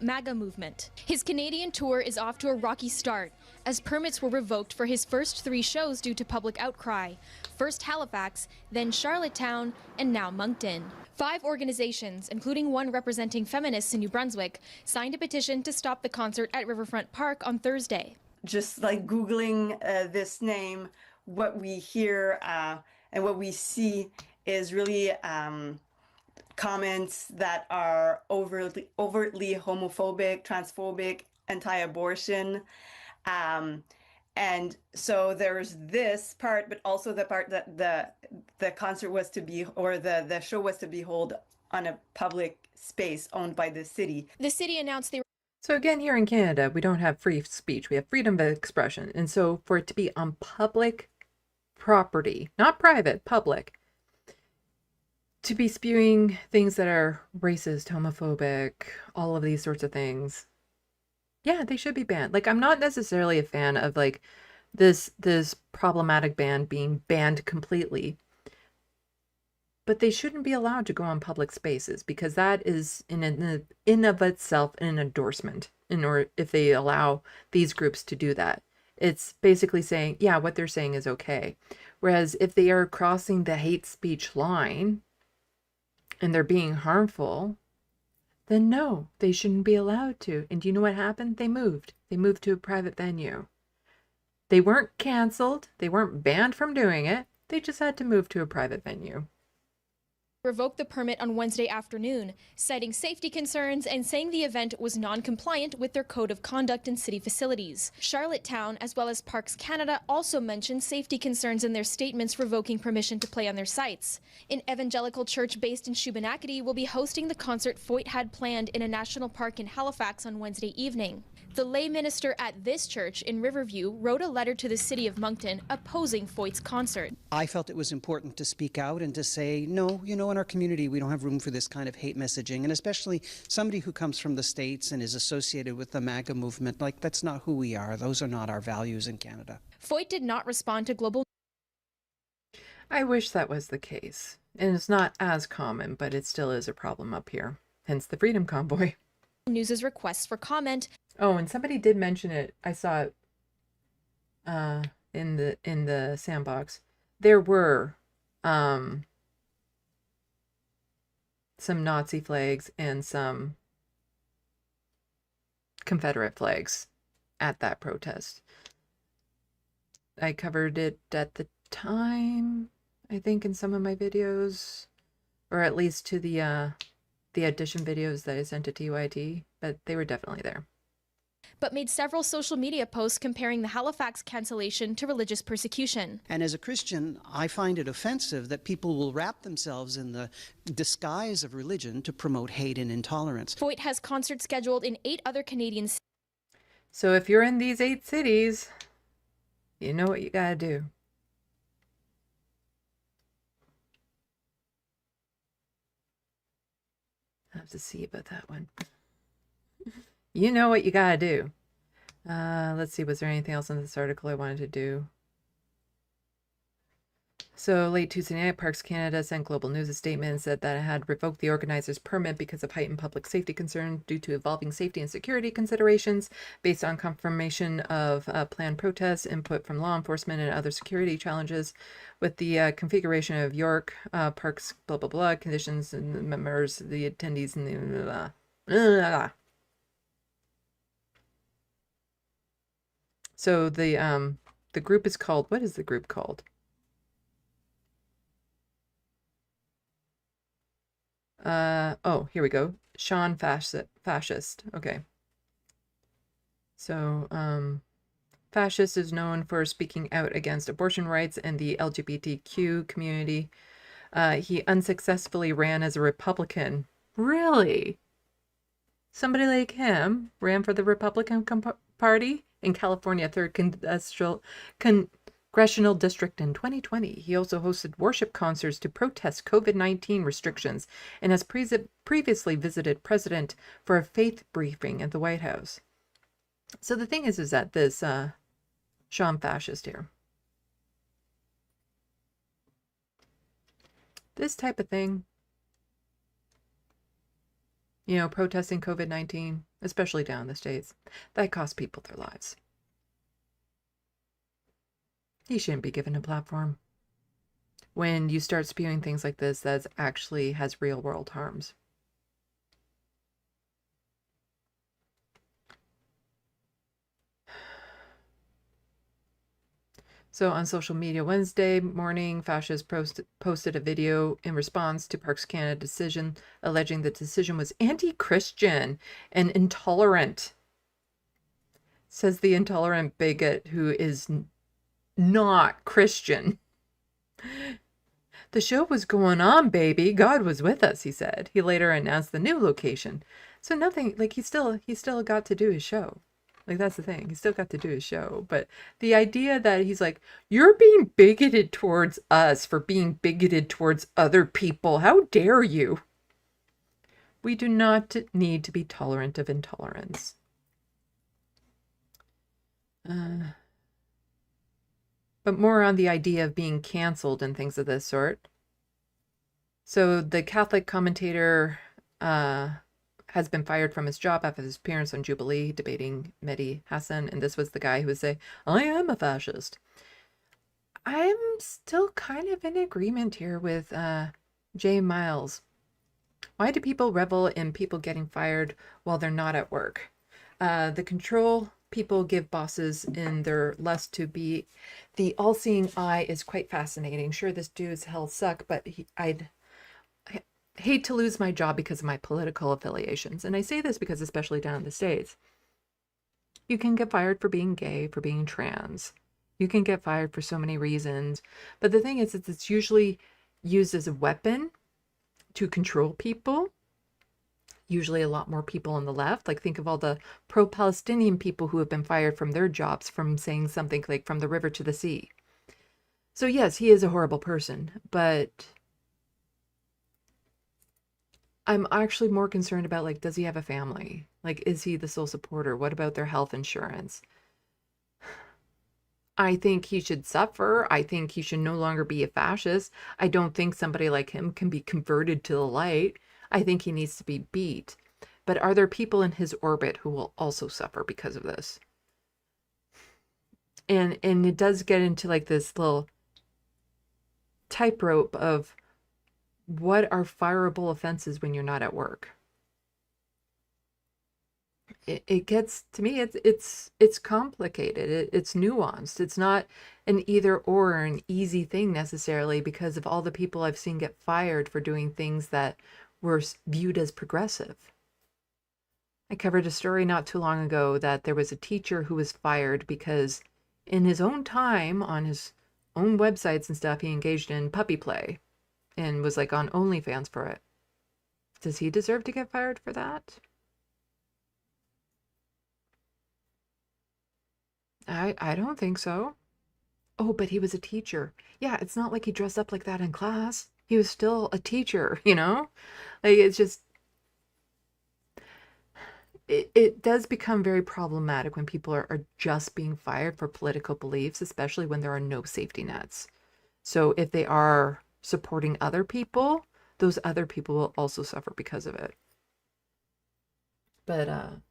MAGA movement. His Canadian tour is off to a rocky start, as permits were revoked for his first 3 shows due to public outcry. First Halifax, then Charlottetown, and now Moncton. 5 organizations, including one representing feminists in New Brunswick, signed a petition to stop the concert at Riverfront Park on Thursday. Just like Googling this name, what we hear and what we see is really comments that are overtly homophobic, transphobic, anti-abortion. And so there's this part, but also the part that the concert was to be, or the show was to be held on a public space owned by the city. The city announced they So again, here in Canada, we don't have free speech. We have freedom of expression. And so for it to be on public property, not private, public, to be spewing things that are racist, homophobic, all of these sorts of things, yeah, they should be banned. Like, I'm not necessarily a fan of like this problematic band being banned completely. but they shouldn't be allowed to go on public spaces because that is in of itself an endorsement. If they allow these groups to do that, it's basically saying, yeah, what they're saying is okay. Whereas if they are crossing the hate speech line and they're being harmful, then no, they shouldn't be allowed to. And do you know what happened? They moved. They moved to a private venue. They weren't canceled. They weren't banned from doing it. They just had to move to a private venue. Revoked the permit on Wednesday afternoon, citing safety concerns and saying the event was non-compliant with their code of conduct in city facilities. Charlottetown, as well as Parks Canada, also mentioned safety concerns in their statements revoking permission to play on their sites. An evangelical church based in Shubenacadie will be hosting the concert Foyt had planned in a national park in Halifax on Wednesday evening. The lay minister at this church in Riverview wrote a letter to the city of Moncton opposing Foyt's concert. I felt it was important to speak out and to say, no, in our community we don't have room for this kind of hate messaging, and especially somebody who comes from the States and is associated with the MAGA movement. Like, that's not who we are. Those are not our values in Canada. Foyt did not respond to global... I wish that was the case. And it's not as common, but it still is a problem up here. Hence the Freedom Convoy. News's requests for comment. Oh, and somebody did mention it. I saw it in the sandbox. There were some Nazi flags and some Confederate flags at that protest. I covered it at the time, I think, in some of my videos, or at least to the audition videos that I sent to TYT, but they were definitely there. But made several social media posts comparing the Halifax cancellation to religious persecution. And as a Christian, I find it offensive that people will wrap themselves in the disguise of religion to promote hate and intolerance. Foyt has concerts scheduled in 8 other Canadian cities. So if you're in these 8 cities, you know what you gotta do. I have to see about that one. You know what you gotta do. Let's see, was there anything else in this article I wanted to do? So late Tuesday night, Parks Canada sent Global News a statement and said that it had revoked the organizer's permit because of heightened public safety concerns due to evolving safety and security considerations based on confirmation of planned protests, input from law enforcement, and other security challenges with the configuration of York Parks, blah, blah, blah, conditions and the members, the attendees, and the blah, blah, blah. So the group is called, what is the group called? Oh, here we go. Sean Fascist. Okay. So, Fascist is known for speaking out against abortion rights and the LGBTQ community. He unsuccessfully ran as a Republican. Really? Somebody like him ran for the Republican Party in California 3rd Congressional District in 2020. He also hosted worship concerts to protest COVID-19 restrictions and has previously visited President for a faith briefing at the White House. So the thing is that this Sean Fascist here, this type of thing, protesting COVID-19, especially down in the States, that costs people their lives. He shouldn't be given a platform. When you start spewing things like this, that actually has real world harms. So on social media Wednesday morning, Fascist posted a video in response to Parks Canada decision, alleging the decision was anti-Christian and intolerant. Says the intolerant bigot who is not Christian. The show was going on, baby. God was with us, he said. He later announced the new location. So nothing, like he still got to do his show. Like, that's the thing. He still got to do his show. But the idea that he's like, you're being bigoted towards us for being bigoted towards other people. How dare you? We do not need to be tolerant of intolerance. But more on the idea of being canceled and things of this sort. So the Catholic commentator has been fired from his job after his appearance on Jubilee debating Mehdi Hassan, and this was the guy who would say, "I am a fascist." I'm still kind of in agreement here with Jay Miles. Why do people revel in people getting fired while they're not at work? The control people give bosses in their lust to be the all-seeing eye is quite fascinating. Sure, this dude's hell suck, but I'd hate to lose my job because of my political affiliations. And I say this because especially down in the States, you can get fired for being gay, for being trans. You can get fired for so many reasons. But the thing is, it's usually used as a weapon to control people. Usually a lot more people on the left. Like, think of all the pro-Palestinian people who have been fired from their jobs from saying something like from the river to the sea. So yes, he is a horrible person, but I'm actually more concerned about, like, does he have a family? Like, is he the sole supporter? What about their health insurance? I think he should suffer. I think he should no longer be a fascist. I don't think somebody like him can be converted to the light. I think he needs to be beat. But are there people in his orbit who will also suffer because of this? And it does get into like this little tightrope of what are fireable offenses when you're not at work. It gets, to me, it's complicated. It's nuanced. It's not an either or an easy thing necessarily, because of all the people I've seen get fired for doing things that were viewed as progressive. I covered a story not too long ago that there was a teacher who was fired because in his own time on his own websites and stuff, he engaged in puppy play and was like on OnlyFans for it. Does he deserve to get fired for that? I don't think so. Oh, but he was a teacher. Yeah, it's not like he dressed up like that in class. He was still a teacher, you know? Like, it's just, it does become very problematic when people are just being fired for political beliefs, especially when there are no safety nets. So if they are supporting other people, those other people will also suffer because of it. But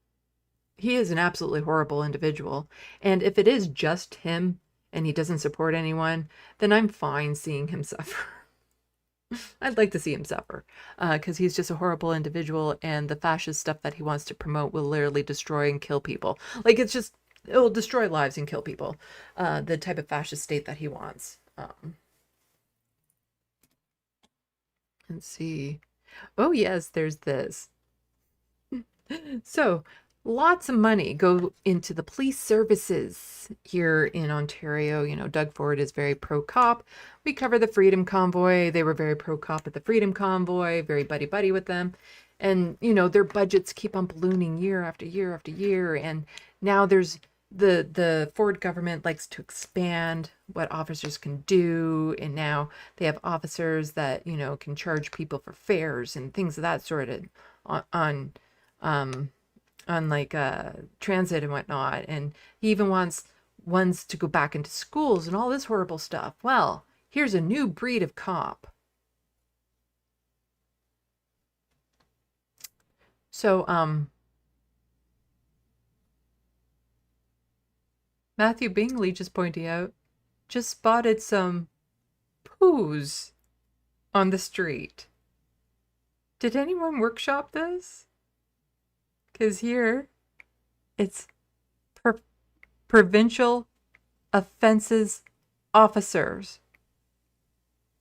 he is an absolutely horrible individual. And if it is just him and he doesn't support anyone, then I'm fine seeing him suffer. I'd like to see him suffer because he's just a horrible individual, and the fascist stuff that he wants to promote will literally destroy and kill people. Like, it will destroy lives and kill people. The type of fascist state that he wants. Let's see. Oh, yes, there's this. So, lots of money go into the police services here in Ontario. You know, Doug Ford is very pro-cop. We cover the Freedom Convoy. They were very pro-cop at the Freedom Convoy, very buddy-buddy with them. And, you know, their budgets keep on ballooning year after year after year. And now there's the Ford government likes to expand what officers can do. And now they have officers that, you know, can charge people for fares and things of that sort of on like transit and whatnot. And he even wants ones to go back into schools and all this horrible stuff. Well, here's a new breed of cop. So Matthew Bingley just pointing out, just spotted some poos on the street. Did anyone workshop this? Because here, it's provincial offenses officers,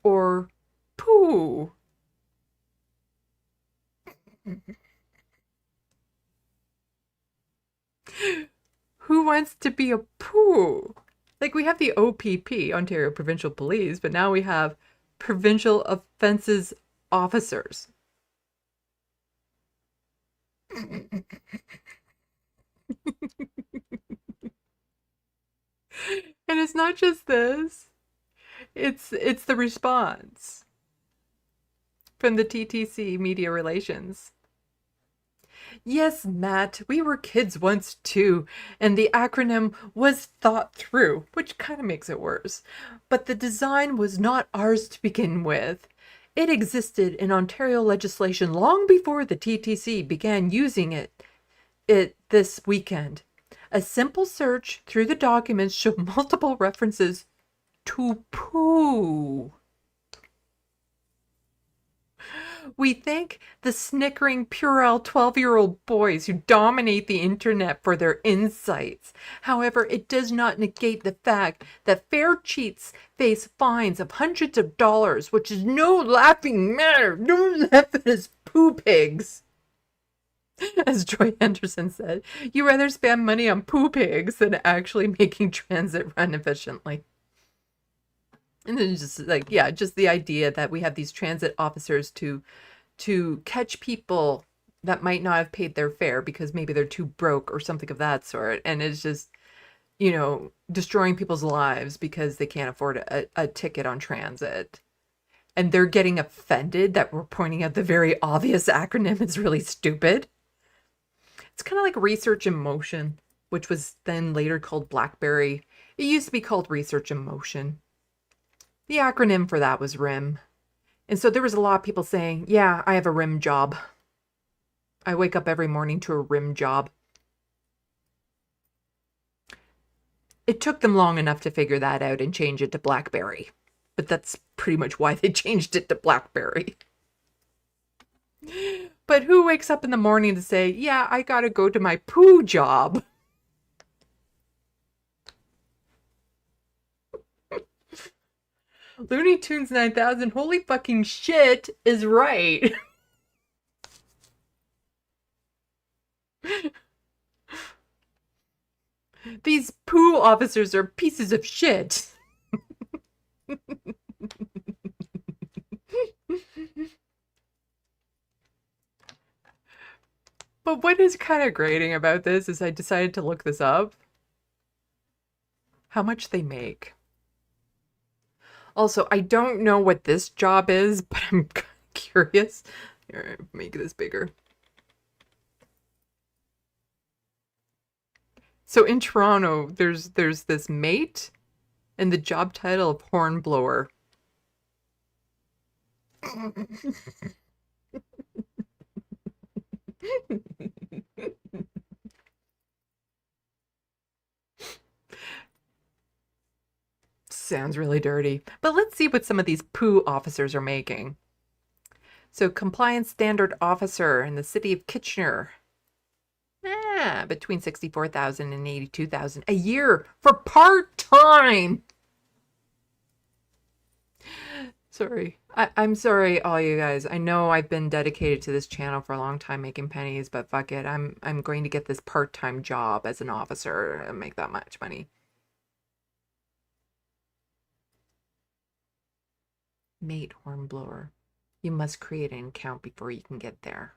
or poo. Who wants to be a poo? Like, we have the OPP, Ontario Provincial Police, but now we have provincial offenses officers. And it's not just this. It's the response from the TTC Media Relations. Yes, Matt, we were kids once too, and the acronym was thought through, which kind of makes it worse. But the design was not ours to begin with. It existed in Ontario legislation long before the TTC began using it this weekend. A simple search through the documents showed multiple references to poo. We thank the snickering, puerile 12-year-old boys who dominate the internet for their insights. However, it does not negate the fact that fair cheats face fines of hundreds of dollars, which is no laughing matter. Don't laugh at us poo pigs. As Joy Henderson said, you rather spend money on poo pigs than actually making transit run efficiently. And then just like, yeah, just the idea that we have these transit officers to catch people that might not have paid their fare because maybe they're too broke or something of that sort. And it's just, destroying people's lives because they can't afford a ticket on transit. And they're getting offended that we're pointing out the very obvious acronym is really stupid. It's kind of like Research in Motion, which was then later called BlackBerry. It used to be called Research in Motion. The acronym for that was RIM. And so there was a lot of people saying, yeah, I have a RIM job. I wake up every morning to a RIM job. It took them long enough to figure that out and change it to BlackBerry. But that's pretty much why they changed it to BlackBerry. But who wakes up in the morning to say, yeah, I gotta go to my poo job? Looney Tunes 9000, holy fucking shit, is right. These poo officers are pieces of shit. But what is kind of grating about this is I decided to look this up. How much they make. Also, I don't know what this job is, but I'm kind of curious. Here, make this bigger. So in Toronto, there's this mate and the job title of hornblower. Sounds really dirty. But let's see what some of these poo officers are making. So compliance standard officer in the city of Kitchener. Between $64,000 and $82,000 a year for part-time. Sorry. I'm sorry, all you guys. I know I've been dedicated to this channel for a long time making pennies, but fuck it. I'm going to get this part-time job as an officer and make that much money. Mate hornblower. You must create an account before you can get there.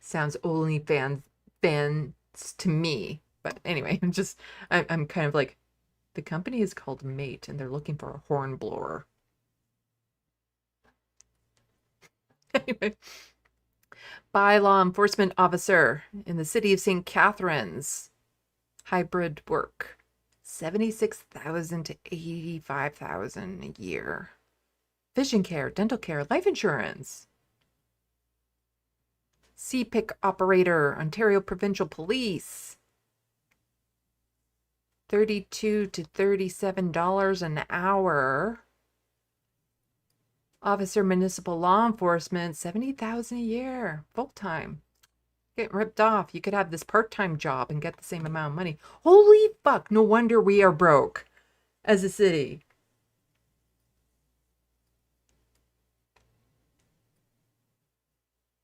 Sounds OnlyFans to me. But anyway, I'm kind of like, the company is called Mate and they're looking for a hornblower. Anyway. By law enforcement officer in the city of St. Catharines. Hybrid work. $76,000 to $85,000 a year. Vision care, dental care, life insurance. CPIC operator, Ontario Provincial Police. $32 to $37 an hour. Officer Municipal Law Enforcement, $70,000 a year, full time. Getting ripped off. You could have this part-time job and get the same amount of money. Holy fuck! No wonder we are broke as a city.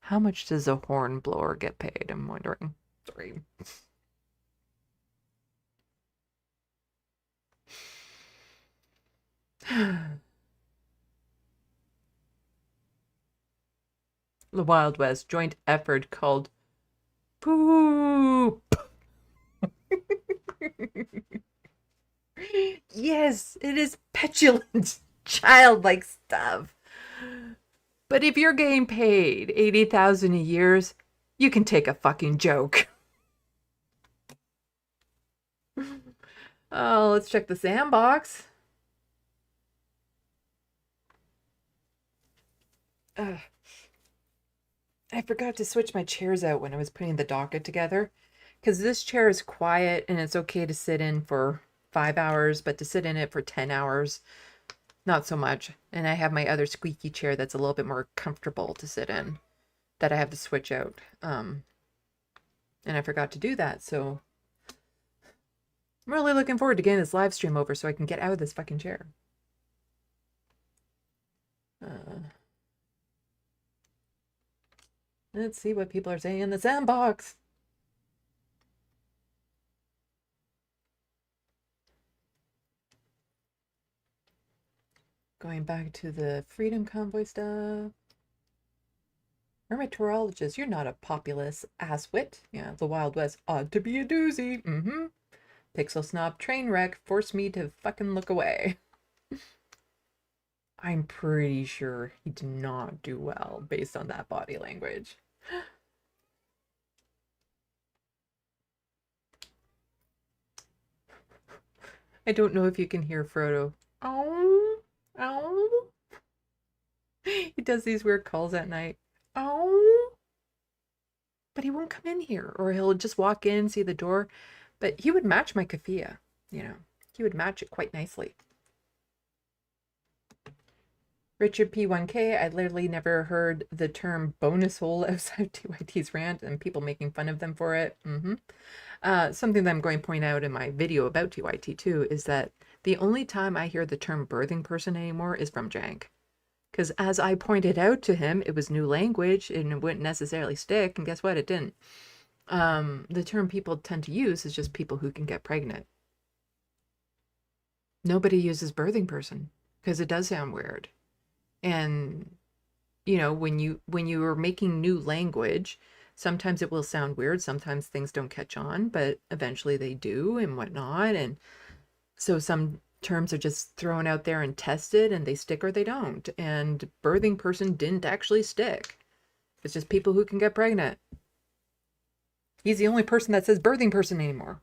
How much does a hornblower get paid? I'm wondering. Sorry. The Wild West joint effort called Poop. Yes, it is petulant, childlike stuff. But if you're getting paid $80,000 a year, you can take a fucking joke. Oh, let's check the sandbox. I forgot to switch my chairs out when I was putting the docket together, because this chair is quiet and it's okay to sit in for 5 hours, but to sit in it for 10 hours, not so much. And I have my other squeaky chair that's a little bit more comfortable to sit in that I have to switch out. And I forgot to do that, so I'm really looking forward to getting this live stream over so I can get out of this fucking chair. Let's see what people are saying in the sandbox. Going back to the Freedom Convoy stuff. Hermeteorologist, you're not a populist asswit. Yeah, the Wild West ought to be a doozy. Pixel Snob train wreck forced me to fucking look away. I'm pretty sure he did not do well based on that body language. I don't know if you can hear Frodo. Oh, oh. He does these weird calls at night. Oh. But he won't come in here, or he'll just walk in, see the door. But he would match my keffiyeh, you know. He would match it quite nicely. Richard P1K, I literally never heard the term bonus hole outside TYT's rant and people making fun of them for it. Something that I'm going to point out in my video about TYT too is that the only time I hear the term birthing person anymore is from Jank. Because as I pointed out to him, it was new language and it wouldn't necessarily stick, and guess what? It didn't. The term people tend to use is just people who can get pregnant. Nobody uses birthing person because it does sound weird. And, you know, when you are making new language, sometimes it will sound weird. Sometimes things don't catch on, but eventually they do and whatnot. And so some terms are just thrown out there and tested and they stick or they don't. And birthing person didn't actually stick. It's just people who can get pregnant. He's the only person that says birthing person anymore.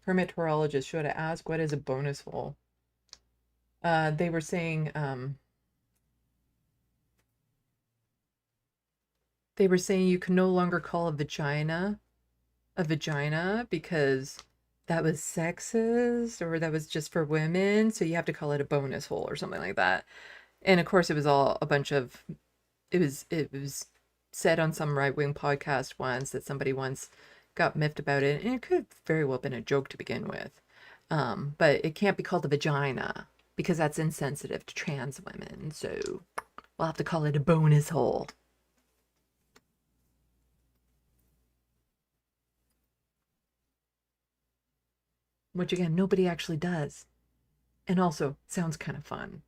Hermeteorologist, should I ask what is a bonus hole? They were saying you can no longer call a vagina because that was sexist or that was just for women, so you have to call it a bonus hole or something like that. And of course it was all a bunch of it was said on some right-wing podcast once that somebody once got miffed about it, and it could have very well been a joke to begin with. But it can't be called a vagina because that's insensitive to trans women, so we'll have to call it a bonus hole. Which again, nobody actually does. And also sounds kind of fun.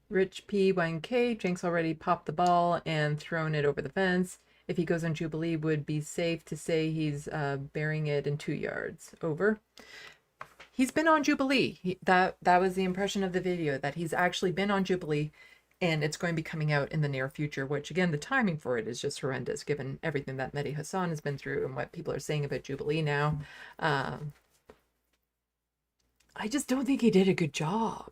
Rich P1K, Jenks already popped the ball and thrown it over the fence. If he goes on Jubilee, would be safe to say he's burying it in 2 yards. Over. He's been on Jubilee. That was the impression of the video, that he's actually been on Jubilee, and it's going to be coming out in the near future, which again, the timing for it is just horrendous given everything that Mehdi Hassan has been through and what people are saying about Jubilee now. I just don't think he did a good job.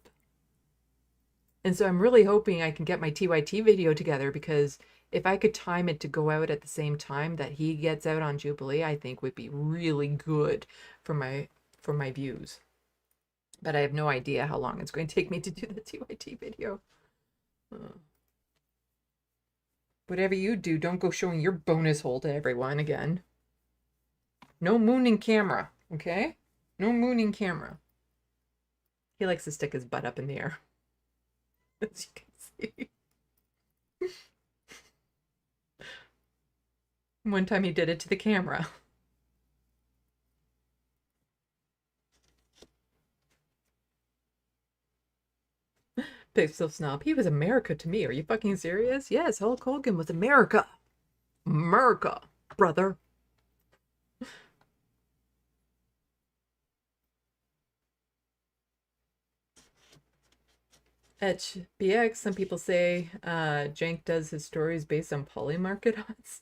And so I'm really hoping I can get my TYT video together, because if I could time it to go out at the same time that he gets out on Jubilee, I think would be really good for my views. But I have no idea how long it's going to take me to do the TYT video. Whatever you do, don't go showing your bonus hole to everyone again. No mooning camera, okay? No mooning camera. He likes to stick his butt up in the air. As you can see. One time he did it to the camera. Pixel Snob, he was America to me. Are you fucking serious? Yes, Hulk Hogan was America. America, brother. At BX, some people say Jank does his stories based on polymarket odds.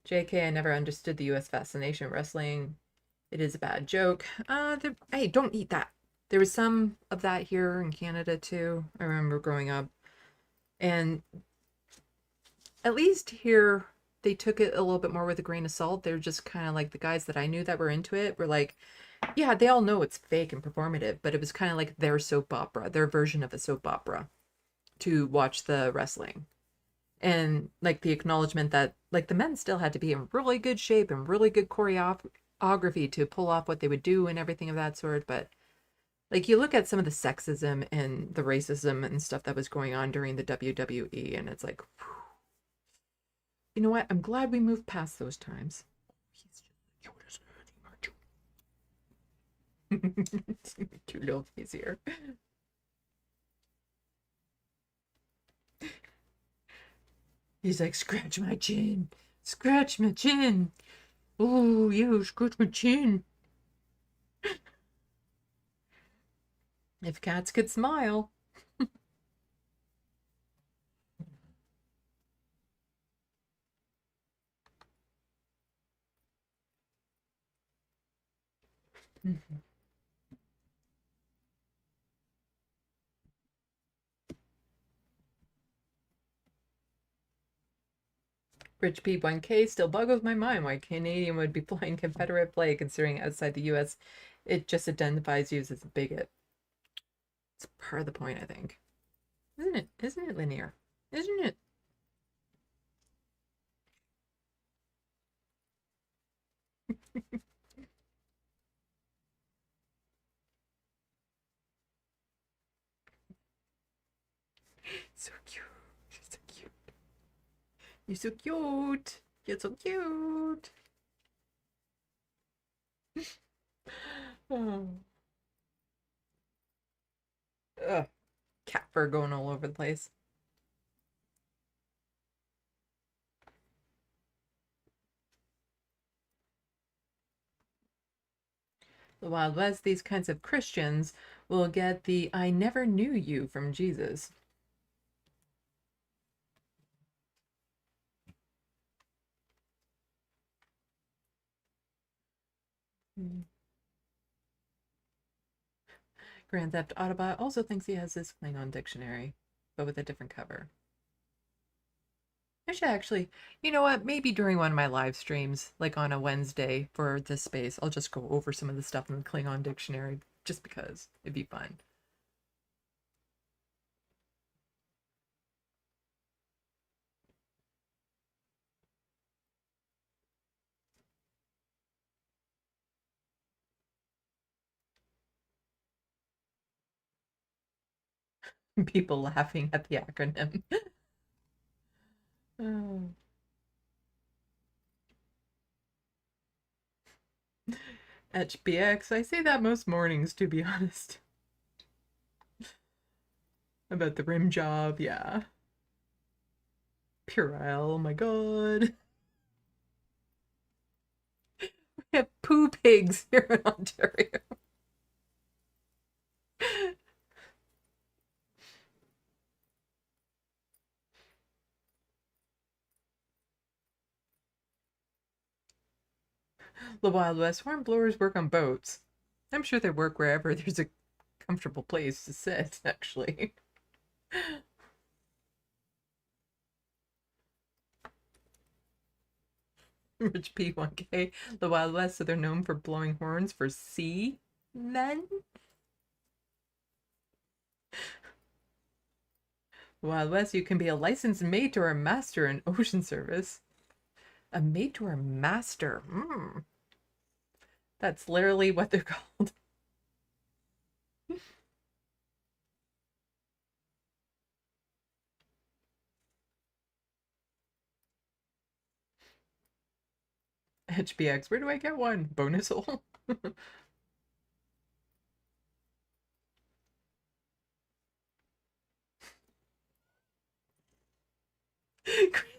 JK, I never understood the US fascination with wrestling. It is a bad joke. Hey, don't eat that. There was some of that here in Canada too. I remember growing up. And at least here, they took it a little bit more with a grain of salt. They're just kind of like the guys that I knew that were into it were like, yeah, they all know it's fake and performative, but it was kind of like their soap opera, their version of a soap opera to watch the wrestling. And like the acknowledgement that like the men still had to be in really good shape and really good choreography to pull off what they would do and everything of that sort. But like you look at some of the sexism and the racism and stuff that was going on during the WWE, and it's like, whew. You know what? I'm glad we moved past those times. Cute little face here. He's like, scratch my chin. Scratch my chin. Oh, yeah, scratch my chin. If cats could smile. Rich P1K still boggles my mind why Canadian would be flying Confederate flag considering outside the US it just identifies you as a bigot. It's part of the point, I think. Isn't it? Isn't it linear? Isn't it? So cute. You're so cute. You're so cute. You're so cute. Oh. Ugh. Cat fur going all over the place. The Wild West, these kinds of Christians will get the I never knew you from Jesus. Grand Theft Autobot also thinks he has his Klingon dictionary, but with a different cover. I should actually, you know what, maybe during one of my live streams, like on a Wednesday for this space, I'll just go over some of the stuff in the Klingon dictionary, just because it'd be fun. People laughing at the acronym. Oh. HBX, I say that most mornings, to be honest. About the rim job, yeah. Puerile, oh my god. We have poo pigs here in Ontario. The Wild West horn blowers work on boats. I'm sure they work wherever there's a comfortable place to sit, actually. Rich P1K, the Wild West, so they're known for blowing horns for sea men? Wild West, you can be a licensed mate or a master in ocean service. A mate or a master? That's literally what they're called. HBX, where do I get one? Bonus hole? Grand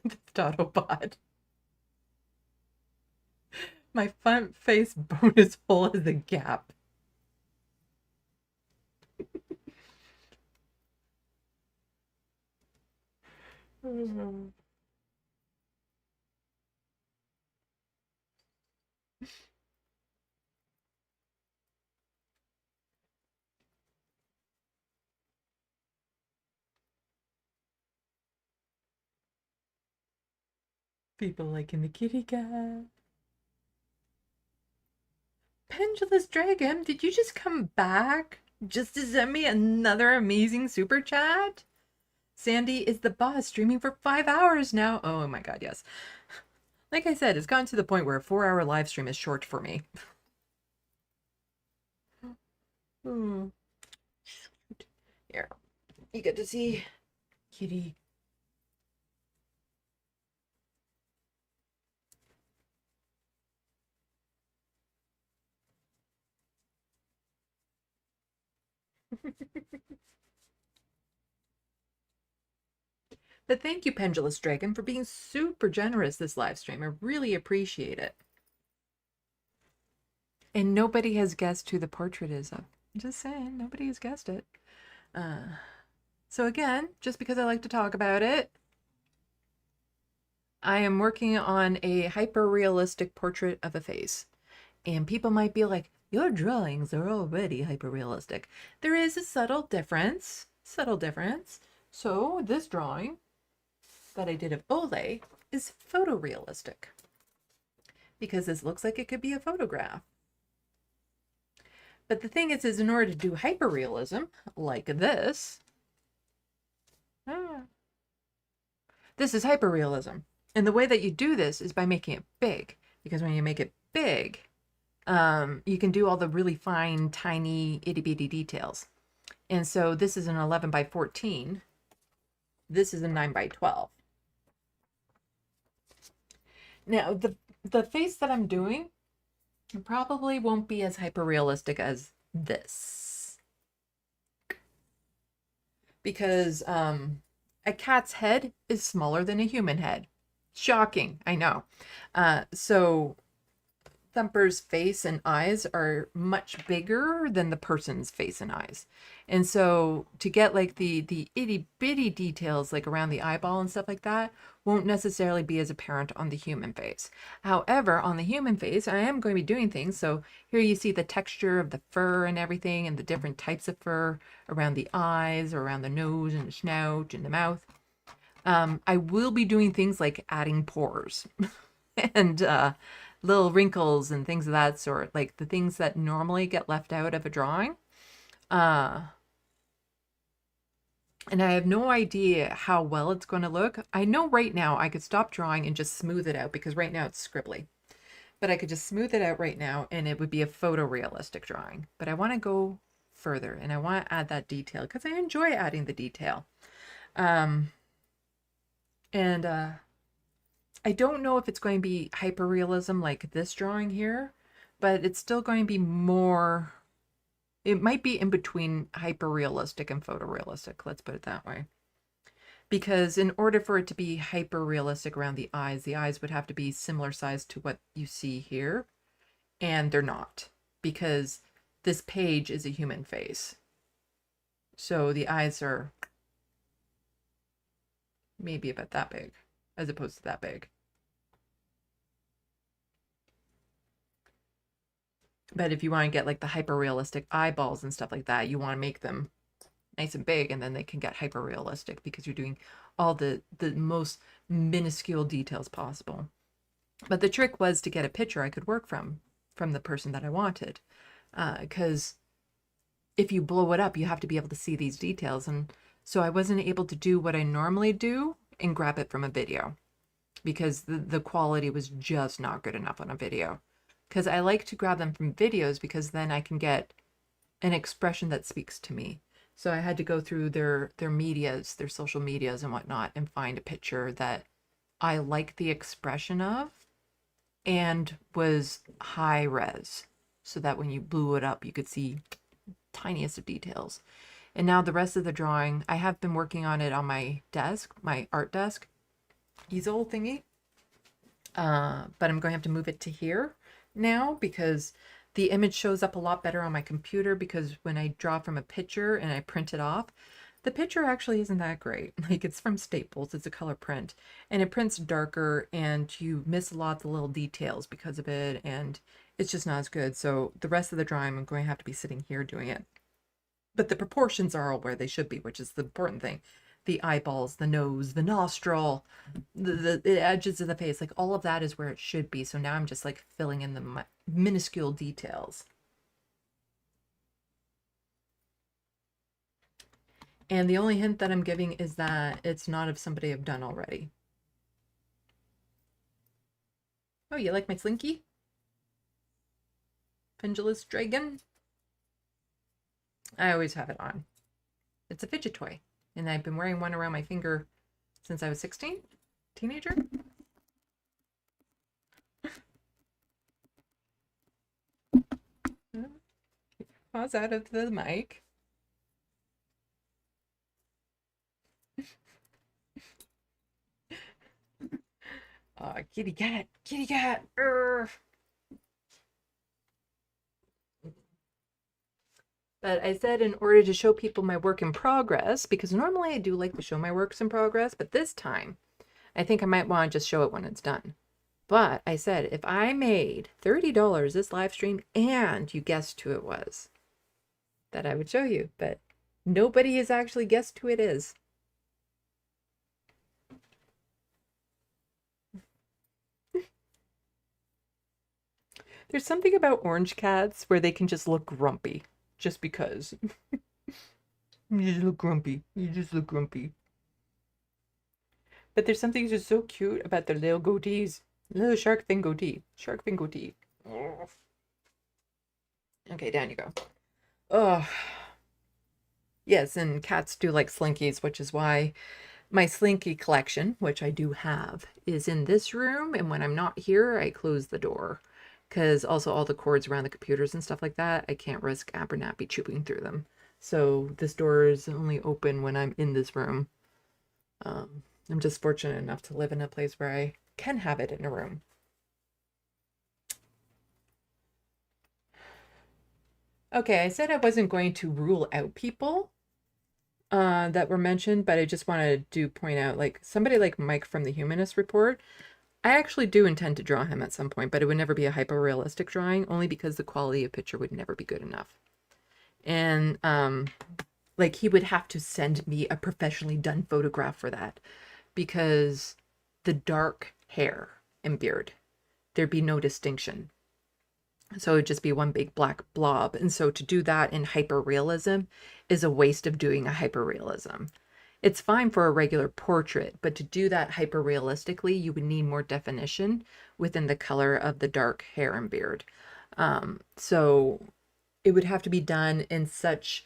Theft Autobot. My front face bonus hole is the gap. People liking the kitty cat. Pendulous Dragon, did you just come back just to send me another amazing super chat? Sandy is the boss, streaming for 5 hours now. Oh my god, yes. Like I said, it's gotten to the point where a 4-hour live stream is short for me. Here, you get to see Kitty. But thank you, Pendulous Dragon, for being super generous this live stream. I really appreciate it. And nobody has guessed who the portrait is of. I'm just saying, nobody has guessed it. So again, just because I like to talk about it, I am working on a hyper-realistic portrait of a face. And people might be like, your drawings are already hyper-realistic. There is a subtle difference. So this drawing that I did of Ole is photorealistic. Because this looks like it could be a photograph. But the thing is in order to do hyperrealism, like this, this is hyperrealism. And the way that you do this is by making it big. Because when you make it big, you can do all the really fine, tiny, itty-bitty details. And so this is an 11 by 14. This is a 9 by 12. Now, the face that I'm doing probably won't be as hyper-realistic as this. Because a cat's head is smaller than a human head. Shocking, I know. So Thumper's face and eyes are much bigger than the person's face and eyes. And so to get like the itty bitty details like around the eyeball and stuff like that won't necessarily be as apparent on the human face. However, on the human face, I am going to be doing things. So here you see the texture of the fur and everything and the different types of fur around the eyes or around the nose and the snout and the mouth. I will be doing things like adding pores and little wrinkles and things of that sort, like the things that normally get left out of a drawing. And I have no idea how well it's going to look. I know right now I could stop drawing and just smooth it out because right now it's scribbly. But I could just smooth it out right now and it would be a photorealistic drawing. But I want to go further and I want to add that detail because I enjoy adding the detail. I don't know if it's going to be hyperrealism like this drawing here, but it's still going to be more, it might be in between hyperrealistic and photorealistic, let's put it that way. Because in order for it to be hyperrealistic around the eyes would have to be similar size to what you see here, and they're not, because this page is a human face. So the eyes are maybe about that big, as opposed to that big. But if you want to get like the hyper realistic eyeballs and stuff like that, you want to make them nice and big and then they can get hyper realistic because you're doing all the most minuscule details possible. But the trick was to get a picture I could work from the person that I wanted. Because if you blow it up, you have to be able to see these details. And so I wasn't able to do what I normally do and grab it from a video because the quality was just not good enough on a video. Because I like to grab them from videos because then I can get an expression that speaks to me. So I had to go through their medias, their social medias and whatnot, and find a picture that I like the expression of and was high res, so that when you blew it up, you could see tiniest of details. And now the rest of the drawing, I have been working on it on my desk, my art desk, easel thingy. But I'm going to have to move it to here now because the image shows up a lot better on my computer, because when I draw from a picture and I print it off, The picture actually isn't that great. Like, it's from Staples, it's a color print, and it prints darker, and you miss a lot of the little details because of it, and it's just not as good. So the rest of the drawing, I'm going to have to be sitting here doing it. But the proportions are all where they should be, which is the important thing. The eyeballs, the nose, the nostril, the edges of the face, like all of that is where it should be. So now I'm just like filling in the minuscule details. And the only hint that I'm giving is that it's not of somebody I've done already. Oh, you like my slinky? Pendulous dragon? I always have it on. It's a fidget toy. And I've been wearing one around my finger since I was 16? Teenager? Paws out of the mic. Kitty cat, kitty cat. Urgh. But I said in order to show people my work in progress, because normally I do like to show my works in progress, but this time I think I might want to just show it when it's done. But I said if I made $30 this live stream and you guessed who it was, that I would show you. But nobody has actually guessed who it is. There's something about orange cats where they can just look grumpy. Just because. You just look grumpy. You just look grumpy. But there's something just so cute about their little goatees. Little shark fin goatee. Shark fin goatee. Oh. Okay, down you go. Oh. Yes, and cats do like slinkies, which is why my slinky collection, which I do have, is in this room. And when I'm not here, I close the door. Because also all the cords around the computers and stuff like that, I can't risk Abernathy chewing through them. So this door is only open when I'm in this room. I'm just fortunate enough to live in a place where I can have it in a room. Okay, I said I wasn't going to rule out people that were mentioned, but I just wanted to point out, like, somebody like Mike from the Humanist Report, I actually do intend to draw him at some point, but it would never be a hyper-realistic drawing, only because the quality of picture would never be good enough. And, like, he would have to send me a professionally done photograph for that, because the dark hair and beard, there'd be no distinction. So it would just be one big black blob. And so to do that in hyper-realism is a waste of doing a hyper-realism. It's fine for a regular portrait, but to do that hyper-realistically, you would need more definition within the color of the dark hair and beard. So it would have to be done in such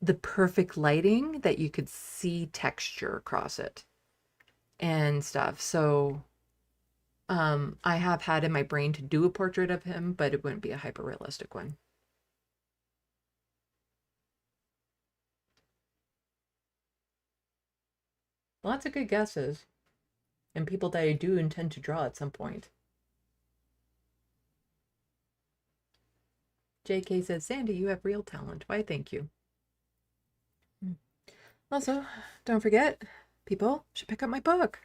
the perfect lighting that you could see texture across it and stuff. So I have had in my brain to do a portrait of him, but it wouldn't be a hyper-realistic one. Lots of good guesses. And people that I do intend to draw at some point. JK says, Sandy, you have real talent. Why, thank you. Also, don't forget, people should pick up my book,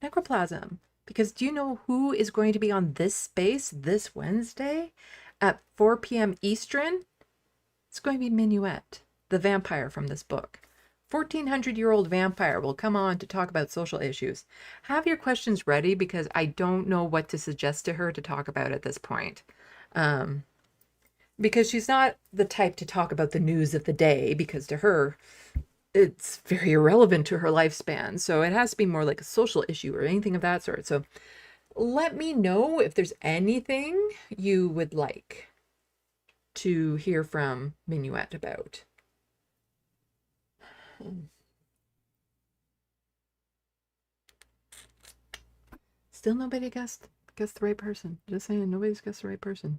Necroplasm. Because do you know who is going to be on this space this Wednesday at 4 p.m. Eastern? It's going to be Minuet, the vampire from this book. 1,400-year-old vampire will come on to talk about social issues. Have your questions ready because I don't know what to suggest to her to talk about at this point. Because she's not the type to talk about the news of the day, because to her, it's very irrelevant to her lifespan. So it has to be more like a social issue or anything of that sort. So let me know if there's anything you would like to hear from Minuet about. Still nobody guessed the right person. Just saying, nobody's guessed the right person.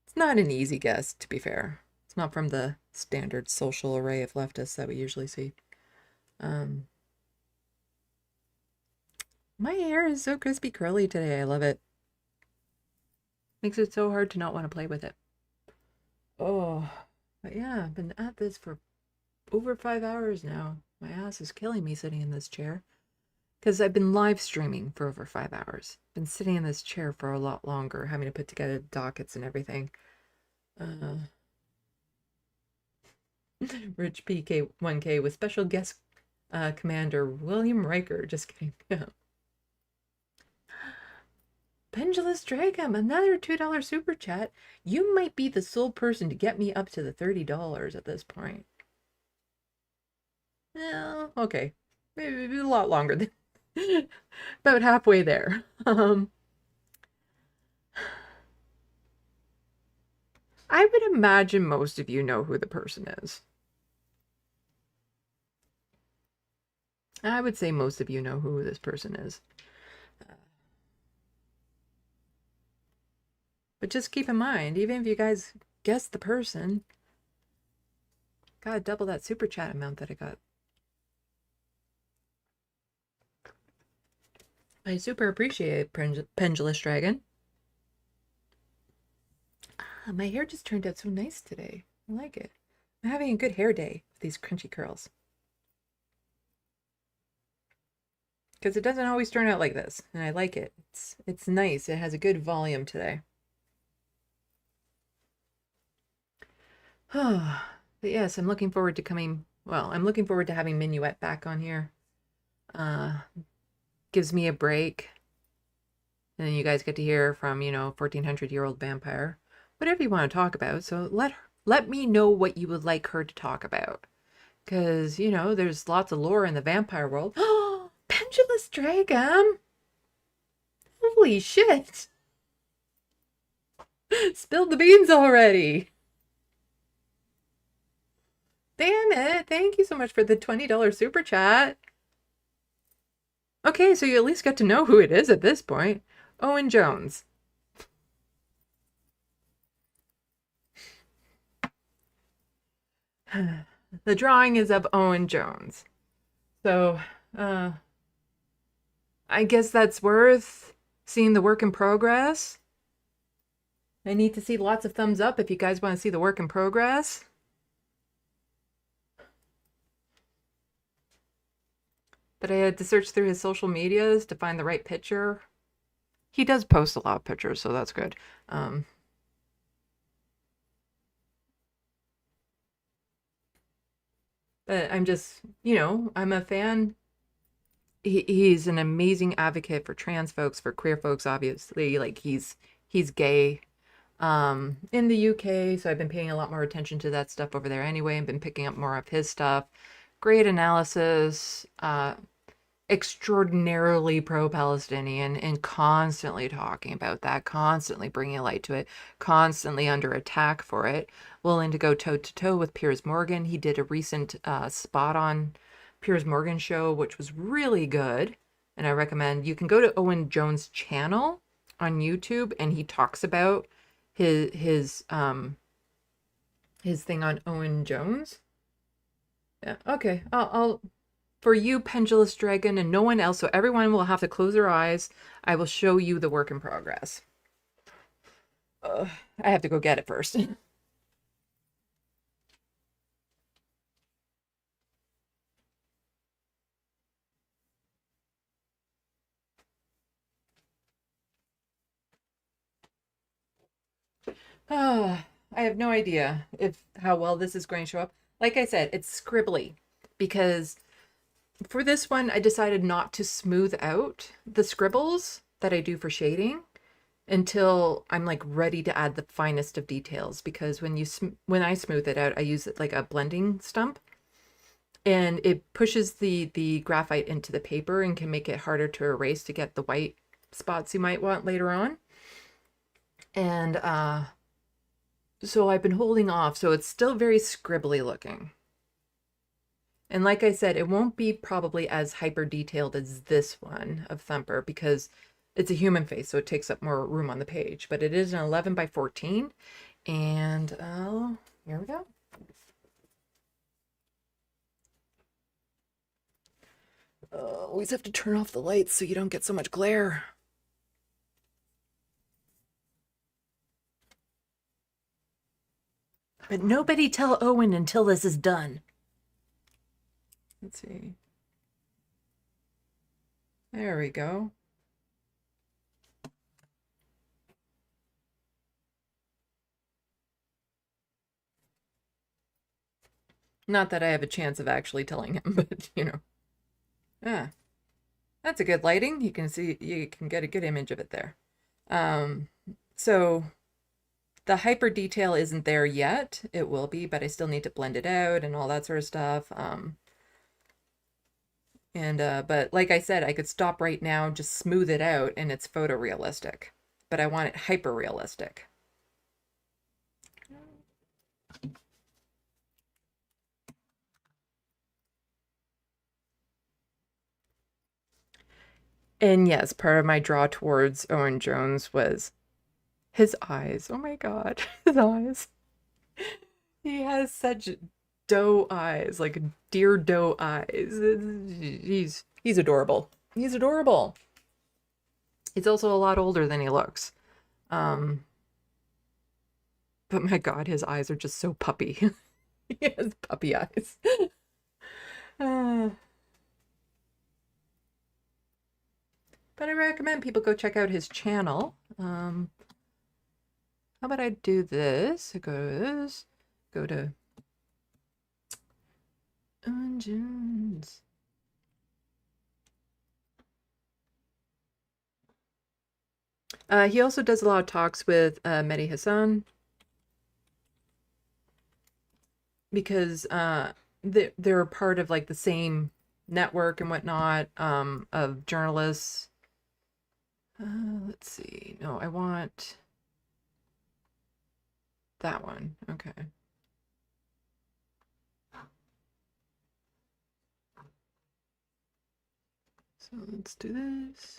It's not an easy guess, to be fair. It's not from the standard social array of leftists that we usually see. My hair is so crispy curly today. I love it. Makes it so hard to not want to play with it. Oh, but yeah, I've been at this for over 5 hours now. My ass is killing me sitting in this chair. Because I've been live streaming for over 5 hours. Been sitting in this chair for a lot longer, having to put together dockets and everything. Rich PK 1K with special guest commander William Riker. Just kidding. Pendulous Dragon, another $2 super chat. You might be the sole person to get me up to the $30 at this point. Well, okay. Maybe a lot longer than about halfway there. I would imagine most of you know who the person is. I would say most of you know who this person is. But just keep in mind, even if you guys guess the person, gotta double that super chat amount that I got. I super appreciate it, Pendulous Dragon. My hair just turned out so nice today. I like it. I'm having a good hair day with these crunchy curls. Because it doesn't always turn out like this, and I like it. It's nice. It has a good volume today. But yes, I'm looking forward to I'm looking forward to having Minuet back on here. Gives me a break. And then you guys get to hear from, 1400-year-old vampire. Whatever you want to talk about. So let me know what you would like her to talk about. Because, there's lots of lore in the vampire world. Oh, Pendulous Dragon! Holy shit! Spilled the beans already! Damn it! Thank you so much for the $20 super chat. Okay, so you at least get to know who it is at this point. Owen Jones. The drawing is of Owen Jones. So, I guess that's worth seeing the work in progress. I need to see lots of thumbs up if you guys want to see the work in progress. But I had to search through his social medias to find the right picture. He does post a lot of pictures, so that's good. But I'm just, I'm a fan. He's an amazing advocate for trans folks, for queer folks, obviously. Like, he's gay in the UK, so I've been paying a lot more attention to that stuff over there anyway, and been picking up more of his stuff. Great analysis, extraordinarily pro-Palestinian, and constantly talking about that, constantly bringing light to it, constantly under attack for it, willing to go toe-to-toe with Piers Morgan. He did a recent spot on Piers Morgan's show, which was really good, and I recommend. You can go to Owen Jones' channel on YouTube, and he talks about his thing on Owen Jones. Yeah, okay. I'll for you, Pendulous Dragon, and no one else, so everyone will have to close their eyes. I will show you the work in progress. I have to go get it first. I have no idea how well this is going to show up. Like I said, it's scribbly because for this one, I decided not to smooth out the scribbles that I do for shading until I'm like ready to add the finest of details. Because when I smooth it out, I use it like a blending stump, and it pushes the graphite into the paper and can make it harder to erase to get the white spots you might want later on. And so I've been holding off, so it's still very scribbly looking. And like I said, it won't be probably as hyper detailed as this one of Thumper because it's a human face, so it takes up more room on the page. But it is an 11 by 14, and here we go. Always have to turn off the lights so you don't get so much glare. But nobody tell Owen until this is done. Let's see. There we go. Not that I have a chance of actually telling him, but you know. Ah, that's a good lighting. You can see, you can get a good image of it there. So the hyper detail isn't there yet. It will be, but I still need to blend it out and all that sort of stuff. But like I said, I could stop right now, just smooth it out, and it's photorealistic. But I want it hyper realistic. And yes, part of my draw towards Owen Jones was his eyes. Oh my God, his eyes. He has such doe eyes, like deer doe eyes. He's adorable. He's adorable. He's also a lot older than he looks. But my God, his eyes are just so puppy. He has puppy eyes. But I recommend people go check out his channel. How about I do this? I go to this. Go to Dungeons. He also does a lot of talks with Mehdi Hassan. Because they're part of like the same network and whatnot of journalists. Let's see. No, I want that one. Okay. So let's do this.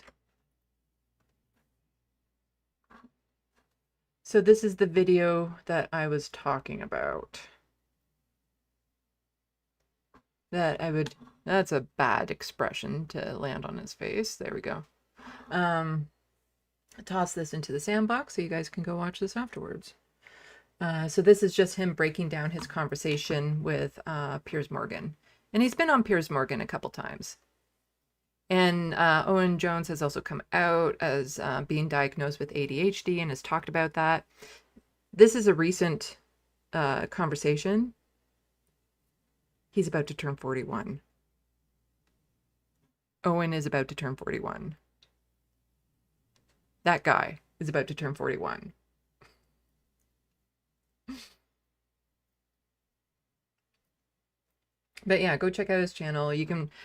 So this is the video that I was talking about. That's a bad expression to land on his face. There we go. Toss this into the sandbox so you guys can go watch this afterwards. So this is just him breaking down his conversation with Piers Morgan. And he's been on Piers Morgan a couple times. And Owen Jones has also come out as being diagnosed with ADHD and has talked about that. This is a recent conversation. He's about to turn 41. Owen is about to turn 41. That guy is about to turn 41. But yeah, go check out his channel.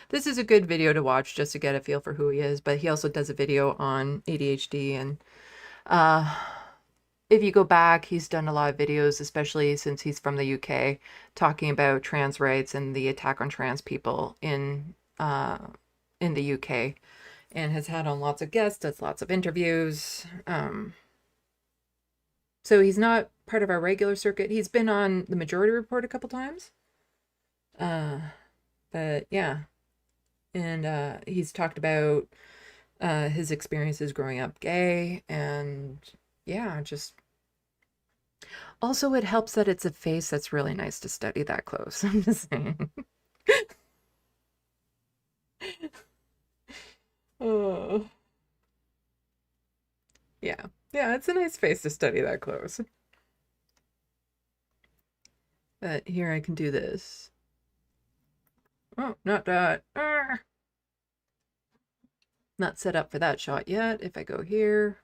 This is a good video to watch just to get a feel for who he is, but he also does a video on ADHD, and if you go back, he's done a lot of videos, especially since he's from the UK, talking about trans rights and the attack on trans people in the UK, and has had on lots of guests, does lots of interviews. So he's not part of our regular circuit. He's been on the Majority Report a couple times. But yeah, and he's talked about his experiences growing up gay, and yeah, just also it helps that it's a face that's really nice to study that close. I'm just saying. Oh. Yeah, it's a nice face to study that close. But here I can do this. Oh, not that. Not set up for that shot yet. If I go here,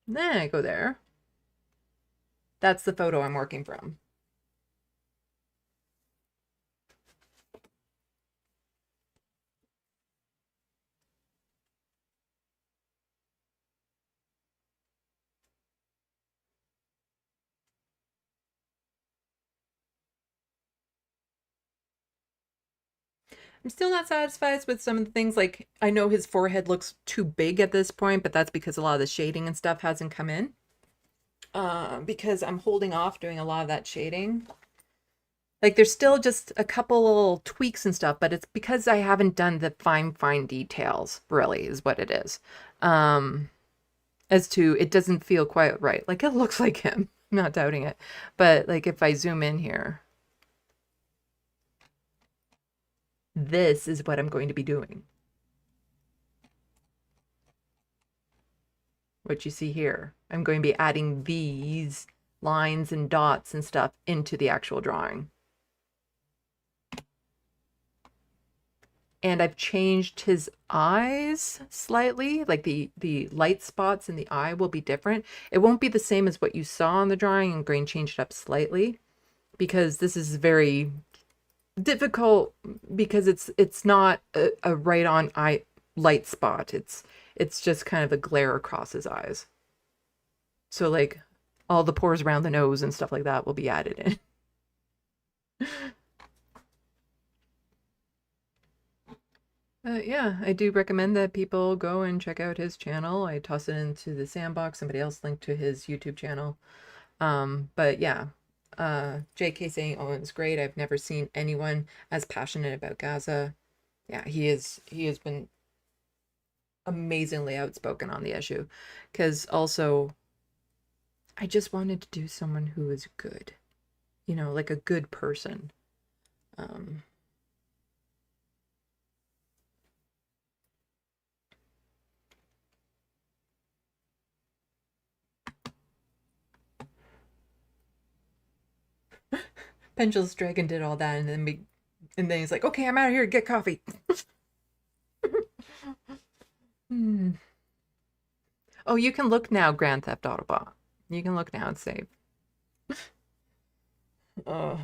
then I go there. That's the photo I'm working from. I'm still not satisfied with some of the things. Like, I know his forehead looks too big at this point, but that's because a lot of the shading and stuff hasn't come in. Because I'm holding off doing a lot of that shading. Like, there's still just a couple little tweaks and stuff, but it's because I haven't done the fine details, really, is what it is. As to, it doesn't feel quite right. Like, it looks like him. I'm not doubting it. But, like, if I zoom in here, this is what I'm going to be doing. What you see here. I'm going to be adding these lines and dots and stuff into the actual drawing. And I've changed his eyes slightly, like the light spots in the eye will be different. It won't be the same as what you saw on the drawing. I'm going to change it up slightly because this is very difficult because it's not a right on eye light spot. It's just kind of a glare across his eyes. So like all the pores around the nose and stuff like that will be added in. Yeah, I do recommend that people go and check out his channel. I toss it into the sandbox. Somebody else linked to his YouTube channel. But yeah, JK saying Owen's great. I've never seen anyone as passionate about Gaza. Yeah, he has been amazingly outspoken on the issue. Because also, I just wanted to do someone who is good. You know, like a good person. Pendulous Dragon did all that, and then he's like, "Okay, I'm out of here to get coffee." Oh, you can look now, Grand Theft Auto Bot. You can look now and save. Oh.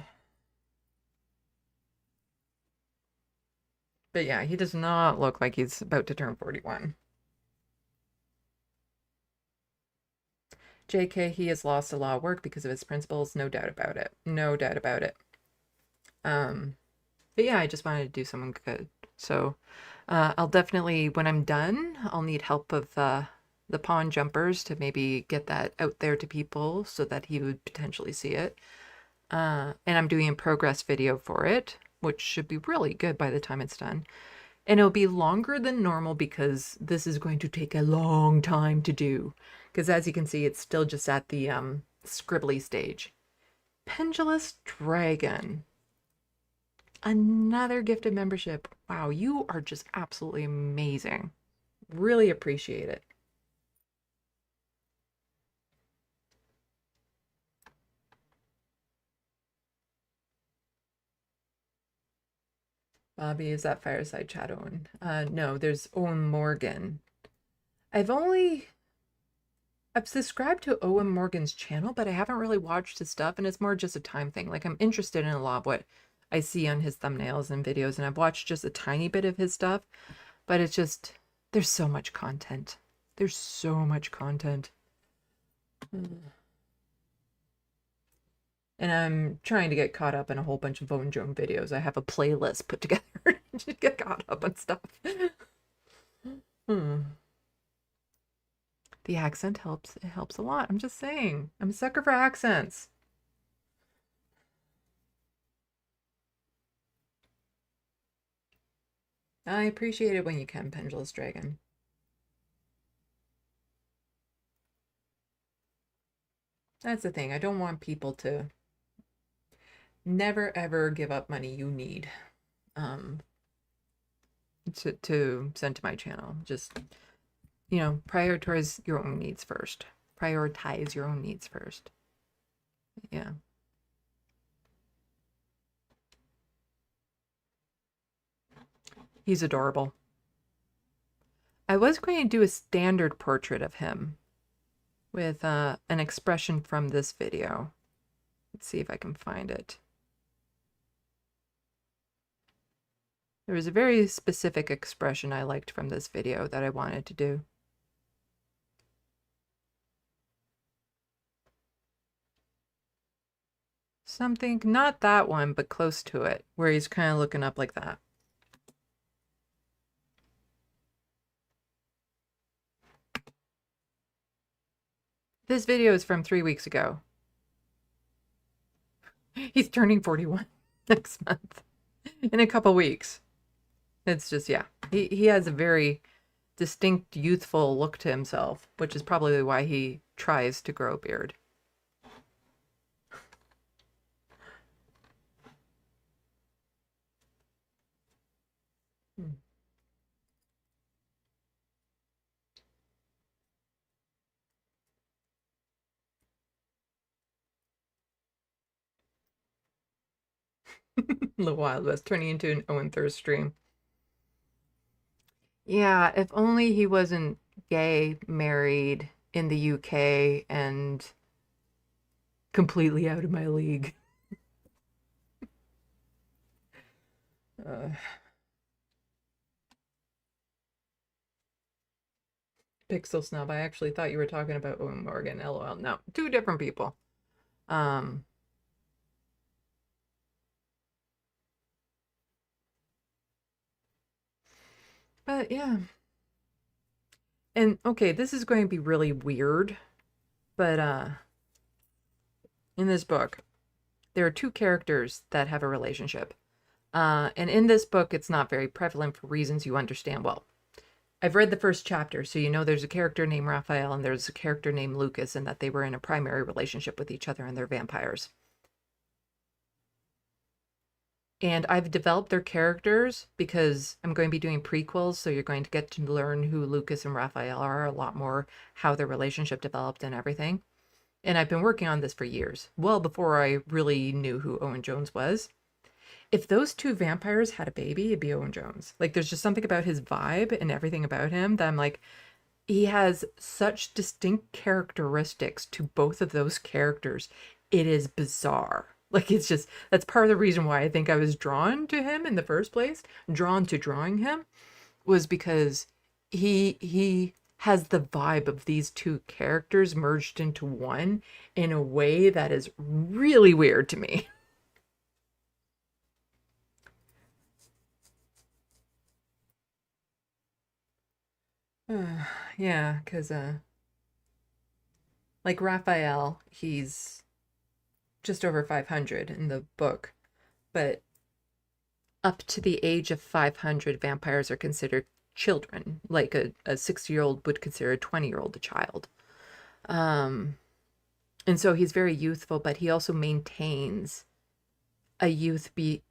But yeah, he does not look like he's about to turn 41. JK, he has lost a lot of work because of his principles, no doubt about it. No doubt about it. But yeah, I just wanted to do someone good. So I'll definitely, when I'm done, I'll need help of the pawn jumpers to maybe get that out there to people so that he would potentially see it. And I'm doing a progress video for it, which should be really good by the time it's done. And it'll be longer than normal because this is going to take a long time to do. Because as you can see, it's still just at the scribbly stage. Pendulous Dragon. Another gifted membership. Wow, you are just absolutely amazing. Really appreciate it. Bobby, is that Fireside Chat Owen? No, there's Owen Morgan. I've subscribed to Owen Morgan's channel, but I haven't really watched his stuff, and it's more just a time thing. Like, I'm interested in a lot of what I see on his thumbnails and videos, and I've watched just a tiny bit of his stuff, but it's just, there's so much content. There's so much content. And I'm trying to get caught up in a whole bunch of Bone Joan videos. I have a playlist put together to get caught up on stuff. The accent helps. It helps a lot. I'm just saying. I'm a sucker for accents. I appreciate it when you can, Pendulous Dragon. That's the thing. I don't want people to never ever give up money you need to send to my channel. Just, you know, prioritize your own needs first. Prioritize your own needs first. Yeah. He's adorable. I was going to do a standard portrait of him with an expression from this video. Let's see if I can find it. There was a very specific expression I liked from this video that I wanted to do. Something, not that one, but close to it, where he's kind of looking up like that. This video is from 3 weeks ago. He's turning 41 next month. In a couple weeks. It's just, yeah. He has a very distinct youthful look to himself, which is probably why he tries to grow a beard. The Wild West turning into an Owen Thirst stream. Yeah, if only he wasn't gay, married in the UK, and completely out of my league. Pixel Snub, I actually thought you were talking about Owen Morgan. LOL. No, two different people. But yeah. And okay, this is going to be really weird, but in this book, there are two characters that have a relationship. And in this book, it's not very prevalent for reasons you understand well. I've read the first chapter, so you know there's a character named Raphael and there's a character named Lucas, and that they were in a primary relationship with each other and they're vampires. And I've developed their characters because I'm going to be doing prequels, so you're going to get to learn who Lucas and Raphael are a lot more, how their relationship developed and everything. And I've been working on this for years, well before I really knew who Owen Jones was. If those two vampires had a baby, it'd be Owen Jones. Like, there's just something about his vibe and everything about him that I'm like, he has such distinct characteristics to both of those characters. It is bizarre. Like, it's just, that's part of the reason why I think I was drawn to him in the first place, drawn to drawing him, was because he has the vibe of these two characters merged into one in a way that is really weird to me. Yeah, because like Raphael, he's just over 500 in the book, but up to the age of 500, vampires are considered children, like a 60-year-old would consider a 20-year-old a child. And so he's very youthful, but he also maintains a youth be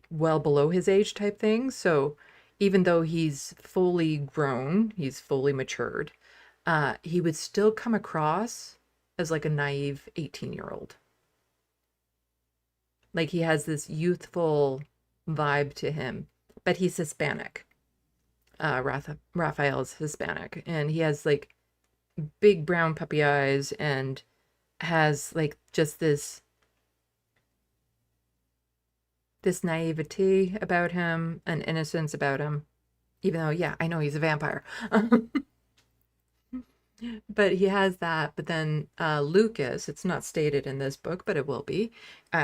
well below his age type thing. So even though he's fully grown, he's fully matured, he would still come across as like a naive 18-year-old. Like, he has this youthful vibe to him, but he's Hispanic. Raphael's Hispanic, and he has like big brown puppy eyes and has like just this naivety about him, an innocence about him, even though, yeah, I know he's a vampire. But he has that. But then Lucas, it's not stated in this book, but it will be.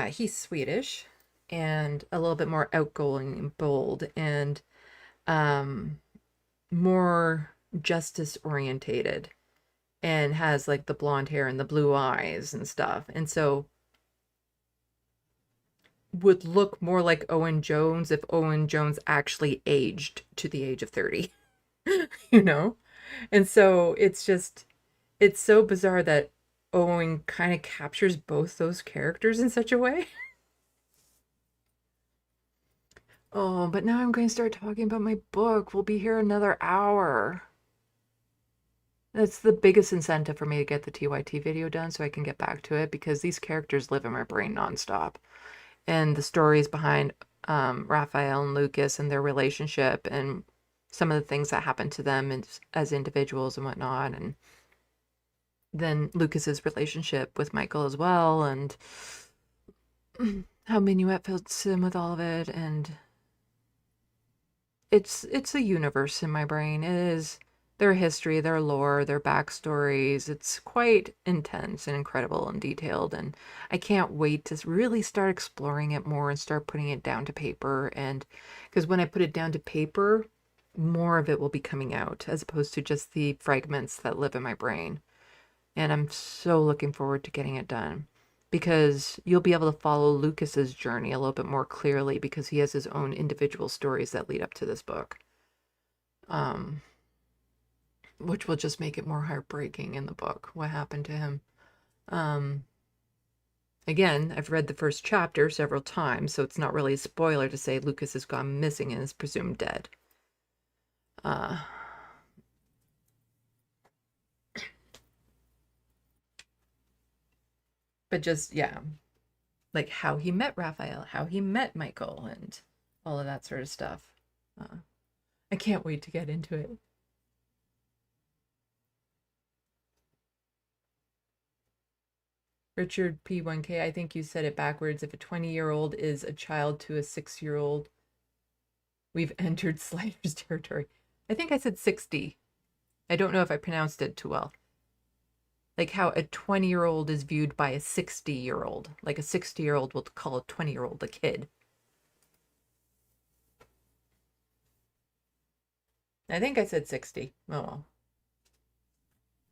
He's Swedish and a little bit more outgoing and bold and more justice orientated, and has like the blonde hair and the blue eyes and stuff. And so would look more like Owen Jones if Owen Jones actually aged to the age of 30, you know? And so it's so bizarre that Owen kind of captures both those characters in such a way. Oh, but now I'm going to start talking about my book. We'll be here another hour. That's the biggest incentive for me to get the TYT video done so I can get back to it, because these characters live in my brain nonstop. And the stories behind Raphael and Lucas and their relationship and some of the things that happened to them as individuals and whatnot. And then Lucas's relationship with Michael as well, and how Minuet fits in with all of it. And it's a universe in my brain. It is their history, their lore, their backstories. It's quite intense and incredible and detailed, and I can't wait to really start exploring it more and start putting it down to paper. And because when I put it down to paper, more of it will be coming out as opposed to just the fragments that live in my brain. And I'm so looking forward to getting it done, because you'll be able to follow Lucas's journey a little bit more clearly, because he has his own individual stories that lead up to this book. Which will just make it more heartbreaking in the book, what happened to him. Again, I've read the first chapter several times, so it's not really a spoiler to say Lucas has gone missing and is presumed dead. But just, yeah. like how he met Raphael, how he met Michael, and all of that sort of stuff. I can't wait to get into it. Richard P1K, I think you said it backwards. If a 20-year-old is a child to a 6-year-old, we've entered Sliders territory. I think I said 60. I don't know if I pronounced it too well. Like how a 20-year-old is viewed by a 60-year-old. Like a 60-year-old will call a 20-year-old a kid. I think I said 60. Oh well.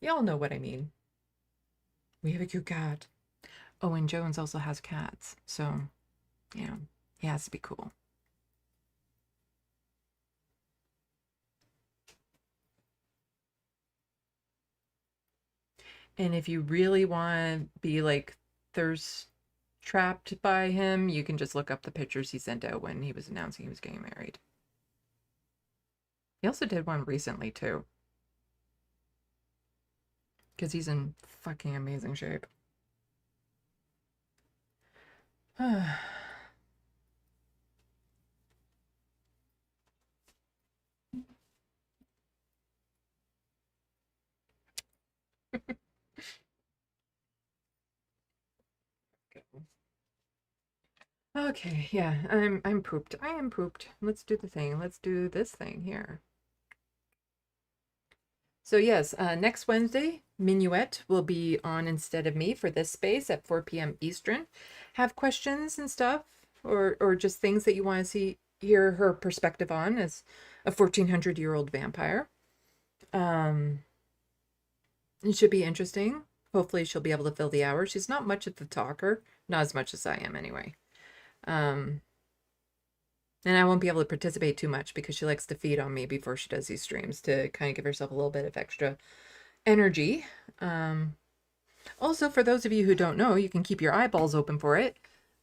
Y'all know what I mean. We have a cute cat. Oh, and Jones also has cats. So, yeah, he has to be cool. And if you really want to be like thirst trapped by him, you can just look up the pictures he sent out when he was announcing he was getting married. He also did one recently too. Because he's in fucking amazing shape. Okay, yeah, I'm pooped. I am pooped. Let's do the thing. Let's do this thing here. So yes, next Wednesday, Minuet will be on instead of me for this space at 4 p.m. Eastern. Have questions and stuff, or just things that you want to hear her perspective on as a 1400-year-old vampire. It should be interesting. Hopefully she'll be able to fill the hour. She's not much of the talker, not as much as I am anyway. And I won't be able to participate too much because she likes to feed on me before she does these streams to kind of give herself a little bit of extra energy. Also, for those of you who don't know, you can keep your eyeballs open for it.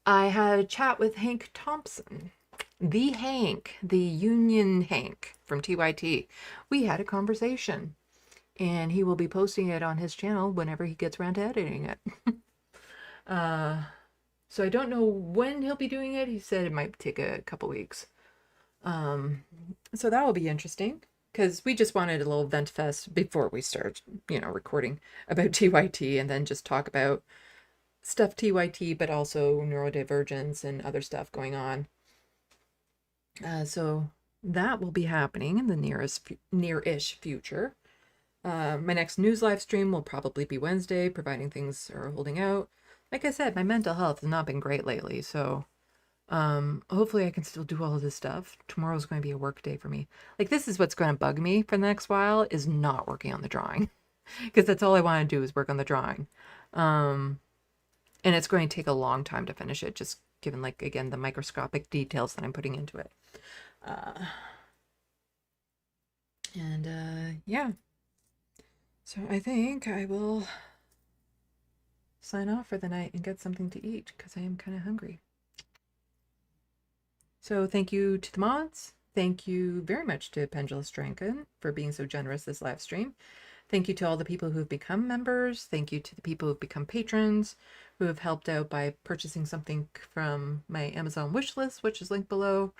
I had a chat with Hank Thompson, the Hank, the Union Hank from TYT. We had a conversation, and he will be posting it on his channel whenever he gets around to editing it. So I don't know when he'll be doing it. He said it might take a couple weeks. So that will be interesting because we just wanted a little vent fest before we start, recording about TYT and then just talk about stuff TYT, but also neurodivergence and other stuff going on. So that will be happening in the near-ish future. My next news live stream will probably be Wednesday, providing things are holding out. Like I said, my mental health has not been great lately, so hopefully I can still do all of this stuff. Tomorrow's going to be a work day for me. Like, this is what's going to bug me for the next while, is not working on the drawing. Because that's all I want to do is work on the drawing. And it's going to take a long time to finish it, just given, like, again, the microscopic details that I'm putting into it. Yeah. So I think I will sign off for the night and get something to eat because I am kind of hungry. So thank you to the mods. Thank you very much to Pendulous Dranken for being so generous this live stream. Thank you to all the people who have become members. Thank you to the people who have become patrons, who have helped out by purchasing something from my Amazon wish list, which is linked below.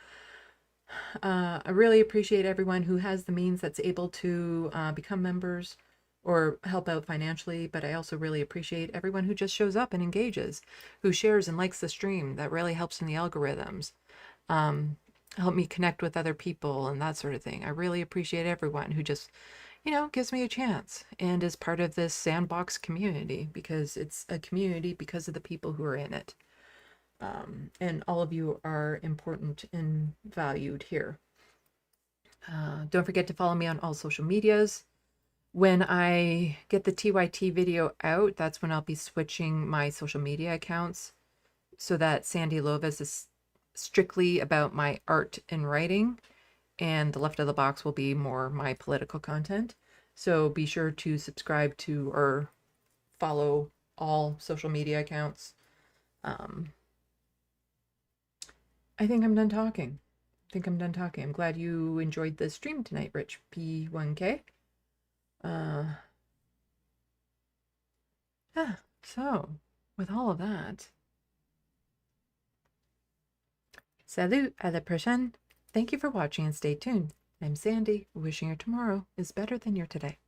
I really appreciate everyone who has the means that's able to become members or help out financially, but I also really appreciate everyone who just shows up and engages, who shares and likes the stream. That really helps in the algorithms. Help me connect with other people and that sort of thing. I really appreciate everyone who just, gives me a chance and is part of this sandbox community, because it's a community because of the people who are in it. And all of you are important and valued here. Don't forget to follow me on all social medias. When I get the TYT video out, that's when I'll be switching my social media accounts so that SandeeLovas is strictly about my art and writing, and the Left of the Box will be more my political content. So be sure to subscribe to or follow all social media accounts. I think I'm done talking. I'm glad you enjoyed the stream tonight, Rich P1K. So with all of that, Salut, à la prochaine. Thank you for watching and stay tuned. I'm Sandy, wishing your tomorrow is better than your today.